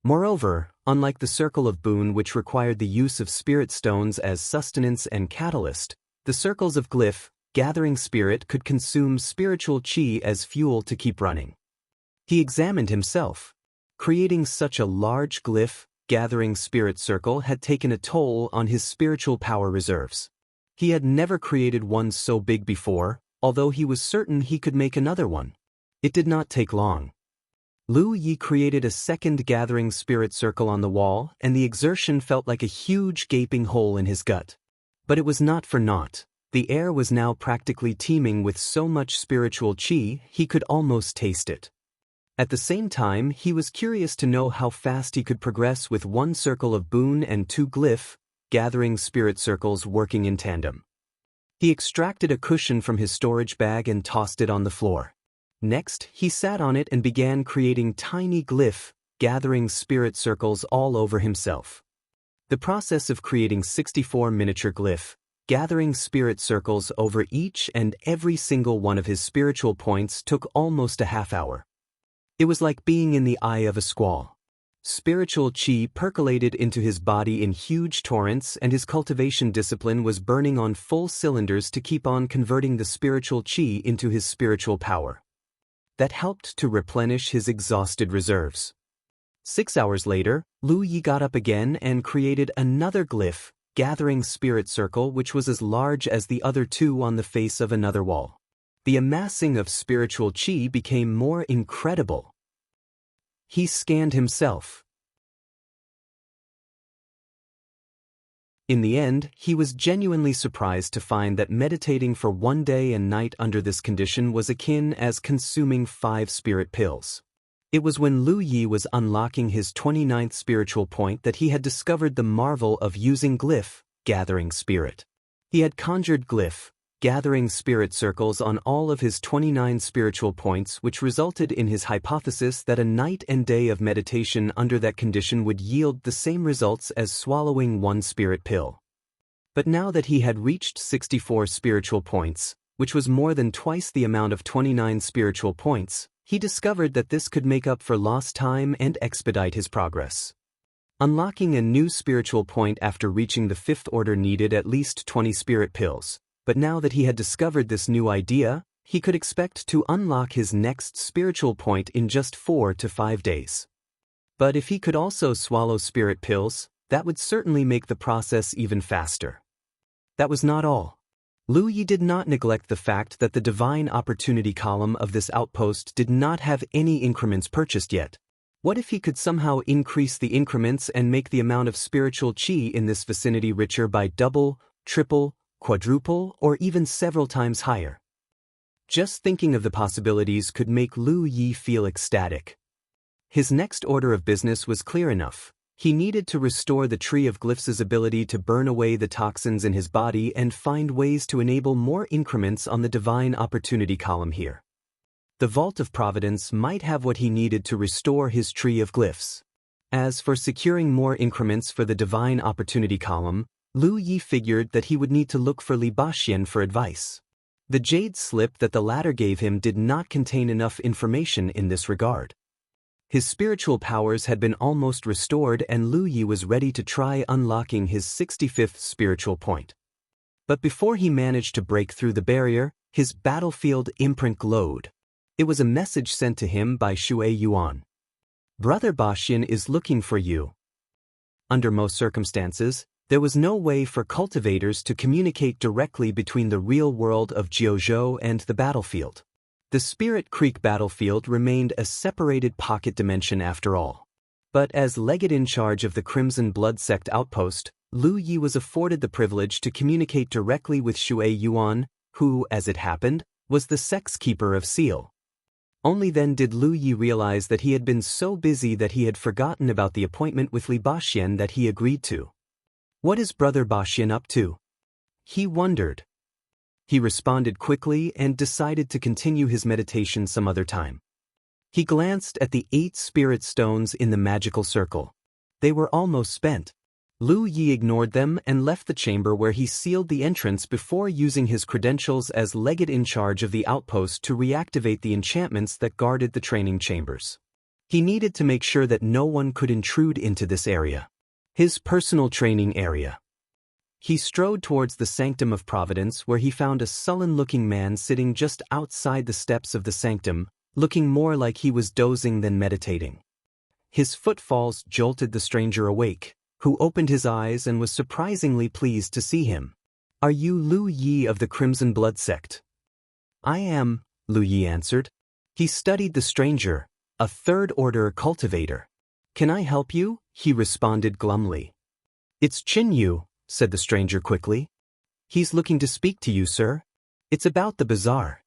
Moreover, unlike the Circle of Boon, which required the use of spirit stones as sustenance and catalyst, the circles of glyph, gathering spirit, could consume spiritual qi as fuel to keep running. He examined himself. Creating such a large glyph, gathering spirit circle had taken a toll on his spiritual power reserves. He had never created one so big before, although he was certain he could make another one. It did not take long. Lu Yi created a second gathering spirit circle on the wall, and the exertion felt like a huge gaping hole in his gut. But it was not for naught. The air was now practically teeming with so much spiritual qi he could almost taste it. At the same time, he was curious to know how fast he could progress with 1 circle of boon and 2 glyph, gathering spirit circles working in tandem. He extracted a cushion from his storage bag and tossed it on the floor. Next, he sat on it and began creating tiny glyph, gathering spirit circles all over himself. The process of creating 64 miniature glyph, gathering spirit circles over each and every single one of his spiritual points took almost a half hour. It was like being in the eye of a squall. Spiritual chi percolated into his body in huge torrents, and his cultivation discipline was burning on full cylinders to keep on converting the spiritual chi into his spiritual power. That helped to replenish his exhausted reserves. 6 hours later, Lu Yi got up again and created another glyph, gathering spirit circle which was as large as the other 2 on the face of another wall. The amassing of spiritual chi became more incredible. He scanned himself. In the end, he was genuinely surprised to find that meditating for 1 day and night under this condition was akin as consuming 5 spirit pills. It was when Lu Yi was unlocking his 29th spiritual point that he had discovered the marvel of using glyph, gathering spirit. He had conjured glyph, gathering spirit circles on all of his 29 spiritual points, which resulted in his hypothesis that a night and day of meditation under that condition would yield the same results as swallowing 1 spirit pill. But now that he had reached 64 spiritual points, which was more than twice the amount of 29 spiritual points, he discovered that this could make up for lost time and expedite his progress. Unlocking a new spiritual point after reaching the 5th order needed at least 20 spirit pills. But now that he had discovered this new idea, he could expect to unlock his next spiritual point in just 4 to 5 days. But if he could also swallow spirit pills, that would certainly make the process even faster. That was not all. Lu Yi did not neglect the fact that the divine opportunity column of this outpost did not have any increments purchased yet. What if he could somehow increase the increments and make the amount of spiritual chi in this vicinity richer by double, triple, quadruple, or even several times higher? Just thinking of the possibilities could make Lu Yi feel ecstatic. His next order of business was clear enough. He needed to restore the Tree of Glyphs' ability to burn away the toxins in his body and find ways to enable more increments on the divine opportunity column here. The Vault of Providence might have what he needed to restore his Tree of Glyphs. As for securing more increments for the divine opportunity column, Lu Yi figured that he would need to look for Baxian for advice. The jade slip that the latter gave him did not contain enough information in this regard. His spiritual powers had been almost restored and Lu Yi was ready to try unlocking his 65th spiritual point. But before he managed to break through the barrier, his battlefield imprint glowed. It was a message sent to him by Shui Yuan. Brother Baxian is looking for you. Under most circumstances, there was no way for cultivators to communicate directly between the real world of Jianghu and the battlefield. The Spirit Creek battlefield remained a separated pocket dimension after all. But as Legate-In-Charge of the Crimson Blood Sect outpost, Lu Yi was afforded the privilege to communicate directly with Shui Yuan, who, as it happened, was the Sex Keeper of Seal. Only then did Lu Yi realize that he had been so busy that he had forgotten about the appointment with Baxian that he agreed to. What is Brother Baxian up to? He wondered. He responded quickly and decided to continue his meditation some other time. He glanced at the 8 spirit stones in the magical circle. They were almost spent. Lu Yi ignored them and left the chamber where he sealed the entrance before using his credentials as Legate-In-Charge of the outpost to reactivate the enchantments that guarded the training chambers. He needed to make sure that no one could intrude into this area. His personal training area. He strode towards the sanctum of Providence where he found a sullen-looking man sitting just outside the steps of the sanctum, looking more like he was dozing than meditating. His footfalls jolted the stranger awake, who opened his eyes and was surprisingly pleased to see him. Are you Lu Yi of the Crimson Blood Sect? I am, Lu Yi answered. He studied the stranger, a third-order cultivator. Can I help you? He responded glumly. It's Qin Yu, said the stranger quickly. He's looking to speak to you, sir. It's about the bazaar.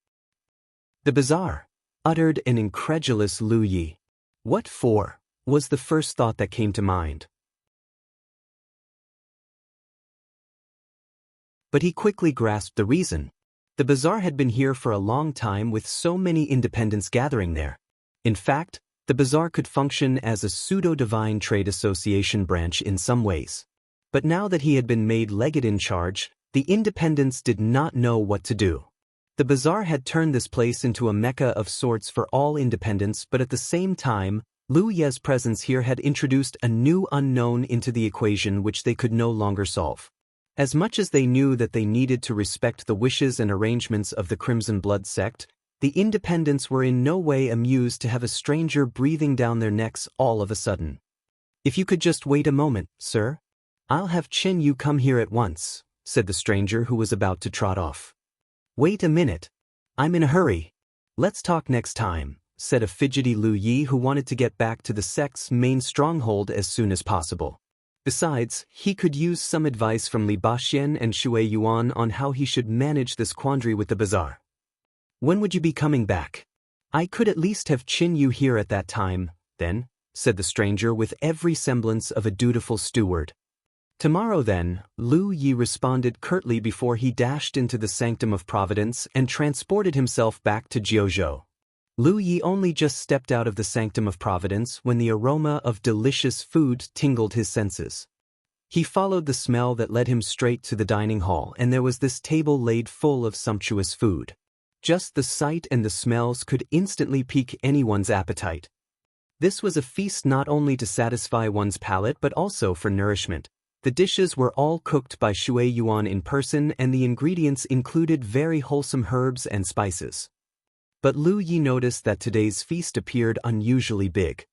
The bazaar? uttered an incredulous Lu Yi. What for? Was the first thought that came to mind. But he quickly grasped the reason. The bazaar had been here for a long time with so many independents gathering there. In fact, the bazaar could function as a pseudo-divine trade association branch in some ways. But now that he had been made Legate-In-Charge, the independents did not know what to do. The bazaar had turned this place into a mecca of sorts for all independents, but at the same time, Lu Ye's presence here had introduced a new unknown into the equation which they could no longer solve. As much as they knew that they needed to respect the wishes and arrangements of the Crimson Blood sect, the independents were in no way amused to have a stranger breathing down their necks all of a sudden. "If you could just wait a moment, sir. I'll have Qin Yu come here at once," said the stranger who was about to trot off. "Wait a minute. I'm in a hurry. Let's talk next time," said a fidgety Lu Yi who wanted to get back to the sect's main stronghold as soon as possible. Besides, he could use some advice from Li Baxian and Shui Yuan on how he should manage this quandary with the bazaar. "When would you be coming back?" "I could at least have Qin Yu here at that time, then," said the stranger with every semblance of a dutiful steward. "Tomorrow then," Lu Yi responded curtly before he dashed into the sanctum of Providence and transported himself back to Jianghu. Lu Yi only just stepped out of the sanctum of Providence when the aroma of delicious food tingled his senses. He followed the smell that led him straight to the dining hall, and there was this table laid full of sumptuous food. Just the sight and the smells could instantly pique anyone's appetite. This was a feast not only to satisfy one's palate but also for nourishment. The dishes were all cooked by Shui Yuan in person, and the ingredients included very wholesome herbs and spices. But Lu Yi noticed that today's feast appeared unusually big.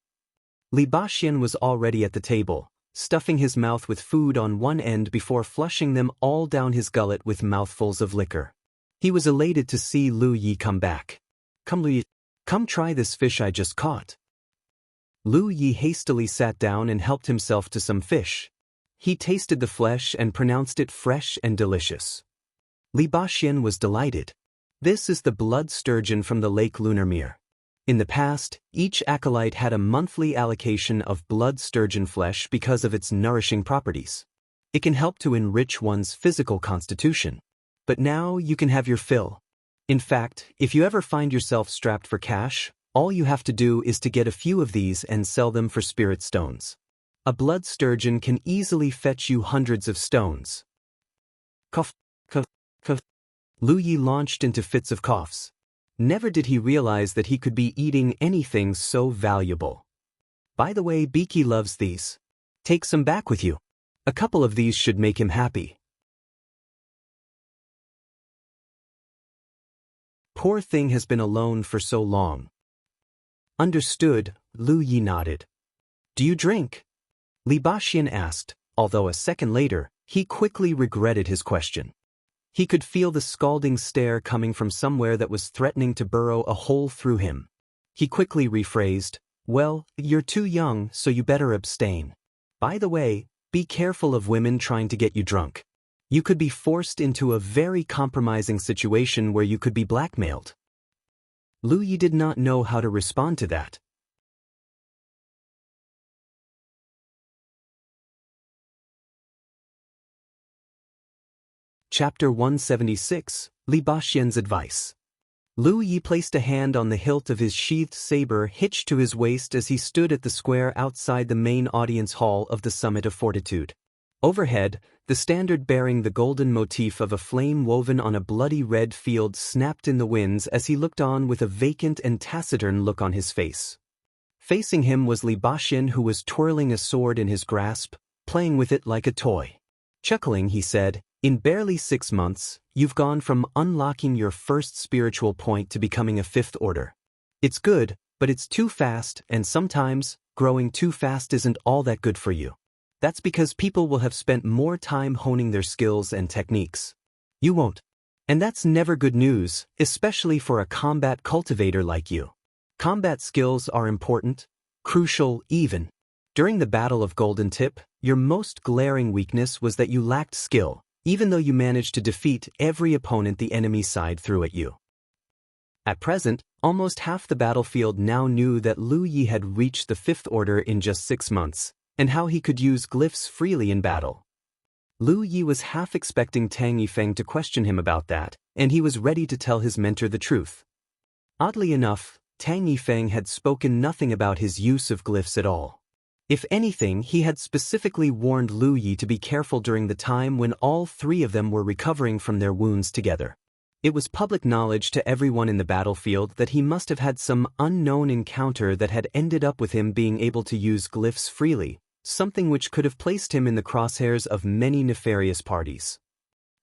Li Baxian was already at the table, stuffing his mouth with food on one end before flushing them all down his gullet with mouthfuls of liquor. He was elated to see Lu Yi come back. "Come, Lu Yi, come try this fish I just caught." Lu Yi hastily sat down and helped himself to some fish. He tasted the flesh and pronounced it fresh and delicious. Li Baxian was delighted. "This is the blood sturgeon from the Lake Lunarmere. In the past, each acolyte had a monthly allocation of blood sturgeon flesh because of its nourishing properties. It can help to enrich one's physical constitution. But now you can have your fill. In fact, if you ever find yourself strapped for cash, all you have to do is to get a few of these and sell them for spirit stones. A blood sturgeon can easily fetch you hundreds of stones." Cough, cough, cough. Lu Yi launched into fits of coughs. Never did he realize that he could be eating anything so valuable. "By the way, Beaky loves these. Take some back with you. A couple of these should make him happy." "Poor thing has been alone for so long." "Understood," Lu Yi nodded. "Do you drink?" Li Baxian asked, although a second later, he quickly regretted his question. He could feel the scalding stare coming from somewhere that was threatening to burrow a hole through him. He quickly rephrased, "Well, you're too young, so you better abstain. By the way, be careful of women trying to get you drunk. You could be forced into a very compromising situation where you could be blackmailed." Lu Yi did not know how to respond to that. Chapter 176, Li Baxian's Advice. Lu Yi placed a hand on the hilt of his sheathed saber hitched to his waist as he stood at the square outside the main audience hall of the Summit of Fortitude. Overhead, the standard bearing the golden motif of a flame woven on a bloody red field snapped in the winds as he looked on with a vacant and taciturn look on his face. Facing him was Li Baxian, who was twirling a sword in his grasp, playing with it like a toy. Chuckling, he said, "In barely 6 months, you've gone from unlocking your first spiritual point to becoming a 5th order. It's good, but it's too fast, and sometimes, growing too fast isn't all that good for you. That's because people will have spent more time honing their skills and techniques. You won't. And that's never good news, especially for a combat cultivator like you. Combat skills are important, crucial even. During the Battle of Golden Tip, your most glaring weakness was that you lacked skill, even though you managed to defeat every opponent the enemy side threw at you. At present, almost half the battlefield now knew that Lu Yi had reached the 5th Order in just 6 months, and how he could use glyphs freely in battle. Lu Yi was half expecting Tang Yifeng to question him about that, and he was ready to tell his mentor the truth. Oddly enough, Tang Yifeng had spoken nothing about his use of glyphs at all. If anything, he had specifically warned Lu Yi to be careful during the time when all 3 of them were recovering from their wounds together. It was public knowledge to everyone in the battlefield that he must have had some unknown encounter that had ended up with him being able to use glyphs freely, something which could have placed him in the crosshairs of many nefarious parties.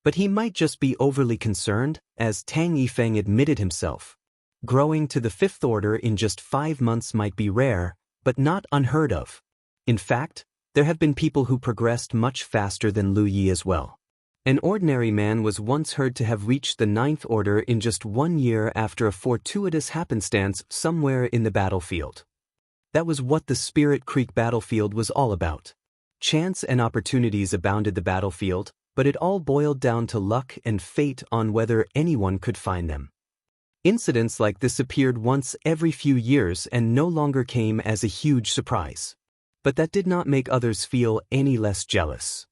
But he might just be overly concerned, as Tang Yifeng admitted himself. Growing to the 5th Order in just 5 months might be rare, but not unheard of. In fact, there have been people who progressed much faster than Lu Yi as well. An ordinary man was once heard to have reached the 9th Order in just 1 year after a fortuitous happenstance somewhere in the battlefield. That was what the Spirit Creek battlefield was all about. Chance and opportunities abounded the battlefield, but it all boiled down to luck and fate on whether anyone could find them. Incidents like this appeared once every few years and no longer came as a huge surprise. But that did not make others feel any less jealous.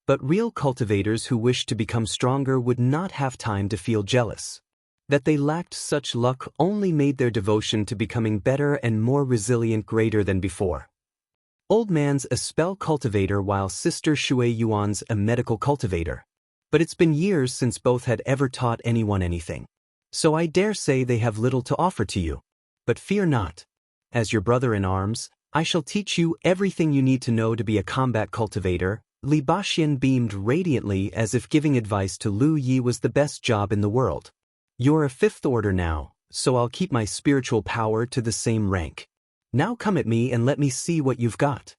But real cultivators who wished to become stronger would not have time to feel jealous. That they lacked such luck only made their devotion to becoming better and more resilient greater than before. Old Man's a spell cultivator while Sister Shui Yuan's a medical cultivator. But it's been years since both had ever taught anyone anything. So I dare say they have little to offer to you. But fear not. As your brother in arms, I shall teach you everything you need to know to be a combat cultivator. Li Baxian beamed radiantly as if giving advice to Lu Yi was the best job in the world. You're a 5th Order now, so I'll keep my spiritual power to the same rank. Now come at me and let me see what you've got.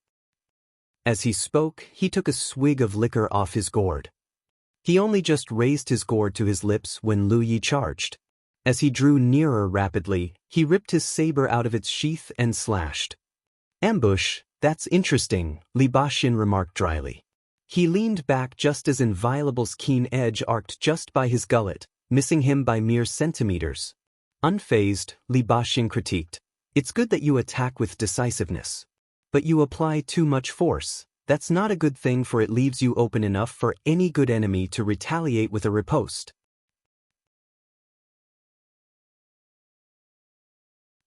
As he spoke, he took a swig of liquor off his gourd. He only just raised his gourd to his lips when Lu Yi charged. As he drew nearer rapidly, he ripped his saber out of its sheath and slashed. Ambush, that's interesting, Li Baxian remarked dryly. He leaned back just as Inviolable's keen edge arced just by his gullet, missing him by mere centimeters. Unfazed, Li Baxian critiqued. It's good that you attack with decisiveness. But you apply too much force. That's not a good thing, for it leaves you open enough for any good enemy to retaliate with a riposte.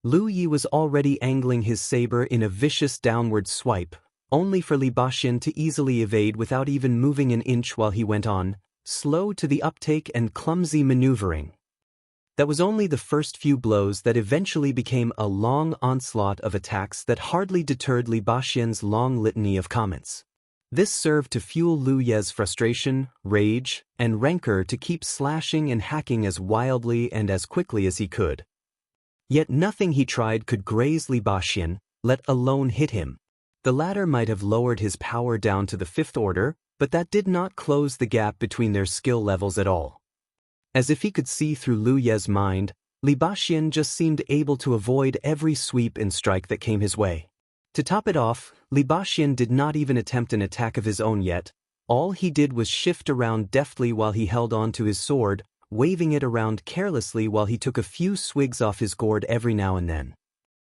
Lu Yi was already angling his saber in a vicious downward swipe, only for Li Baxian to easily evade without even moving an inch while he went on, slow to the uptake and clumsy maneuvering. That was only the first few blows that eventually became a long onslaught of attacks that hardly deterred Li Baxian's long litany of comments. This served to fuel Lu Ye's frustration, rage, and rancor to keep slashing and hacking as wildly and as quickly as he could. Yet nothing he tried could graze Li Baxian, let alone hit him. The latter might have lowered his power down to the 5th Order, but that did not close the gap between their skill levels at all. As if he could see through Lu Ye's mind, Li Baxian just seemed able to avoid every sweep and strike that came his way. To top it off, Li Baxian did not even attempt an attack of his own yet. All he did was shift around deftly while he held on to his sword, waving it around carelessly while he took a few swigs off his gourd every now and then.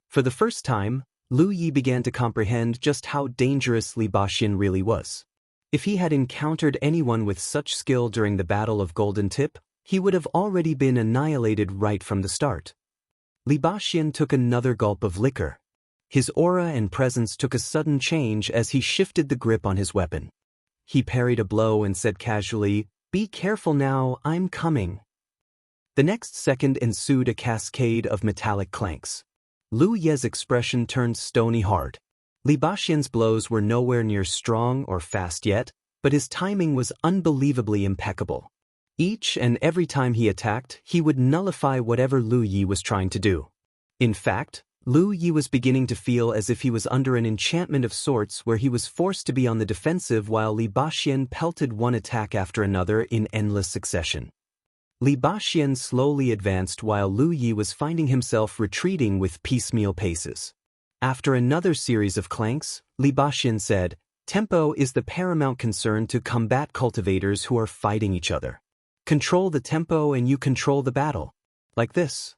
For the first time, Lu Yi began to comprehend just how dangerous Li Baxian really was. If he had encountered anyone with such skill during the Battle of Golden Tip, he would have already been annihilated right from the start. Li Baxian took another gulp of liquor. His aura and presence took a sudden change as he shifted the grip on his weapon. He parried a blow and said casually, "Be careful now, I'm coming." The next second ensued a cascade of metallic clanks. Lu Ye's expression turned stony hard. Li Baxian's blows were nowhere near strong or fast yet, but his timing was unbelievably impeccable. Each and every time he attacked, he would nullify whatever Lu Yi was trying to do. In fact, Lu Yi was beginning to feel as if he was under an enchantment of sorts where he was forced to be on the defensive while Li Baxian pelted one attack after another in endless succession. Li Baxian slowly advanced while Lu Yi was finding himself retreating with piecemeal paces. After another series of clanks, Li Baxian said, "Tempo is the paramount concern to combat cultivators who are fighting each other. Control the tempo and you control the battle. Like this."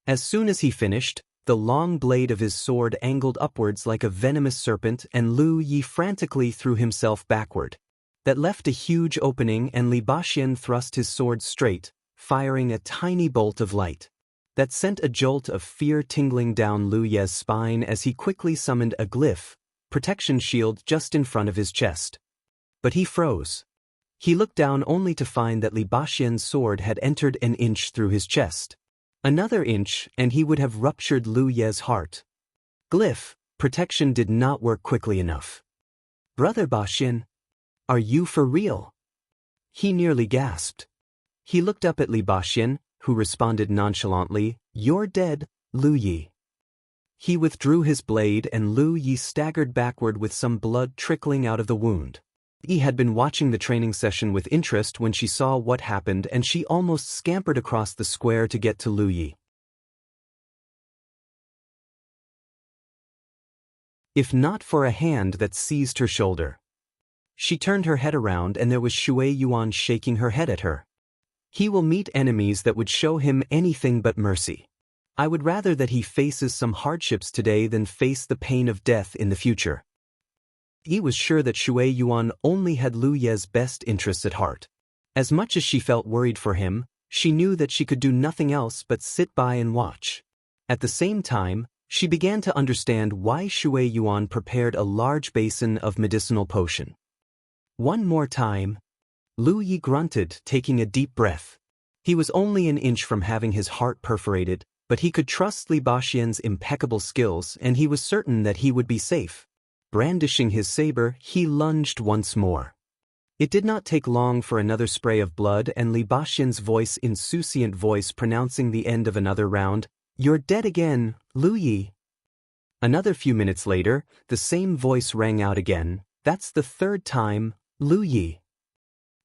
As soon as he finished, the long blade of his sword angled upwards like a venomous serpent and Lu Yi frantically threw himself backward. That left a huge opening and Li Baxian thrust his sword straight, firing a tiny bolt of light. That sent a jolt of fear tingling down Lu Ye's spine as he quickly summoned a glyph, protection shield just in front of his chest. But he froze. He looked down only to find that Li Baxian's sword had entered an inch through his chest. Another inch and he would have ruptured Lu Ye's heart. Glyph, protection did not work quickly enough. "Brother Baxian, are you for real?" He nearly gasped. He looked up at Li Baxian, who responded nonchalantly, "You're dead, Lu Yi." He withdrew his blade and Lu Yi staggered backward with some blood trickling out of the wound. He had been watching the training session with interest when she saw what happened and she almost scampered across the square to get to Lu Yi. If not for a hand that seized her shoulder. She turned her head around and there was Shui Yuan shaking her head at her. He will meet enemies that would show him anything but mercy. I would rather that he faces some hardships today than face the pain of death in the future. He was sure that Shui Yuan only had Lu Ye's best interests at heart. As much as she felt worried for him, she knew that she could do nothing else but sit by and watch. At the same time, she began to understand why Shui Yuan prepared a large basin of medicinal potion. One more time. Lu Yi grunted, taking a deep breath. He was only an inch from having his heart perforated, but he could trust Li Baxian's impeccable skills and he was certain that he would be safe. Brandishing his saber, he lunged once more. It did not take long for another spray of blood and Li Baxian's voice, insouciant voice pronouncing the end of another round, "You're dead again, Lu Yi." Another few minutes later, the same voice rang out again, "That's the third time, Lu Yi."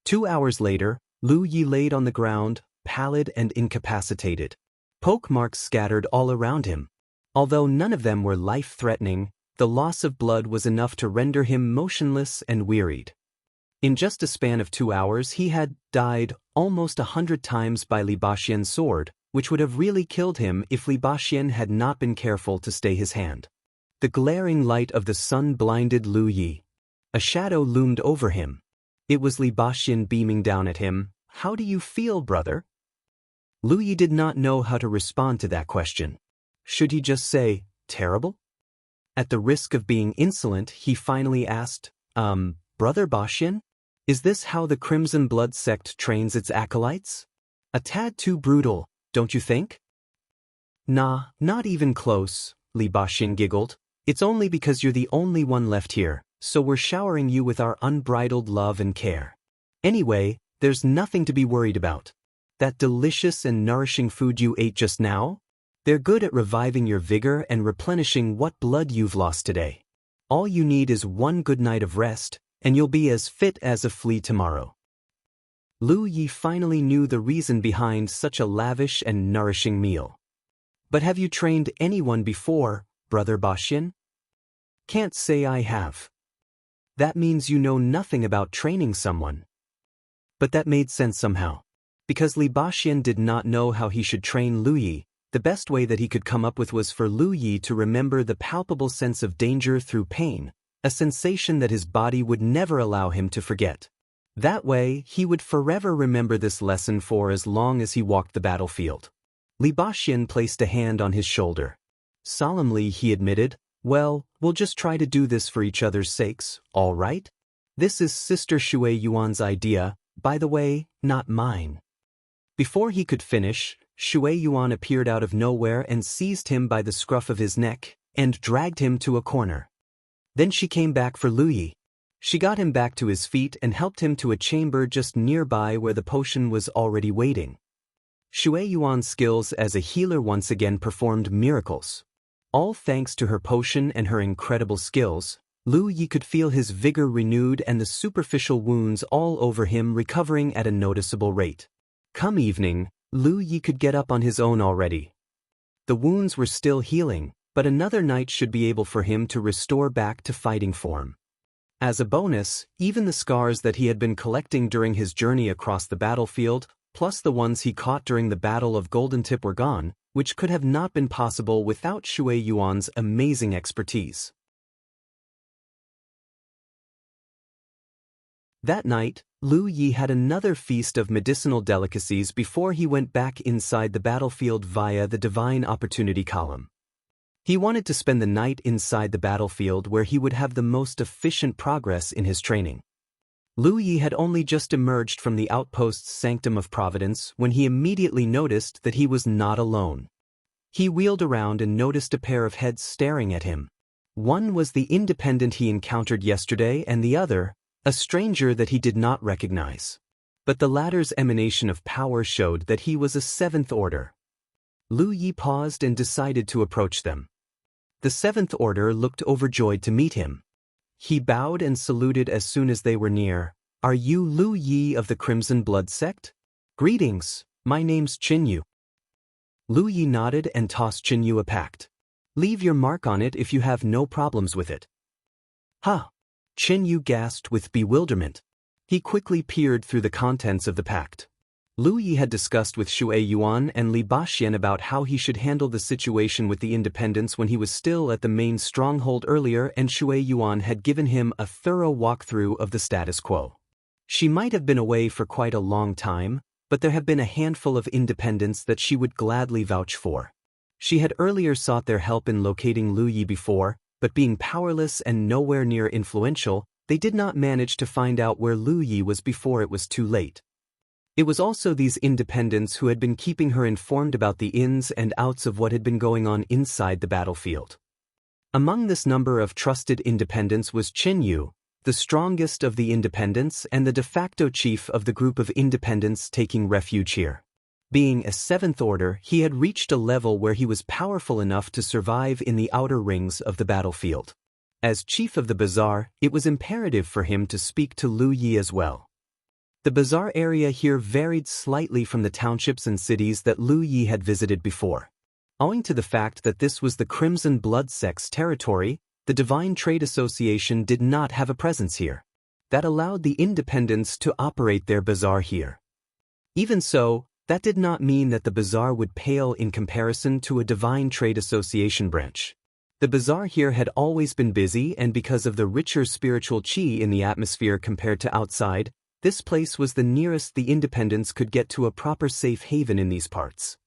2 hours later, Lu Yi laid on the ground, pallid and incapacitated. Poke marks scattered all around him. Although none of them were life-threatening, the loss of blood was enough to render him motionless and wearied. In just a span of 2 hours he had died almost 100 times by Li Baxian's sword, which would have really killed him if Li Baxian had not been careful to stay his hand. The glaring light of the sun blinded Lu Yi. A shadow loomed over him. It was Li Baxian beaming down at him. "How do you feel, brother?" Lu Yi did not know how to respond to that question. Should he just say, "Terrible"? At the risk of being insolent, he finally asked, "Brother Baxian? Is this how the Crimson Blood sect trains its acolytes? A tad too brutal, don't you think?" "Nah, not even close," Li Baxian giggled. "It's only because you're the only one left here, so we're showering you with our unbridled love and care. Anyway, there's nothing to be worried about. That delicious and nourishing food you ate just now? They're good at reviving your vigor and replenishing what blood you've lost today. All you need is one good night of rest, and you'll be as fit as a flea tomorrow." Lu Yi finally knew the reason behind such a lavish and nourishing meal. "But have you trained anyone before, Brother Baxian?" "Can't say I have." "That means you know nothing about training someone." But that made sense somehow. Because Li Baxian did not know how he should train Lu Yi, the best way that he could come up with was for Lu Yi to remember the palpable sense of danger through pain, a sensation that his body would never allow him to forget. That way, he would forever remember this lesson for as long as he walked the battlefield. Li Baxian placed a hand on his shoulder. Solemnly he admitted, "Well, we'll just try to do this for each other's sakes, all right? This is Sister Shui Yuan's idea, by the way, not mine." Before he could finish, Shui Yuan appeared out of nowhere and seized him by the scruff of his neck and dragged him to a corner. Then she came back for Lu Yi. She got him back to his feet and helped him to a chamber just nearby where the potion was already waiting. Shui Yuan's skills as a healer once again performed miracles. All thanks to her potion and her incredible skills, Lu Yi could feel his vigor renewed and the superficial wounds all over him recovering at a noticeable rate. Come evening, Lu Yi could get up on his own already. The wounds were still healing, but another night should be able for him to restore back to fighting form. As a bonus, even the scars that he had been collecting during his journey across the battlefield, plus the ones he caught during the Battle of Golden Tip were gone, which could have not been possible without Shui Yuan's amazing expertise. That night, Lu Yi had another feast of medicinal delicacies before he went back inside the battlefield via the Divine Opportunity column. He wanted to spend the night inside the battlefield where he would have the most efficient progress in his training. Lu Yi had only just emerged from the Outpost's Sanctum of Providence when he immediately noticed that he was not alone. He wheeled around and noticed a pair of heads staring at him. One was the independent he encountered yesterday and the other, a stranger that he did not recognize. But the latter's emanation of power showed that he was a seventh order. Lu Yi paused and decided to approach them. The seventh order looked overjoyed to meet him. He bowed and saluted as soon as they were near. "Are you Lu Yi of the Crimson Blood Sect? Greetings, my name's Qinyu." Lu Yi nodded and tossed Qinyu a pact. "Leave your mark on it if you have no problems with it." "Huh?" Qinyu gasped with bewilderment. He quickly peered through the contents of the pact. Lu Yi had discussed with Shui Yuan and Li Baxian about how he should handle the situation with the independents when he was still at the main stronghold earlier, and Shui Yuan had given him a thorough walkthrough of the status quo. She might have been away for quite a long time, but there have been a handful of independents that she would gladly vouch for. She had earlier sought their help in locating Lu Yi before, but being powerless and nowhere near influential, they did not manage to find out where Lu Yi was before it was too late. It was also these independents who had been keeping her informed about the ins and outs of what had been going on inside the battlefield. Among this number of trusted independents was Qinyu, the strongest of the independents and the de facto chief of the group of independents taking refuge here. Being a seventh order, he had reached a level where he was powerful enough to survive in the outer rings of the battlefield. As chief of the bazaar, it was imperative for him to speak to Lu Yi as well. The bazaar area here varied slightly from the townships and cities that Lu Yi had visited before. Owing to the fact that this was the Crimson Blood Sect's territory, the Divine Trade Association did not have a presence here. That allowed the independents to operate their bazaar here. Even so, that did not mean that the bazaar would pale in comparison to a Divine Trade Association branch. The bazaar here had always been busy, and because of the richer spiritual qi in the atmosphere compared to outside, this place was the nearest the independents could get to a proper safe haven in these parts.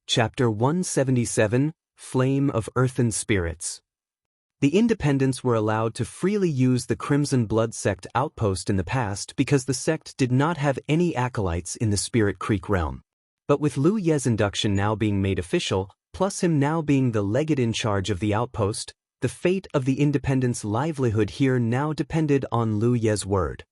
Chapter 177, Flame of Earthen Spirits. The independents were allowed to freely use the Crimson Blood Sect outpost in the past because the sect did not have any acolytes in the Spirit Creek realm. But with Lu Ye's induction now being made official, plus him now being the Legate-In-Charge of the outpost, the fate of the independents' livelihood here now depended on Lu Ye's word.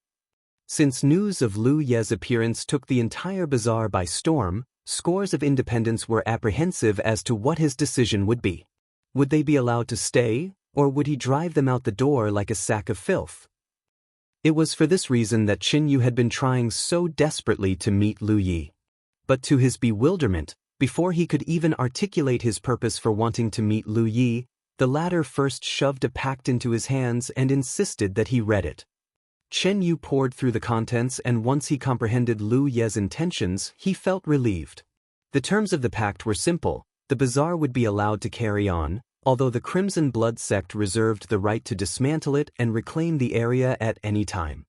Since news of Lu Ye's appearance took the entire bazaar by storm, scores of independents were apprehensive as to what his decision would be. Would they be allowed to stay, or would he drive them out the door like a sack of filth? It was for this reason that Qinyu had been trying so desperately to meet Lu Yi. But to his bewilderment, before he could even articulate his purpose for wanting to meet Lu Yi, the latter first shoved a pact into his hands and insisted that he read it. Qinyu poured through the contents, and once he comprehended Lu Ye's intentions, he felt relieved. The terms of the pact were simple: the bazaar would be allowed to carry on, although the Crimson Blood Sect reserved the right to dismantle it and reclaim the area at any time.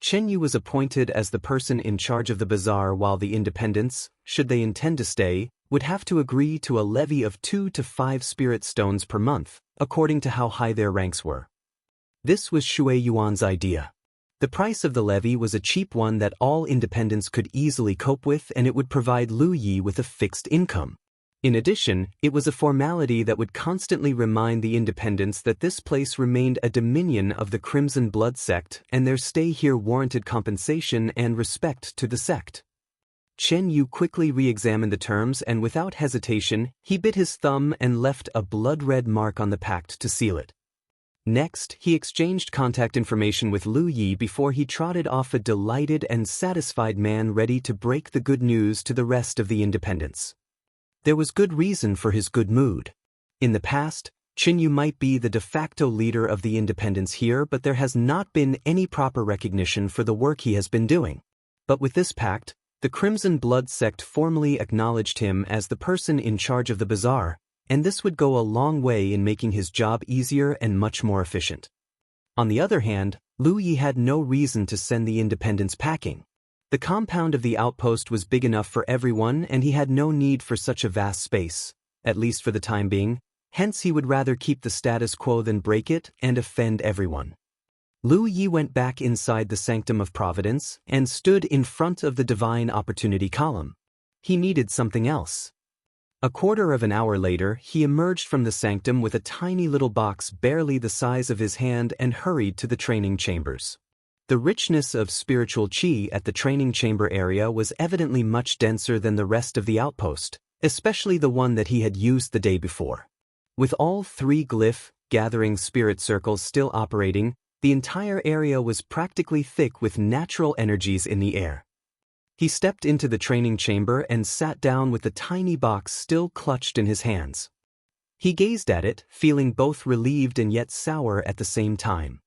Qinyu was appointed as the person in charge of the bazaar, while the independents, should they intend to stay, would have to agree to a levy of 2 to 5 spirit stones per month, according to how high their ranks were. This was Shui Yuan's idea. The price of the levy was a cheap one that all independents could easily cope with, and it would provide Lu Yi with a fixed income. In addition, it was a formality that would constantly remind the independents that this place remained a dominion of the Crimson Blood Sect, and their stay here warranted compensation and respect to the sect. Qinyu quickly re-examined the terms, and without hesitation, he bit his thumb and left a blood-red mark on the pact to seal it. Next, he exchanged contact information with Lu Yi before he trotted off, a delighted and satisfied man ready to break the good news to the rest of the independents. There was good reason for his good mood. In the past, Qinyu might be the de facto leader of the independents here, but there has not been any proper recognition for the work he has been doing. But with this pact, the Crimson Blood sect formally acknowledged him as the person in charge of the bazaar, and this would go a long way in making his job easier and much more efficient. On the other hand, Lu Yi had no reason to send the independents packing. The compound of the outpost was big enough for everyone, and he had no need for such a vast space, at least for the time being. Hence he would rather keep the status quo than break it and offend everyone. Lu Yi went back inside the Sanctum of Providence and stood in front of the Divine Opportunity column. He needed something else. A quarter of an hour later, he emerged from the sanctum with a tiny little box barely the size of his hand and hurried to the training chambers. The richness of spiritual qi at the training chamber area was evidently much denser than the rest of the outpost, especially the one that he had used the day before. With all 3 glyph gathering spirit circles still operating, the entire area was practically thick with natural energies in the air. He stepped into the training chamber and sat down with the tiny box still clutched in his hands. He gazed at it, feeling both relieved and yet sour at the same time.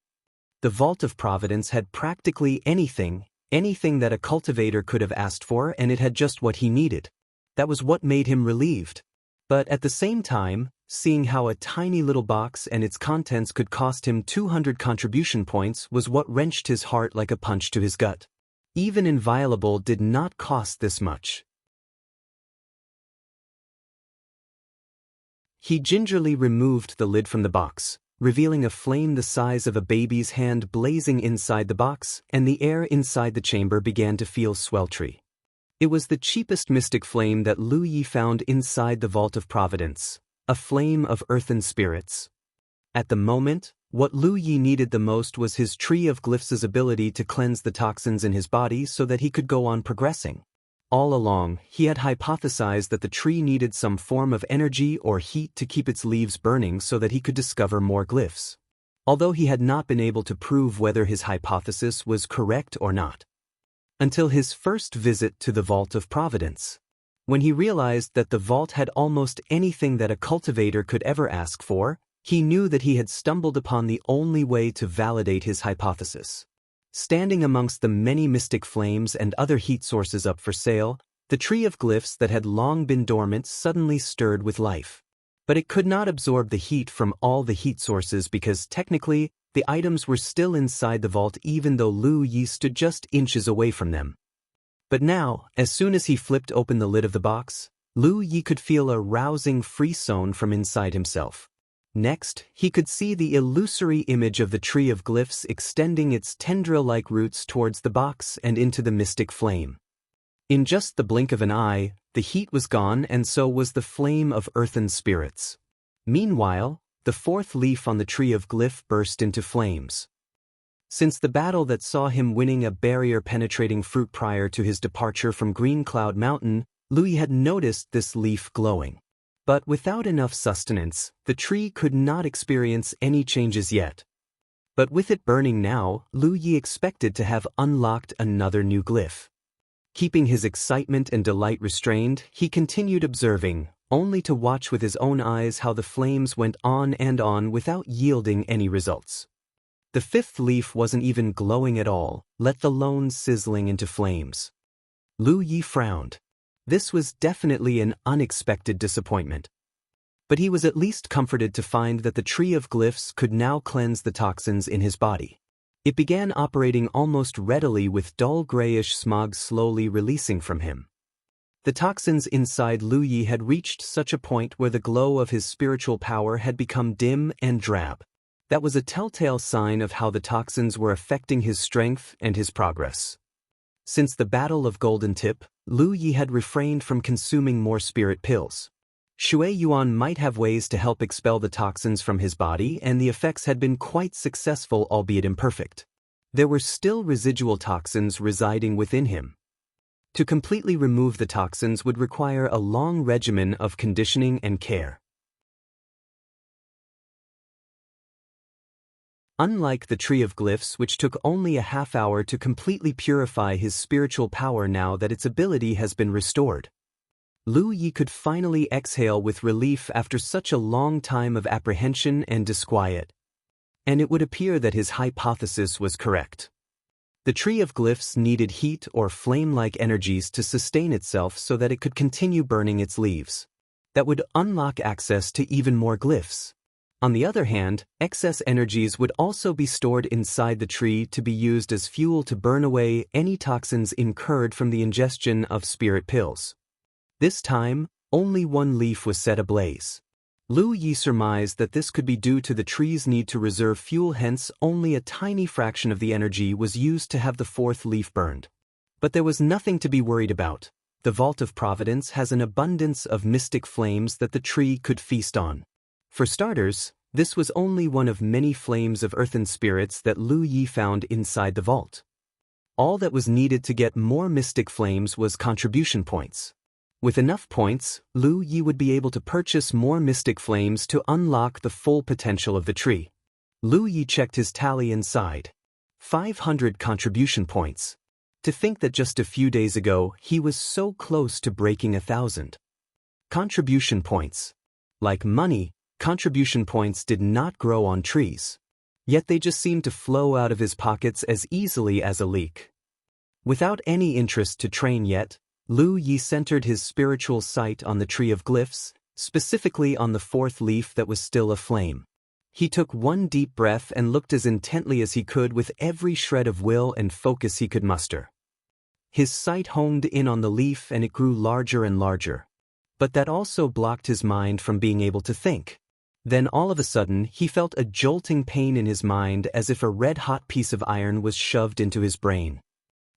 The Vault of Providence had practically anything that a cultivator could have asked for, and it had just what he needed. That was what made him relieved. But at the same time, seeing how a tiny little box and its contents could cost him 200 contribution points was what wrenched his heart like a punch to his gut. Even Inviolable did not cost this much. He gingerly removed the lid from the box, revealing a flame the size of a baby's hand blazing inside the box, and the air inside the chamber began to feel sweltry. It was the cheapest mystic flame that Lu Yi found inside the Vault of Providence, a flame of earthen spirits. At the moment, what Lu Yi needed the most was his Tree of Glyphs' ability to cleanse the toxins in his body so that he could go on progressing. All along, he had hypothesized that the tree needed some form of energy or heat to keep its leaves burning so that he could discover more glyphs. Although he had not been able to prove whether his hypothesis was correct or not. Until his first visit to the Vault of Providence. When he realized that the vault had almost anything that a cultivator could ever ask for, he knew that he had stumbled upon the only way to validate his hypothesis. Standing amongst the many mystic flames and other heat sources up for sale, the Tree of Glyphs that had long been dormant suddenly stirred with life. But it could not absorb the heat from all the heat sources because technically, the items were still inside the vault even though Lu Yi stood just inches away from them. But now, as soon as he flipped open the lid of the box, Lu Yi could feel a rousing frisson from inside himself. Next, he could see the illusory image of the Tree of Glyphs extending its tendril-like roots towards the box and into the mystic flame. In just the blink of an eye, the heat was gone and so was the flame of earthen spirits. Meanwhile, the 4th leaf on the Tree of Glyph burst into flames. Since the battle that saw him winning a barrier-penetrating fruit prior to his departure from Green Cloud Mountain, Lu Yi had noticed this leaf glowing. But without enough sustenance, the tree could not experience any changes yet. But with it burning now, Lu Yi expected to have unlocked another new glyph. Keeping his excitement and delight restrained, he continued observing, only to watch with his own eyes how the flames went on and on without yielding any results. The 5th leaf wasn't even glowing at all, let alone sizzling into flames. Lu Yi frowned. This was definitely an unexpected disappointment. But he was at least comforted to find that the Tree of Glyphs could now cleanse the toxins in his body. It began operating almost readily with dull grayish smog slowly releasing from him. The toxins inside Lu Yi had reached such a point where the glow of his spiritual power had become dim and drab. That was a telltale sign of how the toxins were affecting his strength and his progress. Since the Battle of Golden Tip, Lu Yi had refrained from consuming more spirit pills. Shui Yuan might have ways to help expel the toxins from his body, and the effects had been quite successful, albeit imperfect. There were still residual toxins residing within him. To completely remove the toxins would require a long regimen of conditioning and care. Unlike the Tree of Glyphs, which took only a half hour to completely purify his spiritual power now that its ability has been restored. Lu Yi could finally exhale with relief after such a long time of apprehension and disquiet. And it would appear that his hypothesis was correct. The tree of glyphs needed heat or flame-like energies to sustain itself so that it could continue burning its leaves. That would unlock access to even more glyphs. On the other hand, excess energies would also be stored inside the tree to be used as fuel to burn away any toxins incurred from the ingestion of spirit pills. This time, only one leaf was set ablaze. Lu Yi surmised that this could be due to the tree's need to reserve fuel, hence only a tiny fraction of the energy was used to have the fourth leaf burned. But there was nothing to be worried about. The Vault of Providence has an abundance of mystic flames that the tree could feast on. For starters, this was only one of many flames of earthen spirits that Lu Yi found inside the vault. All that was needed to get more mystic flames was contribution points. With enough points, Lu Yi would be able to purchase more mystic flames to unlock the full potential of the tree. Lu Yi checked his tally and sighed. 500 contribution points. To think that just a few days ago he was so close to breaking 1,000. Contribution points. Like money, contribution points did not grow on trees. Yet they just seemed to flow out of his pockets as easily as a leak. Without any interest to train yet, Lu Yi centered his spiritual sight on the tree of glyphs, specifically on the fourth leaf that was still aflame. He took one deep breath and looked as intently as he could with every shred of will and focus he could muster. His sight honed in on the leaf and it grew larger and larger. But that also blocked his mind from being able to think. Then all of a sudden he felt a jolting pain in his mind as if a red-hot piece of iron was shoved into his brain.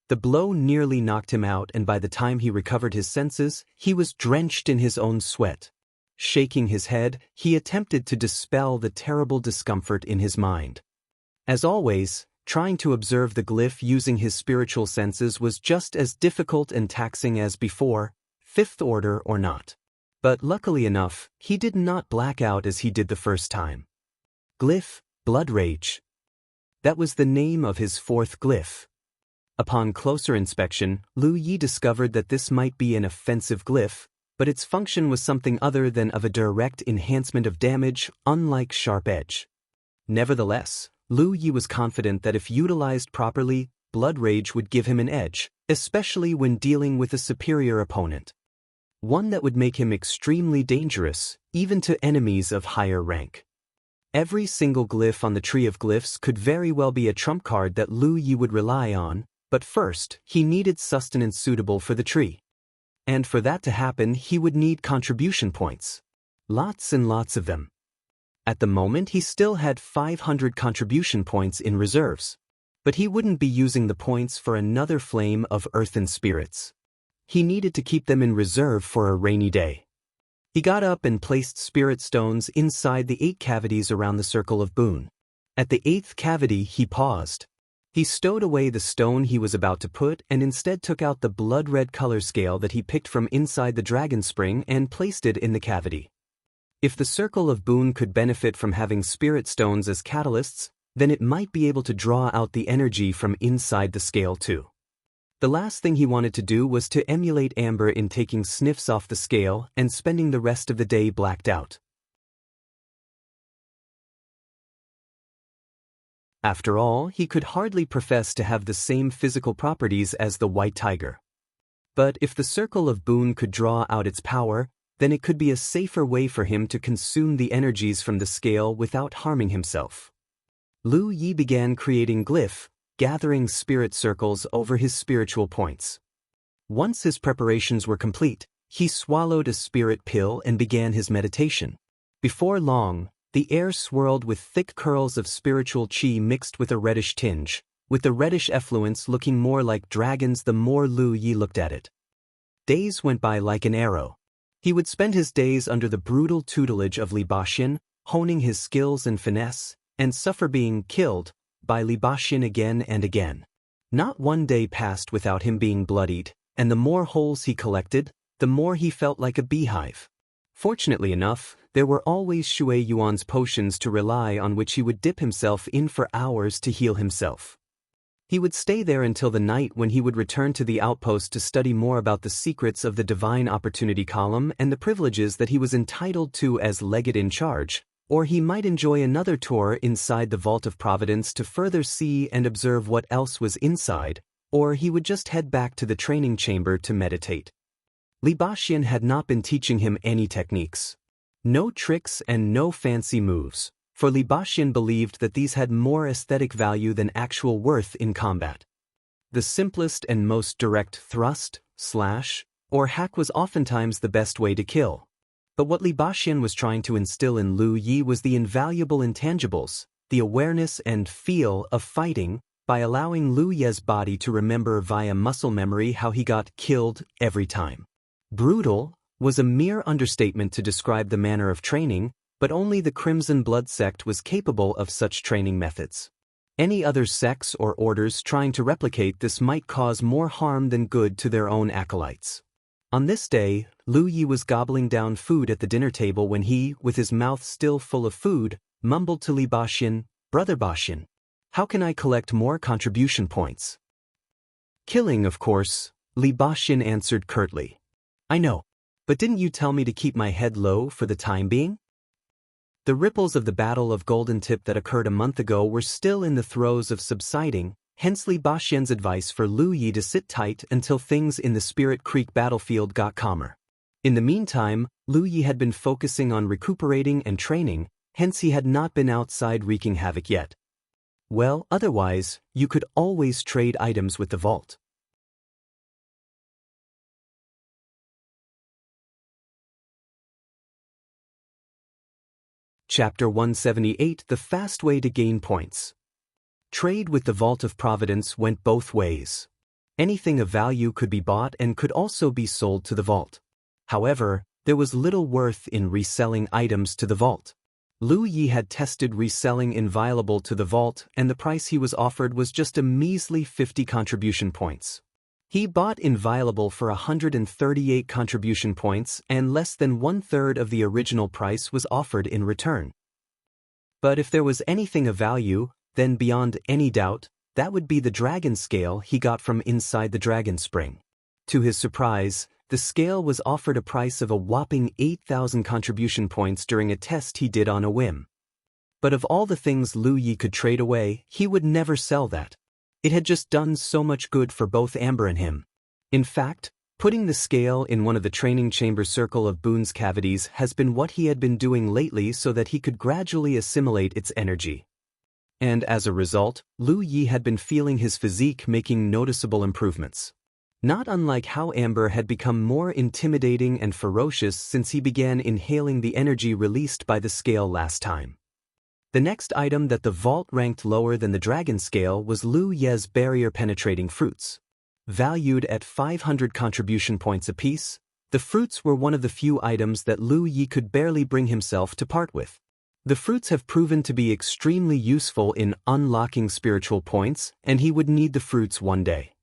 The blow nearly knocked him out, and by the time he recovered his senses, he was drenched in his own sweat. Shaking his head, he attempted to dispel the terrible discomfort in his mind. As always, trying to observe the glyph using his spiritual senses was just as difficult and taxing as before, fifth order or not. But luckily enough, he did not black out as he did the first time. Glyph, Blood Rage. That was the name of his fourth glyph. Upon closer inspection, Lu Yi discovered that this might be an offensive glyph, but its function was something other than of a direct enhancement of damage, unlike Sharp Edge. Nevertheless, Lu Yi was confident that if utilized properly, Blood Rage would give him an edge, especially when dealing with a superior opponent. One that would make him extremely dangerous, even to enemies of higher rank. Every single glyph on the Tree of Glyphs could very well be a trump card that Lu Yi would rely on, but first, he needed sustenance suitable for the tree. And for that to happen, he would need contribution points. Lots and lots of them. At the moment, he still had 500 contribution points in reserves. But he wouldn't be using the points for another flame of earthen spirits. He needed to keep them in reserve for a rainy day. He got up and placed spirit stones inside the 8 cavities around the circle of boon. At the 8th cavity, he paused. He stowed away the stone he was about to put and instead took out the blood-red color scale that he picked from inside the dragon spring and placed it in the cavity. If the circle of boon could benefit from having spirit stones as catalysts, then it might be able to draw out the energy from inside the scale too. The last thing he wanted to do was to emulate Amber in taking sniffs off the scale and spending the rest of the day blacked out. After all, he could hardly profess to have the same physical properties as the white tiger. But if the circle of boon could draw out its power, then it could be a safer way for him to consume the energies from the scale without harming himself. Lu Yi began creating glyph, gathering spirit circles over his spiritual points. Once his preparations were complete, he swallowed a spirit pill and began his meditation. Before long, the air swirled with thick curls of spiritual chi mixed with a reddish tinge, with the reddish effluence looking more like dragons the more Lu Yi looked at it. Days went by like an arrow. He would spend his days under the brutal tutelage of Baxian, honing his skills and finesse, and suffer being killed by Baxian again and again. Not one day passed without him being bloodied, and the more holes he collected, the more he felt like a beehive. Fortunately enough, there were always Shui Yuan's potions to rely on which he would dip himself in for hours to heal himself. He would stay there until the night when he would return to the outpost to study more about the secrets of the Divine Opportunity Column and the privileges that he was entitled to as Legate-In-Charge, or he might enjoy another tour inside the Vault of Providence to further see and observe what else was inside, or he would just head back to the training chamber to meditate. Baxian had not been teaching him any techniques. No tricks and no fancy moves, for Baxian believed that these had more aesthetic value than actual worth in combat. The simplest and most direct thrust, slash, or hack was oftentimes the best way to kill. But what Baxian was trying to instill in Lu Yi was the invaluable intangibles, the awareness and feel of fighting, by allowing Lu Ye's body to remember via muscle memory how he got killed every time. Brutal was a mere understatement to describe the manner of training, but only the Crimson Blood sect was capable of such training methods. Any other sects or orders trying to replicate this might cause more harm than good to their own acolytes. On this day, Lu Yi was gobbling down food at the dinner table when he, with his mouth still full of food, mumbled to Baxian, "Brother Baxian, how can I collect more contribution points?" "Killing, of course," Baxian answered curtly. "I know, but didn't you tell me to keep my head low for the time being?" The ripples of the Battle of Golden Tip that occurred a month ago were still in the throes of subsiding, hence Baxian's advice for Lu Yi to sit tight until things in the Spirit Creek battlefield got calmer. In the meantime, Lu Yi had been focusing on recuperating and training, hence he had not been outside wreaking havoc yet. Well, otherwise, you could always trade items with the vault. Chapter 178: The Fast Way to Gain Points. Trade with the Vault of Providence went both ways. Anything of value could be bought and could also be sold to the vault. However, there was little worth in reselling items to the vault. Lu Yi had tested reselling Inviolable to the vault, and the price he was offered was just a measly 50 contribution points. He bought Inviolable for 138 contribution points, and less than 1/3 of the original price was offered in return. But if there was anything of value, then beyond any doubt, that would be the dragon scale he got from inside the dragon spring. To his surprise, the scale was offered a price of a whopping 8,000 contribution points during a test he did on a whim. But of all the things Lu Yi could trade away, he would never sell that. It had just done so much good for both Amber and him. In fact, putting the scale in one of the training chamber circle of Boone's cavities has been what he had been doing lately so that he could gradually assimilate its energy. And as a result, Lu Yi had been feeling his physique making noticeable improvements. Not unlike how Amber had become more intimidating and ferocious since he began inhaling the energy released by the scale last time. The next item that the vault ranked lower than the dragon scale was Lu Ye's barrier-penetrating fruits. Valued at 500 contribution points apiece, the fruits were one of the few items that Lu Yi could barely bring himself to part with. The fruits have proven to be extremely useful in unlocking spiritual points, and he would need the fruits one day.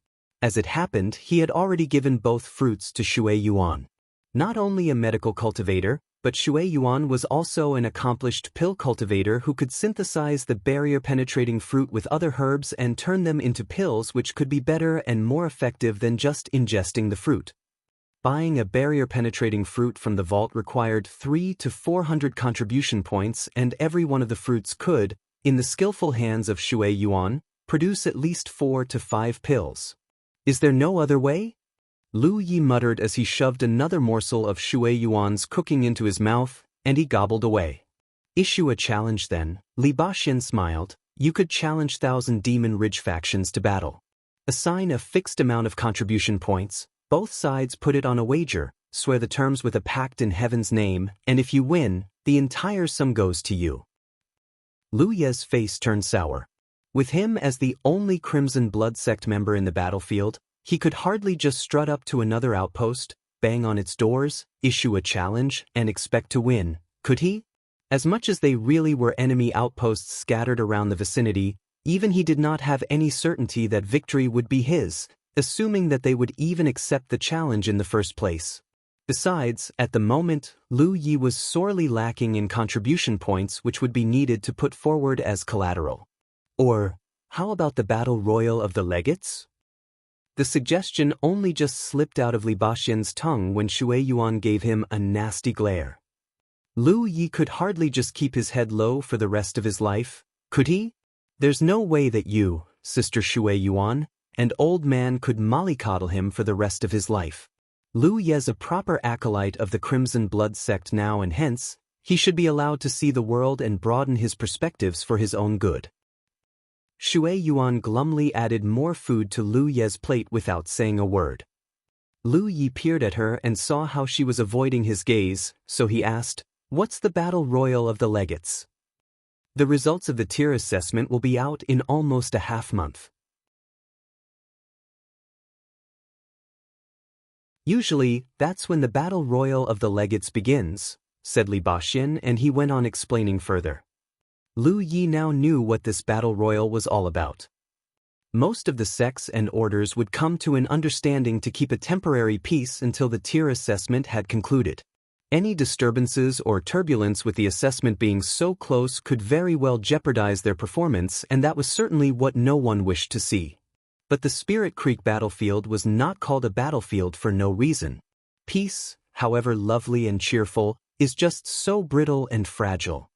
As it happened, he had already given both fruits to Shui Yuan. Not only a medical cultivator, but Shui Yuan was also an accomplished pill cultivator who could synthesize the barrier-penetrating fruit with other herbs and turn them into pills which could be better and more effective than just ingesting the fruit. Buying a barrier-penetrating fruit from the vault required 300 to 400 contribution points, and every one of the fruits could, in the skillful hands of Shui Yuan, produce at least 4 to 5 pills. Is there no other way? Lu Yi muttered as he shoved another morsel of Shui Yuan's cooking into his mouth, and he gobbled away. Issue a challenge then, Baxian smiled. You could challenge 1,000 Demon Ridge factions to battle. Assign a fixed amount of contribution points, both sides put it on a wager, swear the terms with a pact in heaven's name, and if you win, the entire sum goes to you. Lu Ye's face turned sour. With him as the only Crimson Blood sect member in the battlefield, he could hardly just strut up to another outpost, bang on its doors, issue a challenge, and expect to win, could he? As much as they really were enemy outposts scattered around the vicinity, even he did not have any certainty that victory would be his, assuming that they would even accept the challenge in the first place. Besides, at the moment, Lu Yi was sorely lacking in contribution points which would be needed to put forward as collateral. Or how about the battle royal of the legates? The suggestion only just slipped out of Li Baxian's tongue when Shui Yuan gave him a nasty glare. Lu Yi could hardly just keep his head low for the rest of his life, could he? There's no way that you, Sister Shui Yuan, and old man could mollycoddle him for the rest of his life. Lu Ye's a proper acolyte of the Crimson Blood sect now, and hence, he should be allowed to see the world and broaden his perspectives for his own good. Shui Yuan glumly added more food to Lu Ye's plate without saying a word. Lu Yi peered at her and saw how she was avoiding his gaze, so he asked, "What's the battle royal of the legates?" The results of the tier assessment will be out in almost a half-month. Usually, that's when the battle royal of the legates begins, said Li Baxian, and he went on explaining further. Lu Yi now knew what this battle royal was all about. Most of the sects and orders would come to an understanding to keep a temporary peace until the tier assessment had concluded. Any disturbances or turbulence with the assessment being so close could very well jeopardize their performance, and that was certainly what no one wished to see. But the Spirit Creek battlefield was not called a battlefield for no reason. Peace, however lovely and cheerful, is just so brittle and fragile.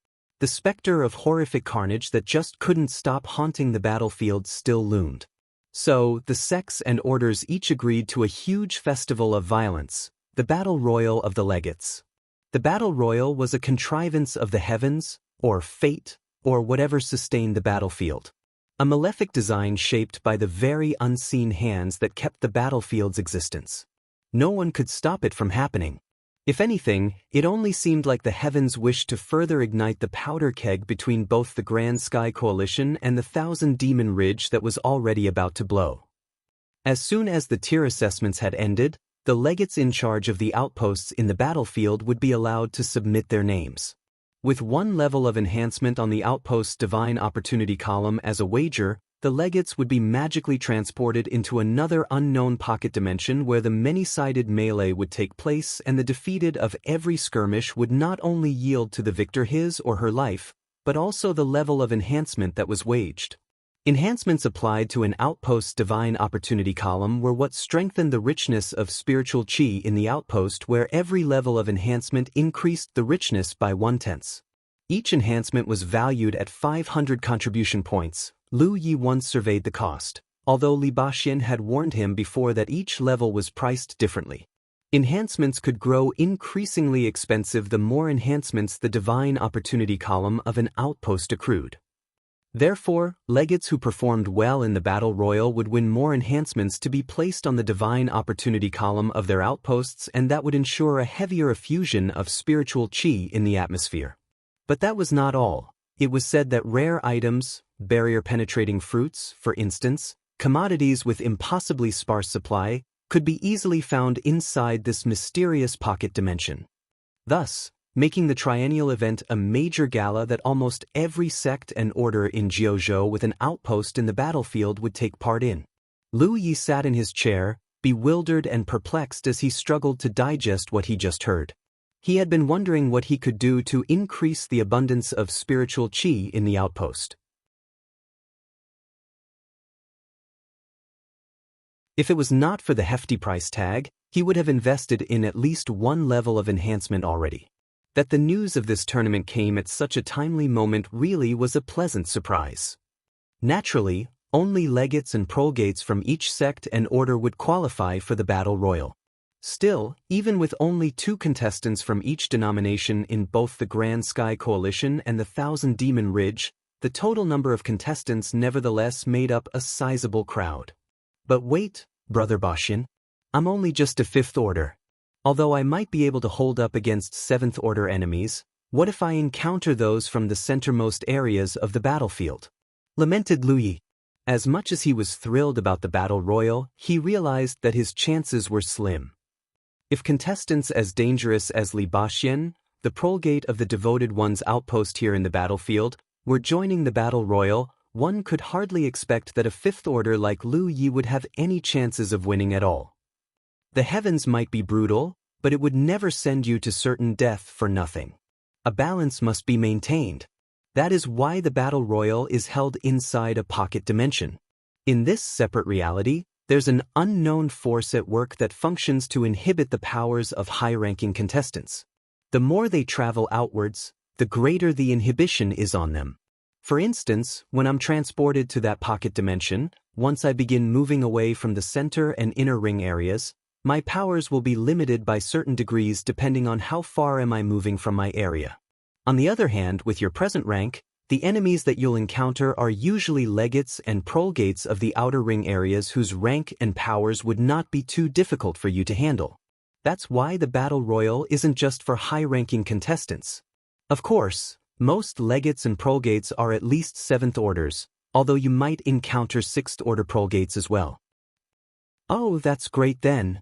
The specter of horrific carnage that just couldn't stop haunting the battlefield still loomed. So, the sects and orders each agreed to a huge festival of violence, the Battle Royal of the Legates. The Battle Royal was a contrivance of the heavens, or fate, or whatever sustained the battlefield. A malefic design shaped by the very unseen hands that kept the battlefield's existence. No one could stop it from happening. If anything, it only seemed like the heavens wished to further ignite the powder keg between both the Grand Sky Coalition and the Thousand Demon Ridge that was already about to blow. As soon as the tier assessments had ended, the legates in charge of the outposts in the battlefield would be allowed to submit their names. With one level of enhancement on the outpost's Divine Opportunity column as a wager, the legates would be magically transported into another unknown pocket dimension where the many-sided melee would take place, and the defeated of every skirmish would not only yield to the victor his or her life, but also the level of enhancement that was waged. Enhancements applied to an outpost's Divine Opportunity column were what strengthened the richness of spiritual chi in the outpost, where every level of enhancement increased the richness by 1/10. Each enhancement was valued at 500 contribution points. Lu Yi once surveyed the cost, although Li Baxian had warned him before that each level was priced differently. Enhancements could grow increasingly expensive the more enhancements the Divine Opportunity column of an outpost accrued. Therefore, legates who performed well in the Battle Royal would win more enhancements to be placed on the Divine Opportunity column of their outposts, and that would ensure a heavier effusion of spiritual chi in the atmosphere. But that was not all. It was said that rare items, barrier-penetrating fruits, for instance, commodities with impossibly sparse supply, could be easily found inside this mysterious pocket dimension. Thus, making the triennial event a major gala that almost every sect and order in Jianghu with an outpost in the battlefield would take part in. Lu Yi sat in his chair, bewildered and perplexed as he struggled to digest what he just heard. He had been wondering what he could do to increase the abundance of spiritual chi in the outpost. If it was not for the hefty price tag, he would have invested in at least one level of enhancement already. That the news of this tournament came at such a timely moment really was a pleasant surprise. Naturally, only legates and progates from each sect and order would qualify for the Battle Royal. Still, even with only 2 contestants from each denomination in both the Grand Sky Coalition and the Thousand Demon Ridge, the total number of contestants nevertheless made up a sizable crowd. But wait, Brother Baxian, I'm only just a 5th order. Although I might be able to hold up against 7th order enemies, what if I encounter those from the centermost areas of the battlefield? Lamented Lu Yi. As much as he was thrilled about the Battle Royal, he realized that his chances were slim. If contestants as dangerous as Li Baxian, the prolgate of the Devoted One's outpost here in the battlefield, were joining the Battle Royal, one could hardly expect that a 5th order like Lu Yi would have any chances of winning at all. The heavens might be brutal, but it would never send you to certain death for nothing. A balance must be maintained. That is why the battle royal is held inside a pocket dimension. In this separate reality, there's an unknown force at work that functions to inhibit the powers of high-ranking contestants. The more they travel outwards, the greater the inhibition is on them. For instance, when I'm transported to that pocket dimension, once I begin moving away from the center and inner ring areas, my powers will be limited by certain degrees depending on how far am I moving from my area. On the other hand, with your present rank, the enemies that you'll encounter are usually legates and prolegates of the outer ring areas whose rank and powers would not be too difficult for you to handle. That's why the battle royal isn't just for high-ranking contestants. Of course, most legates and prolegates are at least 7th orders, although you might encounter 6th order prolegates as well. Oh, that's great then,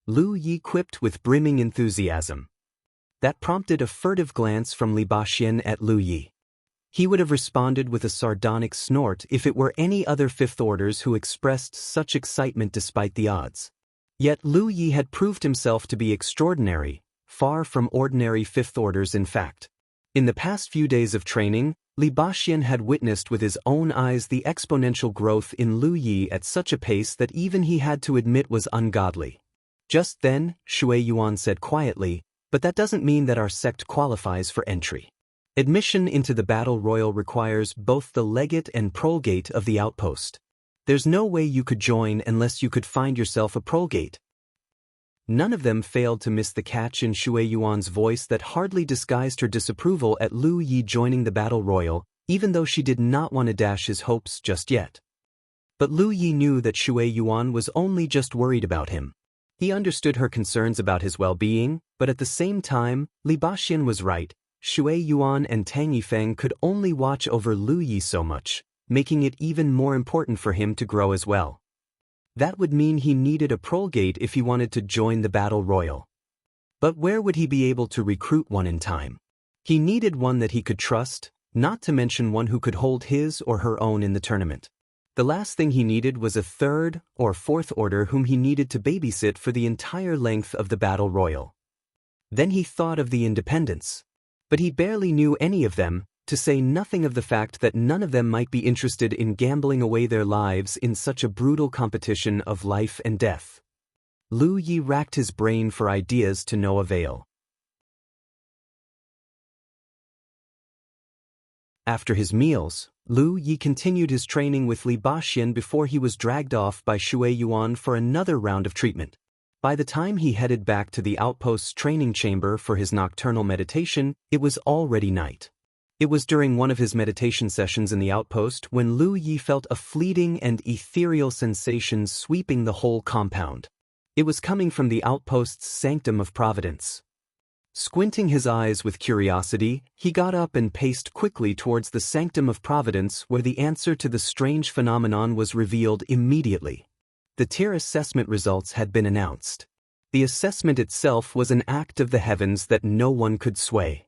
Lu Yi quipped with brimming enthusiasm. That prompted a furtive glance from Baxian at Lu Yi. He would have responded with a sardonic snort if it were any other 5th orders who expressed such excitement despite the odds. Yet Lu Yi had proved himself to be extraordinary, far from ordinary 5th orders in fact. In the past few days of training, Baxian had witnessed with his own eyes the exponential growth in Lu Yi at such a pace that even he had to admit was ungodly. Just then, Shui Yuan said quietly, "But that doesn't mean that our sect qualifies for entry. Admission into the battle royal requires both the legate and prolegate of the outpost. There's no way you could join unless you could find yourself a prolegate." None of them failed to miss the catch in Shui Yuan's voice that hardly disguised her disapproval at Lu Yi joining the battle royal, even though she did not want to dash his hopes just yet. But Lu Yi knew that Shui Yuan was only just worried about him. He understood her concerns about his well-being, but at the same time, Baxian was right. Shui Yuan and Tang Yifeng could only watch over Lu Yi so much, making it even more important for him to grow as well. That would mean he needed a prolegate if he wanted to join the battle royal. But where would he be able to recruit one in time? He needed one that he could trust, not to mention one who could hold his or her own in the tournament. The last thing he needed was a 3rd or 4th order whom he needed to babysit for the entire length of the battle royal. Then he thought of the independents. But he barely knew any of them, to say nothing of the fact that none of them might be interested in gambling away their lives in such a brutal competition of life and death. Lu Yi racked his brain for ideas to no avail. After his meals, Lu Yi continued his training with Baxian before he was dragged off by Shui Yuan for another round of treatment. By the time he headed back to the Outpost's training chamber for his nocturnal meditation, it was already night. It was during one of his meditation sessions in the Outpost when Lu Yi felt a fleeting and ethereal sensation sweeping the whole compound. It was coming from the Outpost's sanctum of Providence. Squinting his eyes with curiosity, he got up and paced quickly towards the sanctum of Providence where the answer to the strange phenomenon was revealed immediately. The tier assessment results had been announced. The assessment itself was an act of the heavens that no one could sway.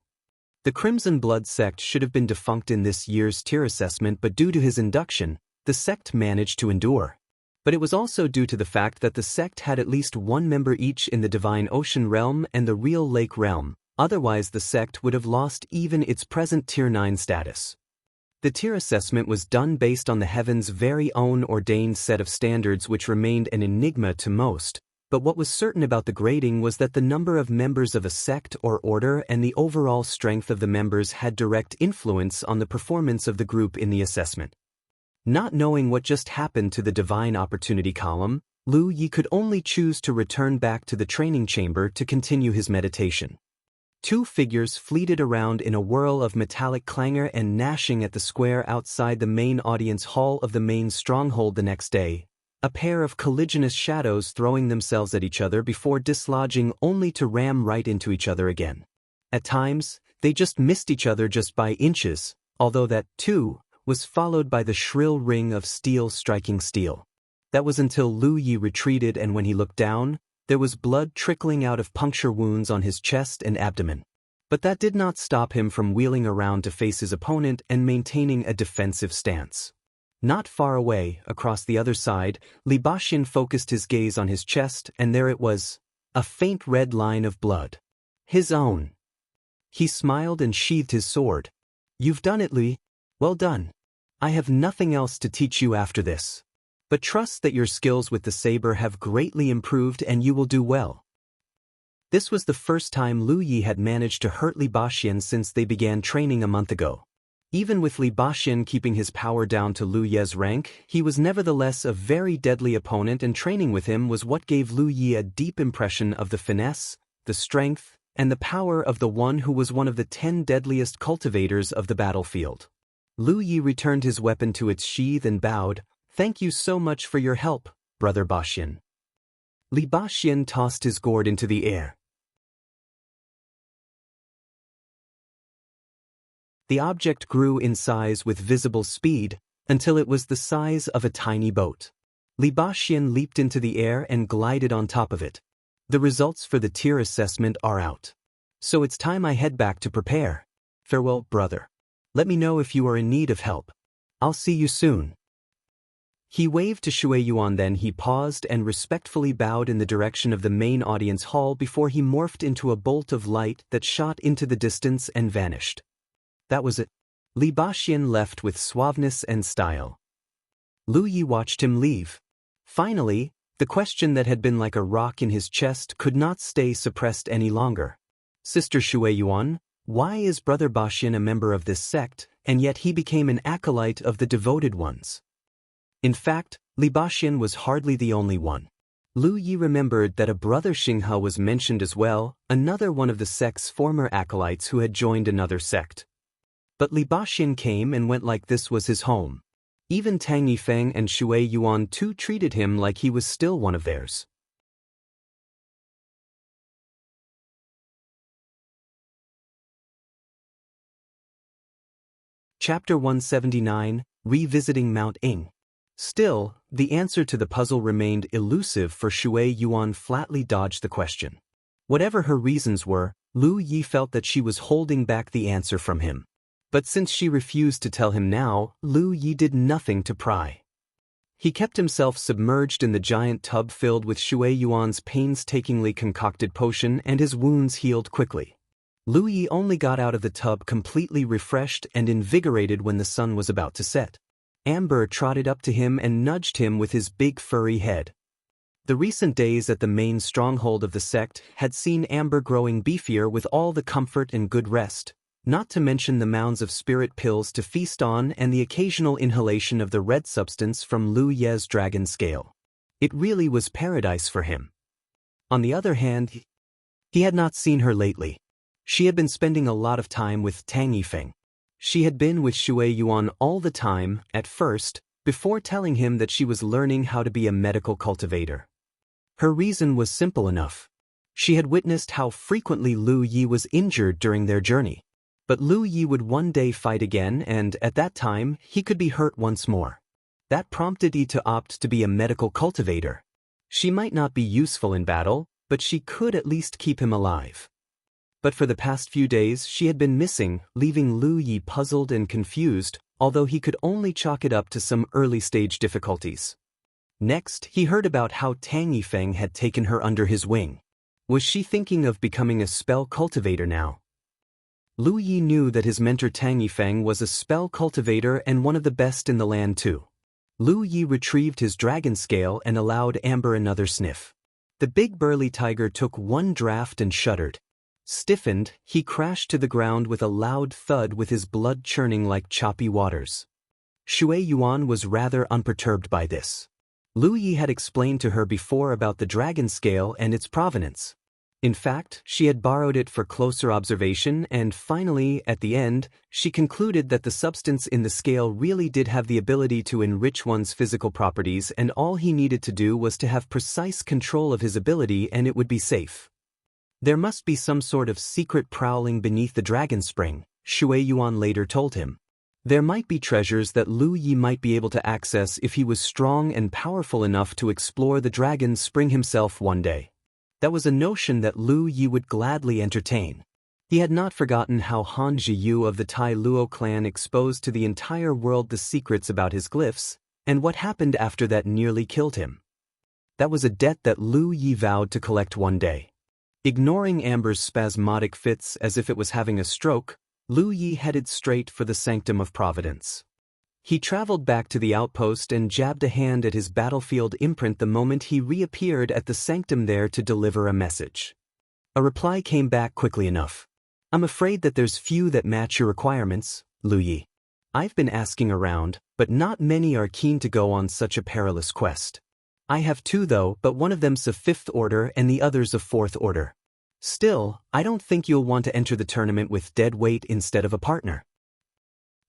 The Crimson Blood sect should have been defunct in this year's tier assessment, but due to his induction, the sect managed to endure. But it was also due to the fact that the sect had at least one member each in the Divine Ocean Realm and the Real Lake Realm, otherwise the sect would have lost even its present Tier 9 status. The tier assessment was done based on the Heaven's very own ordained set of standards which remained an enigma to most, but what was certain about the grading was that the number of members of a sect or order and the overall strength of the members had direct influence on the performance of the group in the assessment. Not knowing what just happened to the Divine Opportunity column, Lu Yi could only choose to return back to the training chamber to continue his meditation. Two figures fleeted around in a whirl of metallic clangor and gnashing at the square outside the main audience hall of the main stronghold the next day, a pair of colliginous shadows throwing themselves at each other before dislodging only to ram right into each other again. At times, they just missed each other just by inches, although that, too, was followed by the shrill ring of steel striking steel. That was until Lu Yi retreated, and when he looked down, there was blood trickling out of puncture wounds on his chest and abdomen. But that did not stop him from wheeling around to face his opponent and maintaining a defensive stance. Not far away, across the other side, Baxian focused his gaze on his chest, and there it was, a faint red line of blood. His own. He smiled and sheathed his sword. You've done it, Li. Well done. I have nothing else to teach you after this. But trust that your skills with the saber have greatly improved and you will do well. This was the first time Lu Yi had managed to hurt Li Baxian since they began training a month ago. Even with Li Baxian keeping his power down to Lu Ye's rank, he was nevertheless a very deadly opponent, and training with him was what gave Lu Yi a deep impression of the finesse, the strength, and the power of the one who was one of the 10 deadliest cultivators of the battlefield. Lu Yi returned his weapon to its sheath and bowed. Thank you so much for your help, Brother Baxian. Li Baxian tossed his gourd into the air. The object grew in size with visible speed, until it was the size of a tiny boat. Li Baxian leaped into the air and glided on top of it. The results for the tier assessment are out. So it's time I head back to prepare. Farewell, brother. Let me know if you are in need of help. I'll see you soon. He waved to Shui Yuan, then he paused and respectfully bowed in the direction of the main audience hall before he morphed into a bolt of light that shot into the distance and vanished. That was it. Li Baxian left with suaveness and style. Lu Yi watched him leave. Finally, the question that had been like a rock in his chest could not stay suppressed any longer. Sister Shui Yuan, why is Brother Baxian a member of this sect, and yet he became an acolyte of the devoted ones? In fact, Li Baxian was hardly the only one. Lu Yi remembered that a brother Xinghe was mentioned as well, another one of the sect's former acolytes who had joined another sect. But Li Baxian came and went like this was his home. Even Tang Yifeng and Shui Yuan too treated him like he was still one of theirs. Chapter 179, Revisiting Mount Ying. Still, the answer to the puzzle remained elusive, for Shui Yuan flatly dodged the question. Whatever her reasons were, Lu Yi felt that she was holding back the answer from him. But since she refused to tell him now, Lu Yi did nothing to pry. He kept himself submerged in the giant tub filled with Shui Yuan's painstakingly concocted potion, and his wounds healed quickly. Lu Yi only got out of the tub completely refreshed and invigorated when the sun was about to set. Amber trotted up to him and nudged him with his big furry head. The recent days at the main stronghold of the sect had seen Amber growing beefier with all the comfort and good rest, not to mention the mounds of spirit pills to feast on and the occasional inhalation of the red substance from Lu Ye's dragon scale. It really was paradise for him. On the other hand, he had not seen her lately. She had been spending a lot of time with Tang Yifeng. She had been with Shui Yuan all the time, at first, before telling him that she was learning how to be a medical cultivator. Her reason was simple enough. She had witnessed how frequently Lu Yi was injured during their journey. But Lu Yi would one day fight again, and at that time, he could be hurt once more. That prompted Yi to opt to be a medical cultivator. She might not be useful in battle, but she could at least keep him alive. But for the past few days she had been missing, leaving Lu Yi puzzled and confused, although he could only chalk it up to some early-stage difficulties. Next, he heard about how Tang Yifeng had taken her under his wing. Was she thinking of becoming a spell cultivator now? Lu Yi knew that his mentor Tang Yifeng was a spell cultivator and one of the best in the land too. Lu Yi retrieved his dragon scale and allowed Amber another sniff. The big burly tiger took one draught and shuddered. Stiffened, he crashed to the ground with a loud thud, with his blood churning like choppy waters. Shui Yuan was rather unperturbed by this. Lu Yi had explained to her before about the dragon scale and its provenance. In fact, she had borrowed it for closer observation, and finally, at the end, she concluded that the substance in the scale really did have the ability to enrich one's physical properties, and all he needed to do was to have precise control of his ability and it would be safe. There must be some sort of secret prowling beneath the dragon spring, Shui Yuan later told him. There might be treasures that Lu Yi might be able to access if he was strong and powerful enough to explore the dragon spring himself one day. That was a notion that Lu Yi would gladly entertain. He had not forgotten how Han Zhiyu of the Tai Luo clan exposed to the entire world the secrets about his glyphs, and what happened after that nearly killed him. That was a debt that Lu Yi vowed to collect one day. Ignoring Amber's spasmodic fits as if it was having a stroke, Lu Yi headed straight for the Sanctum of Providence. He traveled back to the outpost and jabbed a hand at his battlefield imprint the moment he reappeared at the sanctum there to deliver a message. A reply came back quickly enough. I'm afraid that there's few that match your requirements, Lu Yi. I've been asking around, but not many are keen to go on such a perilous quest. I have two though, but one of them's of 5th order and the other's of 4th order. Still, I don't think you'll want to enter the tournament with dead weight instead of a partner.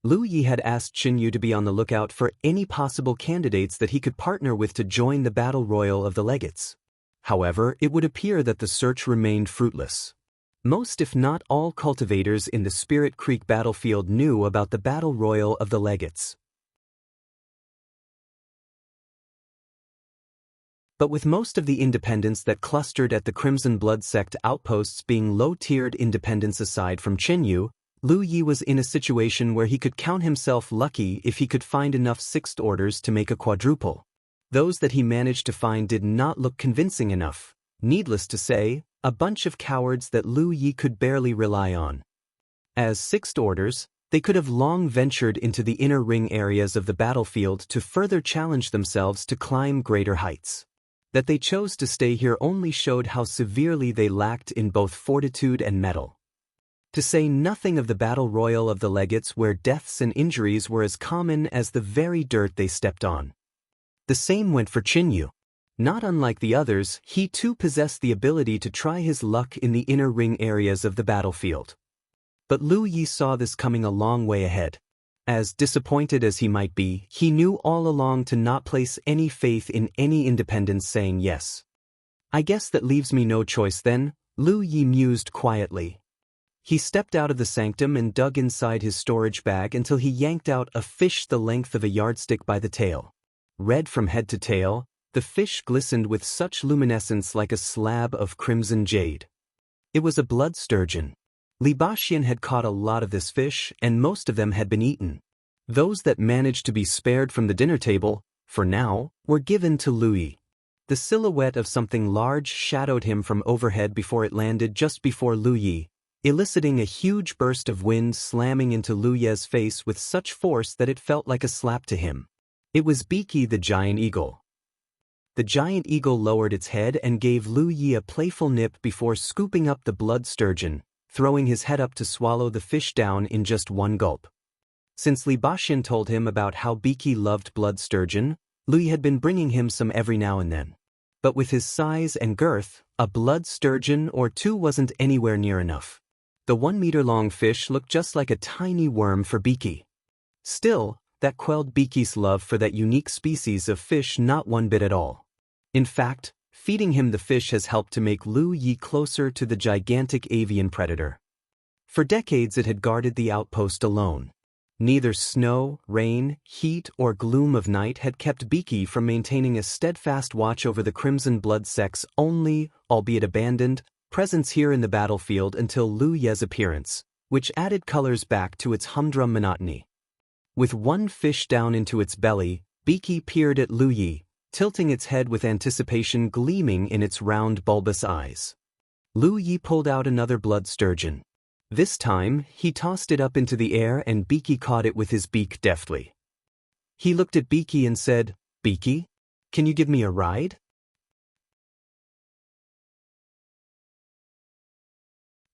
Lu Yi had asked Xinyu to be on the lookout for any possible candidates that he could partner with to join the battle royal of the legates. However, it would appear that the search remained fruitless. Most if not all cultivators in the Spirit Creek battlefield knew about the battle royal of the legates. But with most of the independents that clustered at the Crimson Blood Sect outposts being low-tiered independents aside from Xinyu, Lu Yi was in a situation where he could count himself lucky if he could find enough 6th orders to make a quadruple. Those that he managed to find did not look convincing enough. Needless to say, a bunch of cowards that Lu Yi could barely rely on. As 6th orders, they could have long ventured into the inner ring areas of the battlefield to further challenge themselves to climb greater heights. That they chose to stay here only showed how severely they lacked in both fortitude and mettle. To say nothing of the battle royal of the legates where deaths and injuries were as common as the very dirt they stepped on. The same went for Xinyu. Not unlike the others, he too possessed the ability to try his luck in the inner ring areas of the battlefield. But Lu Yi saw this coming a long way ahead. As disappointed as he might be, he knew all along to not place any faith in any independents saying yes. I guess that leaves me no choice then, Lu Yi mused quietly. He stepped out of the sanctum and dug inside his storage bag until he yanked out a fish the length of a yardstick by the tail. Red from head to tail, the fish glistened with such luminescence like a slab of crimson jade. It was a blood sturgeon. Baxian had caught a lot of this fish, and most of them had been eaten. Those that managed to be spared from the dinner table, for now, were given to Lu Yi. The silhouette of something large shadowed him from overhead before it landed just before Lu Yi, eliciting a huge burst of wind slamming into Lu Yi's face with such force that it felt like a slap to him. It was Beaky the giant eagle. The giant eagle lowered its head and gave Lu Yi a playful nip before scooping up the blood sturgeon, throwing his head up to swallow the fish down in just one gulp. Since Baxian told him about how Beaky loved blood sturgeon, Lu Yi had been bringing him some every now and then. But with his size and girth, a blood sturgeon or two wasn't anywhere near enough. The 1-meter-long fish looked just like a tiny worm for Beaky. Still, that quelled Beaky's love for that unique species of fish not one bit at all. In fact, feeding him the fish has helped to make Lu Yi closer to the gigantic avian predator. For decades it had guarded the outpost alone. Neither snow, rain, heat, or gloom of night had kept Beaky from maintaining a steadfast watch over the Crimson Blood Sect's only, albeit abandoned, presence here in the battlefield until Lu Yi's appearance, which added colors back to its humdrum monotony. With one fish down into its belly, Beaky peered at Lu Yi, tilting its head with anticipation gleaming in its round bulbous eyes. Lu Yi pulled out another blood sturgeon. This time, he tossed it up into the air and Beaky caught it with his beak deftly. He looked at Beaky and said, "Beaky, can you give me a ride?"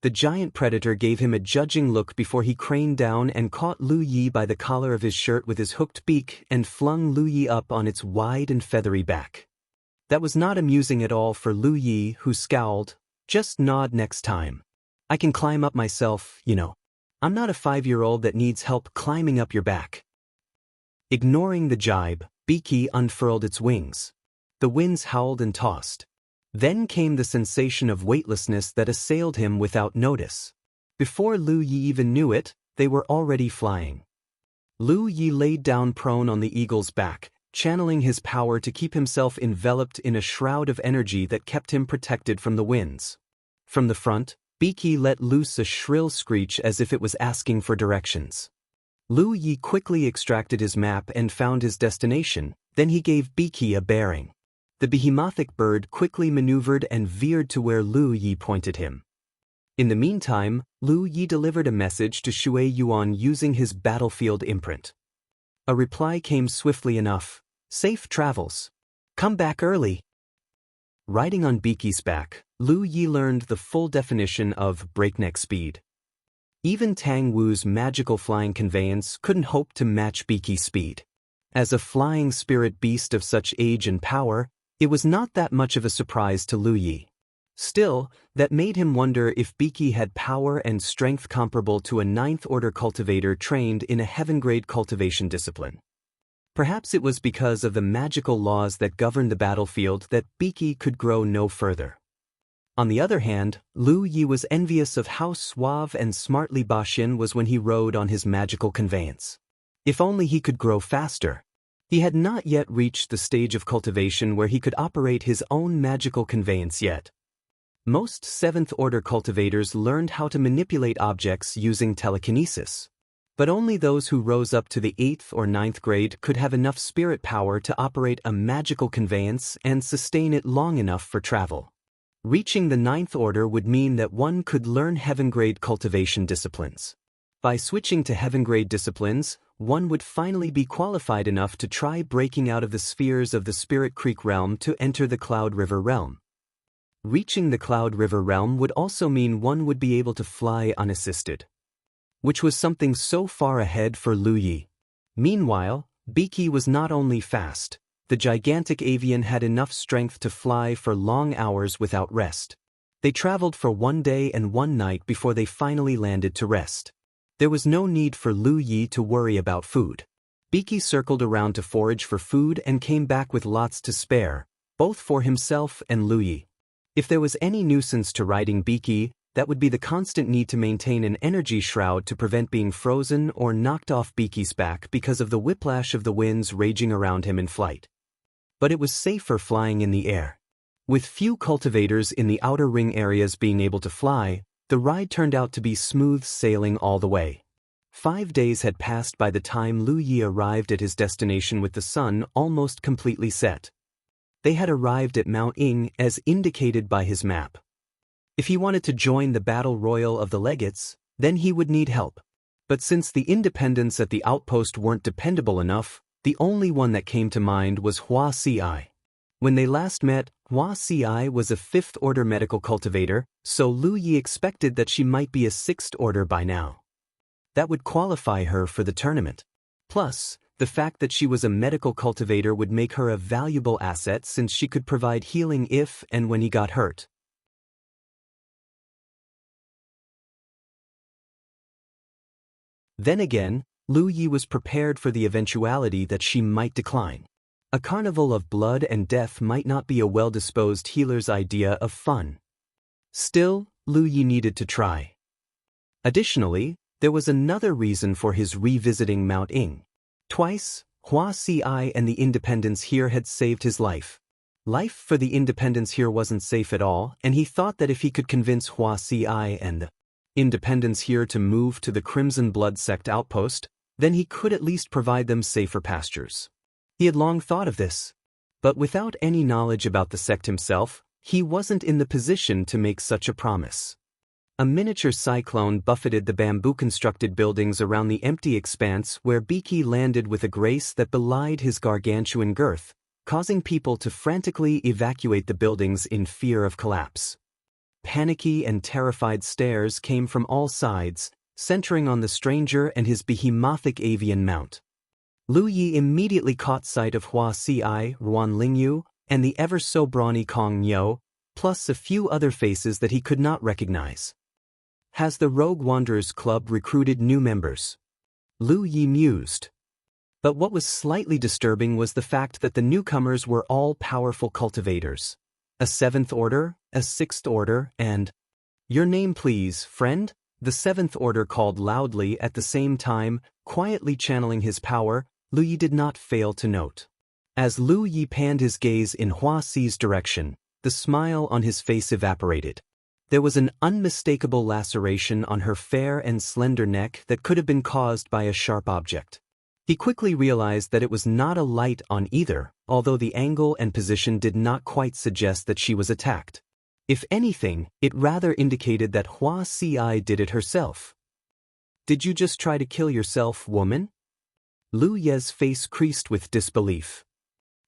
The giant predator gave him a judging look before he craned down and caught Lu Yi by the collar of his shirt with his hooked beak and flung Lu Yi up on its wide and feathery back. That was not amusing at all for Lu Yi, who scowled. "Just nod next time. I can climb up myself, you know. I'm not a 5-year-old that needs help climbing up your back." Ignoring the jibe, Beaky unfurled its wings. The winds howled and tossed. Then came the sensation of weightlessness that assailed him without notice. Before Lu Yi even knew it, they were already flying. Lu Yi laid down prone on the eagle's back, channeling his power to keep himself enveloped in a shroud of energy that kept him protected from the winds. From the front, Beaky let loose a shrill screech as if it was asking for directions. Lu Yi quickly extracted his map and found his destination, then he gave Beaky a bearing. The behemothric bird quickly maneuvered and veered to where Lu Yi pointed him. In the meantime, Lu Yi delivered a message to Shui Yuan using his battlefield imprint. A reply came swiftly enough. Safe travels. Come back early. Riding on Biki's back, Lu Yi learned the full definition of breakneck speed. Even Tang Wu's magical flying conveyance couldn't hope to match Biki's speed. As a flying spirit beast of such age and power, it was not that much of a surprise to Lu Yi. Still, that made him wonder if Biki had power and strength comparable to a ninth-order cultivator trained in a heaven-grade cultivation discipline. Perhaps it was because of the magical laws that govern the battlefield that Biki could grow no further. On the other hand, Lu Yi was envious of how suave and smart Li Baxian was when he rode on his magical conveyance. If only he could grow faster. He had not yet reached the stage of cultivation where he could operate his own magical conveyance yet. Most 7th-order cultivators learned how to manipulate objects using telekinesis. But only those who rose up to the 8th or 9th grade could have enough spirit power to operate a magical conveyance and sustain it long enough for travel. Reaching the 9th order would mean that one could learn heaven-grade cultivation disciplines. By switching to heaven-grade disciplines, one would finally be qualified enough to try breaking out of the spheres of the Spirit Creek realm to enter the Cloud River realm. Reaching the Cloud River realm would also mean one would be able to fly unassisted, which was something so far ahead for Lu Yi. Meanwhile, Biki was not only fast, the gigantic avian had enough strength to fly for long hours without rest. They traveled for 1 day and 1 night before they finally landed to rest. There was no need for Lu Yi to worry about food. Biki circled around to forage for food and came back with lots to spare, both for himself and Lu Yi. If there was any nuisance to riding Biki, that would be the constant need to maintain an energy shroud to prevent being frozen or knocked off Biki's back because of the whiplash of the winds raging around him in flight. But it was safer flying in the air. With few cultivators in the outer ring areas being able to fly, the ride turned out to be smooth sailing all the way. 5 days had passed by the time Lu Yi arrived at his destination with the sun almost completely set. They had arrived at Mount Ying as indicated by his map. If he wanted to join the battle royal of the legates, then he would need help. But since the independents at the outpost weren't dependable enough, the only one that came to mind was Wuxia. When they last met, Wuxia was a 5th-order medical cultivator, so Lu Yi expected that she might be a 6th order by now. That would qualify her for the tournament. Plus, the fact that she was a medical cultivator would make her a valuable asset since she could provide healing if and when he got hurt. Then again, Lu Yi was prepared for the eventuality that she might decline. A carnival of blood and death might not be a well-disposed healer's idea of fun. Still, Lu Yi needed to try. Additionally, there was another reason for his revisiting Mount Ying. Twice, Wuxia and the independents here had saved his life. Life for the independents here wasn't safe at all, and he thought that if he could convince Wuxia and the independents here to move to the Crimson Blood Sect outpost, then he could at least provide them safer pastures. He had long thought of this. But without any knowledge about the sect himself, he wasn't in the position to make such a promise. A miniature cyclone buffeted the bamboo-constructed buildings around the empty expanse where Biki landed with a grace that belied his gargantuan girth, causing people to frantically evacuate the buildings in fear of collapse. Panicky and terrified stares came from all sides, centering on the stranger and his behemothic avian mount. Lu Yi immediately caught sight of Wuxia, Ruan Lingyu, and the ever-so-brawny Kong Niu, plus a few other faces that he could not recognize. Has the Rogue Wanderers Club recruited new members? Lu Yi mused. But what was slightly disturbing was the fact that the newcomers were all powerful cultivators. A 7th order, a 6th order, and... "Your name please, friend?" The 7th order called loudly at the same time, quietly channeling his power. Lu Yi did not fail to note. As Lu Yi panned his gaze in Wuxia's direction, the smile on his face evaporated. There was an unmistakable laceration on her fair and slender neck that could have been caused by a sharp object. He quickly realized that it was not a light on either, although the angle and position did not quite suggest that she was attacked. If anything, it rather indicated that Hua Si did it herself. Did you just try to kill yourself, woman? Lu Ye's face creased with disbelief.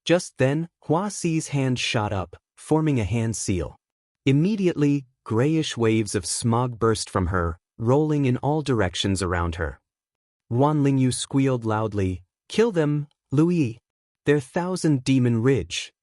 Just then, Hua Si's hand shot up, forming a hand seal. Immediately, grayish waves of smog burst from her, rolling in all directions around her. Wan Lingyu squealed loudly, "Kill them, Louis! They're Thousand Demon Ridge!"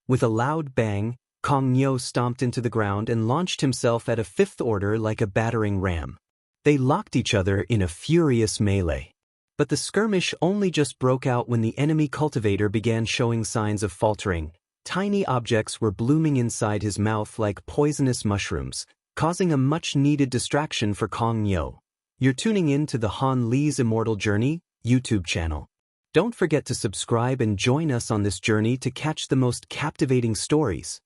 With a loud bang, Kong Nyo stomped into the ground and launched himself at a fifth order like a battering ram. They locked each other in a furious melee. But the skirmish only just broke out when the enemy cultivator began showing signs of faltering. Tiny objects were blooming inside his mouth like poisonous mushrooms, causing a much-needed distraction for Kong Nyo. You're tuning in to the Han Li's Immortal Journey YouTube channel. Don't forget to subscribe and join us on this journey to catch the most captivating stories.